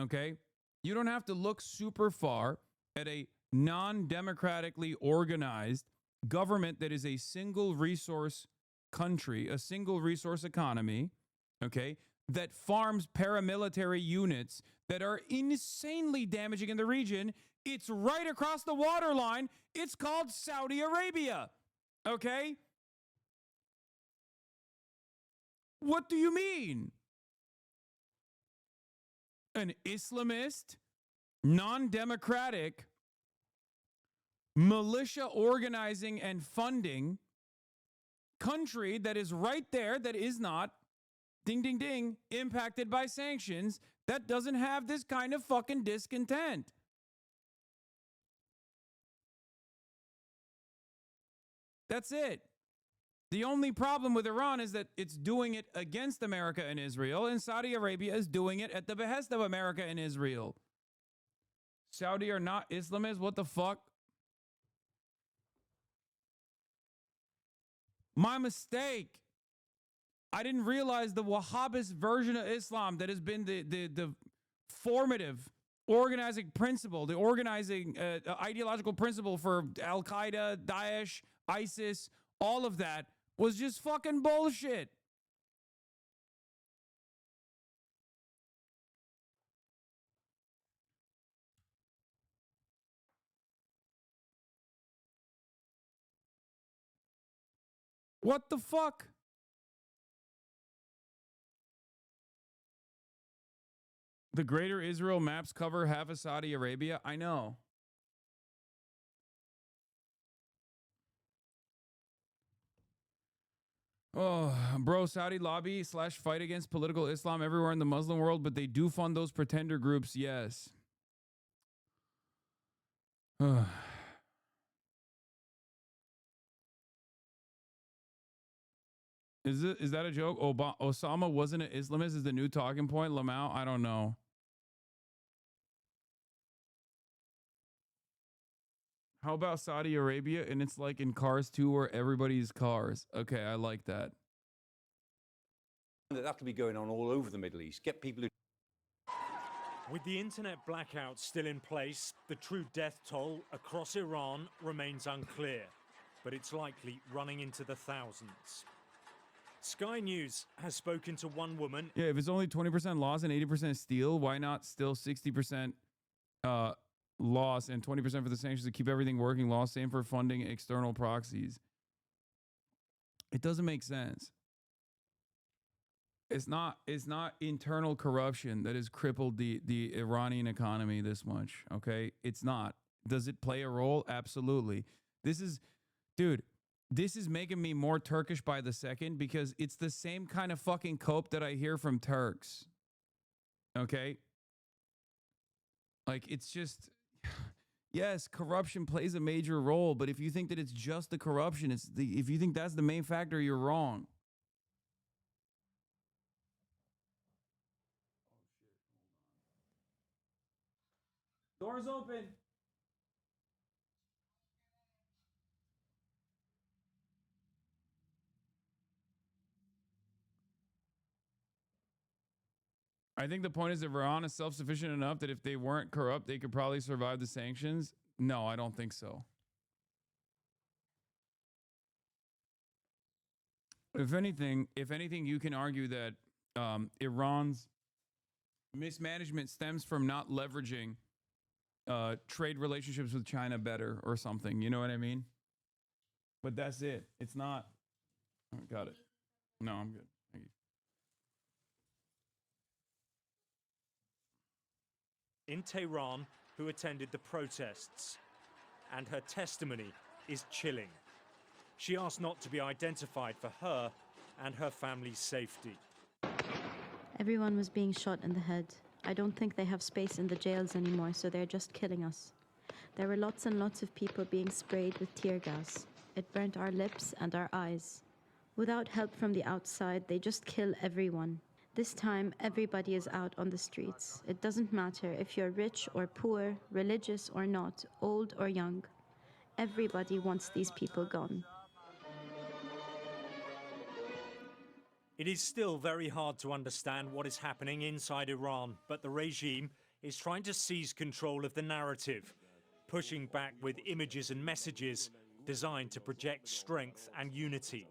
Okay? You don't have to look super far at a non-democratically organized government that is a single resource country, a single resource economy, okay, that farms paramilitary units that are insanely damaging in the region. It's right across the waterline. It's called Saudi Arabia. Okay? What do you mean? An Islamist, non-democratic, militia organizing and funding country that is right there, that is not, ding, ding, ding, impacted by sanctions, that doesn't have this kind of fucking discontent. That's it. The only problem with Iran is that it's doing it against America and Israel, and Saudi Arabia is doing it at the behest of America and Israel. Saudi are not Islamists? What the fuck? My mistake. I didn't realize the Wahhabist version of Islam that has been the formative organizing principle, the organizing ideological principle for Al-Qaeda, Daesh, ISIS, all of that was just fucking bullshit. What the fuck? The Greater Israel maps cover half of Saudi Arabia. I know. Oh, bro, Saudi lobby / fight against political Islam everywhere in the Muslim world, but they do fund those pretender groups, yes. Is that a joke? Osama wasn't an Islamist is the new talking point? Lamau? I don't know. How about Saudi Arabia? And it's like in Cars 2 where everybody's cars. Okay, I like that. That could be going on all over the Middle East. Get people who... With the internet blackout still in place, the true death toll across Iran remains unclear, but it's likely running into the thousands. Sky News has spoken to one woman. Yeah, if it's only 20% loss and 80% steal, why not still 60% loss and 20% for the sanctions to keep everything working? Loss, same for funding external proxies. It doesn't make sense. It's not internal corruption that has crippled the Iranian economy this much, okay? It's not. Does it play a role? Absolutely. This is making me more Turkish by the second because it's the same kind of fucking cope that I hear from Turks. Okay? Like, it's just, yes, corruption plays a major role, but if you think that it's just the corruption, if you think that's the main factor, you're wrong. Doors open. I think the point is that Iran is self-sufficient enough that if they weren't corrupt, they could probably survive the sanctions. No, I don't think so. If anything, you can argue that Iran's mismanagement stems from not leveraging trade relationships with China better or something. You know what I mean? But that's it. It's not. Oh, got it. No, I'm good. Thank you. In Tehran who attended the protests, and her testimony is chilling. She asked not to be identified for her and her family's safety. Everyone was being shot in the head. I don't think they have space in the jails anymore, so they're just killing us. There were lots and lots of people being sprayed with tear gas. It burnt our lips and our eyes. Without help from the outside, they just kill everyone. This time, everybody is out on the streets. It doesn't matter if you're rich or poor, religious or not, old or young. Everybody wants these people gone. It is still very hard to understand what is happening inside Iran, but the regime is trying to seize control of the narrative, pushing back with images and messages designed to project strength and unity.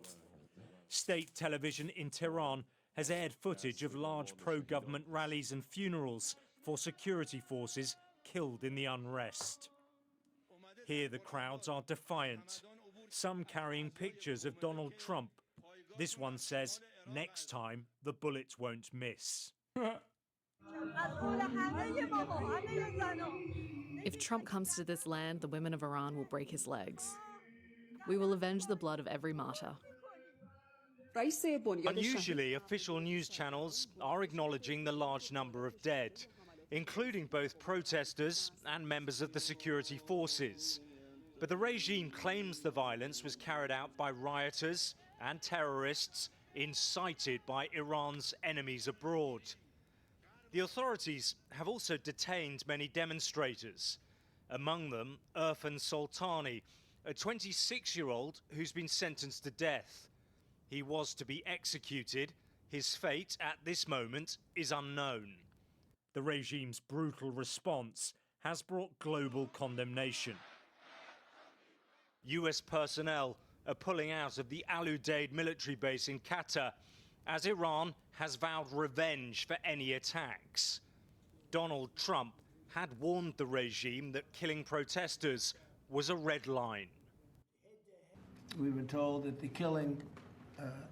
State television in Tehran has aired footage of large pro-government rallies and funerals for security forces killed in the unrest. Here the crowds are defiant, some carrying pictures of Donald Trump. This one says, "Next time, the bullets won't miss." If Trump comes to this land, the women of Iran will break his legs. We will avenge the blood of every martyr. Unusually, official news channels are acknowledging the large number of dead, including both protesters and members of the security forces. But the regime claims the violence was carried out by rioters and terrorists incited by Iran's enemies abroad. The authorities have also detained many demonstrators, among them Irfan Soltani, a 26-year-old who's been sentenced to death. He was to be executed. His fate at this moment is unknown. The regime's brutal response has brought global condemnation. US personnel are pulling out of the Unedited military base in Qatar as Iran has vowed revenge for any attacks. Donald Trump had warned the regime that killing protesters was a red line. We've been told that the killing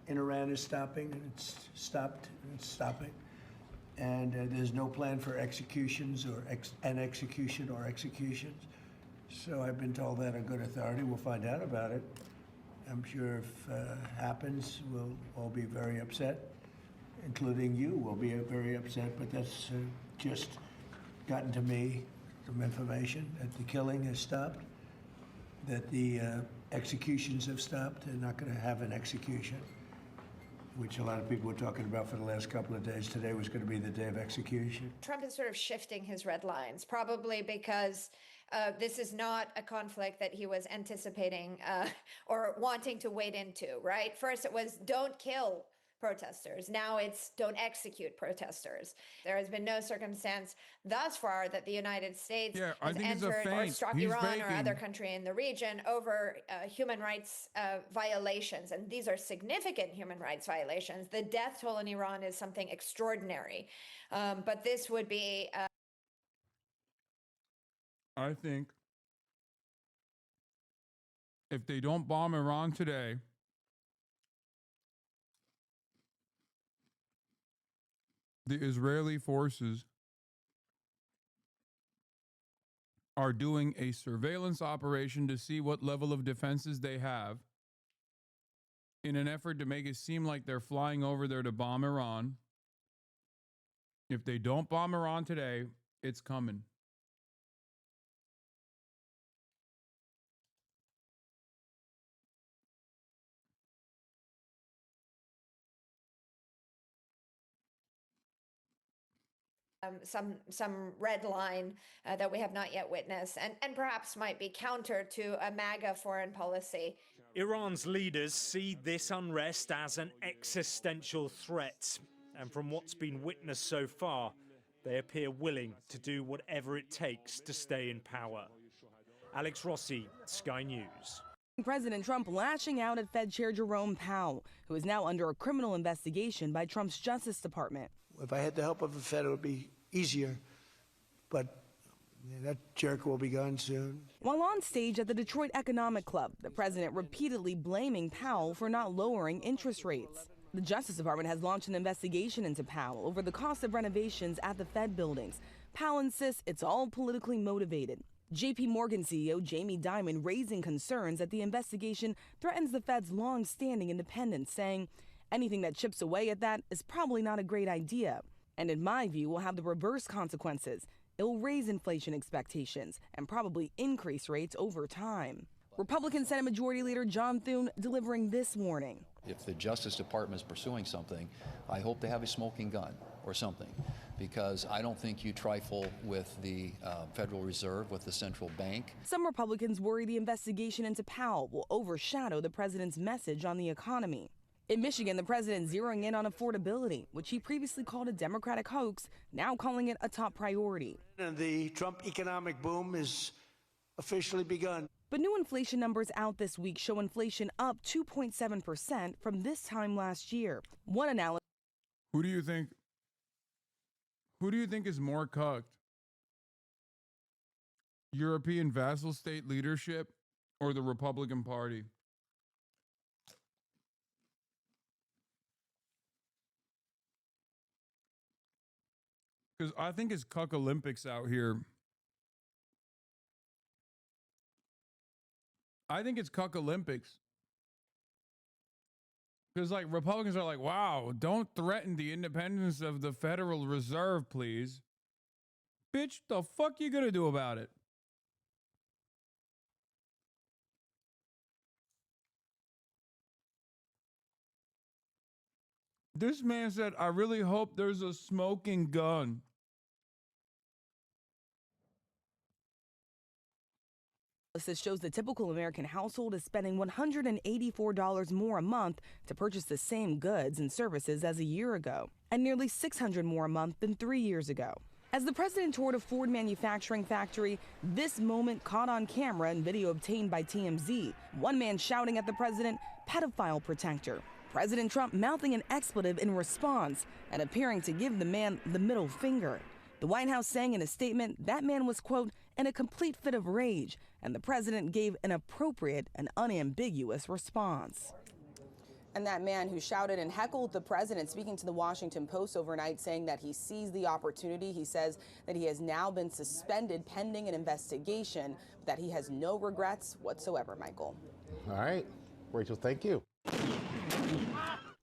in Iran is stopping, and it's stopped, and it's stopping. And there's no plan for executions or executions. So I've been told that on good authority. We'll find out about it. I'm sure if it happens, we'll all be very upset, including you will be very upset, but that's just gotten to me, some information that the killing has stopped, that the executions have stopped. They're not going to have an execution, which a lot of people were talking about for the last couple of days. Today was going to be the day of execution. Trump is sort of shifting his red lines, probably because this is not a conflict that he was anticipating or wanting to wade into, right? First, it was don't kill protesters. Now it's don't execute protesters. There has been no circumstance thus far that the United States has entered or struck Iran or other country in the region over human rights violations. And these are significant human rights violations. The death toll in Iran is something extraordinary. But this would be... I think if they don't bomb Iran today, the Israeli forces are doing a surveillance operation to see what level of defenses they have in an effort to make it seem like they're flying over there to bomb Iran. If they don't bomb Iran today, it's coming. Some red line that we have not yet witnessed and perhaps might be counter to a MAGA foreign policy. Iran's leaders see this unrest as an existential threat. And from what's been witnessed so far, they appear willing to do whatever it takes to stay in power. Alex Rossi, Sky News. President Trump lashing out at Fed Chair Jerome Powell, who is now under a criminal investigation by Trump's Justice Department. If I had the help of the Fed, it would be easier, but that jerk will be gone soon. While on stage at the Detroit Economic Club, the president repeatedly blaming Powell for not lowering interest rates. The Justice Department has launched an investigation into Powell over the cost of renovations at the Fed buildings. Powell insists it's all politically motivated. JP Morgan CEO Jamie Dimon raising concerns that the investigation threatens the Fed's long-standing independence, saying anything that chips away at that is probably not a great idea. And in my view, will have the reverse consequences. It will raise inflation expectations and probably increase rates over time. Republican Senate Majority Leader John Thune delivering this warning. If the Justice Department is pursuing something, I hope they have a smoking gun or something, because I don't think you trifle with the Federal Reserve, with the central bank. Some Republicans worry the investigation into Powell will overshadow the president's message on the economy. In Michigan, the president zeroing in on affordability, which he previously called a Democratic hoax, now calling it a top priority. And the Trump economic boom is officially begun. But new inflation numbers out this week show inflation up 2.7% from this time last year. One analysis. Who do you think is more cucked? European vassal state leadership or the Republican Party? Because I think it's cuck Olympics out here. I think it's cuck Olympics. Because, like, Republicans are like, wow, don't threaten the independence of the Federal Reserve, please. Bitch, the fuck you gonna do about it? This man said, I really hope there's a smoking gun. This shows the typical American household is spending $184 more a month to purchase the same goods and services as a year ago, and nearly $600 more a month than 3 years ago. As the president toured a Ford manufacturing factory, this moment caught on camera in video obtained by TMZ. One man shouting at the president, "Pedophile protector." President Trump mouthing an expletive in response and appearing to give the man the middle finger. The White House saying in a statement that man was, quote, in a complete fit of rage, and the president gave an appropriate and unambiguous response. And that man who shouted and heckled the president, speaking to the Washington Post overnight, saying that he seized the opportunity. He says that he has now been suspended pending an investigation, but that he has no regrets whatsoever, Michael. All right. Rachel, thank you.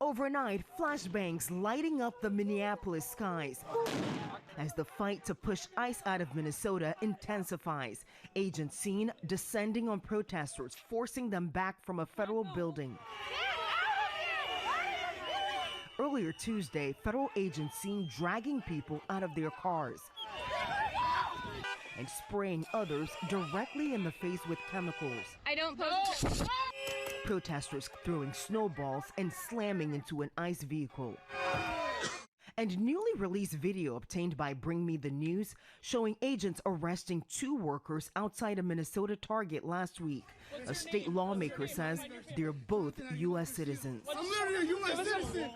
Overnight, flashbangs lighting up the Minneapolis skies as the fight to push ICE out of Minnesota intensifies. Agents seen descending on protesters, forcing them back from a federal building. Earlier Tuesday, federal agents seen dragging people out of their cars and spraying others directly in the face with chemicals. I don't post. Protesters throwing snowballs and slamming into an ICE vehicle. And newly released video obtained by Bring Me the News showing agents arresting 2 workers outside a Minnesota Target last week. A state lawmaker says they're both U.S. citizens. I'm literally a U.S. citizen.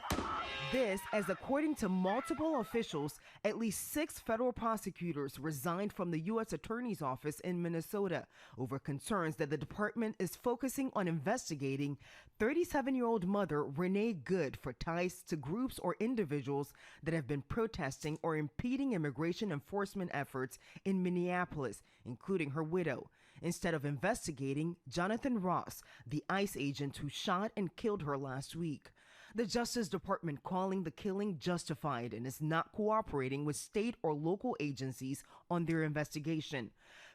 This, as according to multiple officials, at least 6 federal prosecutors resigned from the U.S. Attorney's Office in Minnesota over concerns that the department is focusing on investigating 37-year-old mother Renee Good for ties to groups or individuals that have been protesting or impeding immigration enforcement efforts in Minneapolis, including her widow, instead of investigating Jonathan Ross, the ICE agent who shot and killed her last week. The Justice Department calling the killing justified and is not cooperating with state or local agencies on their investigation.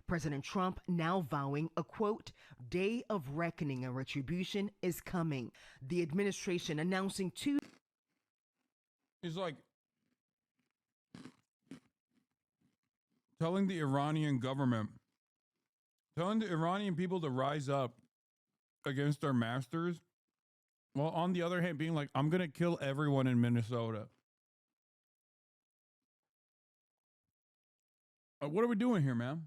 President Trump now vowing a, quote, day of reckoning and retribution is coming. The administration announcing Tuesday. He's like telling the Iranian government, telling the Iranian people to rise up against their masters, while on the other hand being like, I'm going to kill everyone in Minnesota. What are we doing here, man?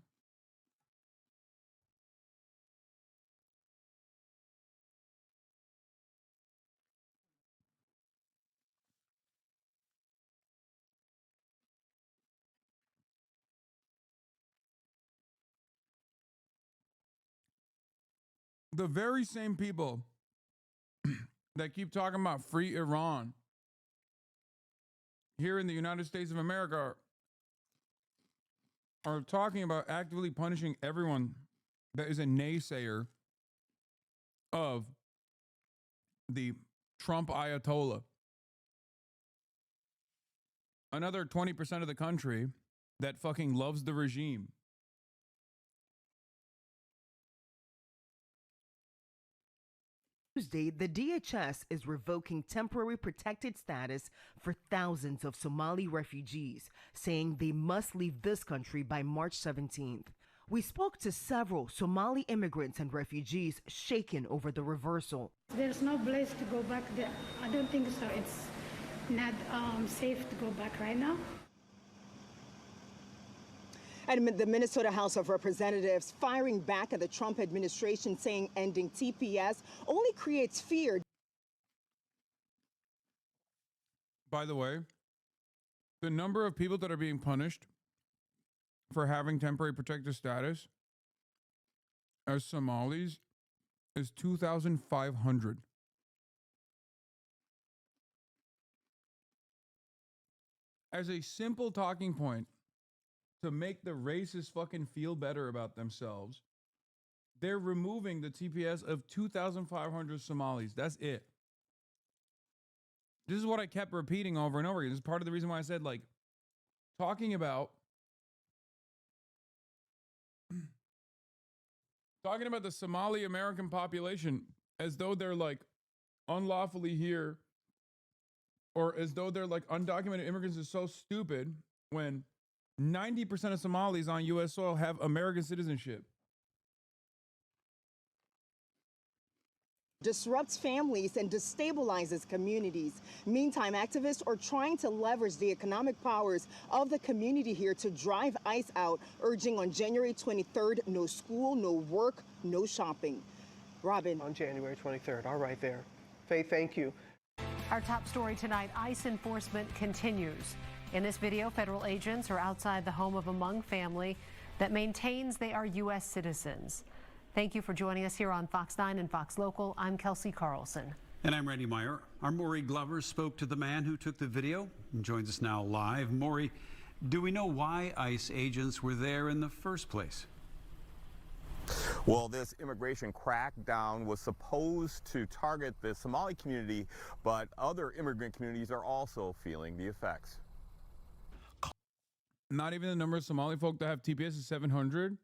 The very same people that keep talking about free Iran here in the United States of America are talking about actively punishing everyone that is a naysayer of the Trump Ayatollah. Another 20% of the country that fucking loves the regime. Tuesday, the DHS is revoking temporary protected status for thousands of Somali refugees, saying they must leave this country by March 17th. We spoke to several Somali immigrants and refugees shaken over the reversal. There's no place to go back there. I don't think so. It's not safe to go back right now. And the Minnesota House of Representatives firing back at the Trump administration, saying ending TPS only creates fear. By the way, the number of people that are being punished for having temporary protected status as Somalis is 2,500. As a simple talking point, to make the racists fucking feel better about themselves, they're removing the TPS of 2,500 Somalis. That's it. This is what I kept repeating over and over again. This is part of the reason why I said, like, talking about the Somali American population as though they're like unlawfully here or as though they're like undocumented immigrants is so stupid when 90% of Somalis on U.S. soil have American citizenship. Disrupts families and destabilizes communities. Meantime, activists are trying to leverage the economic powers of the community here to drive ICE out, urging on January 23rd, no school, no work, no shopping. Robin. On January 23rd. All right there. Faye, thank you. Our top story tonight, ICE enforcement continues. In this video, federal agents are outside the home of a Hmong family that maintains they are U.S. citizens. Thank you for joining us here on Fox 9 and Fox Local. I'm Kelsey Carlson. And I'm Randy Meyer. Our Maury Glover spoke to the man who took the video and joins us now live. Maury, do we know why ICE agents were there in the first place? Well, this immigration crackdown was supposed to target the Somali community, but other immigrant communities are also feeling the effects. Not even the number of Somali folk that have TPS is 700.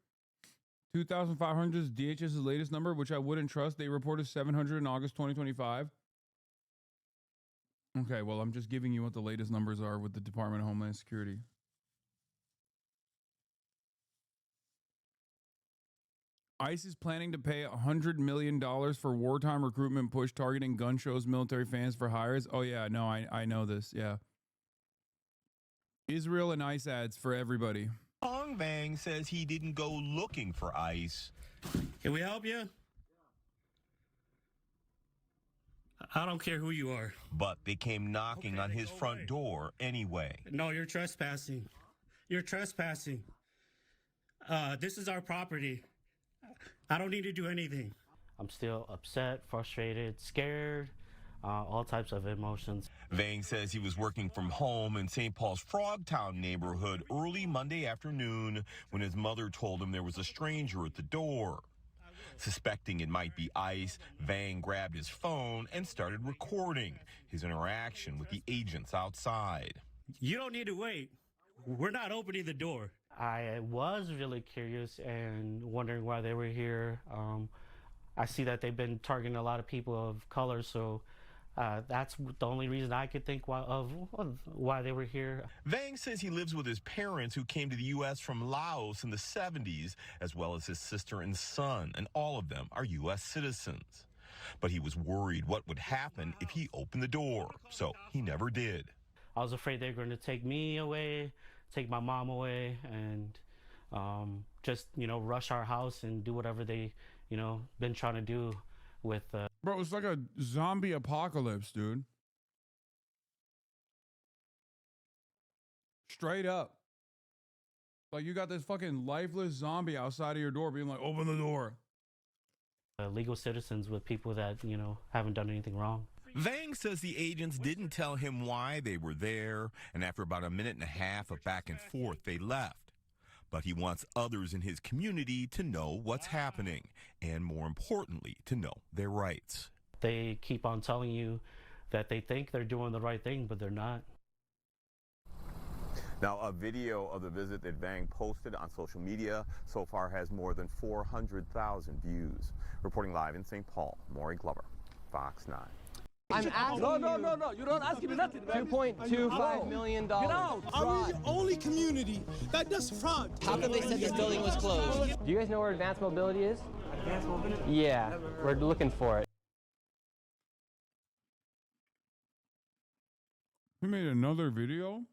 2,500 is DHS's latest number, which I wouldn't trust. They reported 700 in August 2025. Okay, well, I'm just giving you what the latest numbers are with the Department of Homeland Security. ICE is planning to pay $100 million for wartime recruitment push targeting gun shows, military fans for hires. Oh, yeah, no, I know this, yeah. Israel and ICE ads for everybody. Hong Vang says he didn't go looking for ICE. Can we help you? I don't care who you are. But they came knocking on his front door anyway. No, you're trespassing. You're trespassing. This is our property. I don't need to do anything. I'm still upset, frustrated, scared, all types of emotions. Vang says he was working from home in St. Paul's Frogtown neighborhood early Monday afternoon when his mother told him there was a stranger at the door. Suspecting it might be ICE, Vang grabbed his phone and started recording his interaction with the agents outside. You don't need to wait. We're not opening the door. I was really curious and wondering why they were here. I see that they've been targeting a lot of people of color, so that's the only reason I could think of why they were here. Vang says he lives with his parents who came to the U.S. from Laos in the 70s, as well as his sister and son, and all of them are U.S. citizens. But he was worried what would happen if he opened the door, so he never did. I was afraid they were going to take me away, take my mom away, and just, rush our house and do whatever they, been trying to do with... Bro, it's like a zombie apocalypse, dude. Straight up. Like, you got this fucking lifeless zombie outside of your door being like, open the door. Legal citizens with people that, haven't done anything wrong. Vang says the agents didn't tell him why they were there, and after about a minute and a half of back and forth, they left. But he wants others in his community to know what's happening, and more importantly, to know their rights. They keep on telling you that they think they're doing the right thing, but they're not. Now, a video of the visit that Vang posted on social media so far has more than 400,000 views. Reporting live in St. Paul, Maury Glover, Fox 9. I'm asking No. You don't ask me nothing. $2.25 million. Get out. Are we the only community that does fraud? How come they said this building was closed? Do you guys know where advanced mobility is? Advanced mobility? Yeah, we're looking for it. He made another video?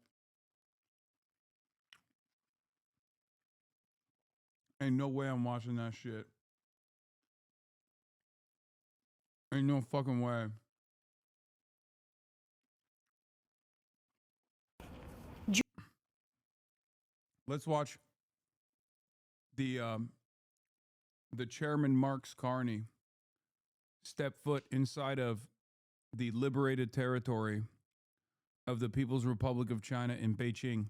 Ain't no way I'm watching that shit. Ain't no fucking way. Let's watch the chairman Mark Carney step foot inside of the liberated territory of the People's Republic of China in Beijing.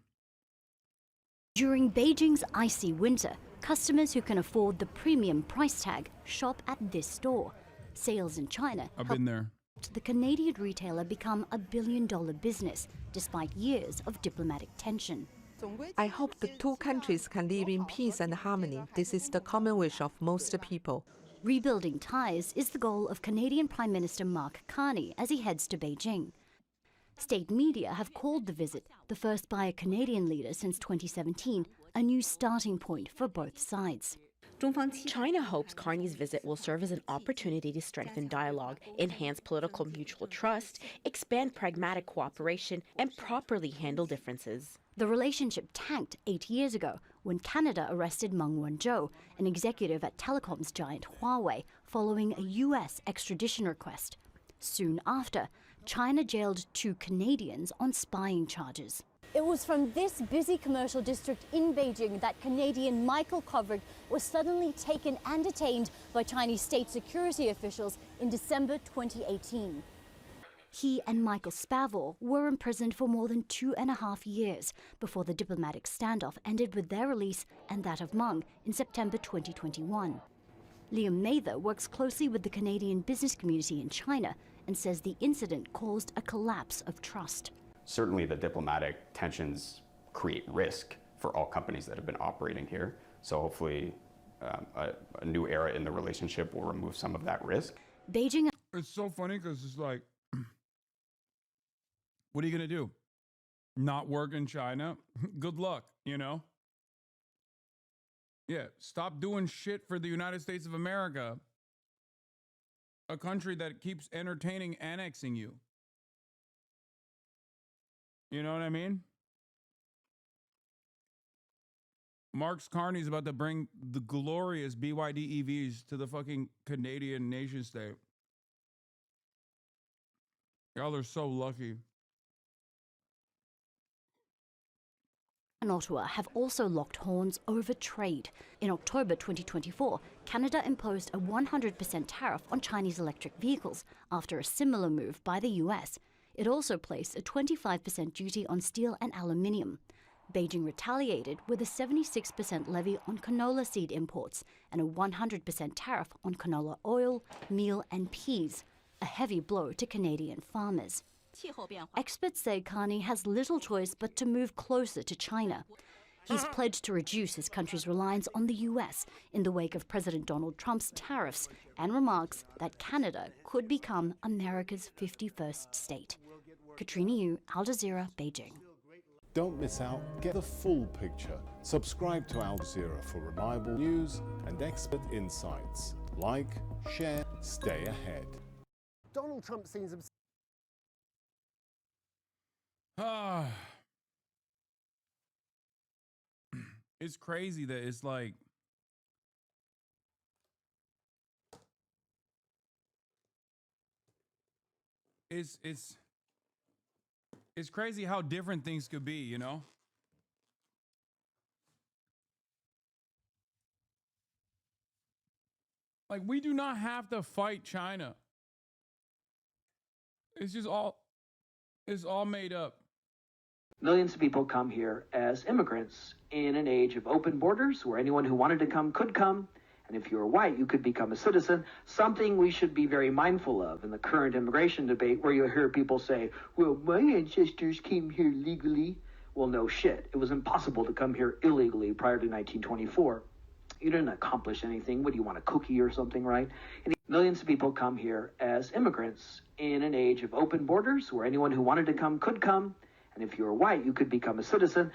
During Beijing's icy winter, customers who can afford the premium price tag shop at this store. Sales in China I've been there. helped the Canadian retailer become a billion-dollar business despite years of diplomatic tension. I hope the two countries can live in peace and harmony. This is the common wish of most people. Rebuilding ties is the goal of Canadian Prime Minister Mark Carney as he heads to Beijing. State media have called the visit, the first by a Canadian leader since 2017, a new starting point for both sides. China hopes Carney's visit will serve as an opportunity to strengthen dialogue, enhance political mutual trust, expand pragmatic cooperation, and properly handle differences. The relationship tanked 8 years ago when Canada arrested Meng Wanzhou, an executive at telecoms giant Huawei, following a U.S. extradition request. Soon after, China jailed 2 Canadians on spying charges. It was from this busy commercial district in Beijing that Canadian Michael Kovrig was suddenly taken and detained by Chinese state security officials in December 2018. He and Michael Spavor were imprisoned for more than 2.5 years before the diplomatic standoff ended with their release and that of Meng in September 2021. Liam Mather works closely with the Canadian business community in China and says the incident caused a collapse of trust. Certainly the diplomatic tensions create risk for all companies that have been operating here. So hopefully a new era in the relationship will remove some of that risk. Beijing. It's so funny because it's like, what are you going to do? Not work in China? Good luck, you know? Yeah, stop doing shit for the United States of America, a country that keeps entertaining annexing you. You know what I mean? Mark Carney's about to bring the glorious BYD EVs to the fucking Canadian nation state. Y'all are so lucky. And Ottawa have also locked horns over trade. In October 2024, Canada imposed a 100% tariff on Chinese electric vehicles after a similar move by the US. It also placed a 25% duty on steel and aluminium. Beijing retaliated with a 76% levy on canola seed imports and a 100% tariff on canola oil, meal and peas, a heavy blow to Canadian farmers. Experts say Carney has little choice but to move closer to China. He's pledged to reduce his country's reliance on the US in the wake of President Donald Trump's tariffs and remarks that Canada could become America's 51st state. Katrina Yu, Al Jazeera, Beijing. Don't miss out. Get the full picture. Subscribe to Al Jazeera for reliable news and expert insights. Like, share, stay ahead. Donald Trump seems It's crazy that it's like it's crazy how different things could be, you know? Like, we do not have to fight China. It's all made up. Millions of people come here as immigrants in an age of open borders where anyone who wanted to come could come. And if you were white, you could become a citizen, something we should be very mindful of in the current immigration debate where you hear people say, well, my ancestors came here legally. Well, no shit. It was impossible to come here illegally prior to 1924. You didn't accomplish anything. What do you want, a cookie or something, right? And millions of people come here as immigrants in an age of open borders where anyone who wanted to come could come. And if you were white, you could become a citizen.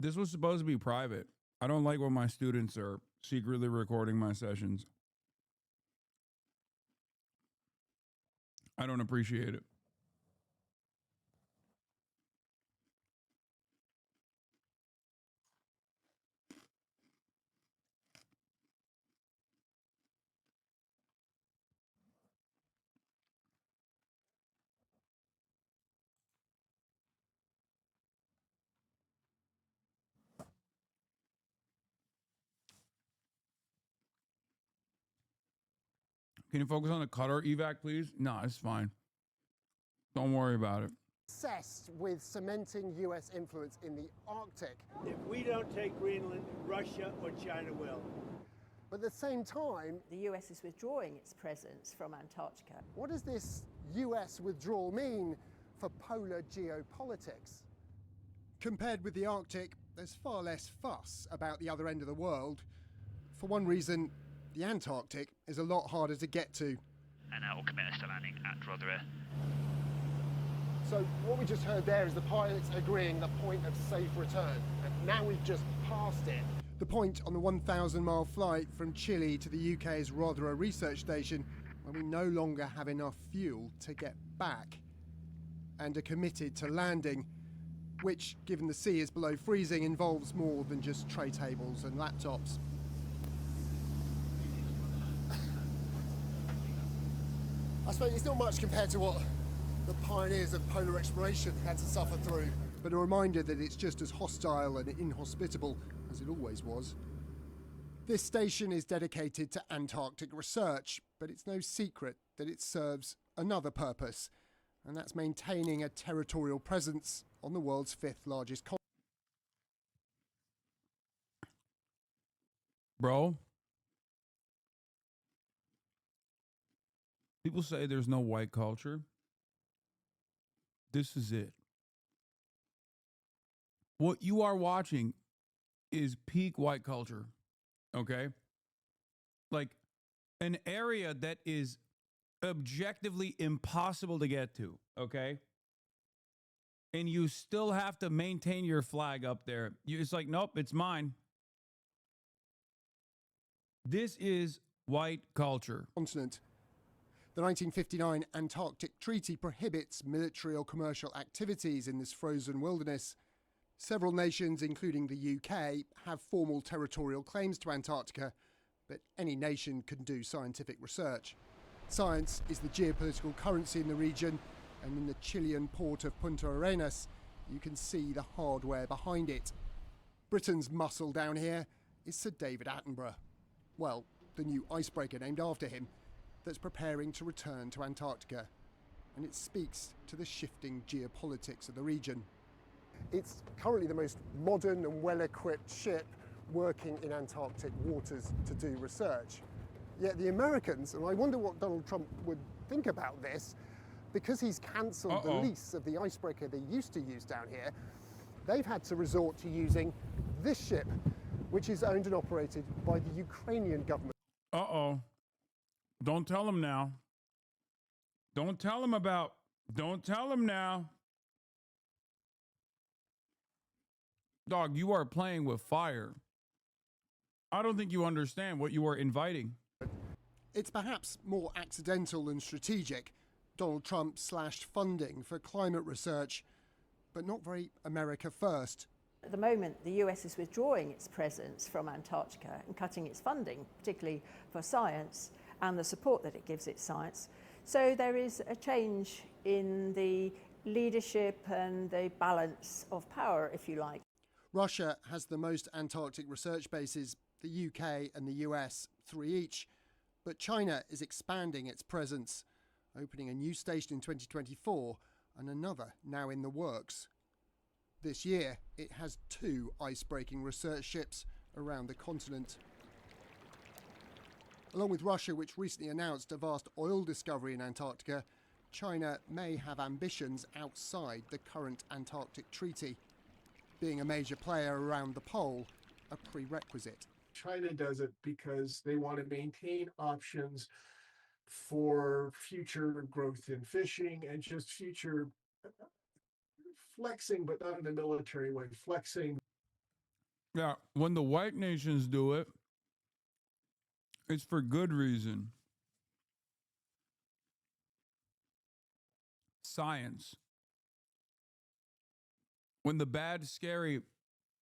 This was supposed to be private. I don't like when my students are secretly recording my sessions. I don't appreciate it. Can you focus on the cutter evac, please? No, it's fine. Don't worry about it. obsessed with cementing U.S. influence in the Arctic. If we don't take Greenland, Russia or China will. But at the same time, the US is withdrawing its presence from Antarctica. What does this US withdrawal mean for polar geopolitics? Compared with the Arctic, there's far less fuss about the other end of the world. For one reason, the Antarctic is a lot harder to get to. And now commence to landing at Rotherham. So what we just heard there is the pilots agreeing the point of safe return. And now we've just passed it. The point on the 1,000-mile flight from Chile to the UK's Rotherham research station, where we no longer have enough fuel to get back, and are committed to landing, which, given the sea is below freezing, involves more than just tray tables and laptops. I suppose it's not much compared to what the pioneers of polar exploration had to suffer through. But a reminder that it's just as hostile and inhospitable as it always was. This station is dedicated to Antarctic research, but it's no secret that it serves another purpose, and that's maintaining a territorial presence on the world's 5th largest continent. Bro, people say there's no white culture. This is it. What you are watching is peak white culture, okay? Like an area that is objectively impossible to get to, okay? And you still have to maintain your flag up there. It's like, nope, it's mine. This is white culture. Continent. The 1959 Antarctic Treaty prohibits military or commercial activities in this frozen wilderness. Several nations, including the UK, have formal territorial claims to Antarctica, but any nation can do scientific research. Science is the geopolitical currency in the region, and in the Chilean port of Punta Arenas, you can see the hardware behind it. Britain's muscle down here is Sir David Attenborough. Well, the new icebreaker named after him that's preparing to return to Antarctica. And it speaks to the shifting geopolitics of the region. It's currently the most modern and well-equipped ship working in Antarctic waters to do research. Yet the Americans, and I wonder what Donald Trump would think about this, because he's cancelled the lease of the icebreaker they used to use down here, they've had to resort to using this ship, which is owned and operated by the Ukrainian government. Don't tell him now. Don't tell him now. Dog, you are playing with fire. I don't think you understand what you are inviting. It's perhaps more accidental than strategic. Donald Trump slashed funding for climate research, but not very America first. At the moment, the US is withdrawing its presence from Antarctica and cutting its funding, particularly for science and the support that it gives its science. So there is a change in the leadership and the balance of power, if you like. Russia has the most Antarctic research bases, the UK and the US, 3 each. But China is expanding its presence, opening a new station in 2024 and another now in the works. This year, it has 2 ice-breaking research ships around the continent. Along with Russia, which recently announced a vast oil discovery in Antarctica, China may have ambitions outside the current Antarctic Treaty. Being a major player around the pole, a prerequisite. China does it because they want to maintain options for future growth in fishing and just future flexing, but not in a military way, flexing. Yeah, when the white nations do it, it's for good reason. Science. When the bad, scary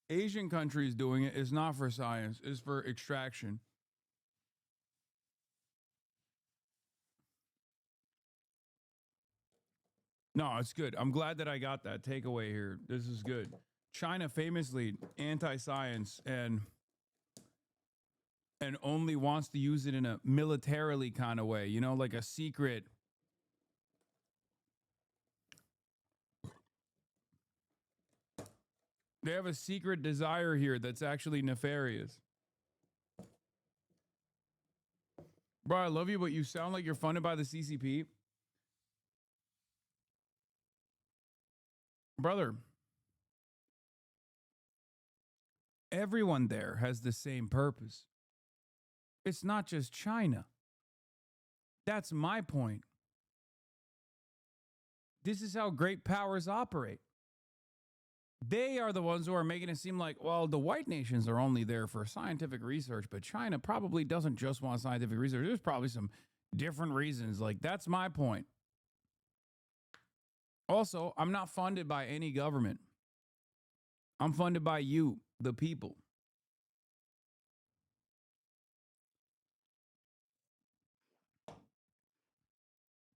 Asian countries doing it, it's not for science, it's for extraction. No, it's good. I'm glad that I got that takeaway here. This is good. China famously anti-science and only wants to use it in a militarily kind of way, you know, like a secret. They have a secret desire here that's actually nefarious. Bro, I love you, but you sound like you're funded by the CCP. Brother, everyone there has the same purpose. It's not just China. That's my point. This is how great powers operate. They are the ones who are making it seem like, well, the white nations are only there for scientific research, but China probably doesn't just want scientific research. There's probably some different reasons. Like, that's my point. Also, I'm not funded by any government. I'm funded by you, the people.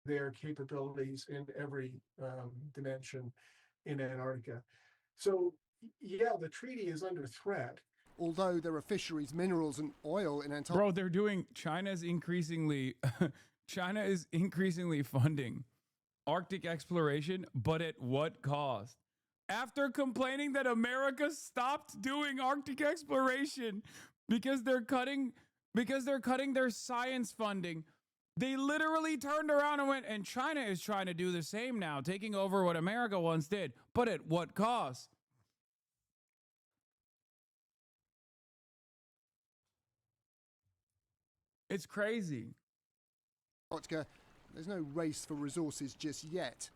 their capabilities in every dimension in Antarctica. So, yeah, the treaty is under threat. Although there are fisheries, minerals, and oil in Antarctica. Bro, China is increasingly funding Arctic exploration, but at what cost? After complaining that America stopped doing Arctic exploration because they're cutting their science funding, they literally turned around and went, and China is trying to do the same now, taking over what America once did, but at what cost? It's crazy. Antarctica, there's no race for resources just yet,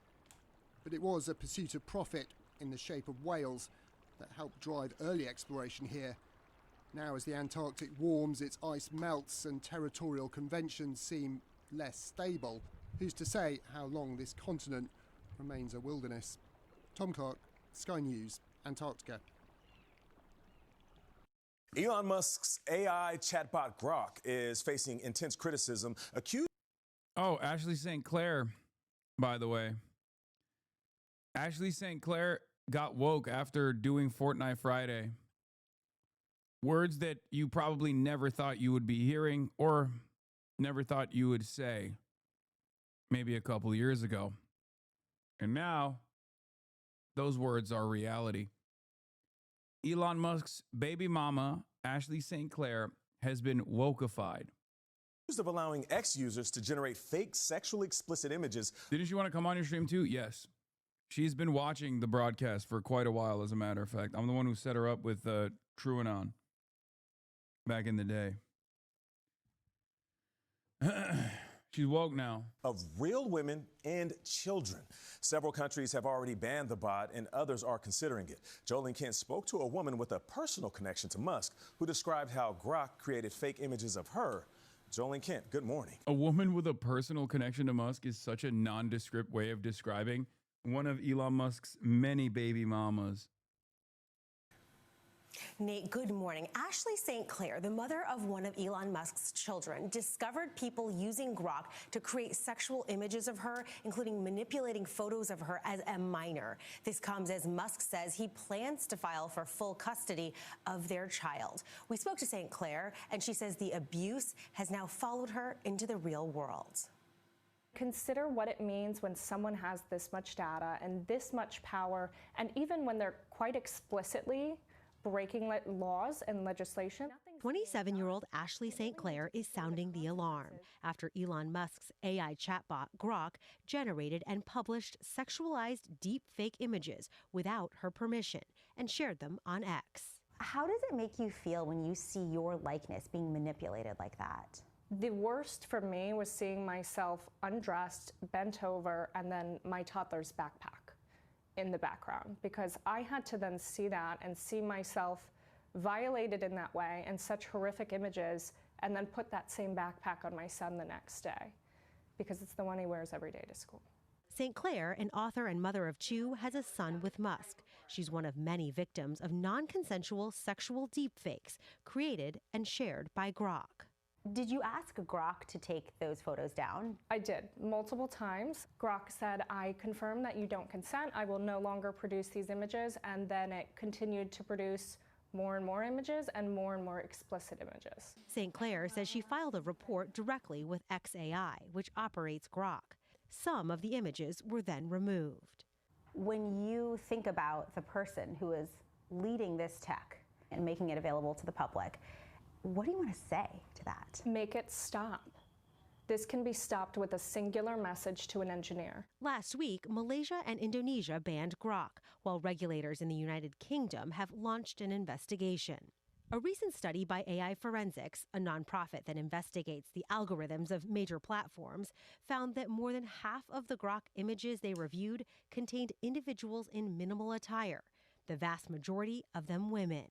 but it was a pursuit of profit in the shape of whales that helped drive early exploration here. Now, as the Antarctic warms, its ice melts and territorial conventions seem less stable. Who's to say how long this continent remains a wilderness? Tom Clark, Sky News, Antarctica. Elon Musk's AI chatbot Grok is facing intense criticism, accused. Oh, Ashley St. Clair, by the way. Ashley St. Clair got woke after doing Fortnite Friday. Words that you probably never thought you would be hearing or never thought you would say maybe a couple years ago. And now, those words are reality. Elon Musk's baby mama, Ashley St. Clair, has been wokeified. Of allowing ex-users to generate fake sexually explicit images. Didn't you want to come on your stream too? Yes. She's been watching the broadcast for quite a while, as a matter of fact. I'm the one who set her up with TrueAnon back in the day. She's woke now. Of real women and children. Several countries have already banned the bot, and others are considering it. Jolene Kent spoke to a woman with a personal connection to Musk, who described how Grok created fake images of her. Jolene Kent, good morning. A woman with a personal connection to Musk is such a nondescript way of describing one of Elon Musk's many baby mamas. Nate, good morning. Ashley St. Clair, the mother of one of Elon Musk's children, discovered people using Grok to create sexual images of her, including manipulating photos of her as a minor. This comes as Musk says he plans to file for full custody of their child. We spoke to St. Clair, and she says the abuse has now followed her into the real world. Consider what it means when someone has this much data and this much power, and even when they're quite explicitly breaking laws and legislation. 27-year-old Ashley St. Clair is sounding the alarm after Elon Musk's AI chatbot Grok generated and published sexualized deep-fake images without her permission and shared them on X. How does it make you feel when you see your likeness being manipulated like that? The worst for me was seeing myself undressed, bent over, and then my toddler's backpack in the background, because I had to then see that and see myself violated in that way and such horrific images, and then put that same backpack on my son the next day because it's the one he wears every day to school. St. Clair, an author and mother of two, has a son with Musk. She's one of many victims of non-consensual sexual deepfakes created and shared by Grok. Did you ask Grok to take those photos down? I did, multiple times. Grok said, I confirm that you don't consent. I will no longer produce these images. And then it continued to produce more and more images and more explicit images. St. Clair says she filed a report directly with XAI, which operates Grok. Some of the images were then removed. When you think about the person who is leading this tech and making it available to the public, what do you want to say to that? Make it stop. This can be stopped with a singular message to an engineer. Last week, Malaysia and Indonesia banned Grok, while regulators in the United Kingdom have launched an investigation. A recent study by AI Forensics, a nonprofit that investigates the algorithms of major platforms, found that more than half of the Grok images they reviewed contained individuals in minimal attire, the vast majority of them women.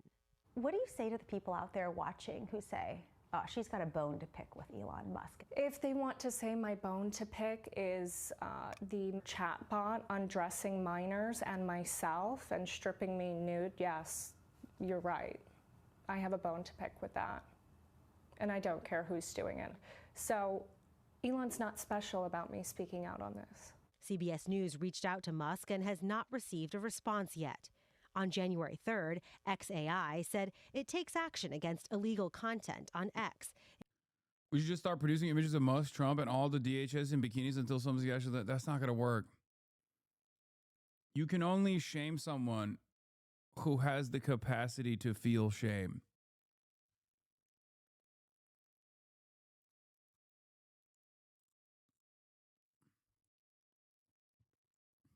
What do you say to the people out there watching who say, oh, she's got a bone to pick with Elon Musk? If they want to say my bone to pick is the chatbot undressing minors and myself and stripping me nude, yes, you're right. I have a bone to pick with that. And I don't care who's doing it. So Elon's not special about me speaking out on this. CBS News reached out to Musk and has not received a response yet. On January 3rd, XAI said it takes action against illegal content on X. We should just start producing images of Musk, Trump, and all the DHS in bikinis until somebody actually... That's not going to work. You can only shame someone who has the capacity to feel shame.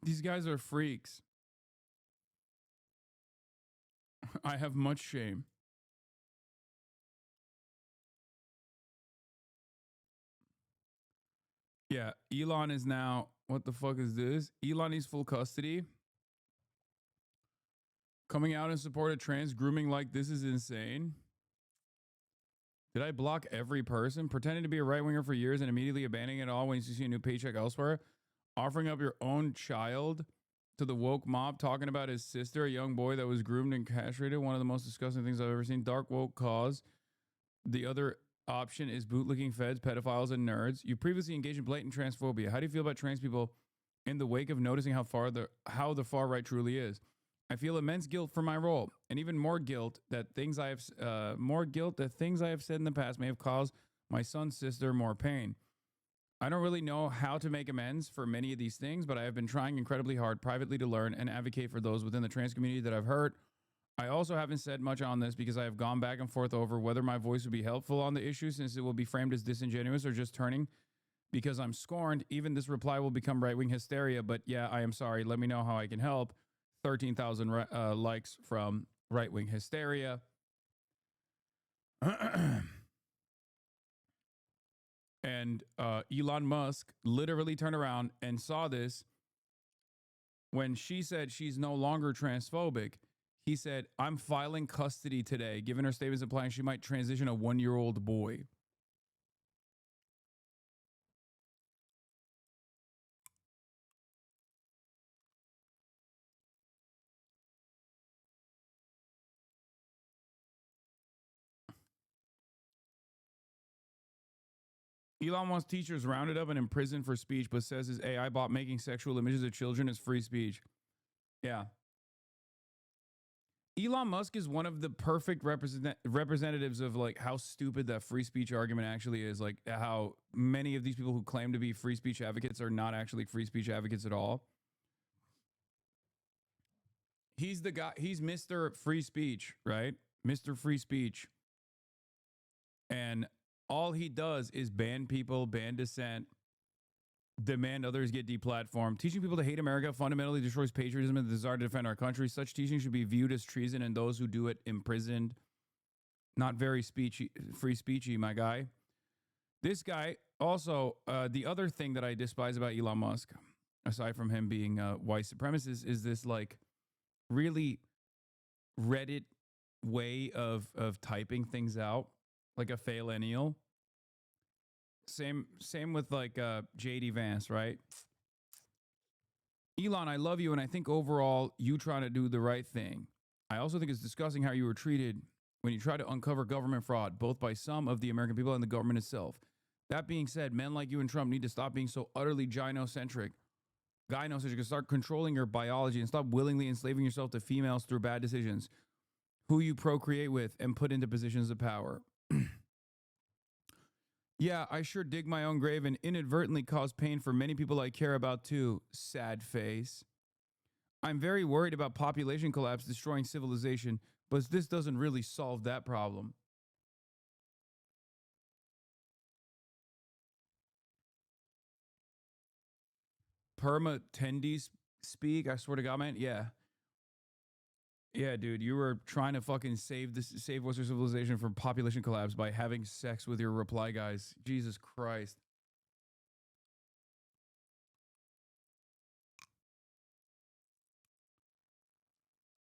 These guys are freaks. I have much shame. Yeah, Elon is now... What the fuck is this? Elon needs full custody. Coming out in support of trans grooming like this is insane. Did I block every person? Pretending to be a right-winger for years and immediately abandoning it all when you see a new paycheck elsewhere? Offering up your own child to the woke mob, talking about his sister, a young boy that was groomed and castrated. One of the most disgusting things I've ever seen. Dark woke cause. The other option is bootlicking feds, pedophiles, and nerds. You previously engaged in blatant transphobia. How do you feel about trans people in the wake of noticing how the far right truly is? I feel immense guilt for my role, and even more guilt that things I have said in the past may have caused my son's sister more pain. I don't really know how to make amends for many of these things, but I have been trying incredibly hard privately to learn and advocate for those within the trans community that I've hurt. I also haven't said much on this because I have gone back and forth over whether my voice would be helpful on the issue, since it will be framed as disingenuous or just turning because I'm scorned. Even this reply will become right-wing hysteria, but yeah, I am sorry. Let me know how I can help. 13,000 likes from right-wing hysteria. And Elon Musk literally turned around and saw this when she said she's no longer transphobic. He said, I'm filing custody today, given her statements implying she might transition a 1-year-old boy. Elon wants teachers rounded up and imprisoned for speech, but says his AI bot making sexual images of children is free speech. Yeah. Elon Musk is one of the perfect representatives of like how stupid that free speech argument actually is. Like how many of these people who claim to be free speech advocates are not actually free speech advocates at all. He's the guy, he's Mr. Free Speech, right? Mr. Free Speech. And all he does is ban people, ban dissent, demand others get deplatformed. Teaching people to hate America fundamentally destroys patriotism and the desire to defend our country. Such teaching should be viewed as treason and those who do it imprisoned. Not very free speechy, my guy. This guy also, the other thing that I despise about Elon Musk, aside from him being a white supremacist, is this like really Reddit way of typing things out like a faillennial. Same with like JD Vance, right? Elon, I love you, and I think overall you trying to do the right thing. I also think it's disgusting how you were treated when you try to uncover government fraud, both by some of the American people and the government itself. That being said, men like you and Trump need to stop being so utterly gynocentric. Gynocentric, and start controlling your biology and stop willingly enslaving yourself to females through bad decisions, who you procreate with and put into positions of power. Yeah, I sure dig my own grave and inadvertently cause pain for many people I care about too. Sad face. I'm very worried about population collapse destroying civilization, but this doesn't really solve that problem. Perma tendies speak, I swear to God, man. Yeah. Yeah, dude, you were trying to fucking save Western civilization from population collapse by having sex with your reply guys. Jesus Christ.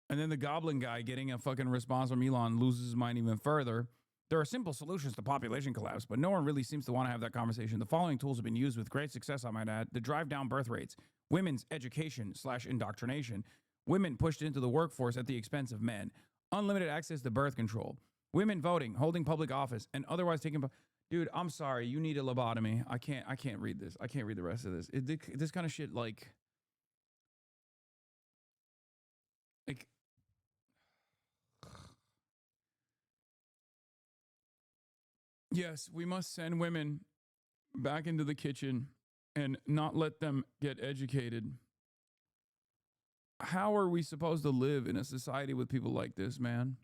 And then the goblin guy getting a fucking response from Elon loses his mind even further. There are simple solutions to population collapse, but no one really seems to want to have that conversation. The following tools have been used with great success, I might add, to drive down birth rates, women's education / indoctrination, women pushed into the workforce at the expense of men, unlimited access to birth control, women voting, holding public office, and otherwise taking... Dude, I'm sorry. You need a lobotomy. I can't read this. I can't read the rest of this. This kind of shit, like, yes, we must send women back into the kitchen and not let them get educated. How are we supposed to live in a society with people like this, man?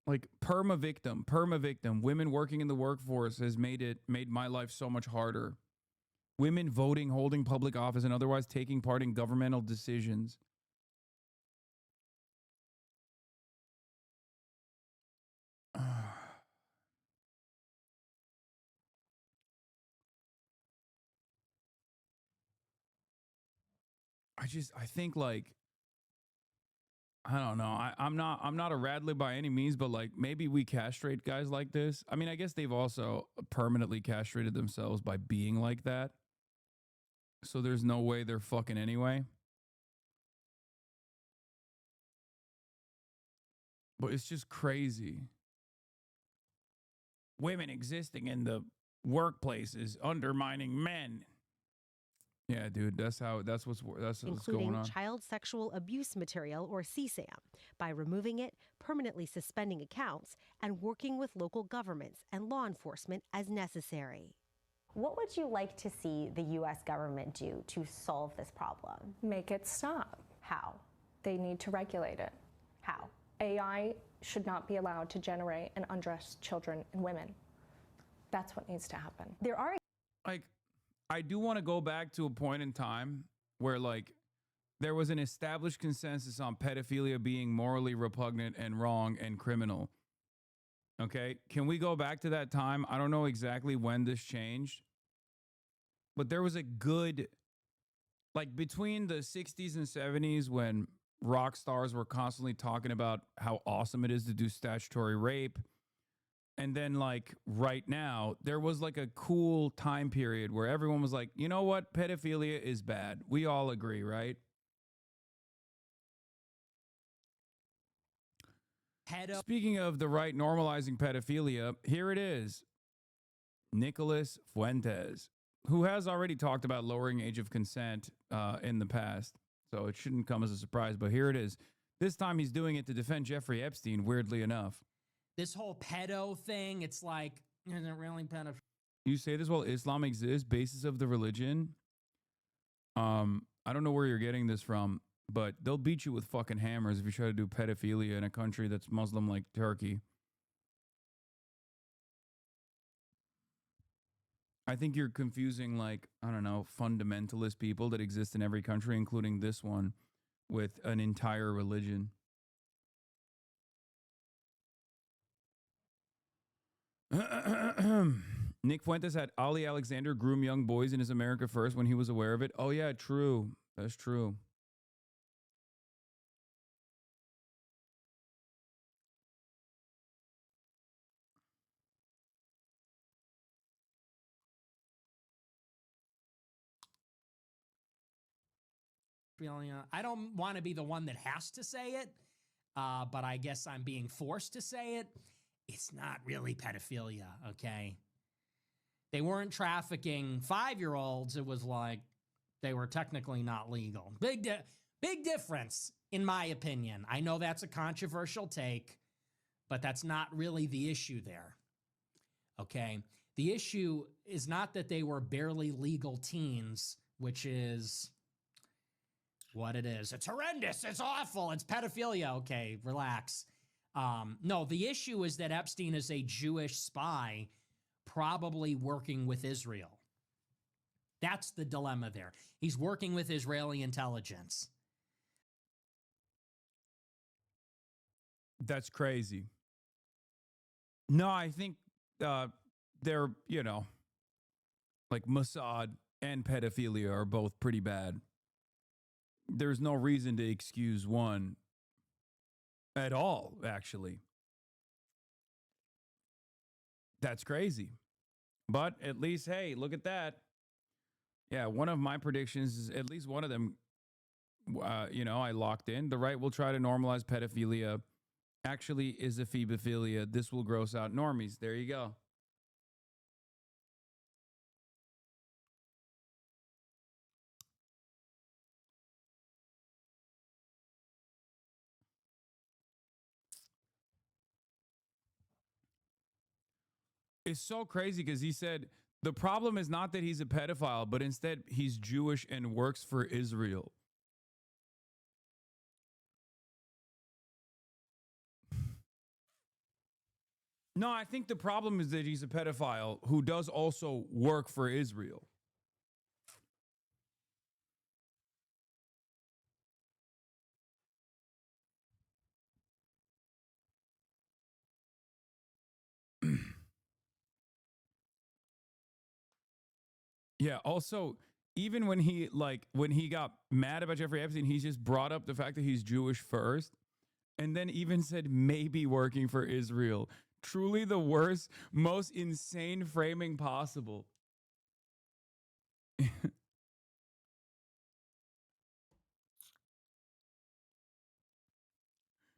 Like perma victim. Women working in the workforce has made my life so much harder. Women voting, holding public office, and otherwise taking part in governmental decisions. I think like, I don't know. I'm not a Radley by any means, but like maybe we castrate guys like this. I mean, I guess they've also permanently castrated themselves by being like that. So there's no way they're fucking anyway. But it's just crazy. Women existing in the workplace is undermining men. Yeah, dude, that's what's going including on. child sexual abuse material, or CSAM, by removing it, permanently suspending accounts, and working with local governments and law enforcement as necessary. What would you like to see the U.S. government do to solve this problem? Make it stop. How? They need to regulate it. How? AI should not be allowed to generate and undress children and women. That's what needs to happen. There are like, I do want to go back to a point in time where like there was an established consensus on pedophilia being morally repugnant and wrong and criminal. Okay, can we go back to that time? I don't know exactly when this changed, but there was a good, like between the 60s and 70s when rock stars were constantly talking about how awesome it is to do statutory rape. And then like right now, there was like a cool time period where everyone was like, you know what? Pedophilia is bad. We all agree, right? Speaking of the right normalizing pedophilia, here it is. Nicholas Fuentes, who has already talked about lowering age of consent in the past. So it shouldn't come as a surprise, but here it is. This time he's doing it to defend Jeffrey Epstein, weirdly enough. This whole pedo thing, it's like, is it really pedophile? You say this while Islam exists, basis of the religion. I don't know where you're getting this from, but they'll beat you with fucking hammers if you try to do pedophilia in a country that's Muslim like Turkey. I think you're confusing, like, I don't know, fundamentalist people that exist in every country, including this one, with an entire religion. Nick Fuentes had Ali Alexander groom young boys in his America First when he was aware of it. Oh, yeah, true. That's true. I don't want to be the one that has to say it, but I guess I'm being forced to say it. It's not really pedophilia, okay? They weren't trafficking 5-year-olds. It was like they were technically not legal. Big difference, in my opinion. I know that's a controversial take, but that's not really the issue there, okay? The issue is not that they were barely legal teens, which is what it is. It's horrendous. It's awful. It's pedophilia. Okay, relax. No, the issue is that Epstein is a Jewish spy, probably working with Israel. That's the dilemma there. He's working with Israeli intelligence. That's crazy. No, I think they're, you know, like Mossad and pedophilia are both pretty bad. There's no reason to excuse one at all, actually. That's crazy. But at least, hey, look at that. Yeah, one of my predictions is at least one of them, you know, I locked in. The right will try to normalize pedophilia. Actually is a phebophilia. This will gross out normies. There you go. it's so crazy because he said the problem is not that he's a pedophile, but instead he's Jewish and works for Israel. No, I think the problem is that he's a pedophile who does also work for Israel. Yeah, also, even when he got mad about Jeffrey Epstein, he just brought up the fact that he's Jewish first and then even said maybe working for Israel. Truly the worst, most insane framing possible.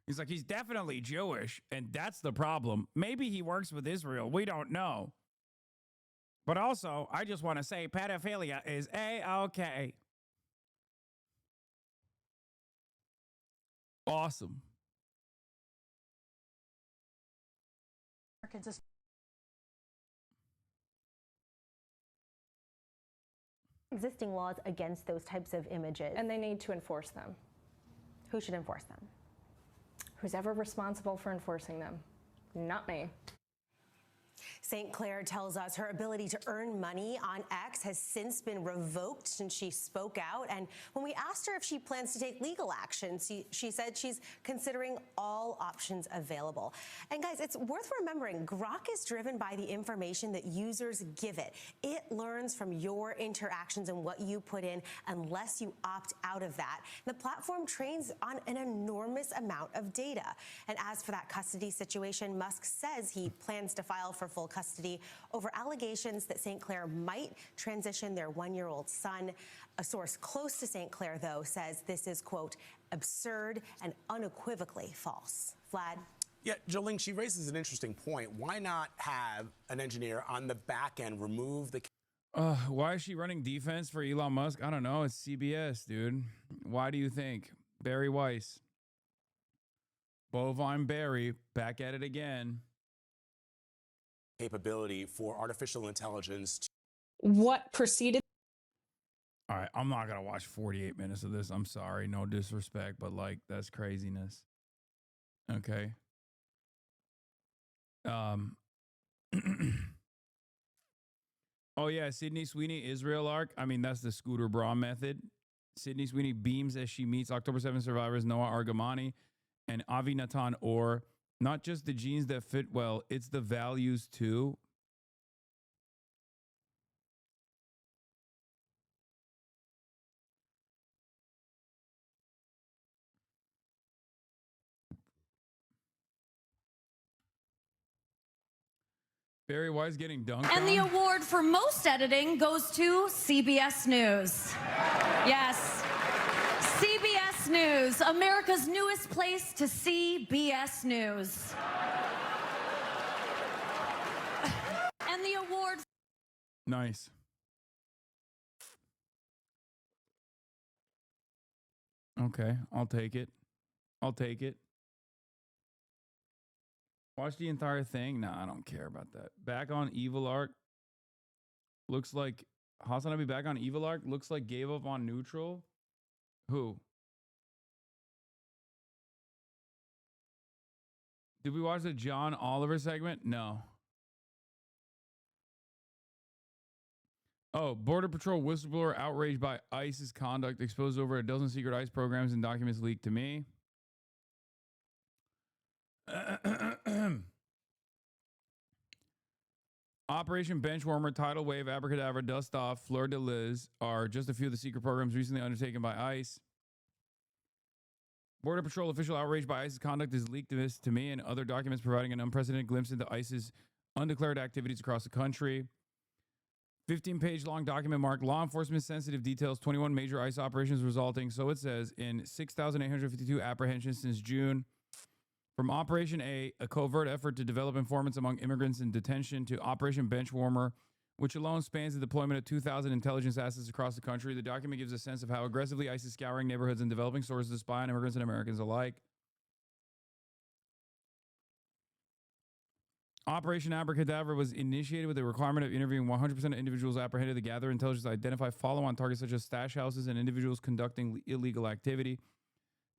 He's like, he's definitely Jewish, and that's the problem. Maybe he works with Israel. We don't know. But also, I just want to say pedophilia is A-okay. Awesome. Existing laws against those types of images. And they need to enforce them. Who should enforce them? Who's ever responsible for enforcing them? Not me. St. Clair tells us her ability to earn money on X has since been revoked since she spoke out. And when we asked her if she plans to take legal action, she said she's considering all options available. And guys, it's worth remembering, Grok is driven by the information that users give it. It learns from your interactions and what you put in unless you opt out of that. The platform trains on an enormous amount of data. And as for that custody situation, Musk says he plans to file for full custody over allegations that St. Clair might transition their one-year-old son. A source close to St. Clair, though, says this is, quote, absurd and unequivocally false. Vlad? Yeah, Jolene, she raises an interesting point. Why not have an engineer on the back end remove the... Why is she running defense for Elon Musk? I don't know. It's CBS, dude. Why do you think? Barry Weiss. Bovine Barry, back at it again. Capability for artificial intelligence to... What proceeded? All right, I'm not going to watch 48 minutes of this. I'm sorry. No disrespect, but like, that's craziness. Okay. Oh, yeah, Sydney Sweeney, Israel arc. I mean, that's the Scooter Braun method. Sydney Sweeney beams as she meets October 7th survivors Noah Argamani and Avi Natan Orr. Not just the genes that fit well, it's the values too. Barry Wise getting dunked And on. the award for most editing goes to CBS News. Yes. CBS News, America's newest place to see BS News. And the award. Nice. Okay, I'll take it. I'll take it. Watch the entire thing. Nah, I don't care about that. Back on Evil Arc. Looks like HasanAbi back on Evil Arc. Looks like gave up on Neutral. Who? Did we watch the John Oliver segment? No. Oh, Border Patrol whistleblower outraged by ICE's conduct exposed over a dozen secret ICE programs and documents leaked to me. Operation Benchwarmer, Tidal Wave, Abracadabra, Dust Off, Fleur de Lis are just a few of the secret programs recently undertaken by ICE. Border Patrol official outraged by ICE's conduct is leaked to me and other documents providing an unprecedented glimpse into ICE's undeclared activities across the country. 15-page long document marked law enforcement sensitive details 21 major ICE operations resulting, so it says, in 6,852 apprehensions since June. From Operation A covert effort to develop informants among immigrants in detention, to Operation Benchwarmer, which alone spans the deployment of 2,000 intelligence assets across the country. The document gives a sense of how aggressively ICE is scouring neighborhoods and developing sources to spy on immigrants and Americans alike. Operation Abracadabra was initiated with the requirement of interviewing 100% of individuals apprehended to gather intelligence to identify follow-on targets such as stash houses and individuals conducting illegal activity,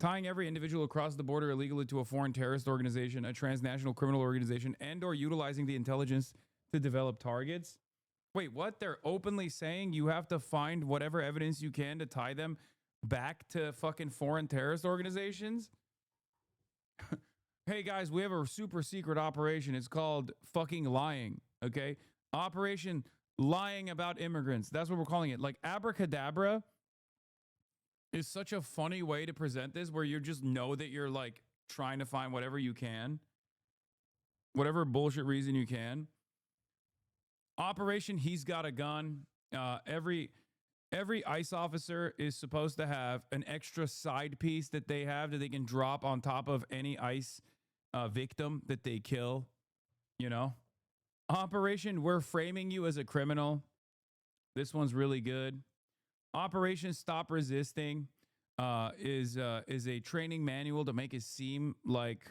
tying every individual across the border illegally to a foreign terrorist organization, a transnational criminal organization, and or utilizing the intelligence to develop targets. Wait, what? They're openly saying you have to find whatever evidence you can to tie them back to fucking foreign terrorist organizations? Hey guys, we have a super secret operation. It's called fucking lying, okay? Operation Lying About Immigrants. That's what we're calling it. Like, abracadabra is such a funny way to present this, where you just know that you're like trying to find whatever you can, whatever bullshit reason you can. Operation He's Got a Gun. Every ICE officer is supposed to have an extra side piece that they have that they can drop on top of any ICE victim that they kill, you know. Operation We're Framing You as a Criminal. This one's really good. Operation Stop Resisting is a training manual to make it seem like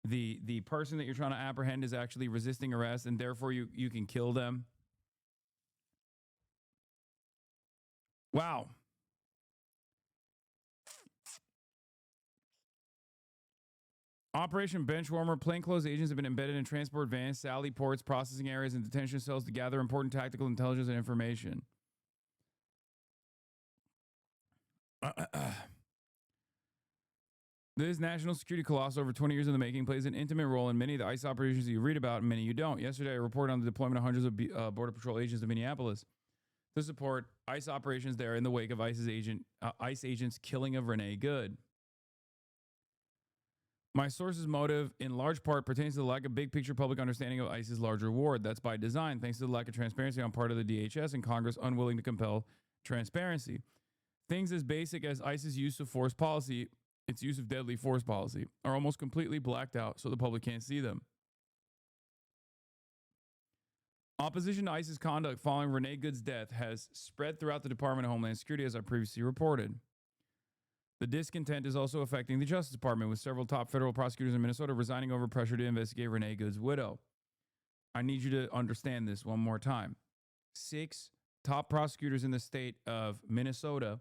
the person that you're trying to apprehend is actually resisting arrest, and therefore you can kill them. Wow. Operation Benchwarmer. Plainclothes agents have been embedded in transport vans, sally ports, processing areas, and detention cells to gather important tactical intelligence and information. This national security colossal, over 20 years in the making, plays an intimate role in many of the ICE operations that you read about and many you don't. Yesterday, I reported on the deployment of hundreds of Border Patrol agents to Minneapolis to support ICE operations there in the wake of ICE agents' killing of Renee Good. My source's motive, in large part, pertains to the lack of big-picture public understanding of ICE's large reward. That's by design, thanks to the lack of transparency on part of the DHS and Congress unwilling to compel transparency. Things as basic as ICE's use of force policy, its use of deadly force policy, are almost completely blacked out so the public can't see them. Opposition to ICE's conduct following Renee Good's death has spread throughout the Department of Homeland Security, as I previously reported. The discontent is also affecting the Justice Department, with several top federal prosecutors in Minnesota resigning over pressure to investigate Renee Good's widow. I need you to understand this one more time. 6 top prosecutors in the state of Minnesota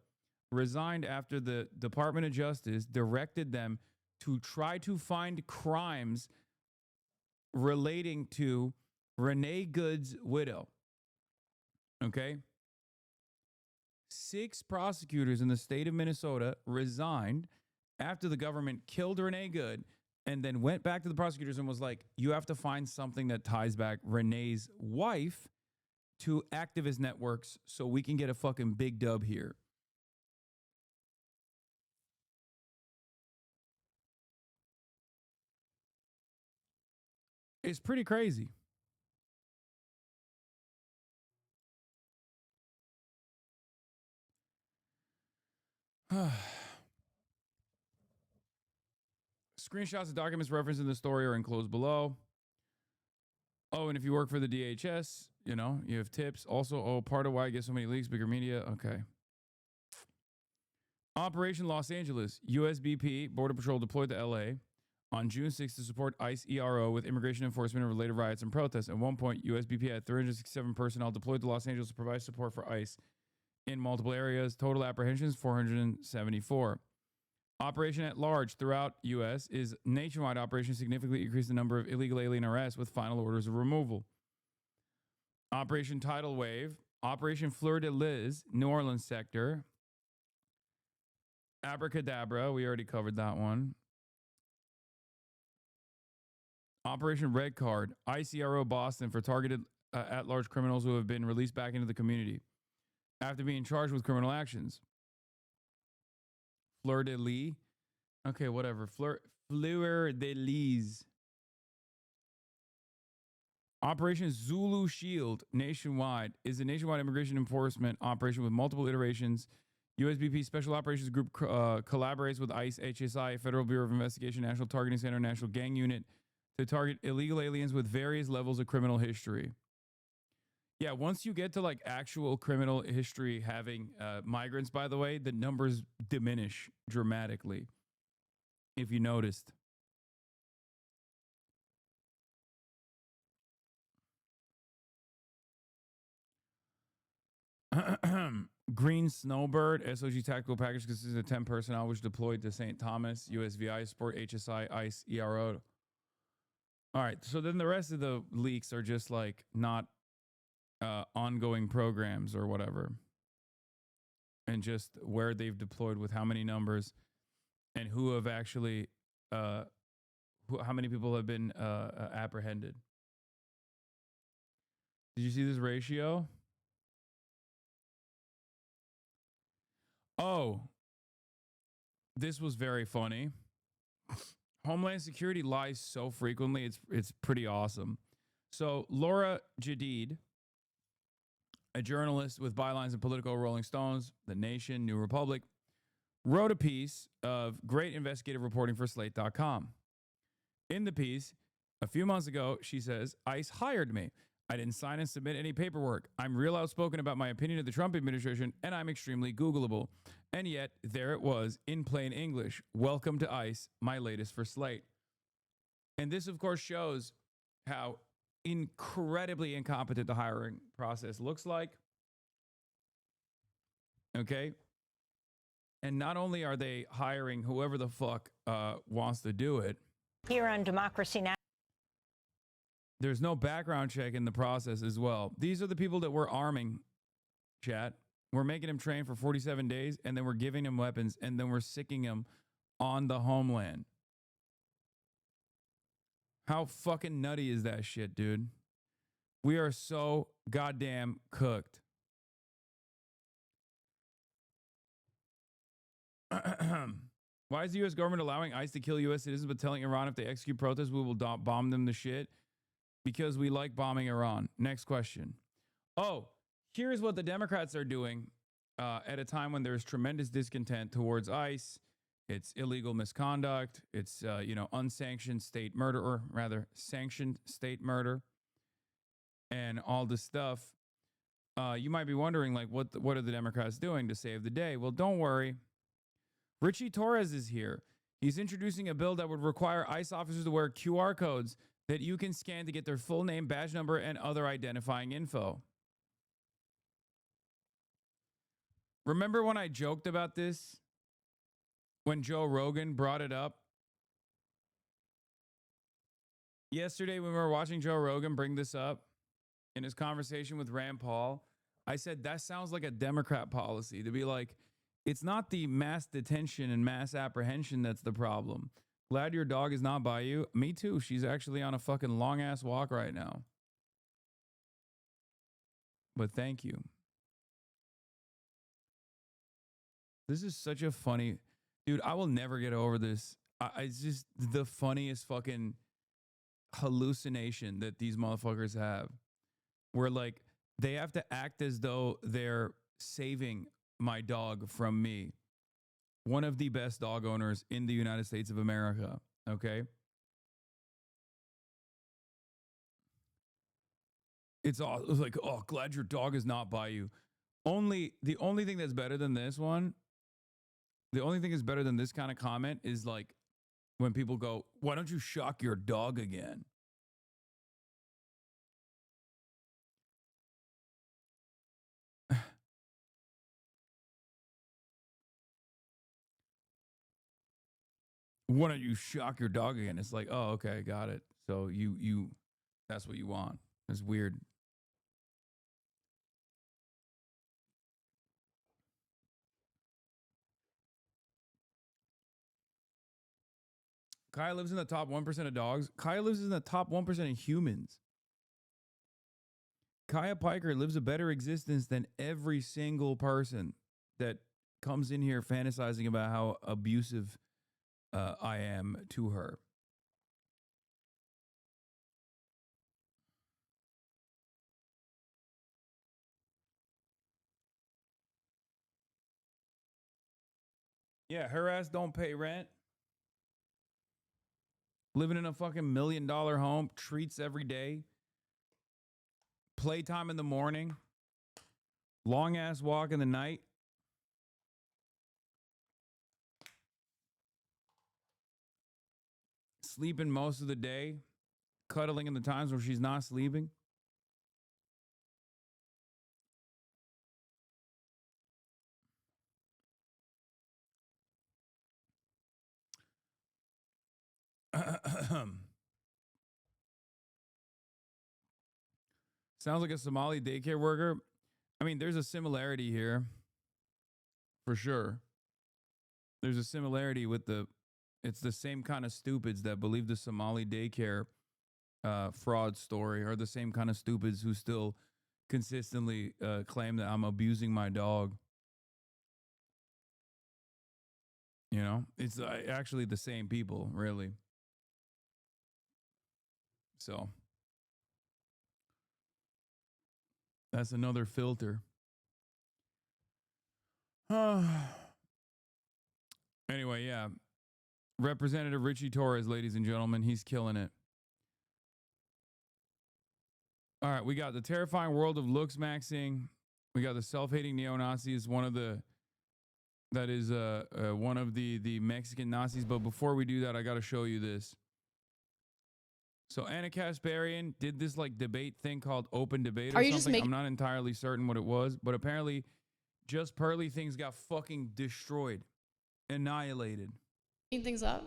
resigned after the Department of Justice directed them to try to find crimes relating to Renee Good's widow. Okay? 6 prosecutors in the state of Minnesota resigned after the government killed Renee Good, and then went back to the prosecutors and was like, you have to find something that ties back Renee's wife to activist networks so we can get a fucking big dub here. It's pretty crazy. Screenshots of documents referenced in the story are enclosed below. Oh, and if you work for the DHS, you know, you have tips. Also, part of why I get so many leaks, bigger media. Okay. Operation Los Angeles. USBP, Border Patrol, deployed to LA on June 6th to support ICE ERO with immigration enforcement and related riots and protests. At one point, USBP had 367 personnel deployed to Los Angeles to provide support for ICE in multiple areas. Total apprehensions, 474. Operation at large throughout U.S. is nationwide operation significantly increased the number of illegal alien arrests with final orders of removal. Operation Tidal Wave, Operation Fleur de Lis, New Orleans sector. Abracadabra, we already covered that one. Operation Red Card, ICRO Boston for targeted at-large criminals who have been released back into the community after being charged with criminal actions. Fleur de Lis. Okay, whatever. Fleur de Lis. Operation Zulu Shield nationwide is a nationwide immigration enforcement operation with multiple iterations. USBP Special Operations Group collaborates with ICE, HSI, Federal Bureau of Investigation, National Targeting Center, National Gang Unit to target illegal aliens with various levels of criminal history. Yeah, once you get to like actual criminal history having migrants, by the way, the numbers diminish dramatically, if you noticed. Green Snowbird, SOG tactical package consists of 10 personnel which deployed to St. Thomas, USVI, Sport, HSI, ICE, ERO. All right, so then the rest of the leaks are just like not ongoing programs or whatever. And just where they've deployed with how many numbers and who have actually, how many people have been apprehended. Did you see this ratio? Oh, this was very funny. Homeland Security lies so frequently, it's pretty awesome. So Laura Jadid, a journalist with bylines in Politico, Rolling Stones, The Nation, New Republic, wrote a piece of great investigative reporting for Slate.com. In the piece, a few months ago, she says, ICE hired me. I didn't sign and submit any paperwork. I'm real outspoken about my opinion of the Trump administration, and I'm extremely Googleable. And yet, there it was, in plain English. Welcome to ICE, my latest for Slate. And this, of course, shows how incredibly incompetent the hiring process looks like. Okay? And not only are they hiring whoever the fuck wants to do it. Here on Democracy Now! There's no background check in the process as well. These are the people that we're arming, chat. We're making them train for 47 days, and then we're giving them weapons, and then we're sicking them on the homeland. How fucking nutty is that shit, dude? We are so goddamn cooked. Why is the U.S. government allowing ICE to kill U.S. citizens but telling Iran if they execute protests, we will bomb them to shit? Because we like bombing Iran. Next question. Oh, here's what the Democrats are doing at a time when there's tremendous discontent towards ICE. It's illegal misconduct. It's, unsanctioned state murder, or rather sanctioned state murder and all this stuff. You might be wondering, like, what are the Democrats doing to save the day? Well, don't worry. Richie Torres is here. He's introducing a bill that would require ICE officers to wear QR codes that you can scan to get their full name, badge number, and other identifying info. Remember when I joked about this? When Joe Rogan brought it up? Yesterday, when we were watching Joe Rogan bring this up in his conversation with Rand Paul, I said, that sounds like a Democrat policy to be like, it's not the mass detention and mass apprehension that's the problem. Glad your dog is not by you. Me too. She's actually on a fucking long ass walk right now. But thank you. This is such a funny, dude. I will never get over this. It's just the funniest fucking hallucination that these motherfuckers have, where like they have to act as though they're saving my dog from me. One of the best dog owners in the United States of America. Okay. It's like, oh, glad your dog is not by you. The only thing that's better than this one, the only thing that's better than this kind of comment is like when people go, why don't you shock your dog again? Why don't you shock your dog again? It's like, oh, okay, got it. So you that's what you want. It's weird. Kaya lives in the top 1% of dogs. Kaya lives in the top 1% of humans. Kaya Piker lives a better existence than every single person that comes in here fantasizing about how abusive I am to her. Yeah, her ass don't pay rent. Living in a fucking $1 million home, treats every day. Playtime in the morning. Long ass walk in the night. Sleeping most of the day. Cuddling in the times where she's not sleeping. Sounds like a Somali daycare worker. I mean, there's a similarity here. For sure. There's a similarity with it's the same kind of stupids that believe the Somali daycare fraud story are the same kind of stupids who still consistently claim that I'm abusing my dog. You know, it's actually the same people, really. So that's another filter. Anyway, yeah. Representative Richie Torres, ladies and gentlemen, he's killing it. All right, we got the terrifying world of looks maxing. We got the self-hating neo-Nazis, one of the Mexican Nazis. But before we do that, I got to show you this. So Anna Kasparian did this like debate thing called open debate or something. I'm not entirely certain what it was, but apparently just Pearly things got fucking destroyed, annihilated. Things up.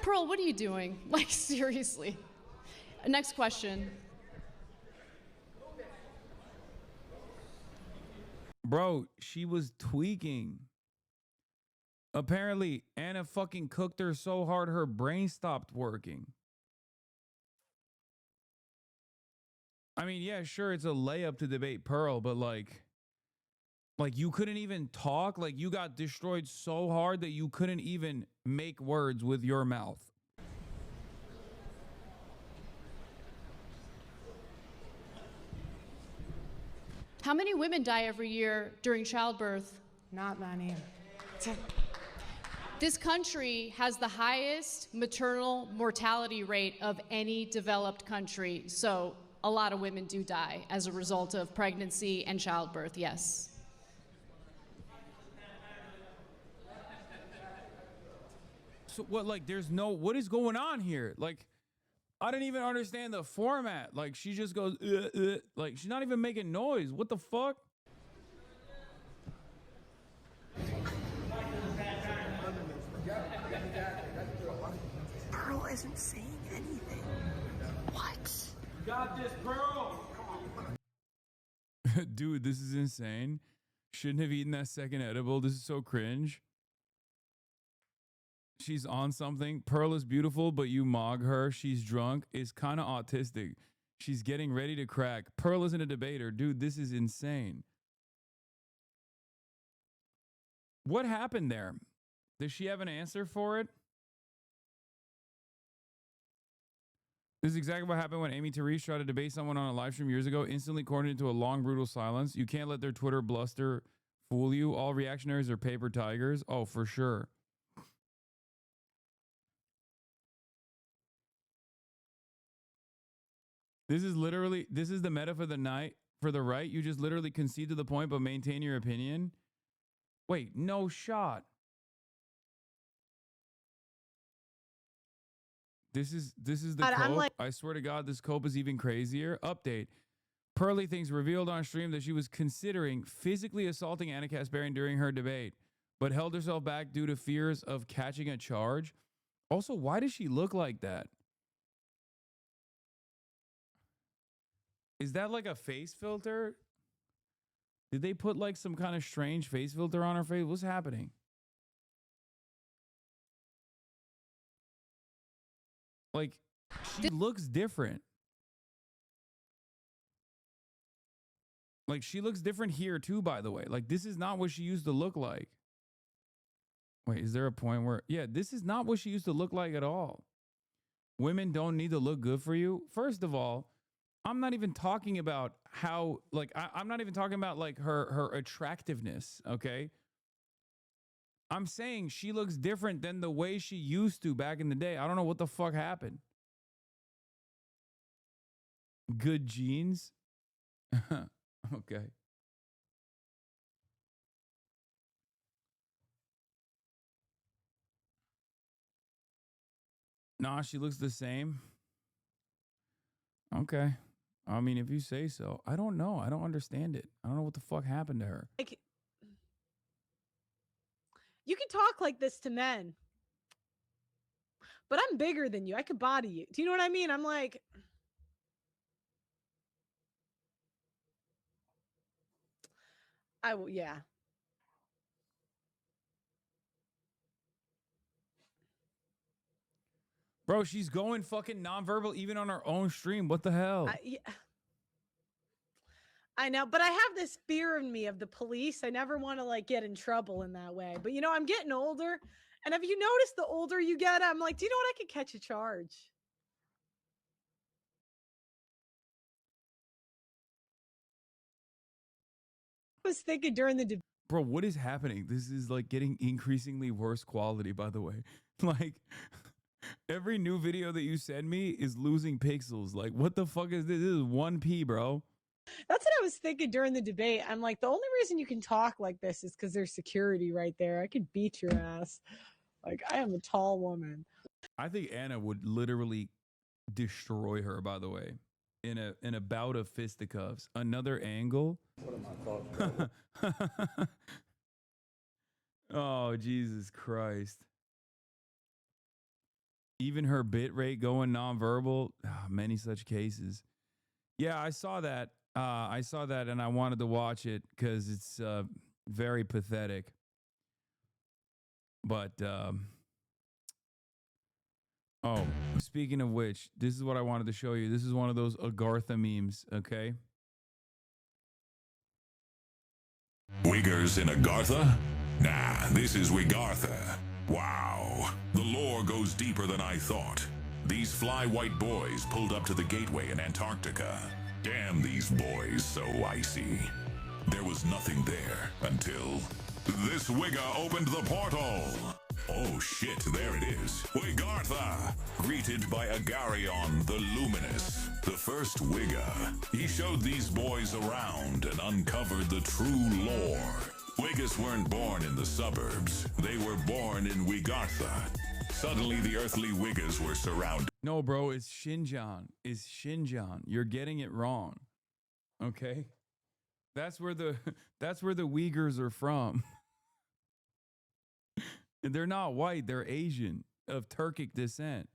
Pearl, what are you doing? Like, seriously. Next question. Bro, she was tweaking. Apparently, Anna fucking cooked her so hard her brain stopped working. I mean, yeah, sure, it's a layup to debate Pearl, but like you couldn't even talk. Like, you got destroyed so hard that you couldn't even make words with your mouth. How many women die every year during childbirth? Not many. This country has the highest maternal mortality rate of any developed country. So a lot of women do die as a result of pregnancy and childbirth, yes. So what, like, what is going on here? Like, I didn't even understand the format. Like, she just goes, like, she's not even making noise. What the fuck? Pearl isn't saying anything. What? Got this, Pearl. Dude, this is insane. Shouldn't have eaten that second edible. This is so cringe. She's on something. Pearl is beautiful, but you mog her. She's drunk. Is kind of autistic. She's getting ready to crack. Pearl isn't a debater. Dude, this is insane. What happened there? Does she have an answer for it? This is exactly what happened when Amy Therese tried to debate someone on a live stream years ago. Instantly cornered into a long, brutal silence. You can't let their Twitter bluster fool you. All reactionaries are paper tigers. Oh, for sure. This is the meta for the night for the right. You just literally concede to the point but maintain your opinion. Wait, no shot. This is the cope. I swear to God, this cope is even crazier. Update. Pearly Things revealed on stream that she was considering physically assaulting Anna Kasparian during her debate, but held herself back due to fears of catching a charge. Also, why does she look like that? Is that like a face filter? Did they put like some kind of strange face filter on her face? What's happening? Like, she looks different. Like, she looks different here too, by the way. Like, this is not what she used to look like. Wait, is there a point where... Yeah, this is not what she used to look like at all. Women don't need to look good for you. First of all, I'm not even talking about how... Like, I'm not even talking about, like, her attractiveness, okay? I'm saying she looks different than the way she used to back in the day. I don't know what the fuck happened. Good genes? Okay. Nah, she looks the same. Okay. I mean, if you say so. I don't know. I don't understand it. I don't know what the fuck happened to her. You can talk like this to men, but I'm bigger than you. I could body you. Do you know what I mean? I'm like, yeah. Bro, she's going fucking nonverbal even on her own stream. What the hell? Yeah. I know, but I have this fear in me of the police. I never want to like get in trouble in that way. But you know, I'm getting older, and have you noticed the older you get, I'm like, do you know what? I could catch a charge. I was thinking during the debate. Bro, what is happening? This is like getting increasingly worse quality, by the way. Like every new video that you send me is losing pixels. Like what the fuck is this? This is 1p, bro. That's what I was thinking during the debate. I'm like, the only reason you can talk like this is because there's security right there. I could beat your ass. Like, I am a tall woman. I think Anna would literally destroy her, by the way, in a bout of fisticuffs. Another angle. What are my thoughts? Oh, Jesus Christ. Even her bit rate going nonverbal. Many such cases. Yeah, I saw that. And I wanted to watch it because it's very pathetic. But, oh, speaking of which, this is what I wanted to show you. This is one of those Agartha memes, okay? Wiggers in Agartha? Nah, this is Wigartha. Wow, the lore goes deeper than I thought. These fly white boys pulled up to the gateway in Antarctica. Damn these boys, so icy. There was nothing there until this Wigga opened the portal. Oh shit, there it is. Wigartha, greeted by Agarion the Luminous, the first Wigga. He showed these boys around and uncovered the true lore. Wiggas weren't born in the suburbs. They were born in Wigartha. Suddenly, the earthly Wiggas were surrounded. No, bro, it's Xinjiang. It's Xinjiang. You're getting it wrong. Okay? That's where the Uyghurs are from. And they're not white, they're Asian of Turkic descent.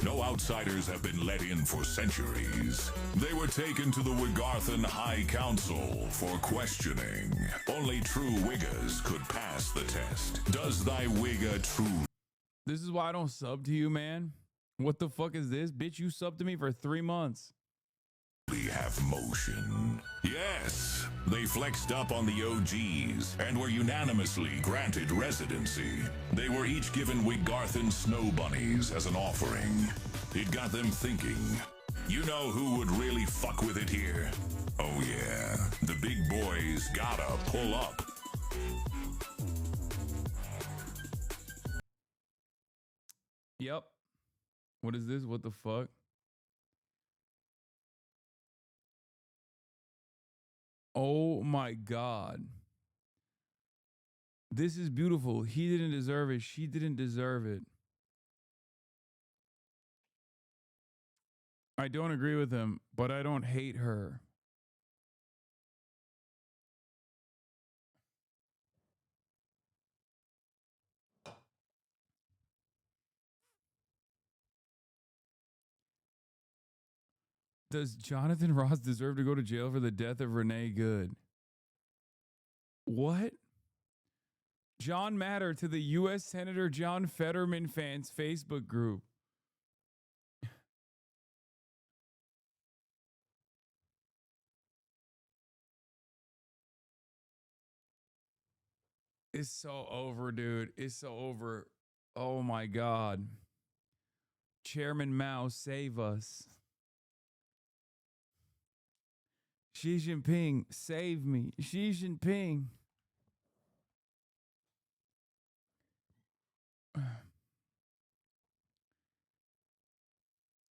No outsiders have been let in for centuries. They were taken to the Wigarthan High Council for questioning. Only true Wiggas could pass the test. Does thy Wigga true? This is why I don't sub to you, man. What the fuck is this? Bitch, you subbed to me for 3 months. Have motion. Yes, they flexed up on the OGs and were unanimously granted residency. They were each given Wigarthan snow bunnies as an offering. It got them thinking. You know who would really fuck with it here? Oh yeah, the big boys gotta pull up. Yep. What is this? What the fuck? Oh my God. This is beautiful. He didn't deserve it. She didn't deserve it. I don't agree with him, but I don't hate her. Does Jonathan Ross deserve to go to jail for the death of Renee Good? What? John Matter to the U.S. Senator John Fetterman fans Facebook group. It's so over, dude. It's so over. Oh my God. Chairman Mao, save us. Xi Jinping, save me. Xi Jinping.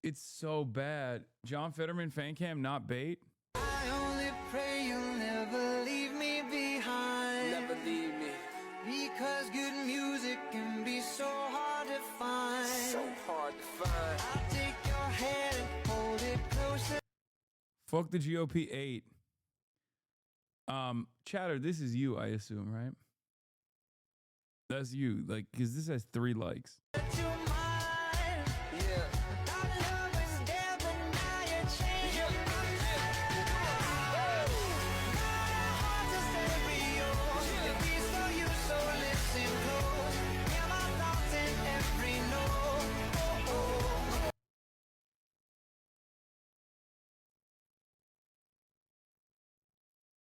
It's so bad. John Fetterman fan cam not bait. I only pray you'll never leave me behind. Never leave me. Because good music can be so hard to find. So hard to find. I'll take your hand and hold it closer. Fuck the GOP 8. Chatter, this is you, I assume, right? That's you, like, because this has 3 likes.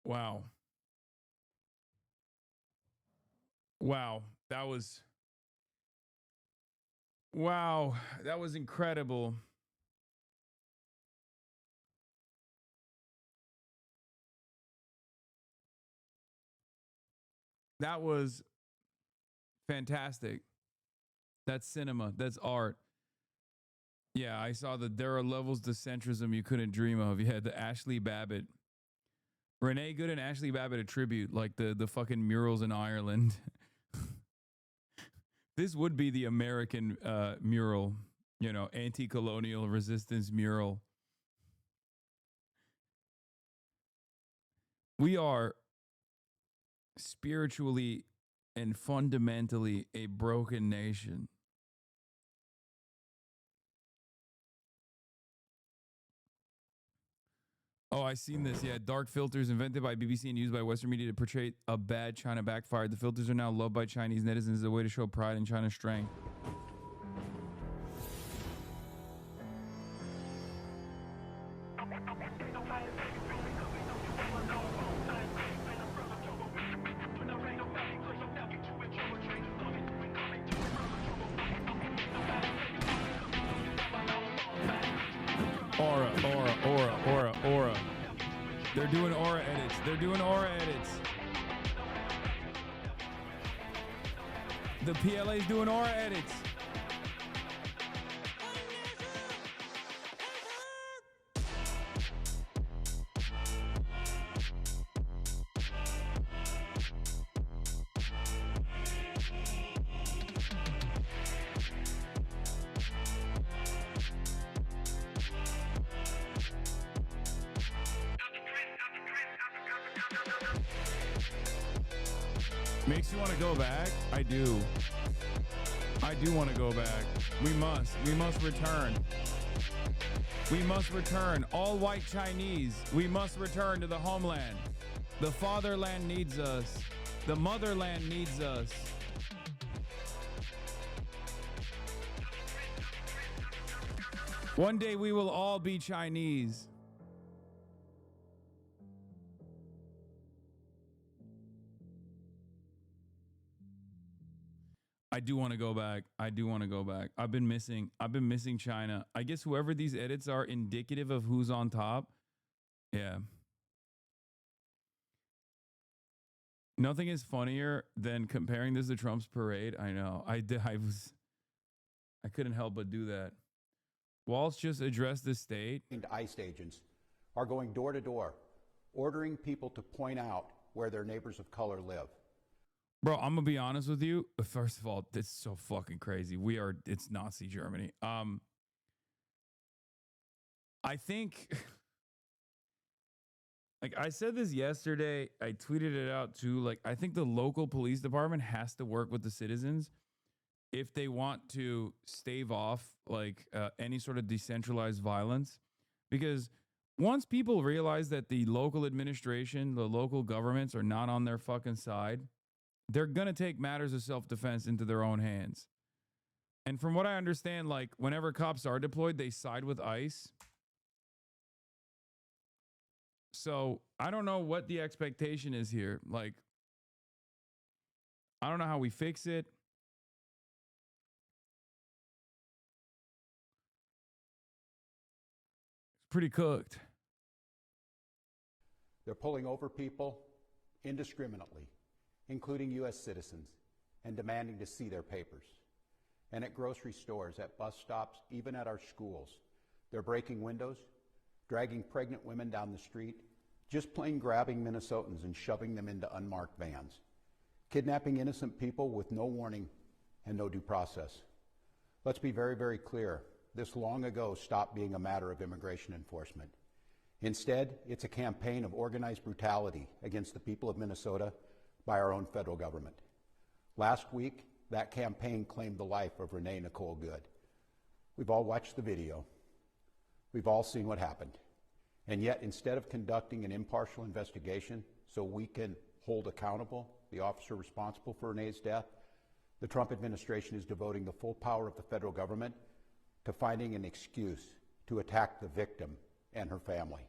Wow. Wow. That was incredible. That was fantastic. That's cinema. That's art. Yeah, I saw that there are levels to centrism you couldn't dream of. You had the Ashley Babbitt. Renee Good and Ashley Babbitt a tribute, like the fucking murals in Ireland. This would be the American mural, you know, anti-colonial resistance mural. We are spiritually and fundamentally a broken nation. Oh, I seen this. Yeah, dark filters invented by BBC and used by Western media to portray a bad China backfired. The filters are now loved by Chinese netizens as a way to show pride in China's strength. Aura. They're doing aura edits. The PLA's doing aura edits. Makes you want to go back? I do want to go back. We must return. We must return. All white Chinese, we must return to the homeland. The fatherland needs us. The motherland needs us. One day we will all be Chinese. I do want to go back. I've been missing China. I guess whoever these edits are indicative of who's on top. Yeah. Nothing is funnier than comparing this to Trump's parade. I know. I couldn't help but do that. Walsh just addressed the state. ICE agents are going door to door, ordering people to point out where their neighbors of color live. Bro, I'm gonna be honest with you. First of all, it's so fucking crazy. It's Nazi Germany. I think, like I said this yesterday, I tweeted it out too. Like, I think the local police department has to work with the citizens if they want to stave off like any sort of decentralized violence. Because once people realize that the local administration, the local governments are not on their fucking side, they're going to take matters of self-defense into their own hands. And from what I understand, like whenever cops are deployed, they side with ICE. So I don't know what the expectation is here. Like, I don't know how we fix it. It's pretty cooked. They're pulling over people indiscriminately, including U.S. citizens, and demanding to see their papers. And at grocery stores, at bus stops, even at our schools, they're breaking windows, dragging pregnant women down the street, just plain grabbing Minnesotans and shoving them into unmarked vans, kidnapping innocent people with no warning and no due process. Let's be very, very clear. This long ago stopped being a matter of immigration enforcement. Instead, it's a campaign of organized brutality against the people of Minnesota by our own federal government. Last week, that campaign claimed the life of Renee Nicole Good. We've all watched the video. We've all seen what happened. And yet, instead of conducting an impartial investigation so we can hold accountable the officer responsible for Renee's death, the Trump administration is devoting the full power of the federal government to finding an excuse to attack the victim and her family.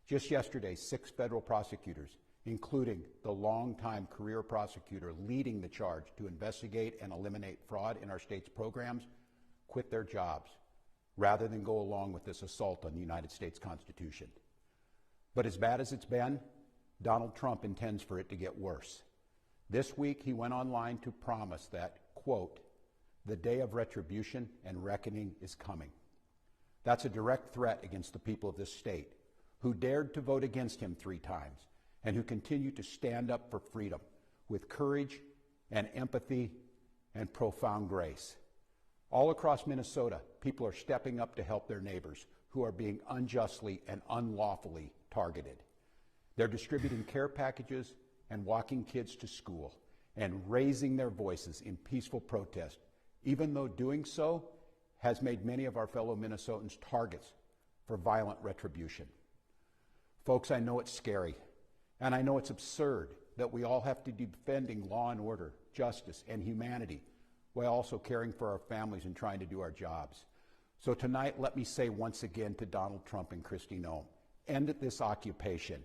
Just yesterday, 6 federal prosecutors, including the longtime career prosecutor leading the charge to investigate and eliminate fraud in our state's programs, quit their jobs rather than go along with this assault on the United States Constitution. But as bad as it's been, Donald Trump intends for it to get worse. This week, he went online to promise that, quote, the day of retribution and reckoning is coming. That's a direct threat against the people of this state, who dared to vote against him 3 times and who continue to stand up for freedom with courage and empathy and profound grace. All across Minnesota, people are stepping up to help their neighbors who are being unjustly and unlawfully targeted. They're distributing care packages and walking kids to school and raising their voices in peaceful protest, even though doing so has made many of our fellow Minnesotans targets for violent retribution. Folks, I know it's scary, and I know it's absurd that we all have to be defending law and order, justice, and humanity while also caring for our families and trying to do our jobs. So tonight, let me say once again to Donald Trump and Kristi Noem, end this occupation.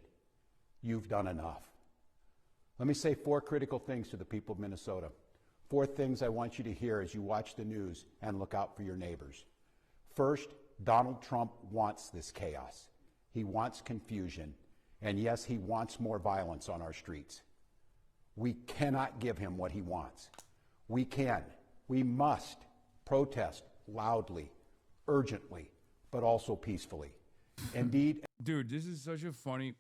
You've done enough. Let me say 4 critical things to the people of Minnesota. 4 things I want you to hear as you watch the news and look out for your neighbors. First, Donald Trump wants this chaos. He wants confusion. And yes, he wants more violence on our streets. We cannot give him what he wants. We can. We must protest loudly, urgently, but also peacefully. Indeed. Dude, this is such a funny,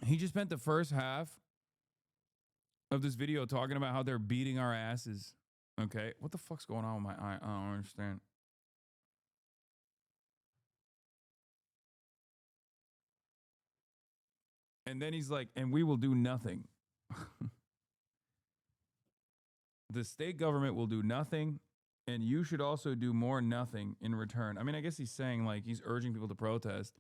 he just spent the first half of this video talking about how they're beating our asses. Okay? What the fuck's going on with my eye? I don't understand. And then he's like, and we will do nothing. The state government will do nothing, and you should also do more nothing in return. I mean, I guess he's saying, he's urging people to protest,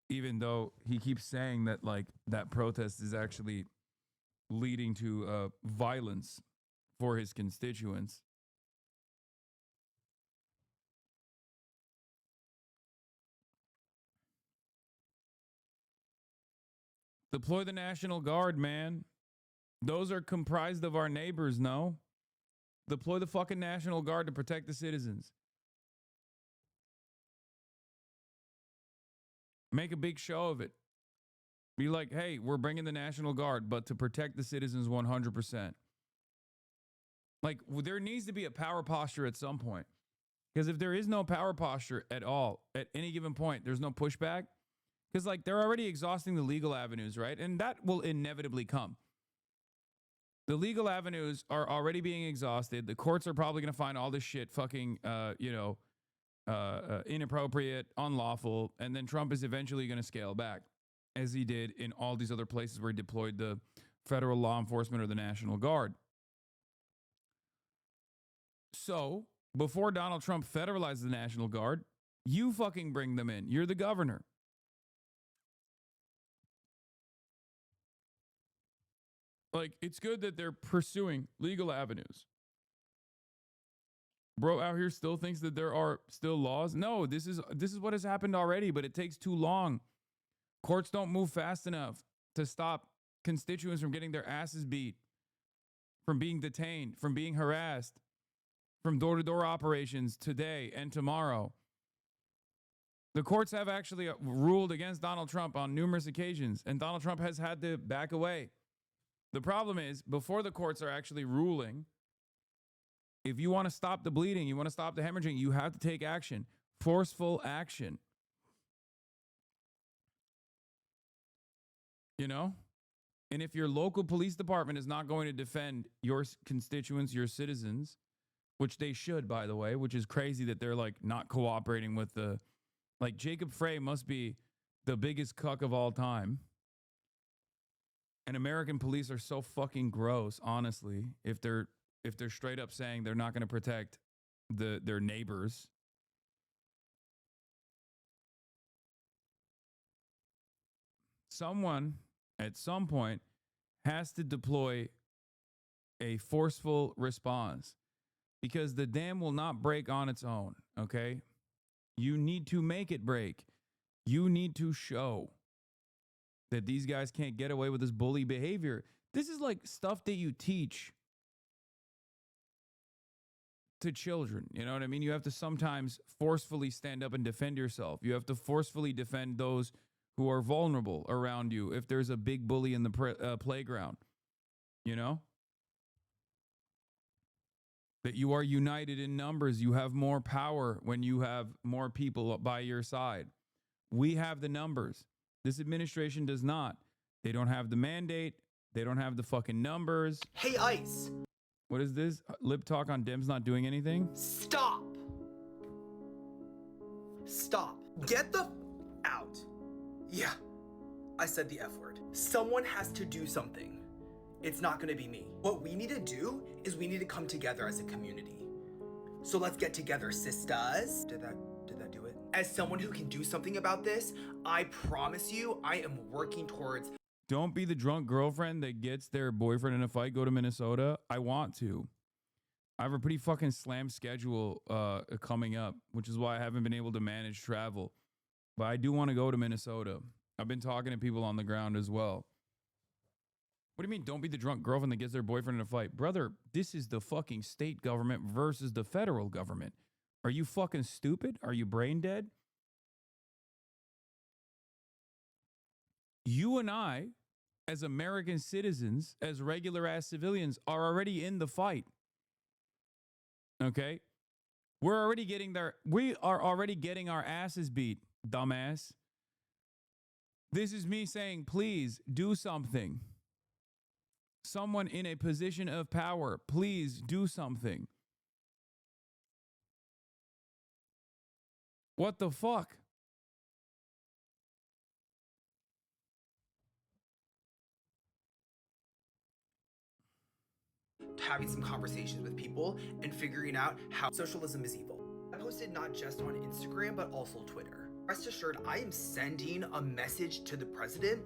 even though he keeps saying that, that protest is actually leading to violence for his constituents. Deploy the National Guard, man. Those are comprised of our neighbors, no? Deploy the fucking National Guard to protect the citizens. Make a big show of it. Be like, hey, we're bringing the National Guard, but to protect the citizens 100%. There needs to be a power posture at some point. Because if there is no power posture at all, at any given point, there's no pushback. Because, they're already exhausting the legal avenues, right? And that will inevitably come. The legal avenues are already being exhausted. The courts are probably going to find all this shit fucking, inappropriate, unlawful. And then Trump is eventually going to scale back, as he did in all these other places where he deployed the federal law enforcement or the National Guard. So, before Donald Trump federalizes the National Guard, you fucking bring them in. You're the governor. It's good that they're pursuing legal avenues. Bro out here still thinks that there are still laws. No, this is what has happened already, but it takes too long. Courts don't move fast enough to stop constituents from getting their asses beat, from being detained, from being harassed, from door-to-door operations today and tomorrow. The courts have actually ruled against Donald Trump on numerous occasions, and Donald Trump has had to back away. The problem is, before the courts are actually ruling, if you want to stop the bleeding, you want to stop the hemorrhaging, you have to take action. Forceful action. You know? And if your local police department is not going to defend your constituents, your citizens, which they should, by the way, which is crazy that they're like not cooperating with the, like Jacob Frey must be the biggest cuck of all time. And American police are so fucking gross, honestly, if they're straight up saying they're not going to protect their neighbors. Someone at some point has to deploy a forceful response because the dam will not break on its own, okay? You need to make it break. You need to show that these guys can't get away with this bully behavior. This is like stuff that you teach to children. You know what I mean? You have to sometimes forcefully stand up and defend yourself. You have to forcefully defend those who are vulnerable around you if there's a big bully in the playground. You know? That you are united in numbers. You have more power when you have more people by your side. We have the numbers. This administration does not. They don't have the mandate. They don't have the fucking numbers. Hey, ICE. What is this? Lip talk on Dems not doing anything? Stop. Stop. Get the out. Yeah, I said the F word. Someone has to do something. It's not gonna be me. What we need to do is we need to come together as a community. So let's get together, sisters. Did that do it? As someone who can do something about this, I promise you, I am working towards. Don't be the drunk girlfriend that gets their boyfriend in a fight. Go to Minnesota. I want to. I have a pretty fucking slammed schedule coming up, which is why I haven't been able to manage travel. But I do want to go to Minnesota. I've been talking to people on the ground as well. What do you mean, don't be the drunk girlfriend that gets their boyfriend in a fight? Brother, this is the fucking state government versus the federal government. Are you fucking stupid? Are you brain dead? You and I, as American citizens, as regular ass civilians, are already in the fight. Okay? We are already getting our asses beat, dumbass. This is me saying, please do something. Someone in a position of power, please do something. What the fuck? Having some conversations with people and figuring out how socialism is evil. I posted not just on Instagram, but also Twitter. Rest assured, I am sending a message to the president.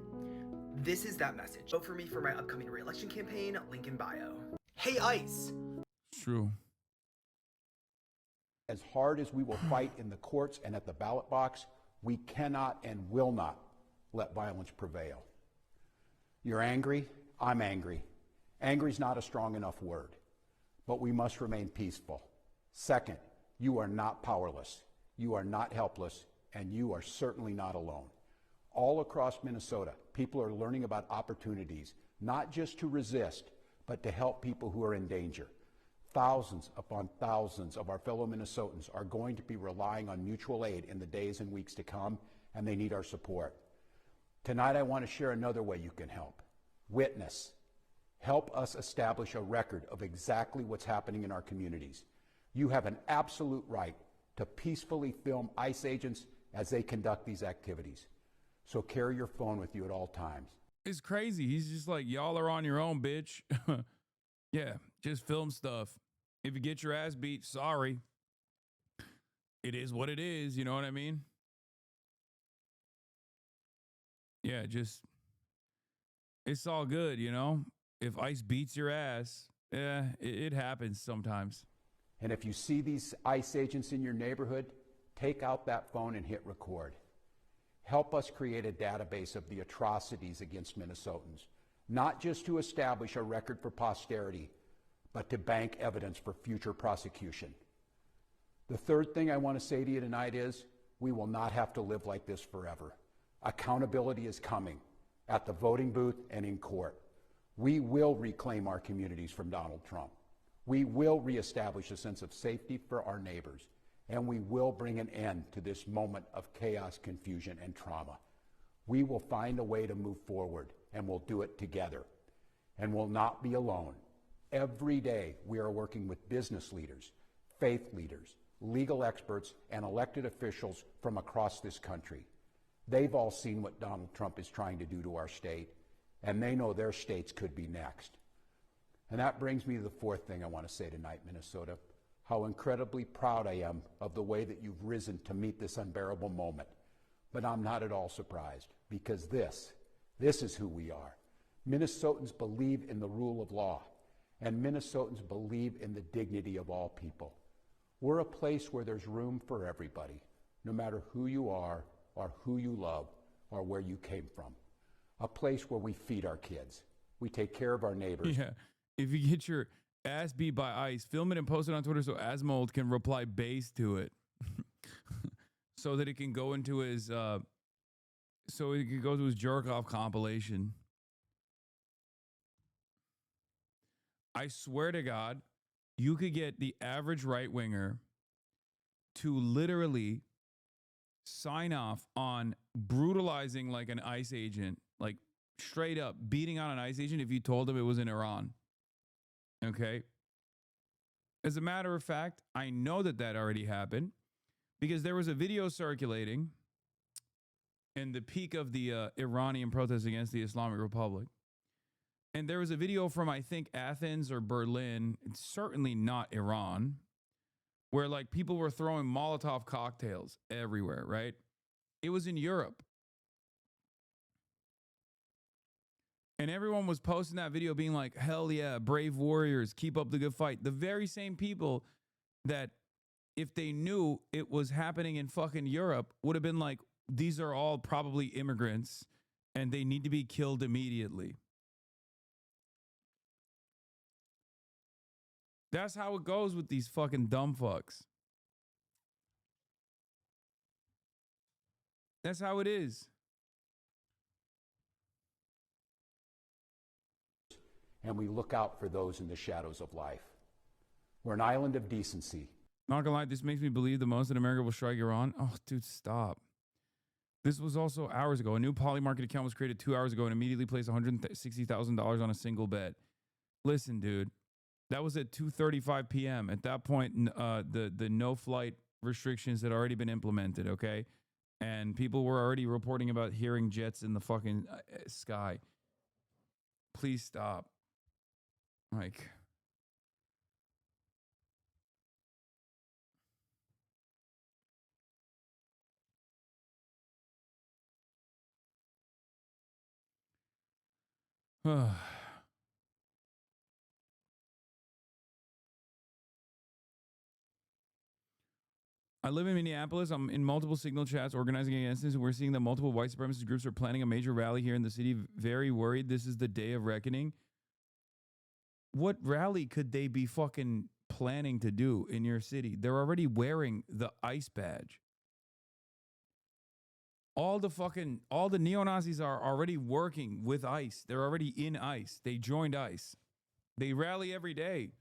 This is that message. Vote for me for my upcoming re-election campaign, link in bio. Hey, ICE. True. As hard as we will fight in the courts and at the ballot box, we cannot and will not let violence prevail. You're angry, I'm angry. Angry is not a strong enough word, but we must remain peaceful. Second, you are not powerless, you are not helpless, and you are certainly not alone. All across Minnesota, people are learning about opportunities, not just to resist, but to help people who are in danger. Thousands upon thousands of our fellow Minnesotans are going to be relying on mutual aid in the days and weeks to come, and they need our support. Tonight, I want to share another way you can help. Witness. Help us establish a record of exactly what's happening in our communities. You have an absolute right to peacefully film ICE agents as they conduct these activities. So carry your phone with you at all times. It's crazy. He's just like, y'all are on your own, bitch. Yeah, just film stuff. If you get your ass beat, sorry. It is what it is, you know what I mean? Yeah, just, it's all good, you know? If ICE beats your ass, yeah, it happens sometimes. And if you see these ICE agents in your neighborhood, take out that phone and hit record. Help us create a database of the atrocities against Minnesotans, not just to establish a record for posterity, but to bank evidence for future prosecution. The third thing I want to say to you tonight is, we will not have to live like this forever. Accountability is coming at the voting booth and in court. We will reclaim our communities from Donald Trump. We will reestablish a sense of safety for our neighbors, and we will bring an end to this moment of chaos, confusion, and trauma. We will find a way to move forward, and we'll do it together, and we'll not be alone. Every day, we are working with business leaders, faith leaders, legal experts, and elected officials from across this country. They've all seen what Donald Trump is trying to do to our state, and they know their states could be next. And that brings me to the fourth thing I want to say tonight, Minnesota, how incredibly proud I am of the way that you've risen to meet this unbearable moment. But I'm not at all surprised, because this is who we are. Minnesotans believe in the rule of law, and Minnesotans believe in the dignity of all people. We're a place where there's room for everybody, no matter who you are or who you love or where you came from. A place where we feed our kids. We take care of our neighbors. Yeah. If you get your ass beat by ICE, film it and post it on Twitter so Asmold can reply base to it. So that it can go into his jerk off compilation. I swear to God, you could get the average right winger to literally sign off on brutalizing like an ICE agent, like straight up beating on an ICE agent if you told him it was in Iran. Okay. As a matter of fact, I know that already happened because there was a video circulating in the peak of the Iranian protests against the Islamic Republic. And there was a video from, I think, Athens or Berlin. It's certainly not Iran, where like people were throwing Molotov cocktails everywhere, right? It was in Europe. And everyone was posting that video being like, hell yeah, brave warriors, keep up the good fight. The very same people that if they knew it was happening in fucking Europe would have been like, these are all probably immigrants and they need to be killed immediately. That's how it goes with these fucking dumb fucks. That's how it is. And we look out for those in the shadows of life. We're an island of decency. Not gonna lie, this makes me believe the most that America will strike Iran. Oh, dude, stop. This was also hours ago. A new Polymarket account was created 2 hours ago and immediately placed $160,000 on a single bet. Listen, dude, that was at 2:35 p.m. At that point, the no flight restrictions had already been implemented, okay? And people were already reporting about hearing jets in the fucking sky. Please stop. Like, I live in Minneapolis. I'm in multiple signal chats organizing against this. We're seeing that multiple white supremacist groups are planning a major rally here in the city. Very worried this is the day of reckoning. What rally could they be fucking planning to do in your city? They're already wearing the ICE badge. All the neo-Nazis are already working with ICE. They're already in ICE. They joined ICE. They rally every day.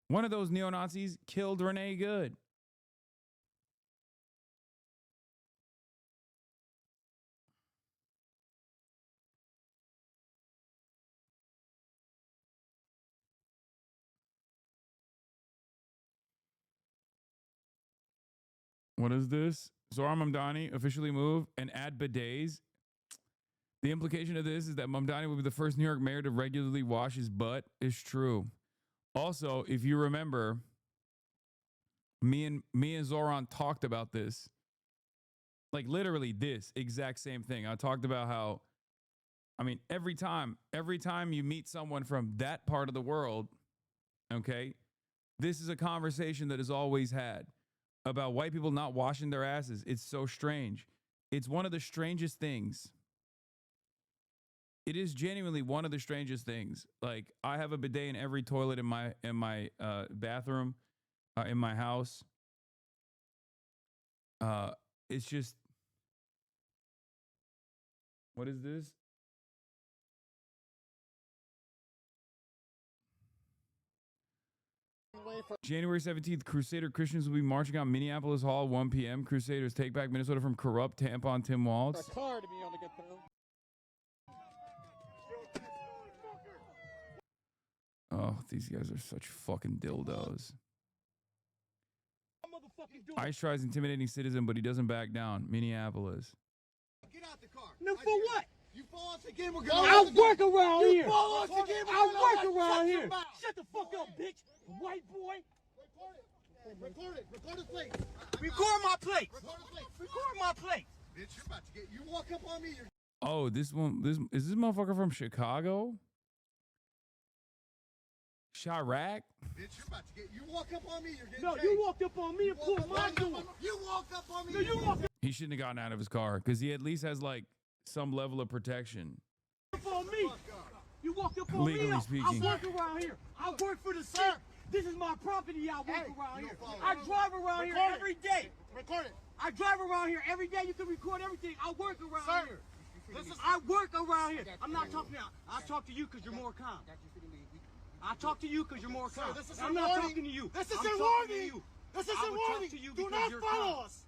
One of those neo-Nazis killed Renee Good. What is this? Zohar Mamdani officially move and add bidets. The implication of this is that Mamdani will be the first New York mayor to regularly wash his butt. It's true. Also, if you remember, me and Zoran talked about this. Like literally this exact same thing. I talked about how, I mean, every time you meet someone from that part of the world, okay, this is a conversation that is always had. About white people not washing their asses. It's so strange. It's one of the strangest things. It is genuinely one of the strangest things. Like, I have a bidet in every toilet in my bathroom, in my house. It's just, what is this? January 17th, Crusader Christians will be marching on Minneapolis Hall, 1 p.m. Crusaders take back Minnesota from corrupt tampon Tim Walz. Oh, these guys are such fucking dildos. ICE tries intimidating citizen, but he doesn't back down. Minneapolis. Get out the car. No, for what? You fall us again, we're gonna. I'll work around here. You fall us again, I'll work around Shut here. your mouth. Shut the fuck up, bitch. White boy. Record it. Record the plate. Record my plate. Record the plate. Record my plate. Bitch, you're about to get. You walk up on me. You're. Oh, this one. This is this motherfucker from Chicago? Chirac? Bitch, you're about to get. You walk up on me. You're getting. No, chased. you walked up on me and pulled my door. You walk up on me. No, you walked He shouldn't have gotten out of his car because he at least has like some level of protection. up on me. You walked up on Legally me. speaking. I work around here. I work for the city. This is my property. I work around here. I drive around here every day. Record it. I drive around here every day. You can record everything. I work around here. I work around here. I'm not talking now. I talk to you because you're more calm. I talk to you because you're more calm. I'm not talking to you. This I'm isn't talking to warning. you. This I isn't would talk warning. to you Do because not you're follow calm. us.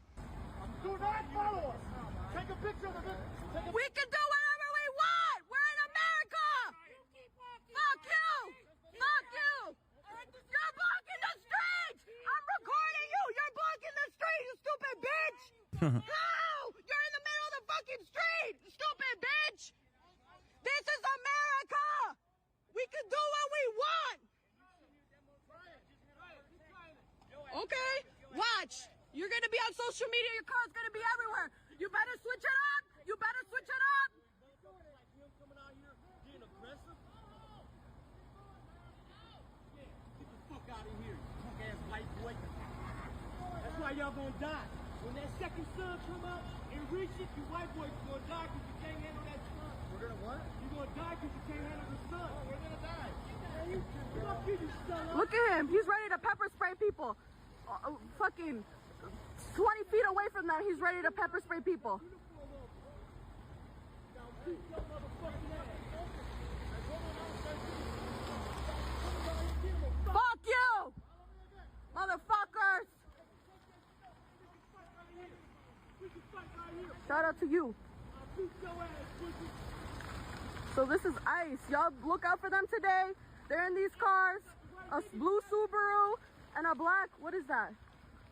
Do not follow us. Take a picture of it. We can do whatever we want. We're in America. Fuck you. Fuck you. You're blocking the streets. I'm recording you. You're blocking the street, you stupid bitch. No, you're in the middle of the fucking street, stupid bitch. This is America. We can do what we want. Okay, watch. You're gonna be on social media. Your car's gonna be everywhere. You better switch it up. You better switch it up. Get the fuck out of here, you punk ass white boy. That's why y'all gonna die. When that second sun come out and reach it, you white boys gonna die because you can't handle that sun. We're gonna what? You're gonna die because you can't handle the sun. We're gonna die. Look at him. He's ready to pepper spray people. Fucking 20 feet away from them, he's ready to pepper spray people. Fuck you, motherfuckers. Shout out to you. So this is ICE. Y'all look out for them today. They're in these cars. A blue Subaru and a black, what is that?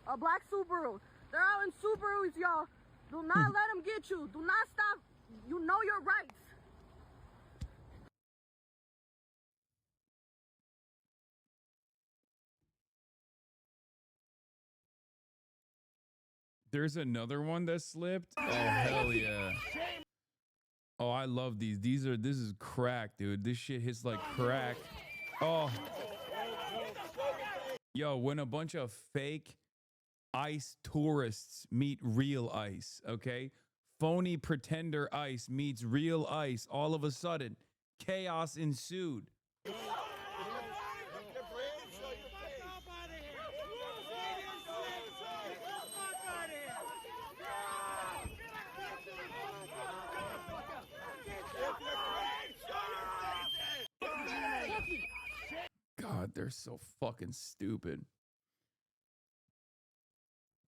A black Subaru. They're out in Subarus, y'all. Do not let them get you. Do not stop. You know your rights. There's another one that slipped. Oh, hell yeah. Oh, I love these. This is crack, dude. This shit hits like crack. Oh. Yo, when a bunch of fake ICE tourists meet real ICE, okay? Phony pretender ICE meets real ICE. All of a sudden, chaos ensued. God, they're so fucking stupid.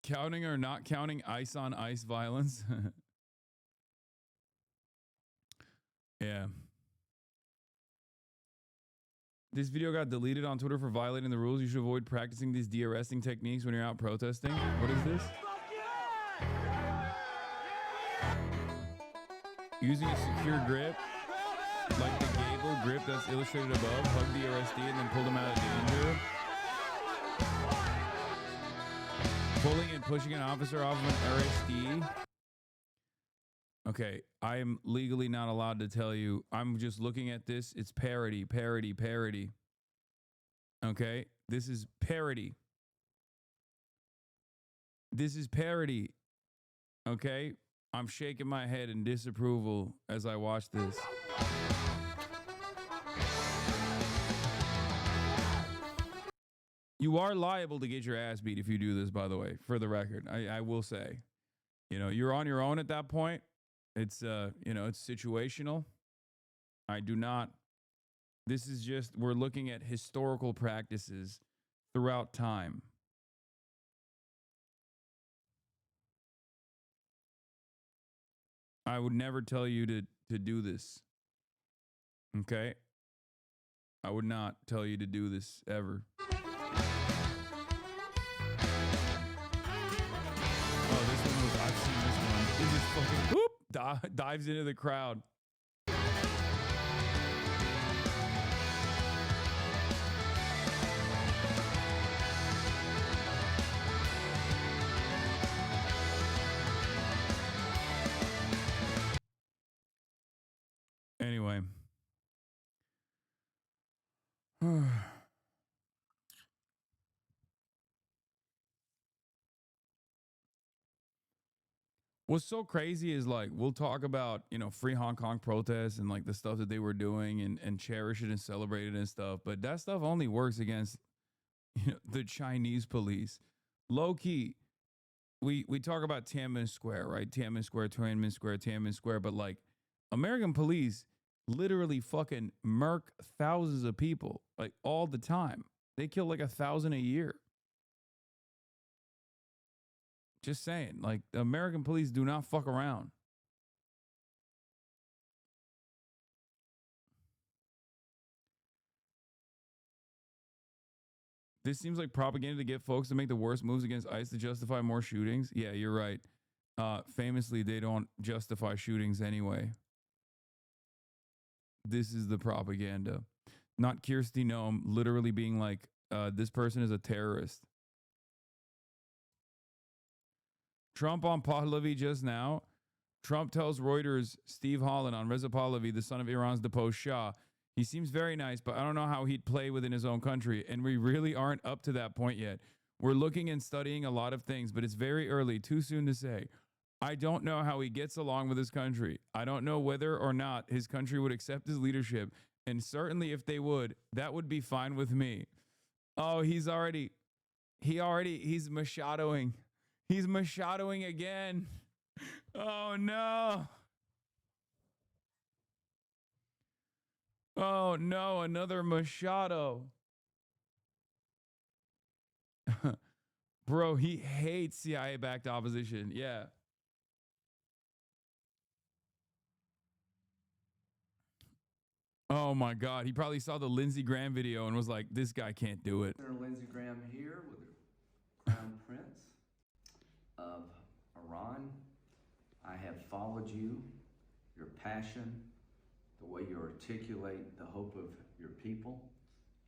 Counting or not counting ICE on ICE violence? Yeah. This video got deleted on Twitter for violating the rules. You should avoid practicing these de-arresting techniques when you're out protesting. What is this? Using a secure grip, like the Gable grip that's illustrated above, hug the arrestee and then pull them out of danger. Pulling and pushing an officer off of an arrestee. Okay, I am legally not allowed to tell you. I'm just looking at this. It's parody, parody, parody. Okay, this is parody. This is parody. Okay, I'm shaking my head in disapproval as I watch this. You are liable to get your ass beat if you do this, by the way, for the record. I will say, you know, you're on your own at that point. It's, you know, it's situational. I do not. This is just, we're looking at historical practices throughout time. I would never tell you to do this. Okay? I would not tell you to do this ever. dives into the crowd. Anyway. What's so crazy is like we'll talk about, you know, free Hong Kong protests and like the stuff that they were doing and cherish it and celebrate it and stuff, but that stuff only works against, you know, the Chinese police. Low key, we talk about Tiananmen Square, right? Tiananmen Square, but like American police literally fucking murk thousands of people like all the time. They kill like 1,000 a year. Just saying, like the American police do not fuck around. This seems like propaganda to get folks to make the worst moves against ICE to justify more shootings. Yeah, you're right. Famously, they don't justify shootings anyway. This is the propaganda. Not Kirsty Noem literally being like, this person is a terrorist. Trump on Pahlavi just now. Trump tells Reuters Steve Holland on Reza Pahlavi, the son of Iran's deposed Shah. He seems very nice, but I don't know how he'd play within his own country, and we really aren't up to that point yet. We're looking and studying a lot of things, but it's very early, too soon to say. I don't know how he gets along with his country. I don't know whether or not his country would accept his leadership, and certainly if they would, that would be fine with me. Oh, he's machadoing. He's machadoing again. Oh, no. Oh, no, another Machado. Bro, he hates CIA-backed opposition. Yeah. Oh, my God. He probably saw the Lindsey Graham video and was like, this guy can't do it. Senator Lindsey Graham here with the Crown Prince of Iran. I have followed you, your passion, the way you articulate the hope of your people.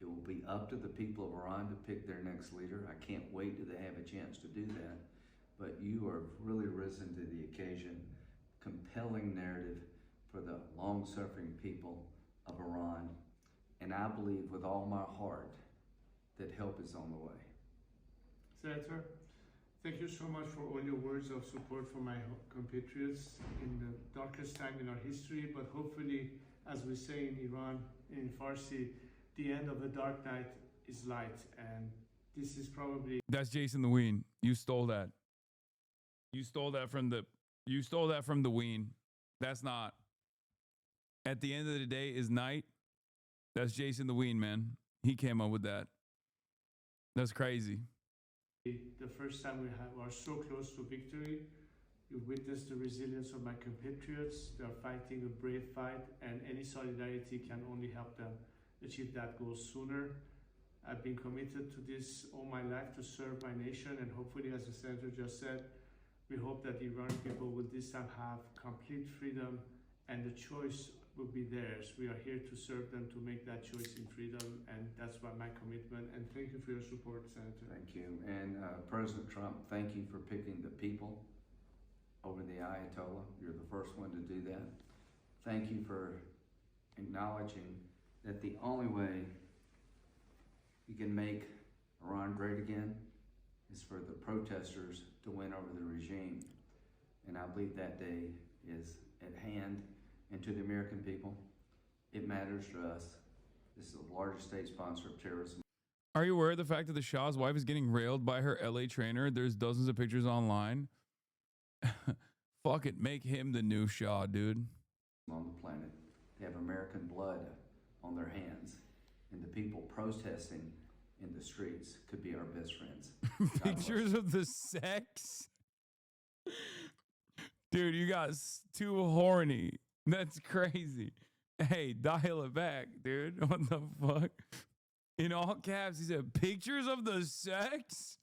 It will be up to the people of Iran to pick their next leader. I can't wait till they have a chance to do that. But you have really risen to the occasion, compelling narrative for the long-suffering people of Iran. And I believe with all my heart that help is on the way. Senator, thank you so much for all your words of support for my compatriots in the darkest time in our history, but hopefully, as we say in Iran, in Farsi, the end of the dark night is light, and this is probably... That's Jason the Ween. You stole that. You stole that from the Ween. That's not. At the end of the day is night. That's Jason the Ween, man. He came up with that. That's crazy. The first time we are so close to victory. You've witnessed the resilience of my compatriots. They are fighting a brave fight, and any solidarity can only help them achieve that goal sooner. I've been committed to this all my life to serve my nation, and hopefully, as the Senator just said, we hope that the Iranian people will this time have complete freedom, and the choice will be theirs. We are here to serve them, to make that choice in freedom, and that's why my commitment. And thank you for your support, Senator. Thank you. And President Trump, thank you for picking the people over the Ayatollah. You're the first one to do that. Thank you for acknowledging that the only way you can make Iran great again is for the protesters to win over the regime. And I believe that day is at hand. And to the American people, it matters to us. This is the largest state sponsor of terrorism. Are you aware of the fact that the Shah's wife is getting railed by her LA trainer? There's dozens of pictures online. Fuck it, make him the new Shah, dude. On the planet, they have American blood on their hands, and the people protesting in the streets could be our best friends. Pictures of the sex? Dude, you got too horny. That's crazy. Hey, dial it back, dude. What the fuck? In all caps, he said, pictures of the sex?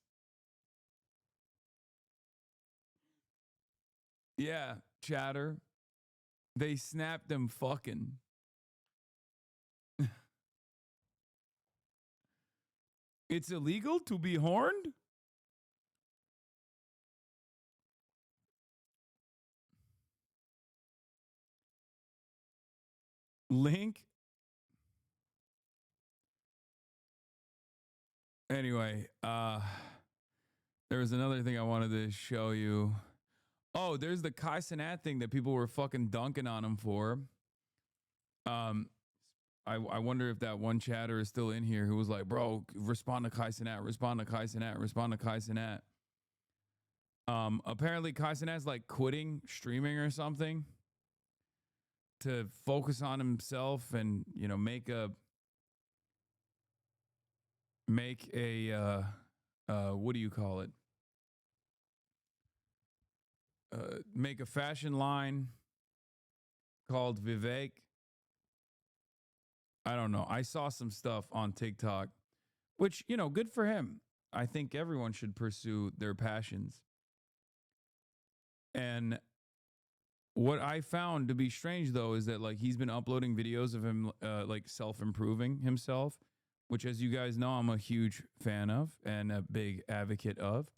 Yeah, chatter. They snapped them fucking. It's illegal to be horned? Link. Anyway, there was another thing I wanted to show you. Oh, there's the Kai Cenat thing that people were fucking dunking on him for. I wonder if that one chatter is still in here who was like, bro, respond to Kai Cenat, respond to Kai Cenat, respond to Kai Cenat. Apparently Kai Cenat's like quitting streaming or something to focus on himself and, you know, make a what do you call it? Make a fashion line called Vivek. I don't know. I saw some stuff on TikTok, which, you know, good for him. I think everyone should pursue their passions. And what I found to be strange, though, is that, like, he's been uploading videos of him, like, self-improving himself, which, as you guys know, I'm a huge fan of and a big advocate of.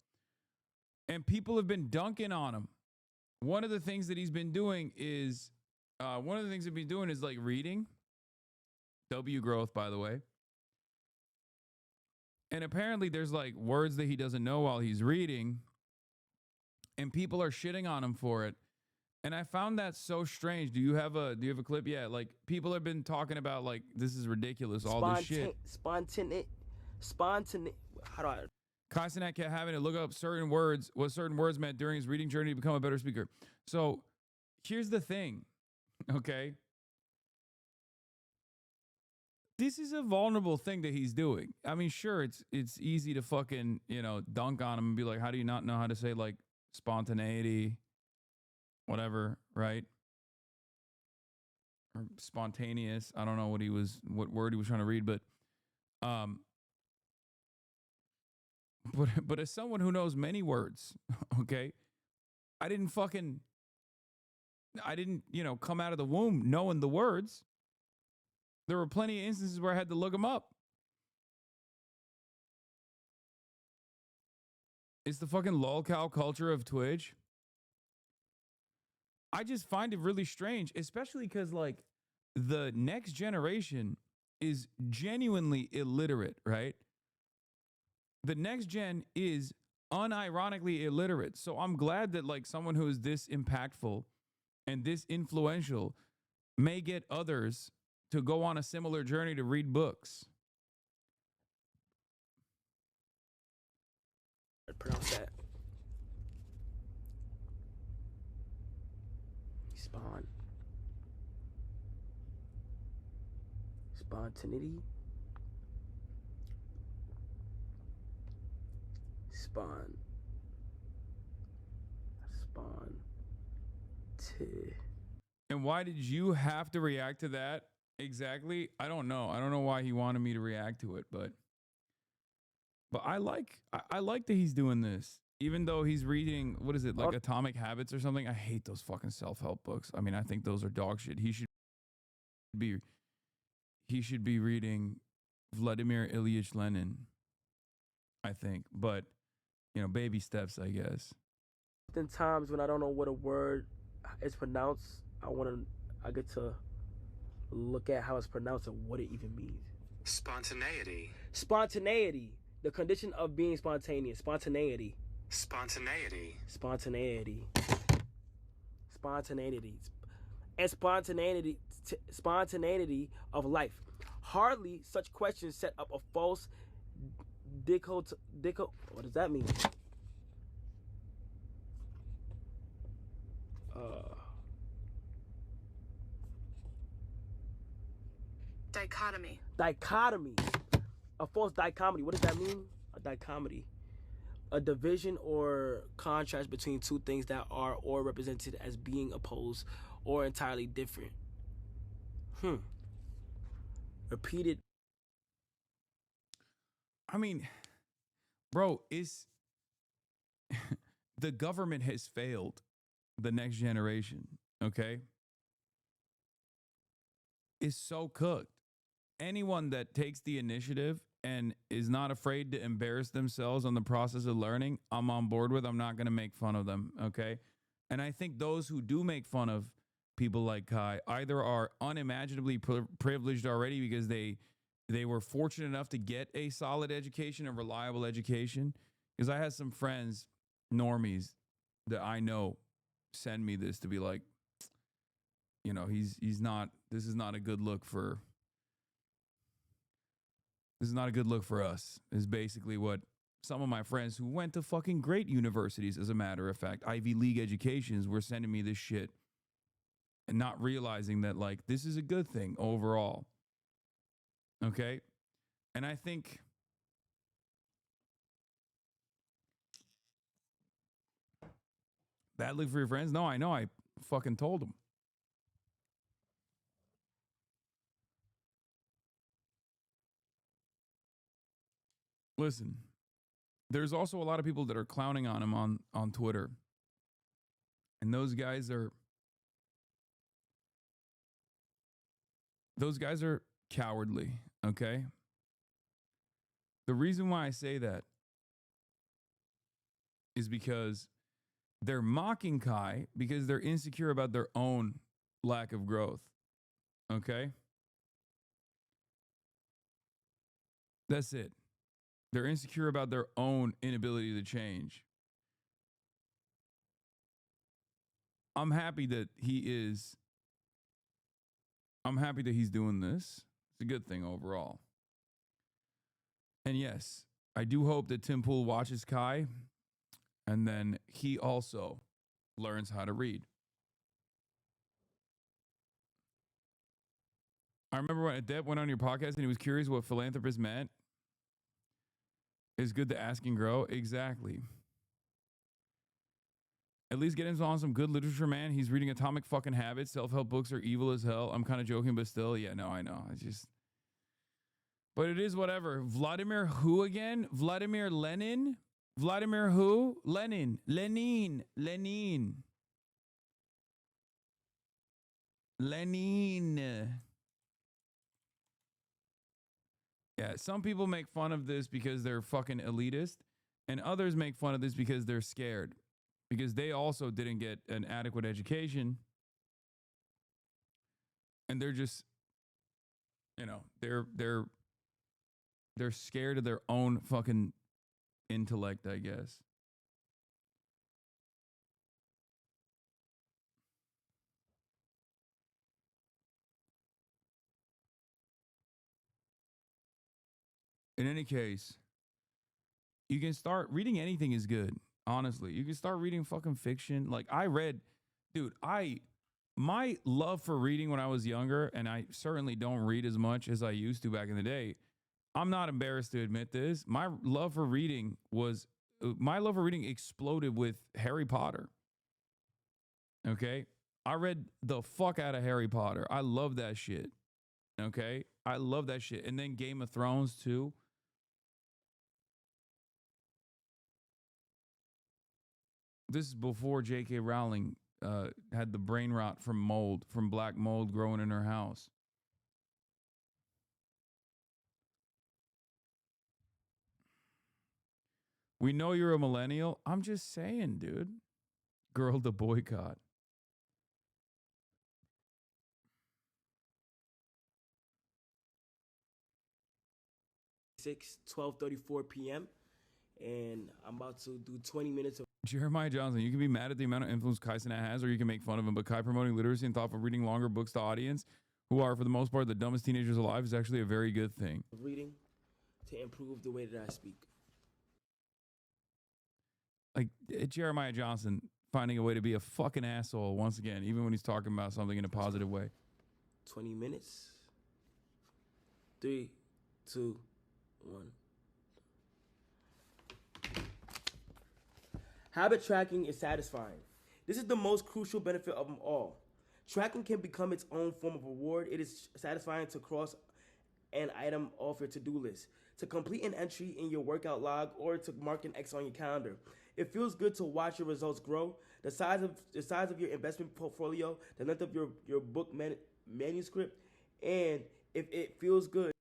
And people have been dunking on him. One of the things that he's been doing is, like, reading. W growth, by the way. And apparently there's, like, words that he doesn't know while he's reading. And people are shitting on him for it. And I found that so strange. Do you have a clip? Yeah, like, people have been talking about, like, this is ridiculous, all this shit. Spontaneous. How do I... Kai Cenat kept having to look up what certain words meant during his reading journey to become a better speaker. So here's the thing, okay? This is a vulnerable thing that he's doing. I mean, sure, it's easy to fucking, you know, dunk on him and be like, how do you not know how to say, like, spontaneity, whatever, right? Or spontaneous. I don't know what word he was trying to read, but as someone who knows many words, okay, I didn't, you know, come out of the womb knowing the words. There were plenty of instances where I had to look them up. It's the fucking lolcow culture of Twitch. I just find it really strange, especially because, like, the next generation is genuinely illiterate, right? The next gen is unironically illiterate. So I'm glad that, like, someone who is this impactful and this influential may get others to go on a similar journey to read books. Pronounce that. Spontaneity. And why did you have to react to that exactly? I don't know. I don't know why he wanted me to react to it, but I like that he's doing this, even though he's reading, what is it, like Atomic Habits or something? I hate those fucking self-help books. I mean, I think those are dog shit. He should be reading Vladimir Ilyich Lenin, I think. But, you know, baby steps, I guess. Oftentimes when I don't know what a word is pronounced, I get to look at how it's pronounced and what it even means. Spontaneity. Spontaneity. The condition of being spontaneous. Spontaneity. Spontaneity. Spontaneity. Spontaneity. And spontaneity of life. Hardly such questions set up a false what does that mean? Dichotomy. Dichotomy. A false dichotomy. What does that mean? A dichotomy. A division or contrast between two things that are or represented as being opposed or entirely different. Repeated. I mean, bro, the government has failed the next generation, okay? is so cooked. Anyone that takes the initiative and is not afraid to embarrass themselves on the process of learning, I'm on board with. I'm not going to make fun of them, okay? And I think those who do make fun of people like Kai either are unimaginably privileged already because they were fortunate enough to get a solid education, a reliable education. Because I had some friends, normies, that I know send me this to be like, you know, he's not, this is not a good look for us, is basically what some of my friends who went to fucking great universities, as a matter of fact, Ivy League educations, were sending me this shit and not realizing that, like, this is a good thing overall. Okay? And I think bad look for your friends? No, I know. I fucking told them. Listen, there's also a lot of people that are clowning on him on Twitter. And those guys are cowardly, okay? The reason why I say that is because they're mocking Kai because they're insecure about their own lack of growth, okay? That's it. They're insecure about their own inability to change. I'm happy that he's doing this. It's a good thing overall. And yes, I do hope that Tim Pool watches Kai and then he also learns how to read. I remember when Adet went on your podcast and he was curious what philanthropist meant. It's good to ask and grow. Exactly. At least get him on some good literature, man. He's reading Atomic fucking Habits. Self-help books are evil as hell. I'm kind of joking, but still, yeah, no, I know. But it is whatever. Vladimir who again? Vladimir Lenin? Vladimir who? Lenin. Lenin. Yeah, some people make fun of this because they're fucking elitist, and others make fun of this because they're scared, because they also didn't get an adequate education, and they're just, you know, they're scared of their own fucking intellect, I guess. In any case, you can start reading. Anything is good, honestly. You can start reading fucking fiction. Like I read, dude, my love for reading when I was younger, and I certainly don't read as much as I used to back in the day. I'm not embarrassed to admit this. My love for reading exploded with Harry Potter. Okay? I read the fuck out of Harry Potter. I love that shit. Okay? I love that shit. And then Game of Thrones too. This is before J.K. Rowling had the brain rot from black mold growing in her house. We know you're a millennial. I'm just saying, dude. Girl to boycott. Six, 12:34 p.m. and I'm about to do 20 minutes of Jeremiah Johnson, you can be mad at the amount of influence Kai Cenat has, or you can make fun of him, but Kai promoting literacy and thoughtful reading longer books to audience who are, for the most part, the dumbest teenagers alive is actually a very good thing. reading to improve the way that I speak. Like Jeremiah Johnson finding a way to be a fucking asshole once again, even when he's talking about something in a positive way. 20 minutes. 3, 2, 1. Habit tracking is satisfying. This is the most crucial benefit of them all. Tracking can become its own form of reward. It is satisfying to cross an item off your to-do list, to complete an entry in your workout log, or to mark an X on your calendar. It feels good to watch your results grow. The size of your investment portfolio, the length of your book manuscript, And if it feels good.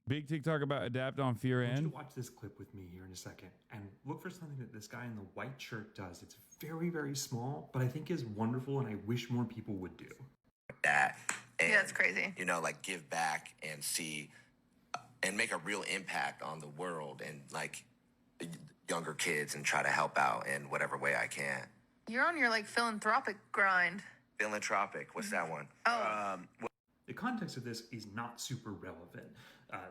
Big TikTok about adapt on fear I want you and. to watch this clip with me here in a second and look for something that this guy in the white shirt does. It's very, very small, but I think is wonderful and I wish more people would do. That. And, yeah, it's crazy. You know, like give back and see and make a real impact on the world and like younger kids and try to help out in whatever way I can. You're on your like philanthropic grind. Philanthropic, what's that one? Oh. The context of this is not super relevant.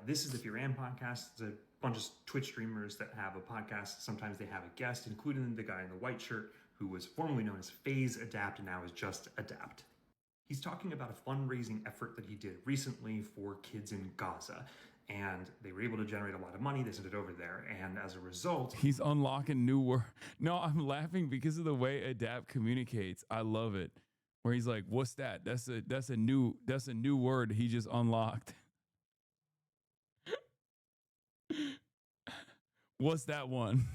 This is the Fear and podcast. It's a bunch of Twitch streamers that have a podcast. Sometimes they have a guest, including the guy in the white shirt who was formerly known as Phase Adapt and now is just Adapt. He's talking about a fundraising effort that he did recently for kids in Gaza. And they were able to generate a lot of money. They sent it over there. And as a result, He's unlocking new word. No, I'm laughing because of the way Adapt communicates. I love it. Where he's like, "What's that? That's a new word he just unlocked." What's that one?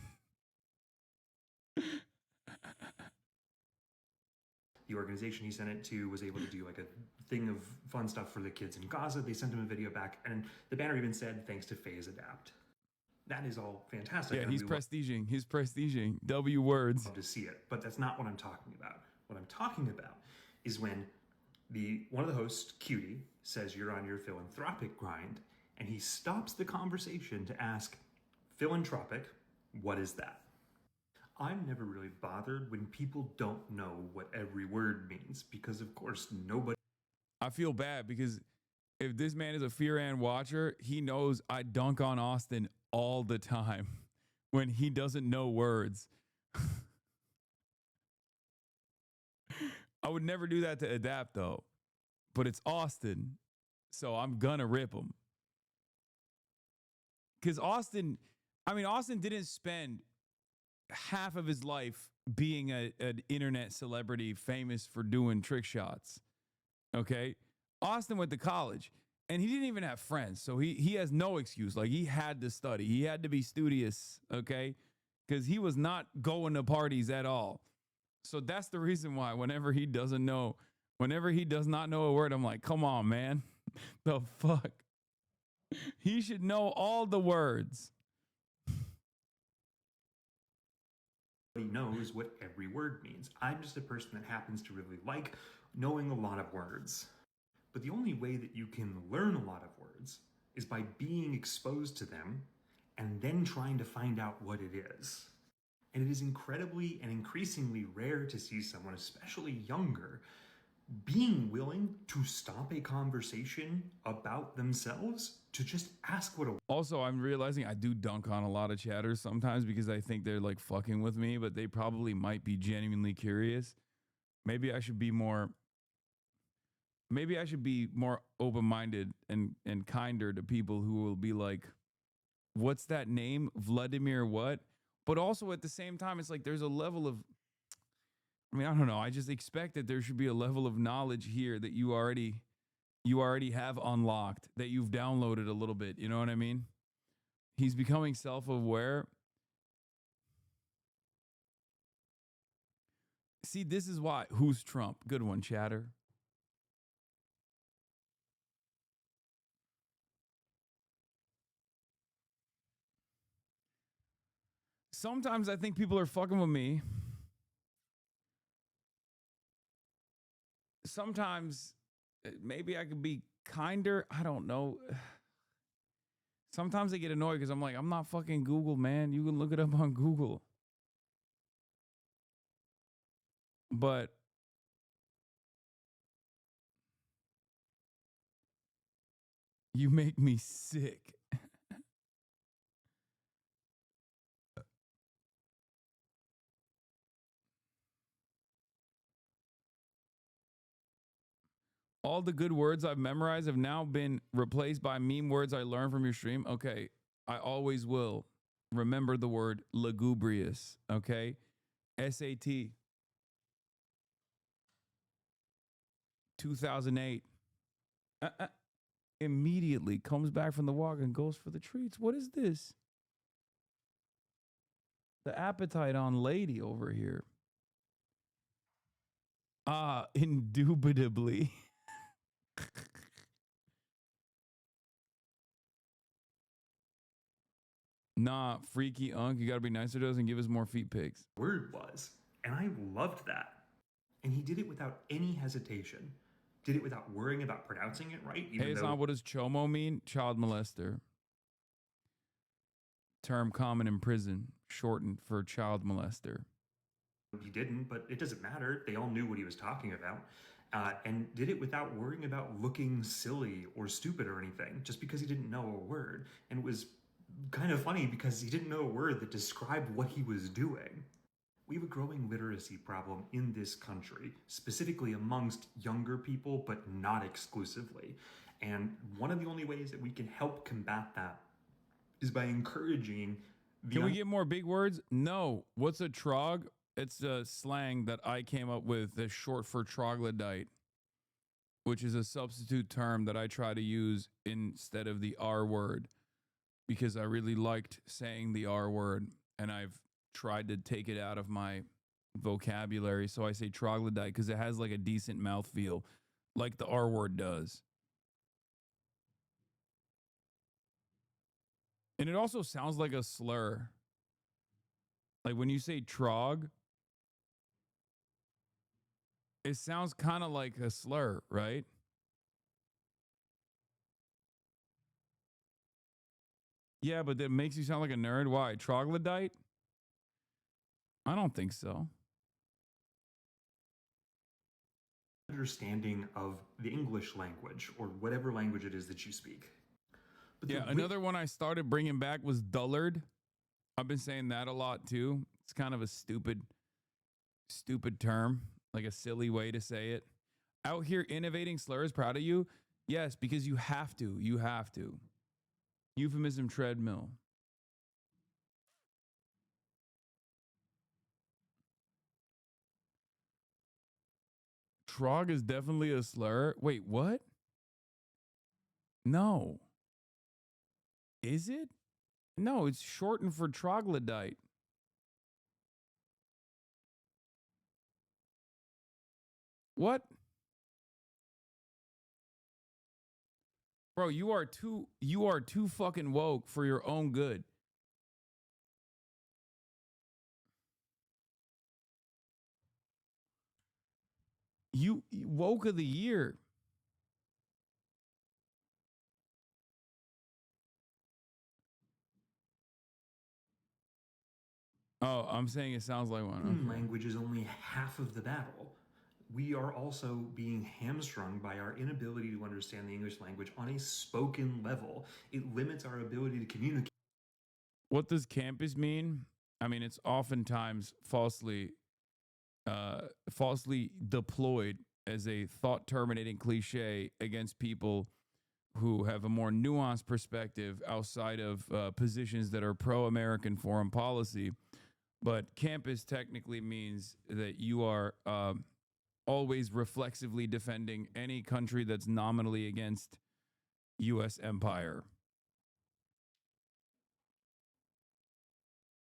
the organization he sent it to was able to do like a thing of fun stuff for the kids in Gaza. They sent him a video back, and the banner even said, "Thanks to Phase Adapt." That is all fantastic. Yeah, he's prestiging. He's prestiging. W words. Love to see it, but that's not what I'm talking about. What I'm talking about is when one of the hosts, Cutie, says you're on your philanthropic grind, and he stops the conversation to ask, "Philanthropic, what is that?" I'm never really bothered when people don't know what every word means, because of course nobody. I feel bad because if this man is a Fear and watcher, he knows I dunk on Austin all the time when he doesn't know words. I would never do that to Adapt though, but it's Austin, so I'm gonna rip him. Because Austin didn't spend half of his life being an internet celebrity famous for doing trick shots. Okay? Austin went to college and he didn't even have friends. So he has no excuse. Like, he had to study. He had to be studious, okay? Because he was not going to parties at all. So that's the reason why whenever he does not know a word, I'm like, come on, man. The fuck? He should know all the words. Knows what every word means. I'm just a person that happens to really like knowing a lot of words. But the only way that you can learn a lot of words is by being exposed to them and then trying to find out what it is. And it is incredibly and increasingly rare to see someone, especially younger, being willing to stop a conversation about themselves to just ask what a... Also, I'm realizing I do dunk on a lot of chatters sometimes because I think they're like fucking with me, but they probably might be genuinely curious. Maybe I should be more open-minded and kinder to people who will be like, what's that name? Vladimir what? But also at the same time, it's like there's a level of, I don't know. I just expect that there should be a level of knowledge here that you already have unlocked, that you've downloaded a little bit. You know what I mean? He's becoming self-aware. See, this is why. Who's Trump? Good one, chatter. Sometimes I think people are fucking with me. Sometimes maybe I could be kinder. I don't know. Sometimes I get annoyed because I'm like, I'm not fucking Google, man. You can look it up on Google. But you make me sick. All the good words I've memorized have now been replaced by meme words I learned from your stream. Okay, I always will remember the word lugubrious, okay? SAT. 2008. Immediately comes back from the walk and goes for the treats. What is this? The appetite on lady over here. Indubitably. Nah, freaky unk. You gotta be nicer to us and give us more feet pics. Word was. And I loved that. And he did it without any hesitation. Did it without worrying about pronouncing it right. Hey, Hasan, what does chomo mean? Child molester. Term common in prison, shortened for child molester. He didn't, but it doesn't matter. They all knew what he was talking about. And did it without worrying about looking silly or stupid or anything, just because he didn't know a word. And it was kind of funny because he didn't know a word that described what he was doing. We have a growing literacy problem in this country, specifically amongst younger people, but not exclusively. And one of the only ways that we can help combat that is by encouraging the... Can we get more big words? No. What's a trog? It's a slang that I came up with that's short for troglodyte, which is a substitute term that I try to use instead of the R word because I really liked saying the R word, and I've tried to take it out of my vocabulary. So I say troglodyte because it has like a decent mouthfeel, like the R word does. And it also sounds like a slur. Like when you say trog, it sounds kind of like a slur, right? Yeah, but that makes you sound like a nerd. Why? Troglodyte? I don't think so. Understanding of the English language or whatever language it is that you speak. But yeah, another one I started bringing back was dullard. I've been saying that a lot too. It's kind of a stupid term, like a silly way to say it. Out here innovating slurs, proud of you. Yes, because you have to. You have to. Euphemism treadmill. Trog is definitely a slur. Wait, what? No. Is it? No, it's shortened for troglodyte. What? Bro, you are too fucking woke for your own good. You woke of the year. Oh, I'm saying it sounds like one. Okay. Language is only half of the battle. We are also being hamstrung by our inability to understand the English language on a spoken level. It limits our ability to communicate. What does campus mean? I mean, it's oftentimes falsely deployed as a thought-terminating cliche against people who have a more nuanced perspective outside of positions that are pro-American foreign policy. But campus technically means that you are always reflexively defending any country that's nominally against U.S. empire.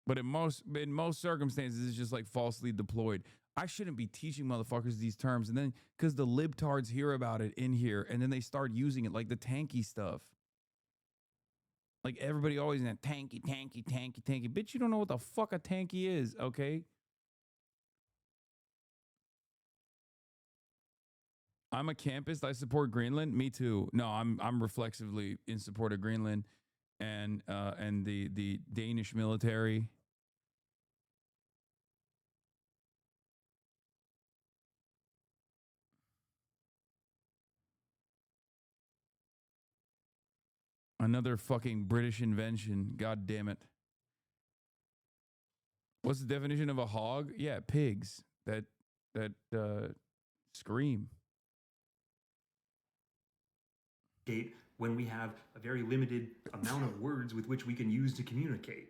But in most circumstances, it's just like falsely deployed. I shouldn't be teaching motherfuckers these terms. And then because the libtards hear about it in here and then they start using it like the tanky stuff. Like everybody always in that tanky. Bitch, you don't know what the fuck a tanky is, okay? I'm a campist. I support Greenland. Me too. No, I'm reflexively in support of Greenland and the Danish military. Another fucking British invention. God damn it. What's the definition of a hog? Yeah, pigs that scream. When we have a very limited amount of words with which we can use to communicate.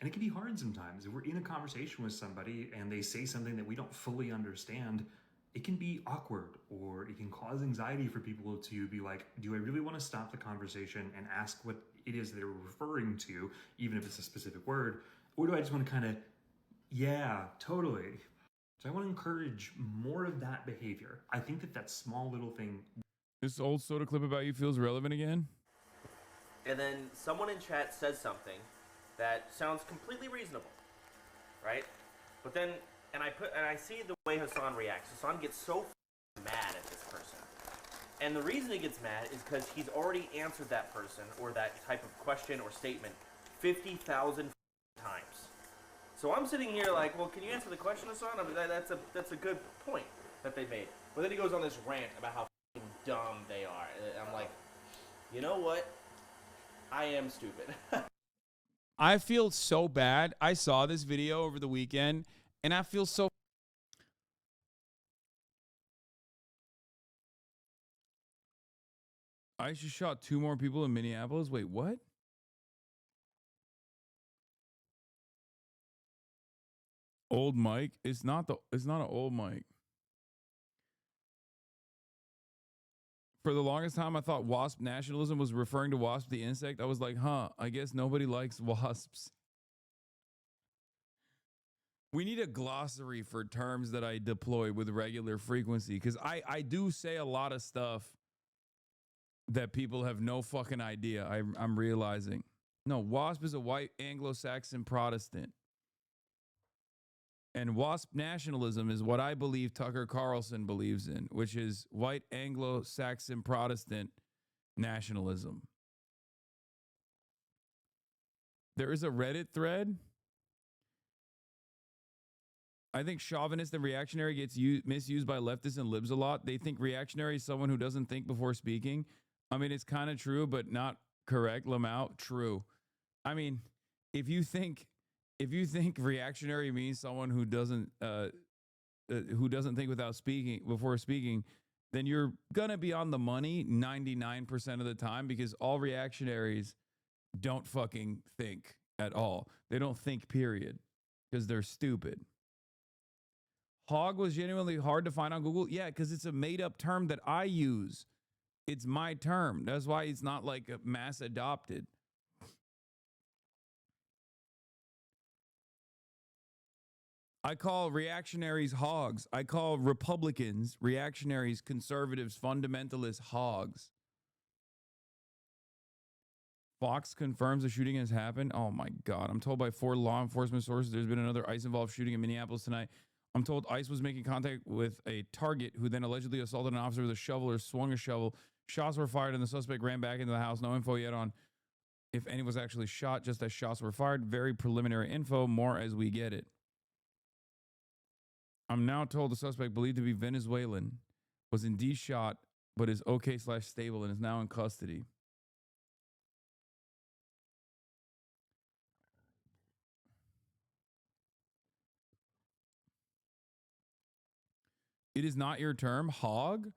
And it can be hard sometimes. If we're in a conversation with somebody and they say something that we don't fully understand, it can be awkward or it can cause anxiety for people to be like, do I really want to stop the conversation and ask what it is they're referring to, even if it's a specific word? Or do I just want to kind of, yeah, totally. So I want to encourage more of that behavior. I think that small little thing. This old soda clip about you feels relevant again? And then someone in chat says something, that sounds completely reasonable, right? But then, and I see the way Hasan reacts. Hasan gets so mad at this person. And the reason he gets mad is because he's already answered that person or that type of question or statement 50,000 times. So I'm sitting here like, well, can you answer the question, Hasan? I mean, that's a good point that they made. But then he goes on this rant about how dumb they are. I'm like, you know what? I am stupid. I feel so bad. I saw this video over the weekend, and I feel so... ICE just shot 2 more people in Minneapolis. Wait, what? Old Mike? It's not an old Mike. For the longest time, I thought wasp nationalism was referring to wasp the insect. I was like, huh, I guess nobody likes wasps. We need a glossary for terms that I deploy with regular frequency, because I do say a lot of stuff that people have no fucking idea. I'm realizing. No, wasp is a white Anglo-Saxon Protestant. And wasp nationalism is what I believe Tucker Carlson believes in, which is white Anglo-Saxon Protestant nationalism. There is a Reddit thread. I think chauvinist and reactionary gets misused by leftists and libs a lot. They think reactionary is someone who doesn't think before speaking. I mean, it's kind of true, but not correct. Lamau, true. I mean, if you think reactionary means someone who doesn't think before speaking, then you're gonna be on the money 99% of the time, because all reactionaries don't fucking think at all. They don't think, period, because they're stupid. Hog was genuinely hard to find on Google. Yeah, because it's a made-up term that I use. It's my term. That's why it's not like a mass adopted. I call reactionaries hogs. I call Republicans, reactionaries, conservatives, fundamentalists hogs. Fox confirms the shooting has happened. Oh my God. I'm told by 4 law enforcement sources there's been another ICE-involved shooting in Minneapolis tonight. I'm told ICE was making contact with a target who then allegedly assaulted an officer with a shovel or swung a shovel. Shots were fired and the suspect ran back into the house. No info yet on if any was actually shot, just as shots were fired. Very preliminary info. More as we get it. I'm now told the suspect, believed to be Venezuelan, was indeed shot, but is okay/stable and is now in custody. It is not your term, hog?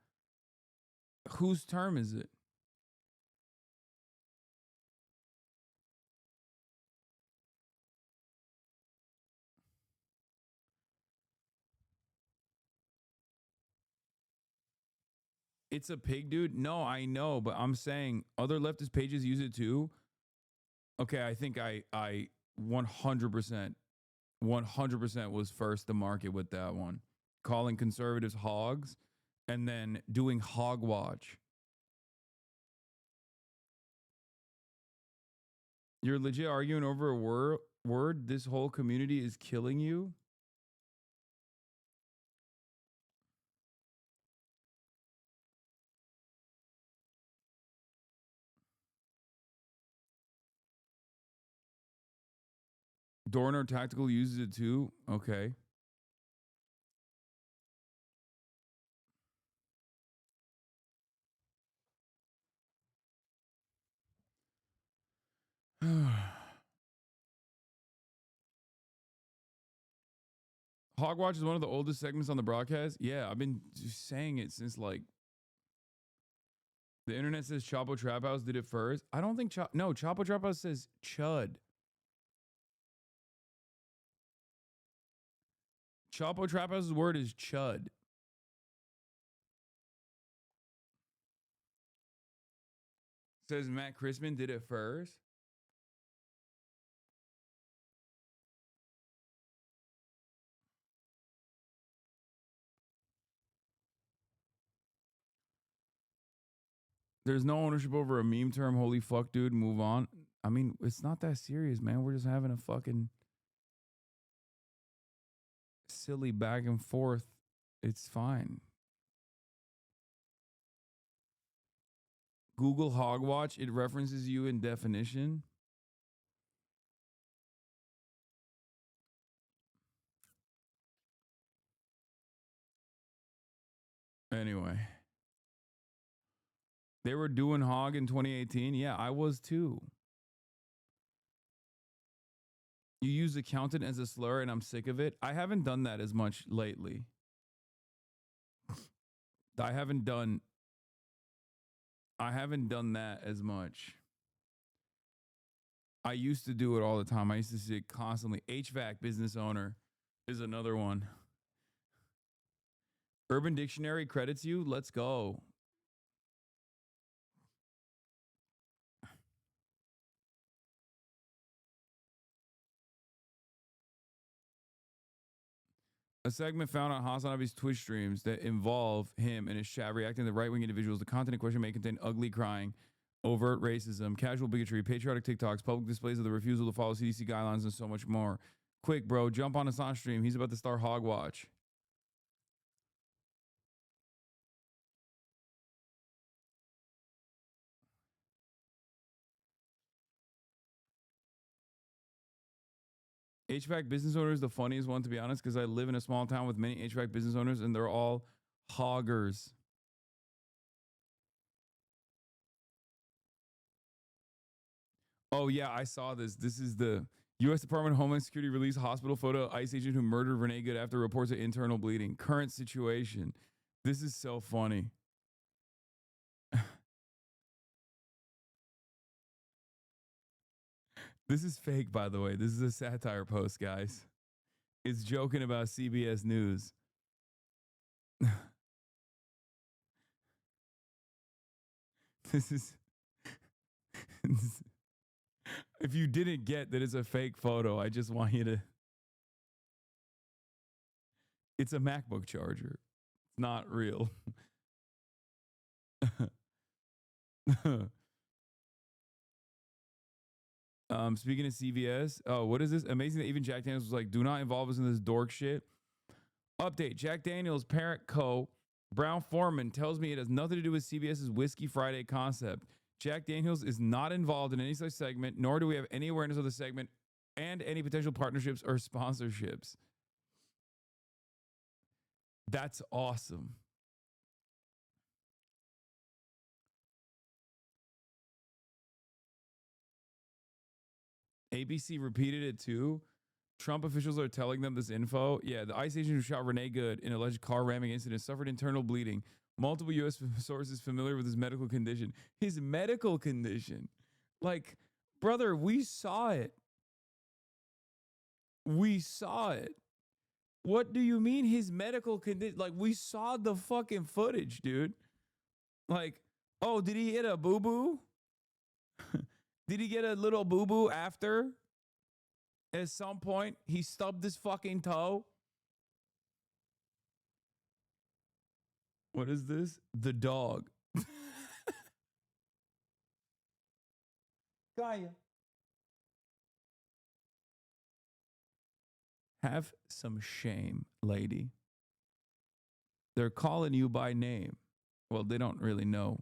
Whose term is it? It's a pig, dude. No, I know, but I'm saying other leftist pages use it too. Okay, I think I 100% was first to market with that one. Calling conservatives hogs and then doing hog watch. You're legit arguing over a word? This whole community is killing you? Dorner Tactical uses it too? Okay. Hogwatch is one of the oldest segments on the broadcast. Yeah, I've been just saying it since like the internet says Chapo Trap House did it first. I don't think Chapo Trap House says Chud. Chapo Trap House's word is Chud. Says Matt Christman did it first. There's no ownership over a meme term. Holy fuck, dude. Move on. I mean, it's not that serious, man. We're just having a fucking silly back and forth. It's fine. Google Hogwatch, it references you in definition. Anyway. They were doing hog in 2018. Yeah, I was too. You use accountant as a slur and I'm sick of it. I haven't done that as much lately. I haven't done that as much. I used to do it all the time. I used to see it constantly. HVAC business owner is another one. Urban Dictionary credits you. Let's go. A segment found on HasanAbi's Twitch streams that involve him and his chat reacting to right-wing individuals. The content in question may contain ugly crying, overt racism, casual bigotry, patriotic TikToks, public displays of the refusal to follow CDC guidelines, and so much more. Quick, bro, jump on Hasan's stream. He's about to start Hogwatch. HVAC business owner is the funniest one, to be honest, because I live in a small town with many HVAC business owners, and they're all hoggers. Oh, yeah, I saw this. This is the U.S. Department of Homeland Security released hospital photo ICE agent who murdered Renee Good after reports of internal bleeding. Current situation. This is so funny. This is fake, by the way. This is a satire post, guys. It's joking about CBS News. This is... If you didn't get that it's a fake photo, I just want you to... It's a MacBook charger. It's not real. Speaking of CVS, oh, what is this? Amazing that even Jack Daniels was like, do not involve us in this dork shit. Update, Jack Daniels' parent co, Brown Foreman, tells me it has nothing to do with CBS's Whiskey Friday concept. Jack Daniels is not involved in any such segment, nor do we have any awareness of the segment and any potential partnerships or sponsorships. That's awesome. ABC repeated it too. Trump officials are telling them this info. Yeah, the ICE agent who shot Renee Good in an alleged car ramming incident suffered internal bleeding. Multiple U.S. sources familiar with his medical condition. His medical condition. Like, brother, we saw it. We saw it. What do you mean his medical condition? Like, we saw the fucking footage, dude. Like, oh, did he hit a boo-boo? Did he get a little boo-boo after? At some point, he stubbed his fucking toe. What is this? The dog. Kaya. Have some shame, lady. They're calling you by name. Well, they don't really know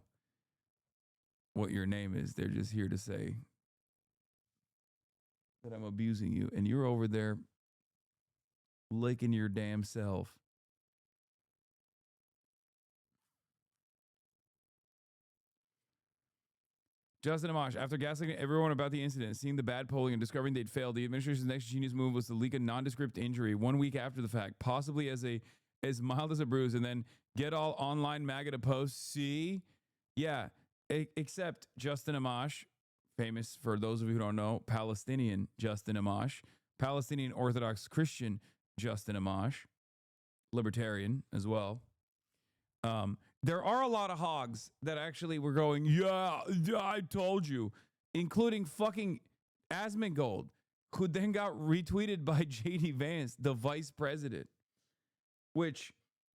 what your name is. They're just here to say that I'm abusing you. And you're over there licking your damn self. Justin Amash, after gaslighting everyone about the incident, seeing the bad polling and discovering they'd failed, the administration's next genius move was to leak a nondescript injury 1 week after the fact, possibly as mild as a bruise, and then get all online MAGA to post. See? Yeah, except Justin Amash, famous for those of you who don't know, Palestinian Justin Amash, Palestinian Orthodox Christian Justin Amash, libertarian as well. There are a lot of hogs that actually were going, yeah, I told you, including fucking Asmongold, who then got retweeted by JD Vance, the vice president, which,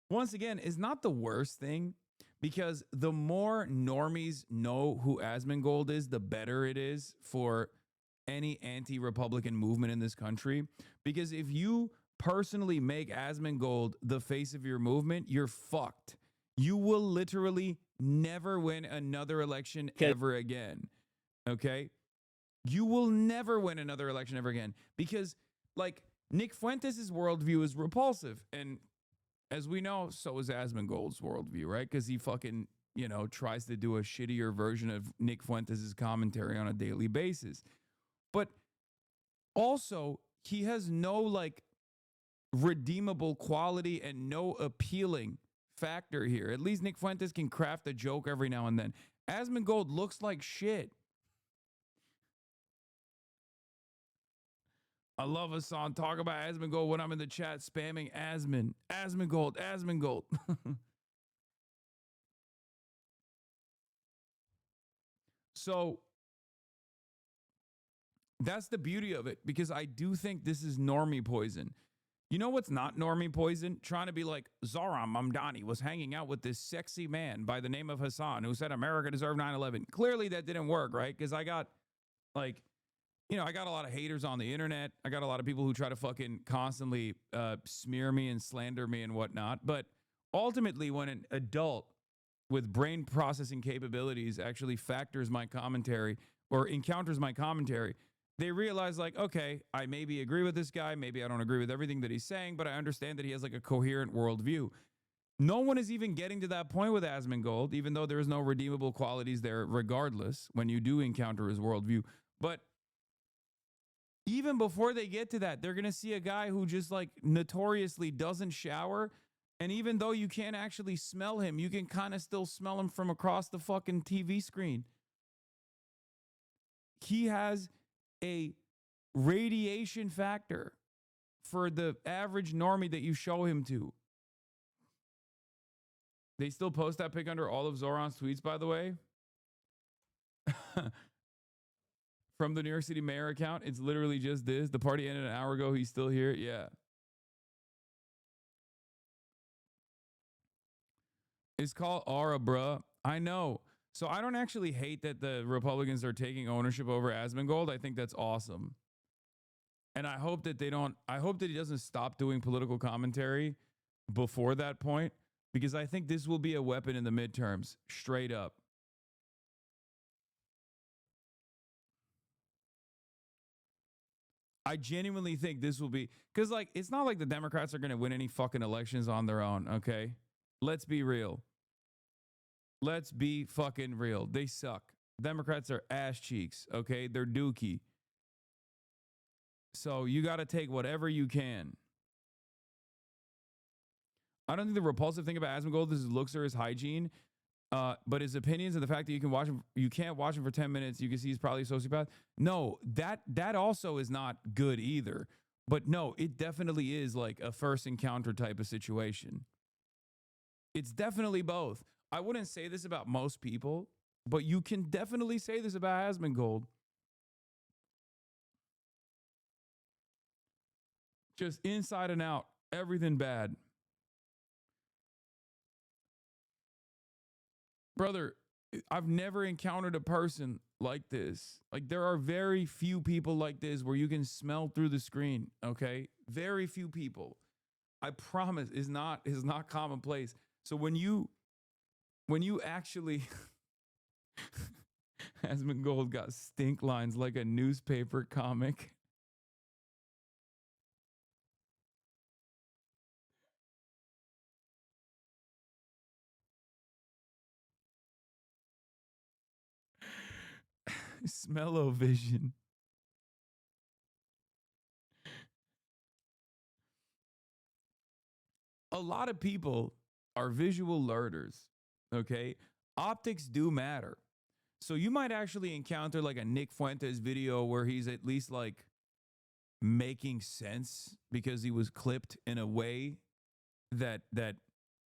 once again, is not the worst thing. because the more normies know who Asmongold is, the better it is for any anti-Republican movement in this country. Because if you personally make Asmongold the face of your movement, you're fucked. You will literally never win another election ever again. Okay? You will never win another election ever again because, like, Nick Fuentes' worldview is repulsive. And as we know, so is Asmongold's worldview, right? Because he fucking, you know, tries to do a shittier version of Nick Fuentes' commentary on a daily basis. But also, he has no, like, redeemable quality and no appealing factor here. At least Nick Fuentes can craft a joke every now and then. Asmongold looks like shit. I love Hasan. Talk about Asmongold when I'm in the chat spamming Asmongold. So that's the beauty of it, because I do think this is normie poison. You know what's not normie poison? Trying to be like, Zohran Mamdani was hanging out with this sexy man by the name of Hasan who said America deserved 9/11. Clearly that didn't work, right? Because I got, like, you know, I got a lot of haters on the internet. I got a lot of people who try to fucking constantly smear me and slander me and whatnot. But ultimately, when an adult with brain processing capabilities actually factors my commentary or encounters my commentary, they realize, like, okay, I maybe agree with this guy. Maybe I don't agree with everything that he's saying, but I understand that he has, like, a coherent worldview. No one is even getting to that point with Asmongold, even though there is no redeemable qualities there regardless when you do encounter his worldview. But even before they get to that, they're going to see a guy who just, like, notoriously doesn't shower. And even though you can't actually smell him, you can kind of still smell him from across the fucking TV screen. He has a radiation factor for the average normie that you show him to. They still post that pic under all of Zohran's tweets, by the way. From the New York City mayor account, it's literally just this. The party ended an hour ago. He's still here. Yeah. It's called Aura, bruh. I know. So I don't actually hate that the Republicans are taking ownership over Asmongold. I think that's awesome. And I hope that I hope that he doesn't stop doing political commentary before that point, because I think this will be a weapon in the midterms, straight up. I genuinely think this will be, because, like, it's not like the Democrats are going to win any fucking elections on their own, okay? Let's be real. Let's be fucking real. They suck. Democrats are ass cheeks, okay? They're dookie. So you got to take whatever you can. I don't think the repulsive thing about Asmongold is his looks or his hygiene, but his opinions and the fact that you can't watch him for 10 minutes, you can see he's probably a sociopath. No, that also is not good either. But no, it definitely is like a first encounter type of situation. It's definitely both. I wouldn't say this about most people, but you can definitely say this about Asmongold. Just inside and out, everything bad. Brother, I've never encountered a person like this. Like, there are very few people like this where you can smell through the screen, okay? Very few people. I promise is not commonplace. So when you actually Asmongold got stink lines like a newspaper comic. Smell-o-vision. A lot of people are visual learners, okay? Optics do matter. So you might actually encounter, like, a Nick Fuentes video where he's at least, like, making sense because he was clipped in a way that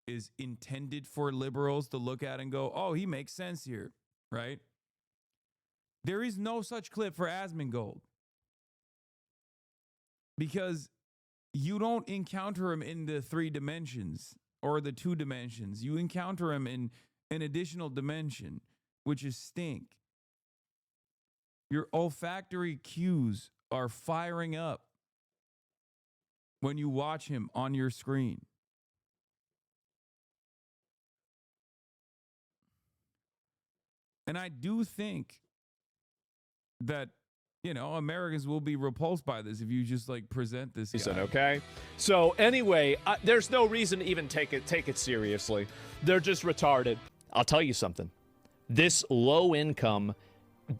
is intended for liberals to look at and go, oh, he makes sense here, right? There is no such clip for Asmongold because you don't encounter him in the 3 dimensions or the 2 dimensions. You encounter him in an additional dimension, which is stink. Your olfactory cues are firing up when you watch him on your screen. And I do think that, you know, Americans will be repulsed by this if you just like present this guy. Okay, so anyway, there's no reason to even take it seriously. They're just retarded. I'll tell you something. This low income,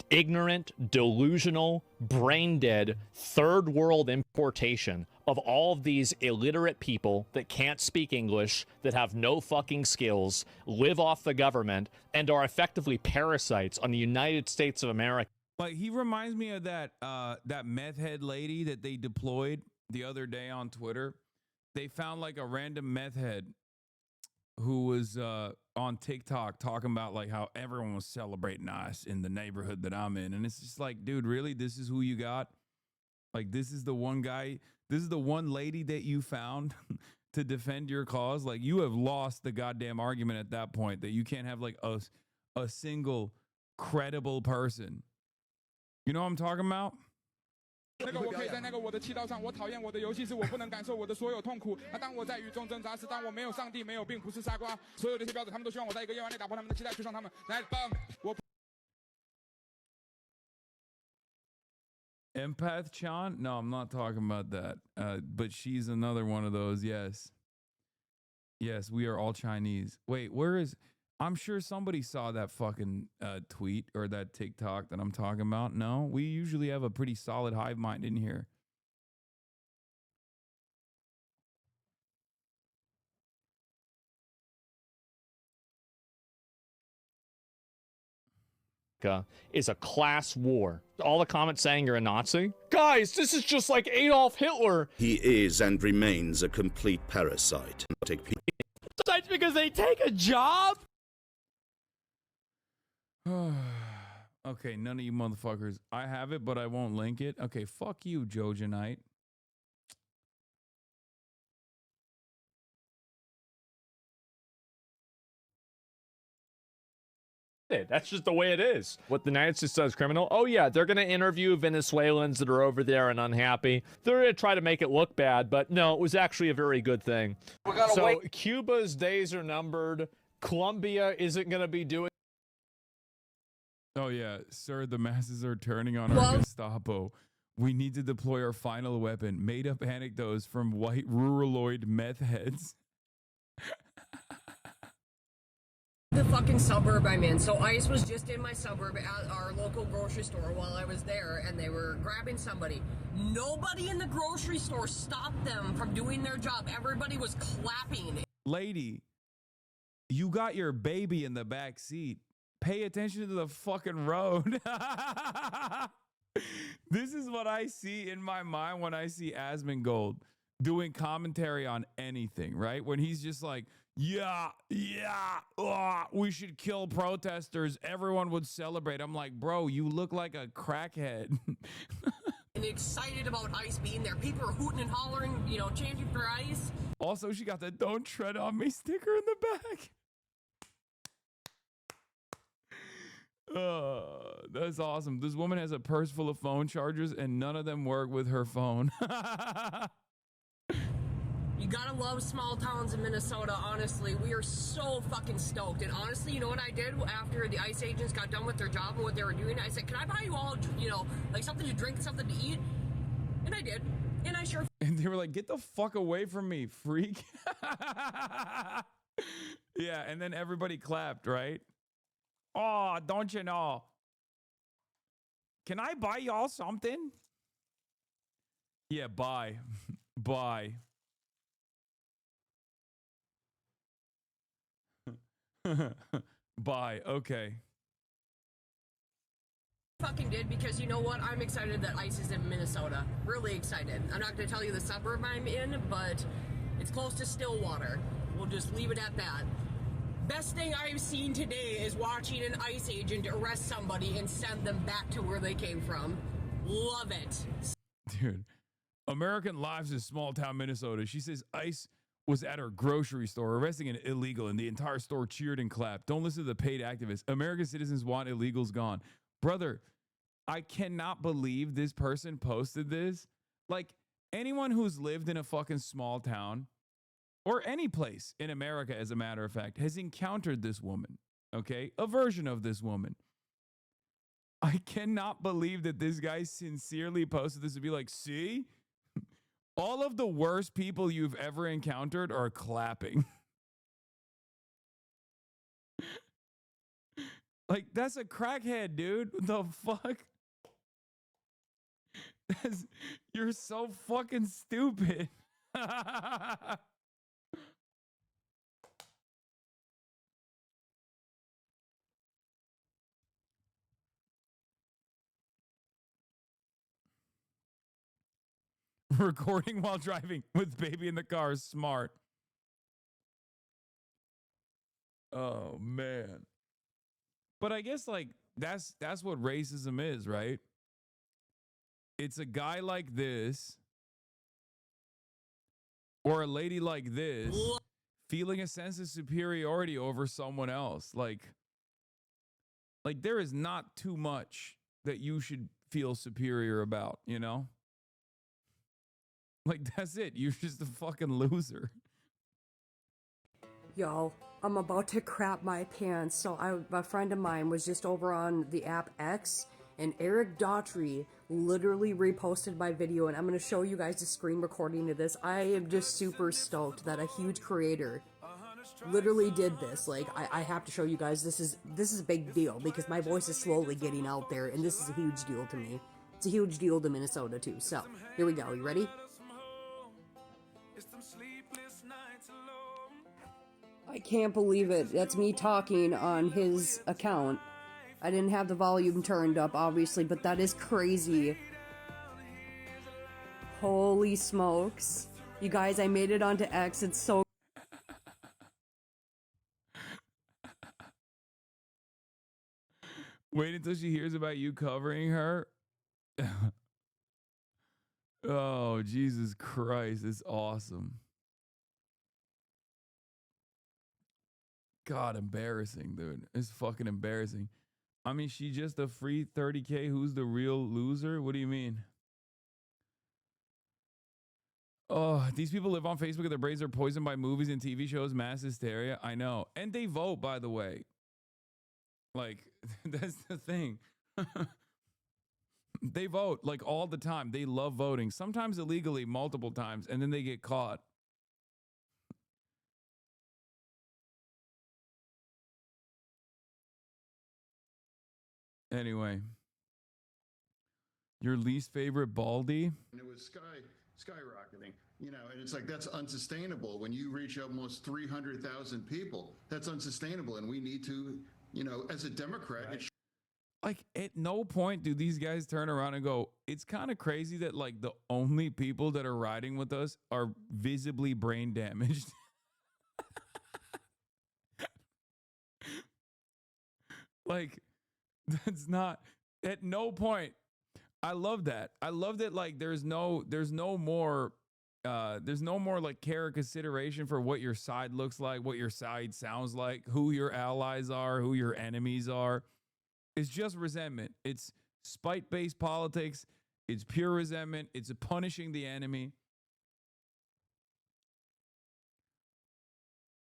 ignorant, delusional, brain dead, third world importation of all of these illiterate people that can't speak English, that have no fucking skills, live off the government, and are effectively parasites on the United States of America. Like, he reminds me of that that meth head lady that they deployed the other day on Twitter. They found like a random meth head who was on TikTok talking about like how everyone was celebrating us in the neighborhood that I'm in. And it's just like, dude, really? This is who you got? Like, this is the one guy, this is the one lady that you found to defend your cause? Like, you have lost the goddamn argument at that point that you can't have like a single credible person. You know what I'm talking about? 那个我可以在那个我的祈祷上，我讨厌我的游戏是我不能感受我的所有痛苦。那当我在雨中挣扎，是当我没有上帝，没有病，不是傻瓜。所有这些标准，他们都希望我在一个夜晚内打破他们的期待，追上他们。来，BAM！ 我。Empath Chan? No, I'm not talking about that. But she's another one of those. Yes. Yes, we are all Chinese. Wait, where is... I'm sure somebody saw that fucking tweet or that TikTok that I'm talking about. No, we usually have a pretty solid hive mind in here. Is a class war. All the comments saying you're a Nazi? Guys, this is just like Adolf Hitler. He is and remains a complete parasite. Besides, because they take a job? Okay, none of you motherfuckers. I have it, but I won't link it. Okay, fuck you, Jojanite. That's just the way it is. What the United States does criminal? Oh yeah, they're gonna interview Venezuelans that are over there and unhappy. They're gonna try to make it look bad, but no, it was actually a very good thing. So Cuba's days are numbered. Colombia isn't gonna be doing. Oh yeah, sir, the masses are turning on our Gestapo. We need to deploy our final weapon. Made up anecdotes from white ruraloid meth heads. The fucking suburb I'm in. So ICE was just in my suburb at our local grocery store while I was there, and they were grabbing somebody. Nobody in the grocery store stopped them from doing their job. Everybody was clapping. Lady, you got your baby in the back seat. Pay attention to the fucking road. This is what I see in my mind when I see Asmongold doing commentary on anything, right? When he's just like, yeah, we should kill protesters. Everyone would celebrate. I'm like, bro, you look like a crackhead. And excited about ICE being there. People are hooting and hollering, you know, chanting for ICE. Also, she got the "Don't Tread on Me" sticker in the back. That's awesome. This woman has a purse full of phone chargers and none of them work with her phone. You gotta love small towns in Minnesota, honestly. We are so fucking stoked. And honestly, you know what I did after the ICE agents got done with their job and what they were doing? I said, can I buy you all, you know, like something to drink, something to eat? And I did. And I sure... And they were like, get the fuck away from me, freak. Yeah, and then everybody clapped, right? Oh, don't you know? Can I buy y'all something? Yeah, buy. Buy. Bye. Okay. Fucking did, because you know what? I'm excited that ICE is in Minnesota. Really excited. I'm not going to tell you the suburb I'm in, but it's close to Stillwater. We'll just leave it at that. Best thing I've seen today is watching an ICE agent arrest somebody and send them back to where they came from. Love it. Dude, American Lives is small town Minnesota. She says ICE was at her grocery store arresting an illegal, and the entire store cheered and clapped. Don't listen to the paid activists. American citizens want illegals gone. Brother, I cannot believe this person posted this. Like, anyone who's lived in a fucking small town or any place in America, as a matter of fact, has encountered this woman, okay? A version of this woman. I cannot believe that this guy sincerely posted this to be like, see? All of the worst people you've ever encountered are clapping. Like, that's a crackhead, dude. The fuck? You're so fucking stupid. Recording while driving with baby in the car is smart. Oh man. But I guess like that's what racism is, right? It's a guy like this or a lady like this feeling a sense of superiority over someone else. Like there is not too much that you should feel superior about, you know? Like, that's it. You're just a fucking loser. Yo, I'm about to crap my pants. So a friend of mine was just over on the app X, and Eric Daughtry literally reposted my video, and I'm going to show you guys the screen recording of this. I am just super stoked that a huge creator literally did this. Like, I have to show you guys. This is a big deal because my voice is slowly getting out there, and this is a huge deal to me. It's a huge deal to Minnesota too. So, here we go. You ready? I can't believe it. That's me talking on his account. I didn't have the volume turned up, obviously, but that is crazy. Holy smokes. You guys, I made it onto X. It's so... Wait until she hears about you covering her. Oh, Jesus Christ. It's awesome. God, embarrassing, dude. It's fucking embarrassing. I mean, she just a free 30K. Who's the real loser? What do you mean? Oh, these people live on Facebook and their brains are poisoned by movies and TV shows, mass hysteria. I know. And they vote, by the way. Like, that's the thing. They vote, like, all the time. They love voting. Sometimes illegally, multiple times, and then they get caught. Anyway, your least favorite Baldy? And it was skyrocketing, you know, and it's like, that's unsustainable. When you reach almost 300,000 people, that's unsustainable. And we need to, you know, as a Democrat, right. Like, at no point do these guys turn around and go, it's kind of crazy that, like, the only people that are riding with us are visibly brain damaged. Like, that's not, at no point. I love that. I love that, like, there's no more like care or consideration for what your side looks like, what your side sounds like, who your allies are, who your enemies are. It's just resentment. It's spite-based politics. It's pure resentment. It's punishing the enemy.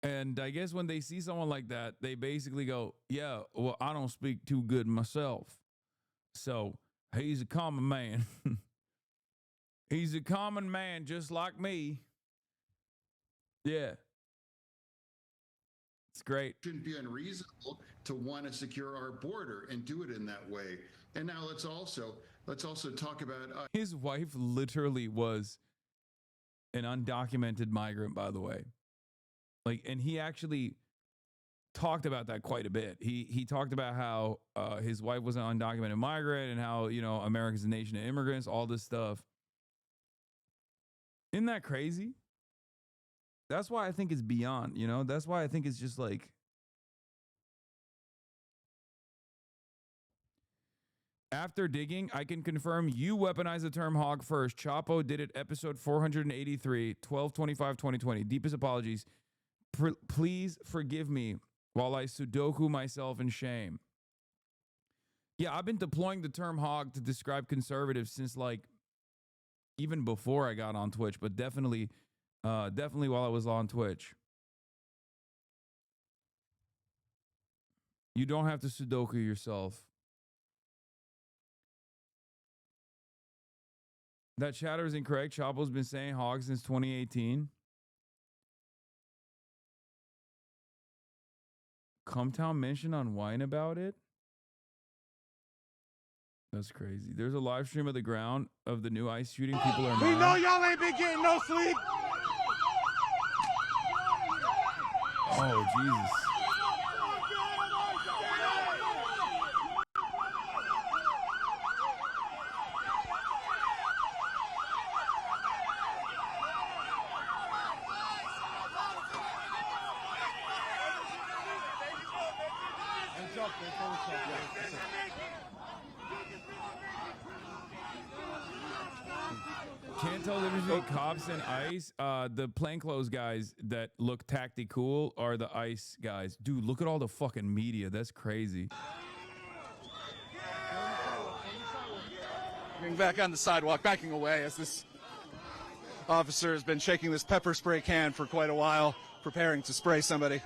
And I guess when they see someone like that, they basically go, yeah, well, I don't speak too good myself. So he's a common man. He's a common man just like me. Yeah. It's great. It shouldn't be unreasonable to want to secure our border and do it in that way. And now let's also talk about his wife literally was an undocumented migrant, by the way. Like, and he actually talked about that quite a bit. He talked about how his wife was an undocumented migrant and how, you know, America's a nation of immigrants, all this stuff. Isn't that crazy? That's why I think it's beyond, you know? That's why I think it's just like, After digging, I can confirm you weaponized the term hog first. Chapo did it episode 483, 12/25/2020. Deepest apologies. Please forgive me while I Sudoku myself in shame. Yeah, I've been deploying the term hog to describe conservatives since like even before I got on Twitch, but definitely while I was on Twitch. You don't have to Sudoku yourself. That chatter is incorrect. Chapo's been saying hog since 2018. Cumtown mentioned on Wine about it. That's crazy. There's a live stream of the ground of the new ICE shooting. People are We mad. know y'all ain't been getting no sleep. Oh, Jesus. Can't tell the difference between cops and ICE. The plainclothes guys that look tactical are the ICE guys. Dude, look at all the fucking media. That's crazy. Getting back on the sidewalk, backing away as this officer has been shaking this pepper spray can for quite a while, preparing to spray somebody.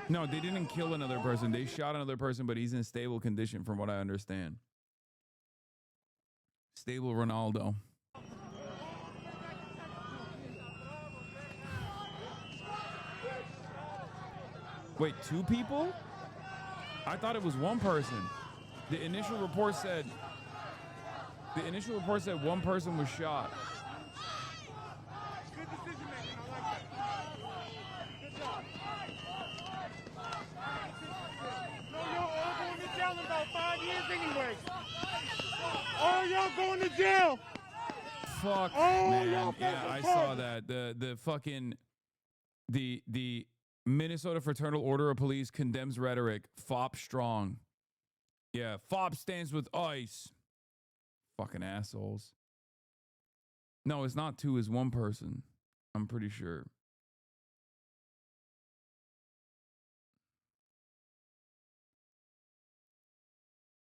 No, they didn't kill another person. They shot another person, but he's in stable condition from what I understand. Stable Ronaldo. Wait, 2 people? I thought it was 1 person. The initial report said 1 person was shot. Good decision making. I like that. Good job. No, y'all all going to jail in about 5 years anyway. All y'all going to jail. Fuck, Oh, man. y'all Yeah, I saw that. The fucking the Minnesota Fraternal Order of Police condemns rhetoric. FOP strong. Yeah, FOP stands with ICE. Fucking assholes. No, it's not 2, it's 1 person. I'm pretty sure.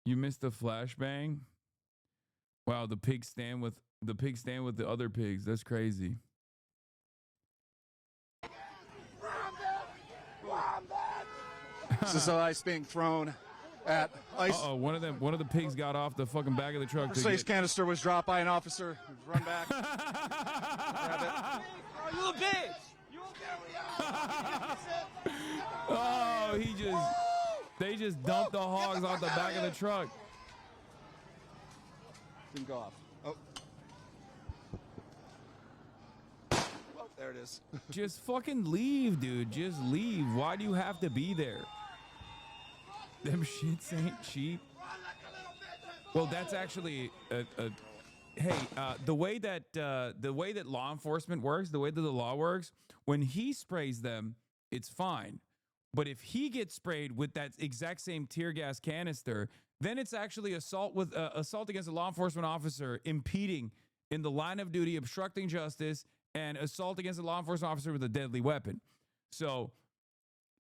You missed the flashbang? Wow, the pigs stand with the other pigs. That's crazy. This is ice being thrown at ice. Uh-oh, one of the pigs got off the fucking back of the truck. Space canister was dropped by an officer. Run back. Grab it. Oh, you a bitch. You okay? Oh, they just dumped the hogs off the back of the truck. Didn't go off. Oh. Oh, there it is. Just fucking leave, dude. Just leave. Why do you have to be there? Them shits ain't cheap. Well, that's actually hey, the way that law enforcement works, the way that the law works, when he sprays them, it's fine. But if he gets sprayed with that exact same tear gas canister, then it's actually assault against a law enforcement officer, impeding in the line of duty, obstructing justice, and assault against a law enforcement officer with a deadly weapon. So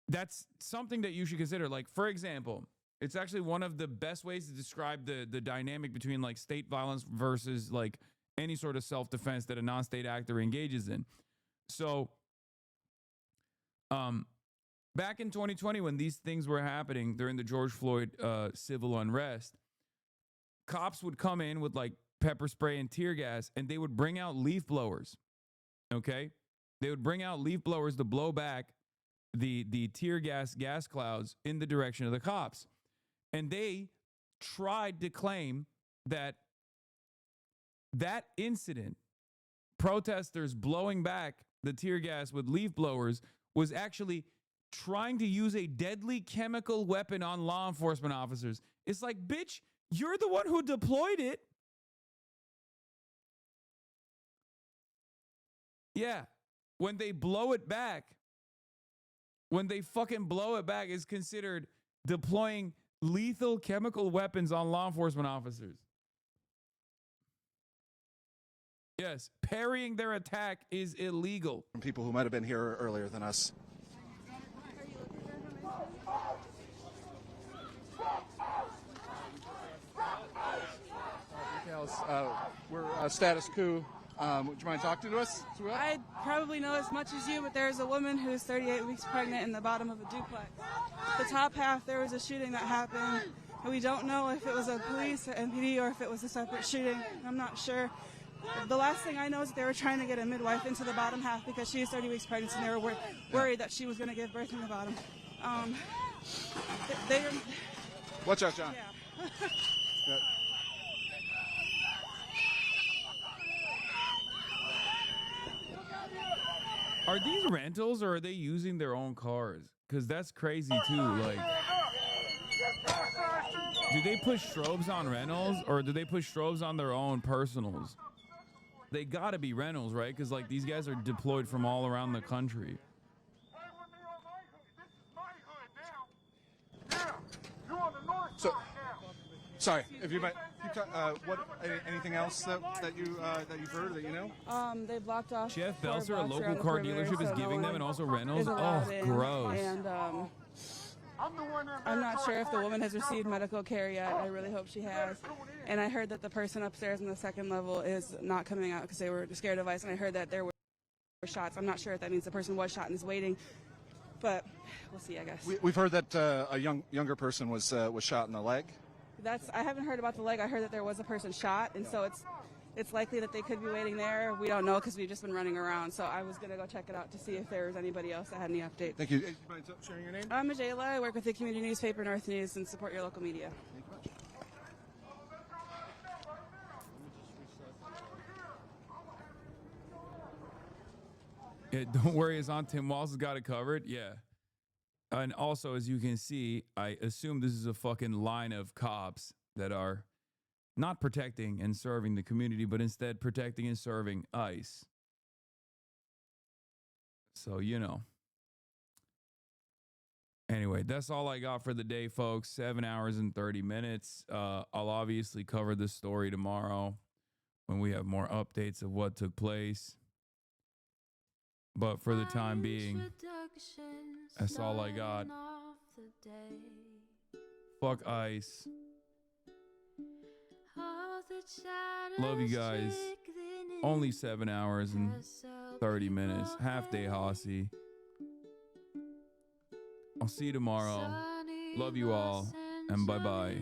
that's something that you should consider. Like, for example, it's actually one of the best ways to describe the dynamic between like state violence versus like any sort of self-defense that a non-state actor engages in. So, back in 2020, when these things were happening during the George Floyd civil unrest, cops would come in with like pepper spray and tear gas, and they would bring out leaf blowers. Okay, they would bring out leaf blowers to blow back the tear gas clouds in the direction of the cops. And they tried to claim that incident, protesters blowing back the tear gas with leaf blowers, was actually trying to use a deadly chemical weapon on law enforcement officers. It's like, bitch, you're the one who deployed it. Yeah. when they blow it back, when they fucking blow it back, is considered deploying lethal chemical weapons on law enforcement officers. Yes, parrying their attack is illegal. From people who might have been here earlier than us. We're status quo. Would you mind talking to us? I probably know as much as you, but there's a woman who's 38 weeks pregnant in the bottom of a duplex. The top half, there was a shooting that happened, and we don't know if it was a police or MPD or if it was a separate shooting. I'm not sure. The last thing I know is that they were trying to get a midwife into the bottom half because she is 30 weeks pregnant, and they were worried that she was going to give birth in the bottom. Watch out, John. Yeah. Yeah. Are these rentals or are they using their own cars? Because that's crazy too. Like, do they push strobes on rentals or do they push strobes on their own personals? They gotta be rentals, right? Because like these guys are deployed from all around the country. So, sorry, if you might, anything else that you've heard that you know? They blocked off. Jeff four Belser, a blocks local around the car perimeter, dealership, is so giving no them and one also rentals. is allowed Oh, in. gross. And I'm not sure if the woman has received medical care yet. I really hope she has. And I heard that the person upstairs on the second level is not coming out because they were scared of ice. And I heard that there were shots. I'm not sure if that means the person was shot and is waiting, but we'll see, I guess. We've heard that a younger person was shot in the leg. I haven't heard about the leg. I heard that there was a person shot, and so it's likely that they could be waiting there. We don't know because we've just been running around. So I was gonna go check it out to see if there was anybody else that had any update. Thank you. Do you mind sharing your name? I'm Majayla. I work with the community newspaper North News and support your local media. Thank you much. Yeah, don't worry, Hasan. Tim Walz has got it covered. Yeah. And also, as you can see, I assume this is a fucking line of cops that are not protecting and serving the community, but instead protecting and serving ICE. So, you know. Anyway, that's all I got for the day, folks. 7 hours and 30 minutes. I'll obviously cover this story tomorrow when we have more updates of what took place. But for the time being, that's all I got. Fuck ICE. Love you guys. Only 7 hours and 30 minutes. Half day Hossy. I'll see you tomorrow. Love you all. And bye-bye.